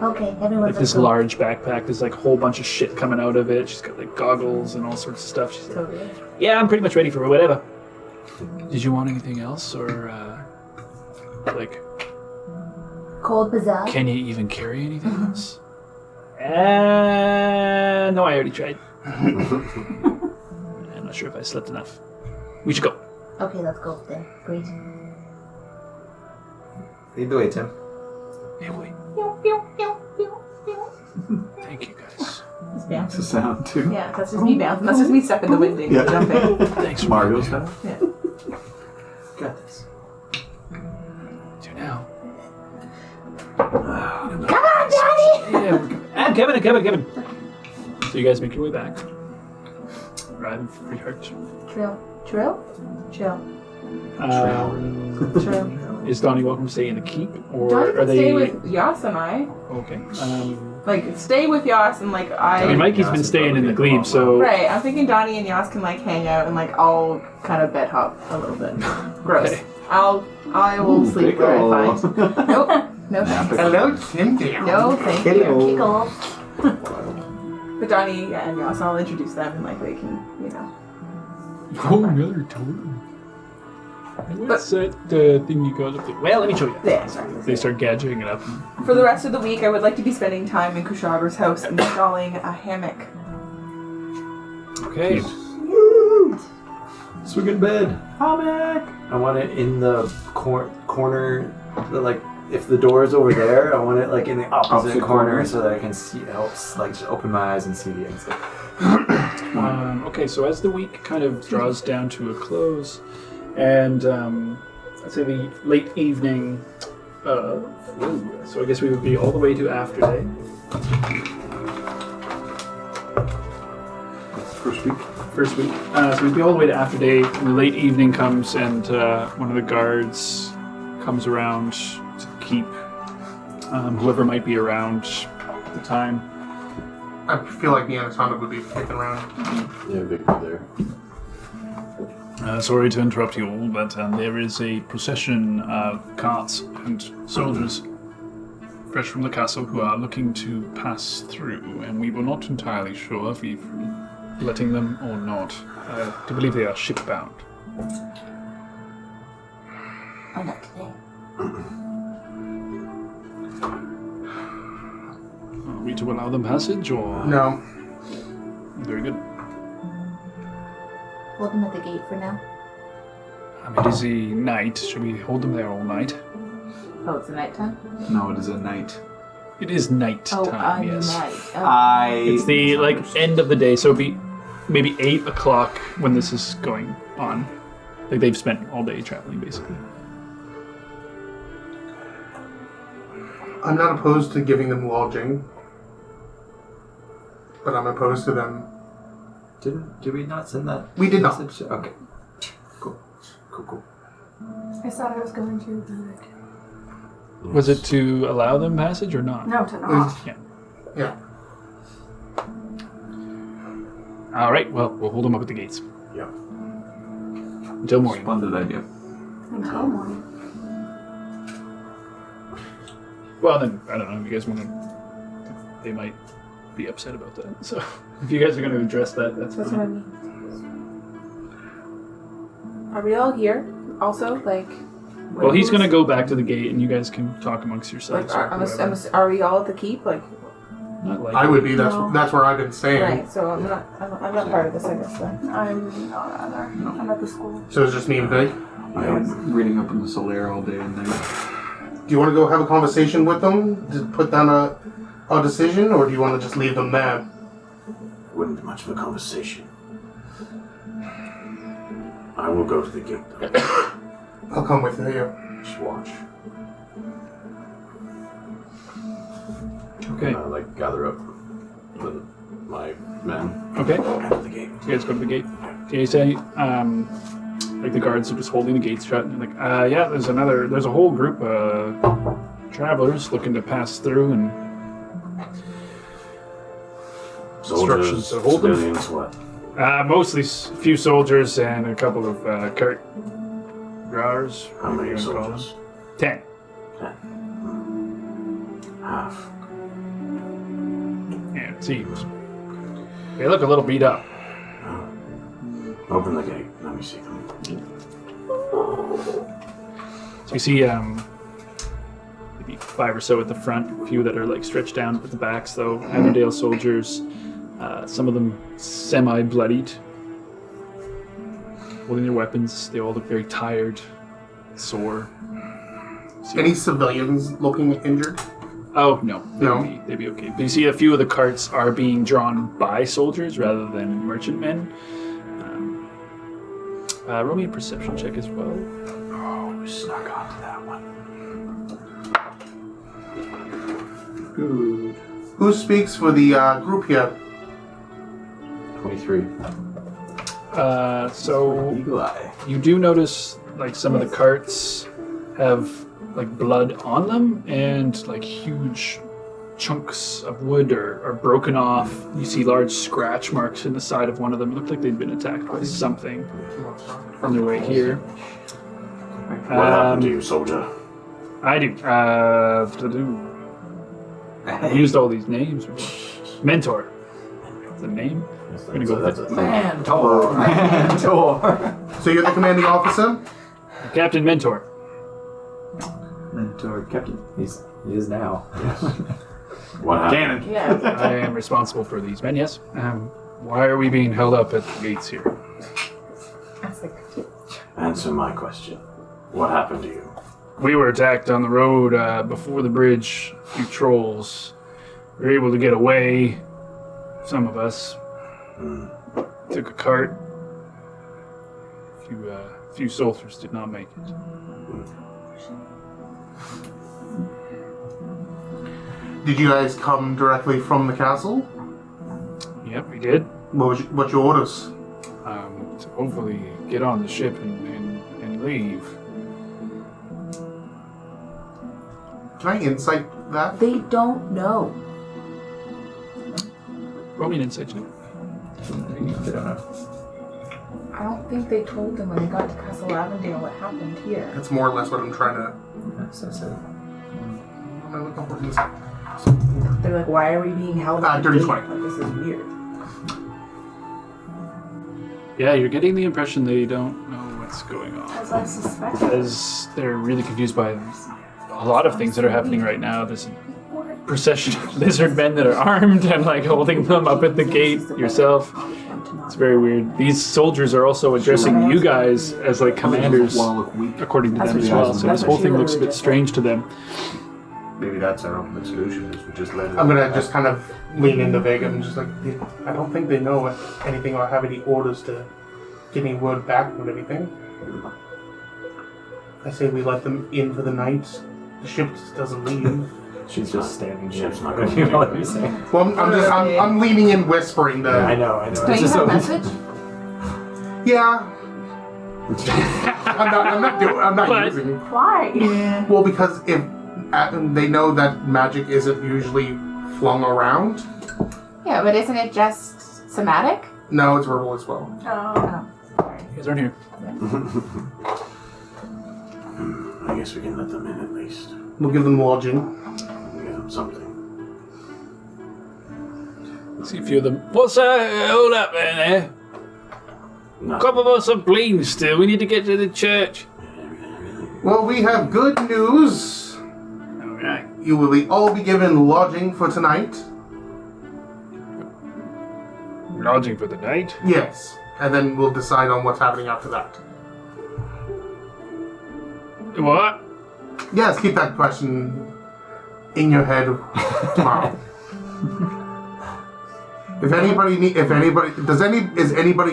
Okay, everyone's Like this large backpack. There's like a whole bunch of shit coming out of it. She's got like goggles and all sorts of stuff. She's like, Totally. yeah, I'm pretty much ready for whatever. Did you want anything else, or like, Cold bazaar. can you even carry anything else? No, I already tried. I'm not sure if I slept enough. We should go. Okay, let's go then. Great. Lead the way, Tim. Hey, wait. Thank you, guys. It's bouncing. It's a sound too. Yeah, that's just me bouncing. That's just me stepping the winding. Yeah. Jumping. Thanks for Mario being here. style. Got this. Do now. Come on, Daddy! Yeah, we're coming. Kevin. So you guys make your way back. Arrive for your heart. Trill? Is Donnie welcome to stay in the keep, or Donnie are can they? stay with Yas and I. Okay. Like, stay with Yas and like I mean, Mikey's been staying in the glebe, so Right, I'm thinking Donnie and Yas can like hang out and like I'll kind of bed hop a little bit. Gross. Okay. I will sleep where I find. Nope. No thanks. Hello, Cynthia. No thank you. Tickle. But Donnie and Yas, I'll introduce them and like they can, you know. Oh, another totem. What's that thing you got up there? well, let me show you. Yeah, sorry. They start gadgeting it up. For the rest of the week, I would like to be spending time in Kushagra's house installing a hammock. Okay. Swing in bed. I want it in the corner, like if the door is over there, I want it like in the opposite corner so that I can see. It helps like just open my eyes and see the exit. Okay, so as the week kind of draws down to a close, and I'd say the late evening, so I guess we would be all the way to after day. First week. So we'd be all the way to after day, and the late evening comes, and one of the guards comes around to keep whoever might be around at the time. I feel like the Anaconda would be kicking around. Yeah, big one there. Sorry to interrupt you all, but there is a procession of carts and soldiers fresh from the castle who are looking to pass through, and we were not entirely sure if we're letting them or not. I do believe they are shipbound. Oh, not today. Are we to allow them passage, or...? No. Very good. Hold them at the gate for now. It is a night. Should we hold them there all night? Oh, it's the nighttime? No, it is a night. It is night time, yes. It's the end of the day, so it'd be maybe 8 o'clock when this is going on. Like they've spent all day traveling, basically. I'm not opposed to giving them lodging, but I'm opposed to them. Did we not send that? We did not. Message? Okay. Cool. I thought I was going to, but Was it to allow them passage or not? no, to not. Yeah. All right. Well, we'll hold them up at the gates. Yeah. Until morning. Splendid idea. Until morning. Well, then I don't know. If you guys want to they might be upset about that. So if you guys are going to address that, that's That's fine. what I mean. Are we all here? Also, like. Well, he's going to go back to the gate, and you guys can talk amongst yourselves. Like, or whatever. are we all at the keep? Like. Not like I would be. No. That's where I've been staying. Right. So I'm not part of this, I guess. Then. I'm not either. I'm at the school. So it's just me and Vic. I'm reading up on the Solaire all day and night. Do you want to go have a conversation with them to put down a decision, or do you want to just leave them there? Wouldn't be much of a conversation. I will go to the gate, though. I'll come with you. Just watch. Okay. Gather up my men. Okay. Head to the gate. You guys go to the gate. Okay, say, like the guards are just holding the gates shut, and like, yeah, there's a whole group of travelers looking to pass through, and instructions Soldiers, to hold them. civilians, what? Mostly a few soldiers and a couple of cart growers. How whatever many you wanna call them. soldiers? 10. 10. Half. Yeah, it seems. They look a little beat up. Open the gate. Let me see them. So you see maybe 5 or so at the front, a few that are like stretched down at the backs though. Avondale soldiers, some of them semi-bloodied, holding their weapons. They all look very tired, sore. Any civilians looking injured? Oh, no. No? They'd be okay. But you see a few of the carts are being drawn by soldiers rather than merchantmen. Roll me a perception check as well. Oh, we snuck onto that one. Good. Who speaks for the group here? 23. So Eagle eye. you do notice like some of the carts have like blood on them, and like huge chunks of wood are broken off. You see large scratch marks in the side of one of them. It looked like they'd been attacked by something on their way here. What happened to you, soldier? I do. I used all these names. Mentor. The name? I'm gonna go with it. Mentor. So you're the commanding officer? Captain Mentor. Mentor. Captain. He is now. What happened? Cannon. Yeah. I am responsible for these men, yes. Why are we being held up at the gates here? Answer my question. What happened to you? We were attacked on the road before the bridge. A few trolls. We were able to get away. Some of us. Took a cart. A few soldiers did not make it. Did you guys come directly from the castle? Yep, we did. What's your orders? To hopefully get on the ship and leave. Can I insight that? They don't know. Roll me an insight check. They don't know. I don't think they told them when they got to Castle Avondale what happened here. That's more or less what I'm trying to... So. I'm gonna look up for insight. They're like, why are we being held up? Dirty at the 20. gate? Like, this is weird. Yeah, you're getting the impression they don't know what's going on. As I suspected. As they're really confused by a lot of things that are happening right now. There's a procession of lizard men that are armed and like holding them up at the gate yourself. It's very weird. These soldiers are also addressing you guys as like commanders, according to them as well. So this whole thing looks a bit strange to them. Maybe that's our ultimate solution, is we just let it... I'm gonna just kind of lean into Vega and just like, I don't think they know anything or have any orders to get any word back or anything. I say we let them in for the night. The ship just doesn't leave. She's just standing there. Ship's not You going know what you're saying? Well, I'm leaning in, whispering to. I know. Don't It's you just have a so- message? Yeah. I'm not What? using. Why? Well, because if they know that magic isn't usually flung around. Yeah, but isn't it just somatic? No, it's verbal as well. Oh. You guys aren't here. I guess we can let them in at least. We'll give them lodging. We'll give them something. See a few of them. What's hold up there? No. Couple of us are bleeding still. We need to get to the church. Well, we have good news. Alright. You will all be given lodging for tonight. Lodging for the night? Yes. And then we'll decide on what's happening after that. What? Yes, keep that question in your head tomorrow. Is anybody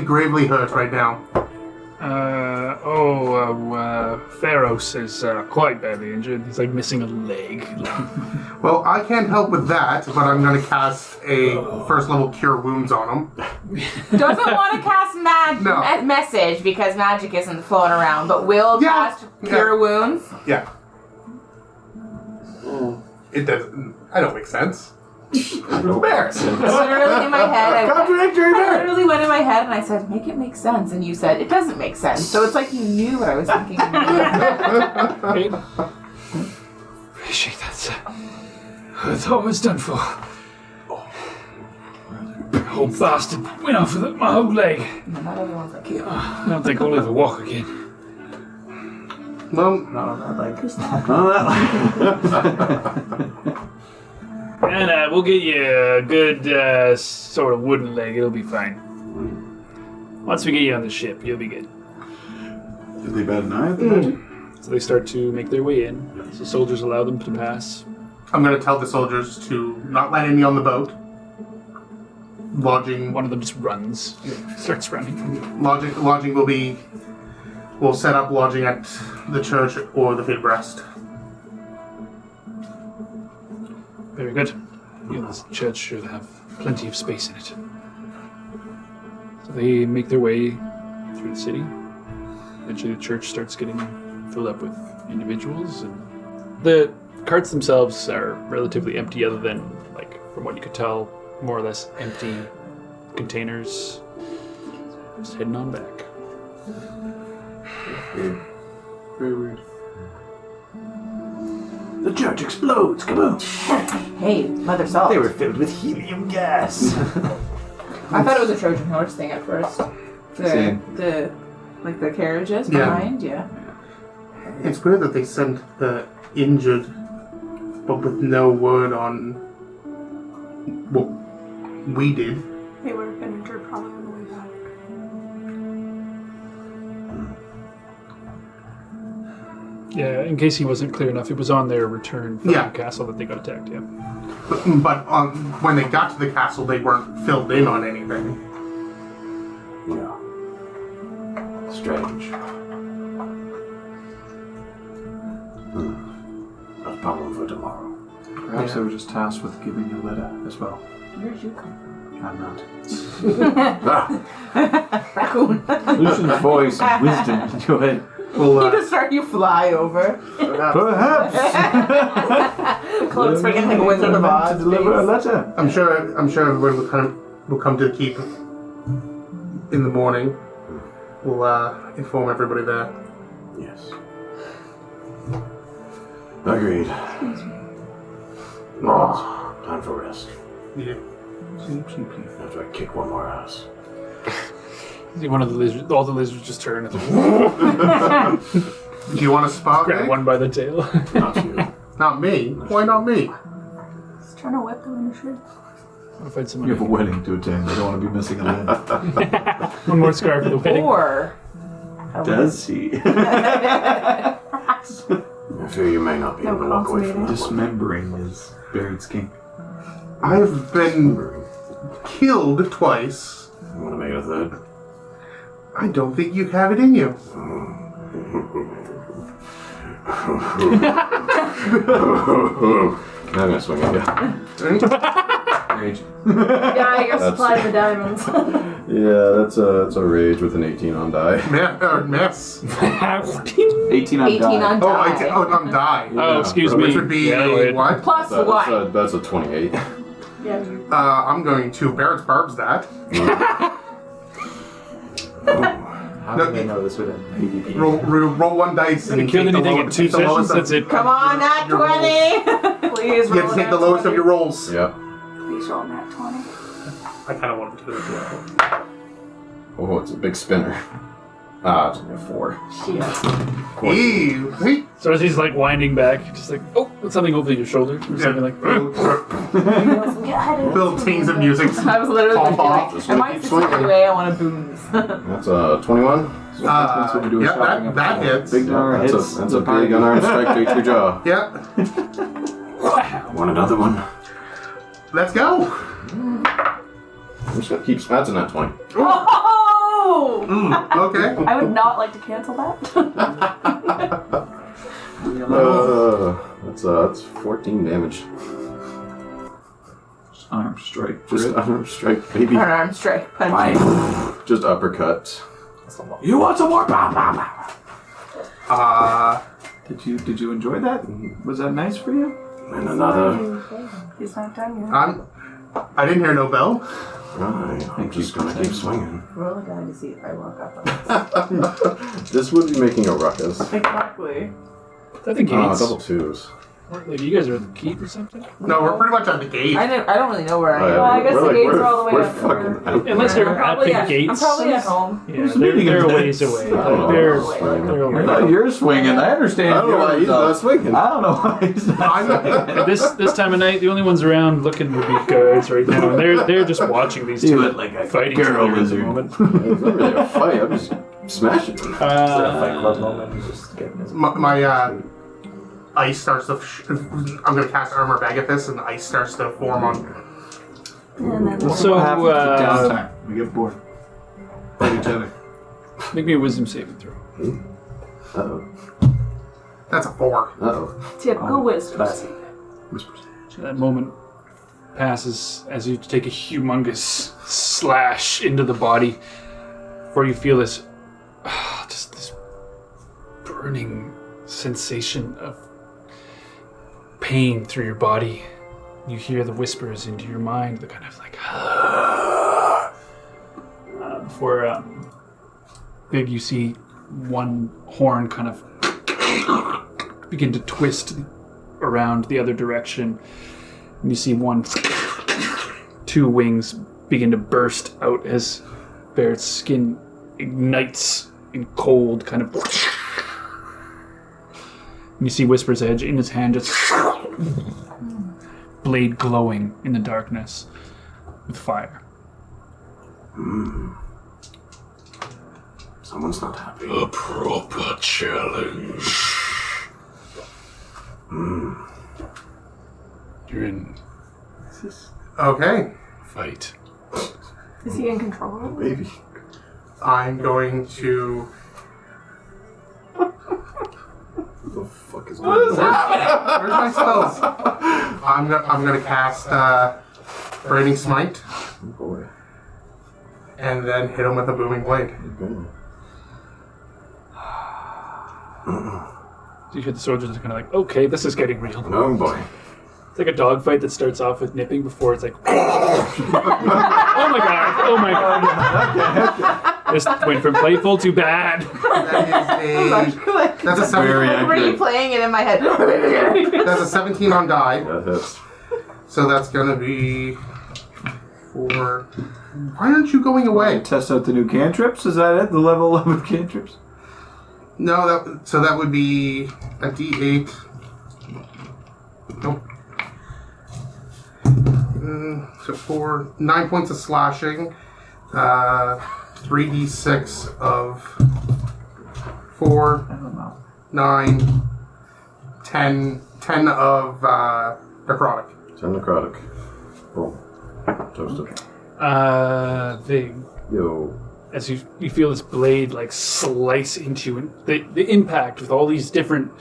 gravely hurt right now? Pharos is quite badly injured. He's like missing a leg. Well, I can't help with that, but I'm going to cast a first level cure wounds on him. Doesn't want to cast message because magic isn't floating around, but will cast cure wounds. Yeah. It doesn't. I don't make sense. Embarrassing. Literally in my head. Contradictory I literally went in my head and I said, make it make sense. And you said, it doesn't make sense. So it's like you knew what I was thinking. Appreciate that. I thought it was done for. Old bastard went off with my whole leg. No, not everyone's like you. I don't think I'll ever walk again. Well, Not on that leg. And we'll get you a good sort of wooden leg. It'll be fine. Once we get you on the ship, you'll be good. Did they bat an eye at the magic? So they start to make their way in. So soldiers allow them to pass. I'm going to tell the soldiers to not let any on the boat. Lodging. One of them just runs. Starts running. Lodging will be. We'll set up lodging at the church or the Fade Rest. Very good. This church should have plenty of space in it. So they make their way through the city. Eventually the church starts getting filled up with individuals, and the carts themselves are relatively empty other than, like, from what you could tell, more or less empty containers. Just heading on back. Very weird. The church explodes. Kaboom! Hey, Mother Salt. They were filled with helium gas. I thought it was a Trojan horse thing at first. Same. The carriages Yeah. behind, yeah. It's weird that they sent the injured, but with no word on what we did. They would have been injured probably on the way back. Yeah, in case he wasn't clear enough, it was on their return from Yeah. the castle that they got attacked, yeah. But when they got to the castle, they weren't filled in on anything. Yeah. Strange. A problem for tomorrow. Perhaps they were just tasked with giving a letter as well. Where'd you come I'm not. from? Raccoon. Lucian's voice and wisdom into it. Well, You just heard you fly over. Perhaps. Cloak's freaking like a Wizard of Oz. to deliver a letter. I'm sure everyone will come to the keep in the morning. We'll inform everybody there. Yes. Agreed. Well, time for rest. Yeah. After I kick one more ass. See one of the lizards, all the lizards just turn and Do you want to spot grab me? one by the tail. Not you. Not me. Why not me? Just trying to whip them in the shirt. I'll find someone. You have a wedding to attend. You don't want to be missing a limb. One more scar for the wedding. Or. Does he? I fear you may not be able to walk away from this one. Dismembering his buried skin. I've been killed twice. You want to make it a third? I don't think you have it in you. I'm gonna swing at you. Rage. Yeah, I guess supply the diamonds. Yeah, that's a rage with an 18 on die. Mess. 18 on 18 die. on die. on die. Oh, excuse Which me. would be Yeah, go a ahead. what? Plus what? That's a 28. Yeah, you. I'm going to Barrett's Barbs that. How do they know this would have ADP? Roll one dice and Didn't kill take the anything in 2 sessions. That's it. Come on, not 20! Please You roll have to take nat the lowest 20. of your rolls. Yep. Please roll nat 20. I kind of wanted to do it as well. Oh, it's a big spinner. Ah, it's only a 4. Ew. So as he's like winding back, just like, oh, something over your shoulder or something like. Little tings of music. I was literally Pop off. like, am I swinging away? I want to boom. That's a 21. Yeah, that hits. Big dollar hits. That's a big unarmed strike to your jaw. Yeah. Want another one? Let's go. I'm just gonna keep smashing that 20. Oh! Okay. I would not like to cancel that. That's 14 damage. Just arm strike. Just unarmed strike, baby. Arm strike, punch. Just uppercut. You want some more? Bah, bah, bah. Did you enjoy that? Was that nice for you? And another. He's not done yet. I didn't hear no bell. Right, I'm just gonna keep swinging. Roll a die to see if I walk up on this. This would be making a ruckus. Exactly. I think gates. Double 2s. Like you guys are at the keep or something? No, we're pretty much at the gate. I don't really know where I am. Oh, Well, I guess the gates are all the way we're up. fucking out. Unless they're I'm at probably the at, gates. I'm probably at home. Yeah, they're a ways away. They're I away. know you're swinging. I understand. I don't know why he's not swinging. I don't know why he's not. This time of night, the only ones around looking would be guards right now, and they're just watching these two like a fighting girl together at the lizard. moment. It's not really a fight, I'm just smashing them. Fight Club moment. He's just getting his. My ice starts to. I'm gonna cast Armor Bagathis, and the ice starts to form on. And then So, What happens to downtime? We get bored. Fight each other. make me a wisdom saving throw. Uh-oh. That's a 4. Uh-oh. typical wisdom. Whispers. So that moment passes as you take a humongous slash into the body, where you feel this, just this burning sensation of pain through your body. You hear the whispers into your mind, the kind of like, before Big, you see one horn kind of begin to twist around the other direction. And you see two wings begin to burst out as Barrett's skin ignites in cold, kind of. And you see Whisper's Edge in his hand, just blade glowing in the darkness with fire. Someone's not happy. A proper challenge. You're in Okay. fight. Is he in control of it? Baby. I'm going to. What the fuck is going on? Where's my spells? I'm gonna cast Braining Smite, Oh boy. and then hit him with a booming blade. Go. So you hear the soldiers are kind of like, okay, this is getting real. Oh boy. It's like a dogfight that starts off with nipping before it's like, oh my god. This went from playful to bad. That's a 17. Very accurate. Replaying it in my head. That's a 17 on die. That hits. So that's gonna be 4. Why aren't you going away? Test out the new cantrips. Is that it? The level 11 cantrips? No, that would be a D8. Nope. So 9 points of slashing, 3d6 of 4, I don't know. 9, 10 of necrotic. 10 necrotic. Roll. Toasted. Vig, Yo. as you feel this blade like slice into you, and the impact with all these different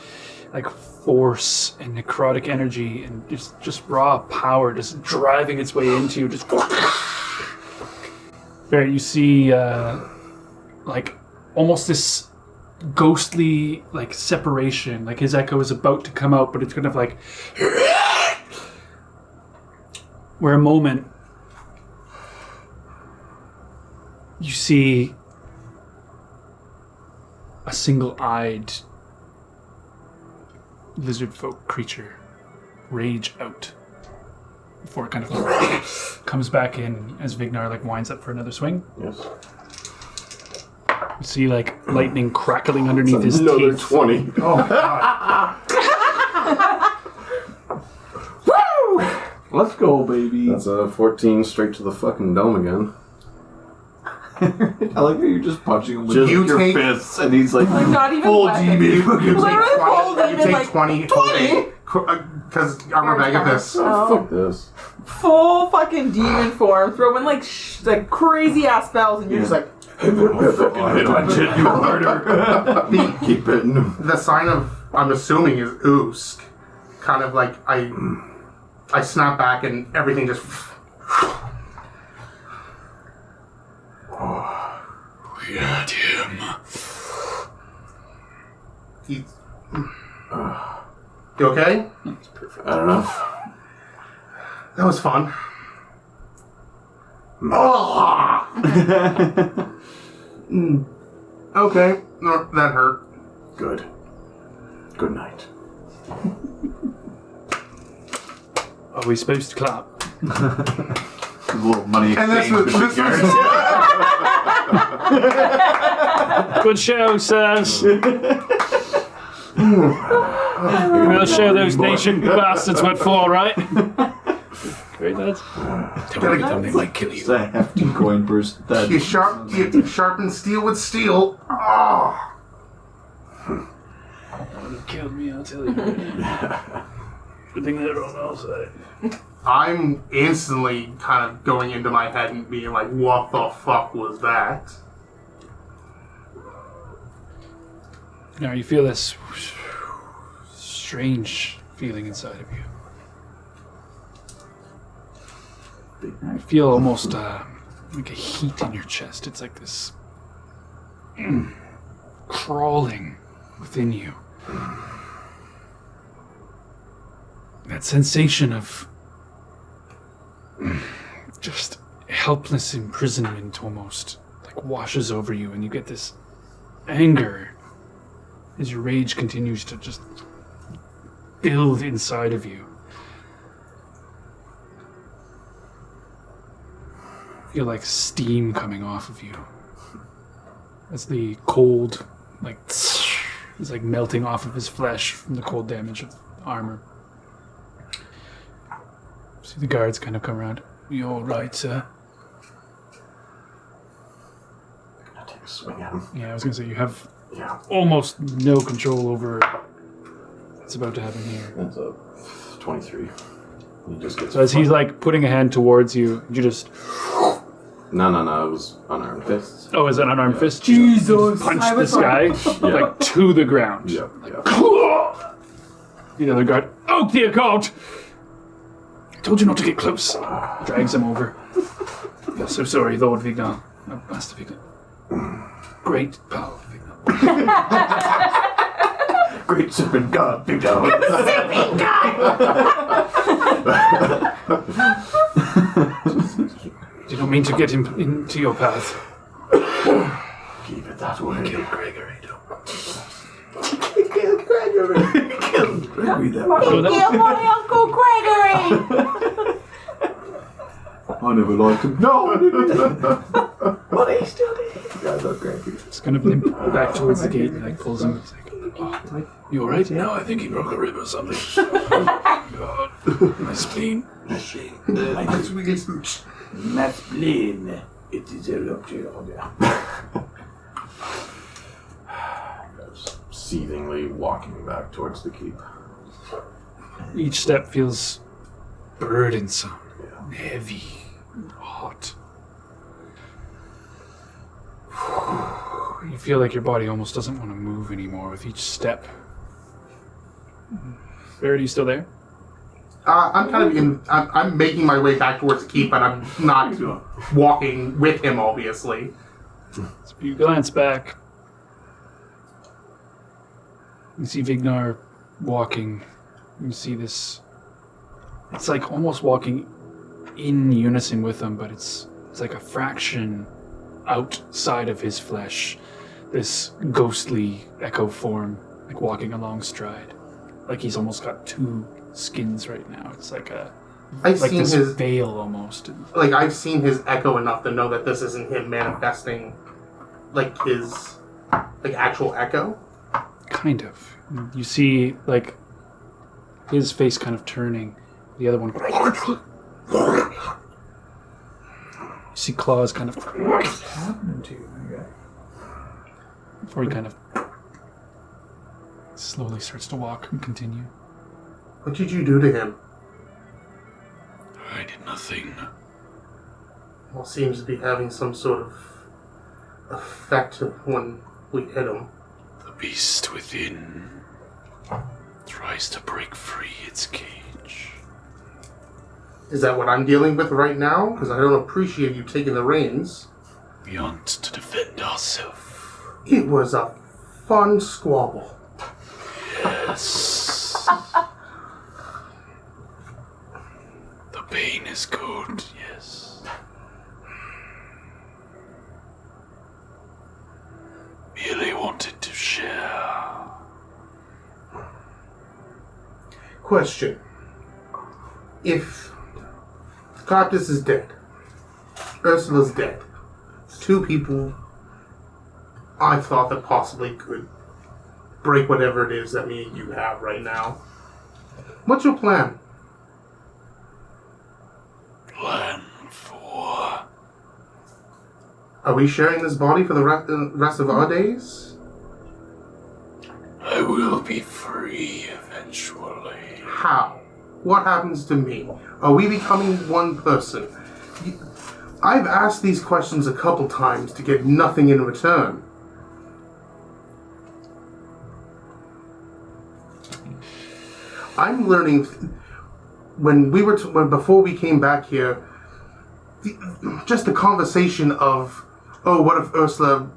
like force and necrotic energy and just raw power just driving its way into you. Just there, you see like almost this ghostly like separation. Like his echo is about to come out, but it's kind of like where a moment you see a single-eyed lizard folk creature rage out before it kind of comes back in as Vignar like winds up for another swing. Yes. You see like lightning crackling underneath his Another teeth. 20. Oh, God. Let's go, baby. That's a 14 straight to the fucking dome again. I like how you're just punching him with Just- your you take- fists, and he's like, Not even full weapon. GB. You Literally full take 20. You demon, take like, 20. 20? Because I'm a bag of this. Oh, fuck this. Full fucking demon form, throwing like like crazy ass spells, and you're just like, Punch it, you harder. Keep hitting him. The sign of, I'm assuming, is Oosk. Kind of like I snap back and everything just. We had him. He's. You okay? I don't know. That was fun. Okay. No, that hurt. Good. Good night. Are we supposed to clap? A little money And this exchange. was. Good show, sirs. We'll show those nation bastards what for, right? Great, lads. They might kill you. It's a hefty coin purse. That You sharpen steel with steel. Oh. Killed me, I'll tell you. Good thing they're on our side. I'm instantly kind of going into my head and being like, what the fuck was that? Now you feel this strange feeling inside of you. I feel almost like a heat in your chest. It's like this crawling within you. That sensation of just helpless imprisonment almost like washes over you, and you get this anger as your rage continues to just build inside of you. Feel like steam coming off of you as the cold like is like melting off of his flesh from the cold damage of the armor. See the guards kind of come around. You all right, sir? I'm gonna take a swing at him. Yeah, I was gonna say you have Yeah. almost no control over what's about to happen here. That's a 23. He just gets. So as he's like putting a hand towards you, you just No, it was unarmed fists. oh, is it an unarmed fist? Jesus! Punch I was this guy like to the ground. Yeah. The other guard, oh dear God! I told you not to get close. Drags him over. I'm so sorry, Lord Vignar. Master Vignar. Great power, Vignar. great serpent god, big dog. You don't mean to get him into your path. Keep it that way. Kill Gregory, don't. Kill Gregory that So that- Kill my Uncle Gregory! I never liked him. No! But he's still dead. Yeah, I love Gregory. It's kind of limp back towards the gate and like pulls him. It's like, oh, you alright? No, I think he broke a rib or something. God. My spleen. Let's really smooch. My spleen. It is a rupture order. Seethingly walking back towards the keep. Each step feels burdensome, heavy, hot. You feel like your body almost doesn't want to move anymore with each step. Barrett, are you still there? I'm kind of in. I'm making my way back towards the keep, but I'm not walking with him, obviously. So you glance back. You see Vignar walking. You see this. It's like almost walking in unison with him, but it's like a fraction outside of his flesh. This ghostly echo form, like walking along stride. Like he's almost got two skins right now. It's like a I've like seen this his veil almost. like I've seen his echo enough to know that this isn't him manifesting like his like actual echo. Kind of. You see, like, his face kind of turning, the other one. You see claws kind of. What's happening to you, my guy? Before he kind of slowly starts to walk and continue. What did you do to him? I did nothing. Well, seems to be having some sort of effect when we hit him. The beast within tries to break free its cage. Is that what I'm dealing with right now? Because I don't appreciate you taking the reins. We hunt to defend ourselves. It was a fun squabble. Yes. The pain is good, yes. Merely wanted to share. Question. If Cartus is dead, Ursula's dead, two people I thought that possibly could break whatever it is that me and you have right now. What's your plan? Plan for... Are we sharing this body for the rest of our days? I will be free eventually. How? What happens to me? Are we becoming one person? I've asked these questions a couple times to get nothing in return. I'm learning when before we came back here, just the conversation of, oh, what if Ursula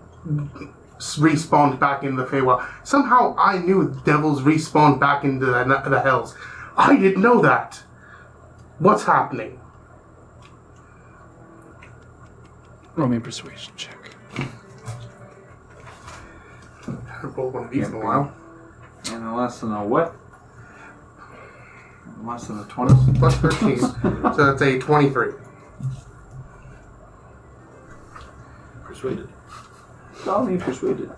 respawned back in the Feywild? Somehow I knew devils respawned back into the hells. I didn't know that. What's happening? Roll me a persuasion check. I've rolled one of these in a while. And less than a what? Less than a 20? Plus 13. So that's a 23. Persuaded. Call me persuaded.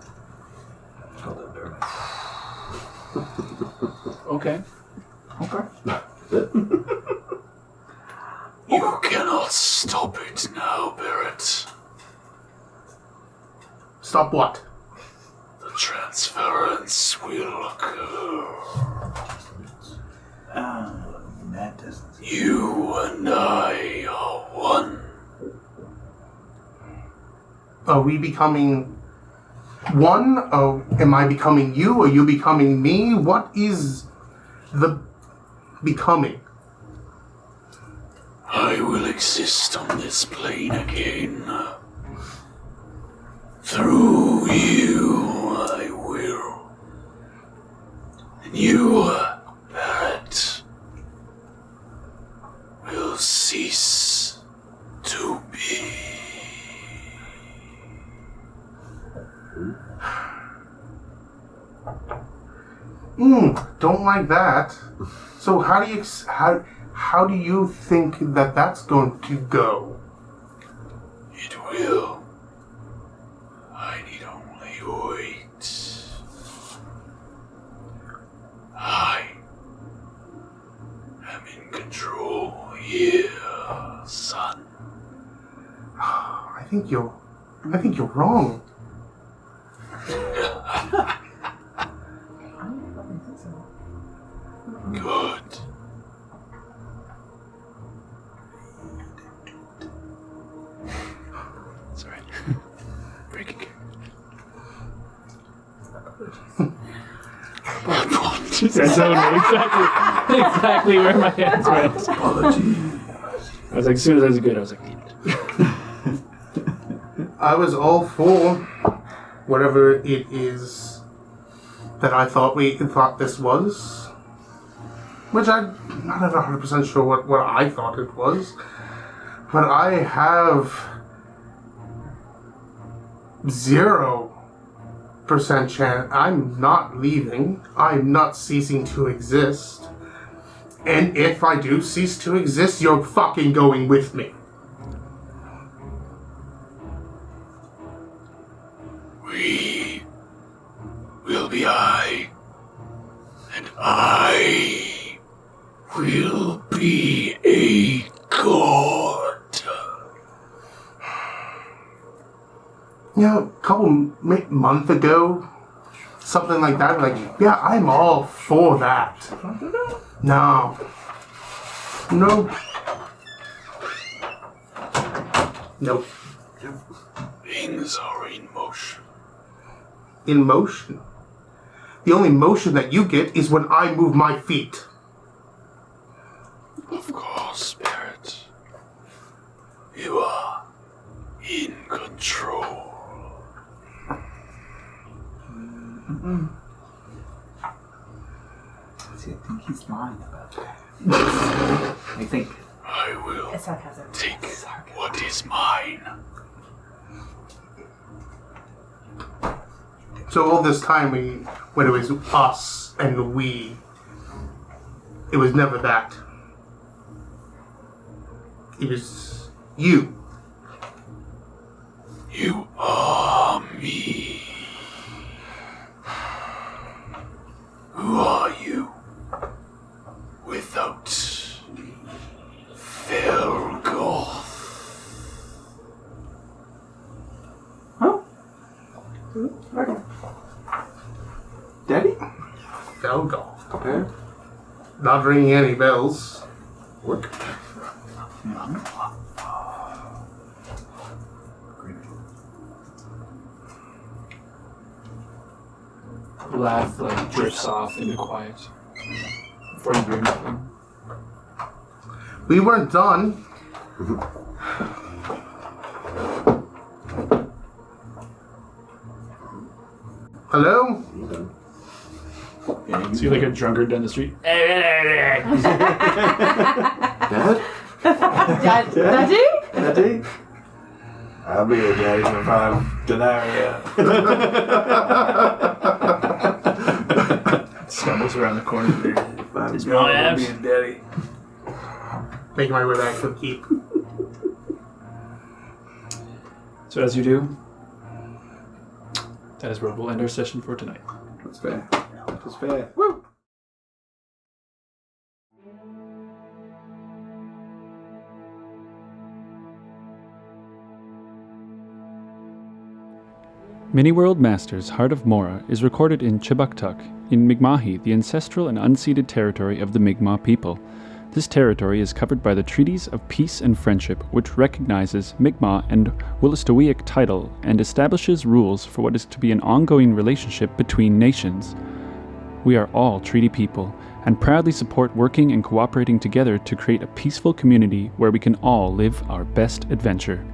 Call that bear. Okay. Okay. That's it. You cannot stop it now, Barrett. Stop what? The transference will occur. That doesn't. You and I are one. Are we becoming one? Or am I becoming you? Are you becoming me? What is the becoming? I will exist on this plane again. Through you, I will. And you, Barrett, will cease to be. Don't like that. So how do you think that that's going to go? It will. I need only wait. I am in control here, son. I think you're wrong. Good. Sorry. Breaking. That's exactly where my hands went. Apology. I was like, as soon as I was good, I was like, damn it. I was all for whatever it is that I thought this was. Which I'm not 100% sure what I thought it was. But I have 0% chance. I'm not leaving. I'm not ceasing to exist. And if I do cease to exist, you're fucking going with me. We will be I, and I will be a god. You know, a couple months ago, something like that, like, yeah, I'm all for that. No. Nope. Nope. Things are in motion. In motion? The only motion that you get is when I move my feet. Of course, Spirit. You are in control. See, I think he's lying about that. I think. I will It's sarcasm. take what is mine. So all this time when it was us and we, it was never that. It was you. You are me. Who are you without Felgoth? Daddy? Felgoth. Okay. Not ringing any bells. Work. Laugh like drifts off into quiet before you hear nothing. We weren't done. Hello? See like a drunkard down the street. Dad? Daddy? Daddy? I'll be your daddy if I'm denarii. Stumbles around the corner. Is my abs? being daddy. Making my way back to the keep. So as you do, that is where we'll end our session for tonight. That's fair. That's fair. Woo! Many World Masters' Heart of Mora is recorded in Chibuktuk, in Mi'kmahi, the ancestral and unceded territory of the Mi'kmaq people. This territory is covered by the Treaties of Peace and Friendship, which recognizes Mi'kmaq and Wolastoqiyik title and establishes rules for what is to be an ongoing relationship between nations. We are all treaty people, and proudly support working and cooperating together to create a peaceful community where we can all live our best adventure.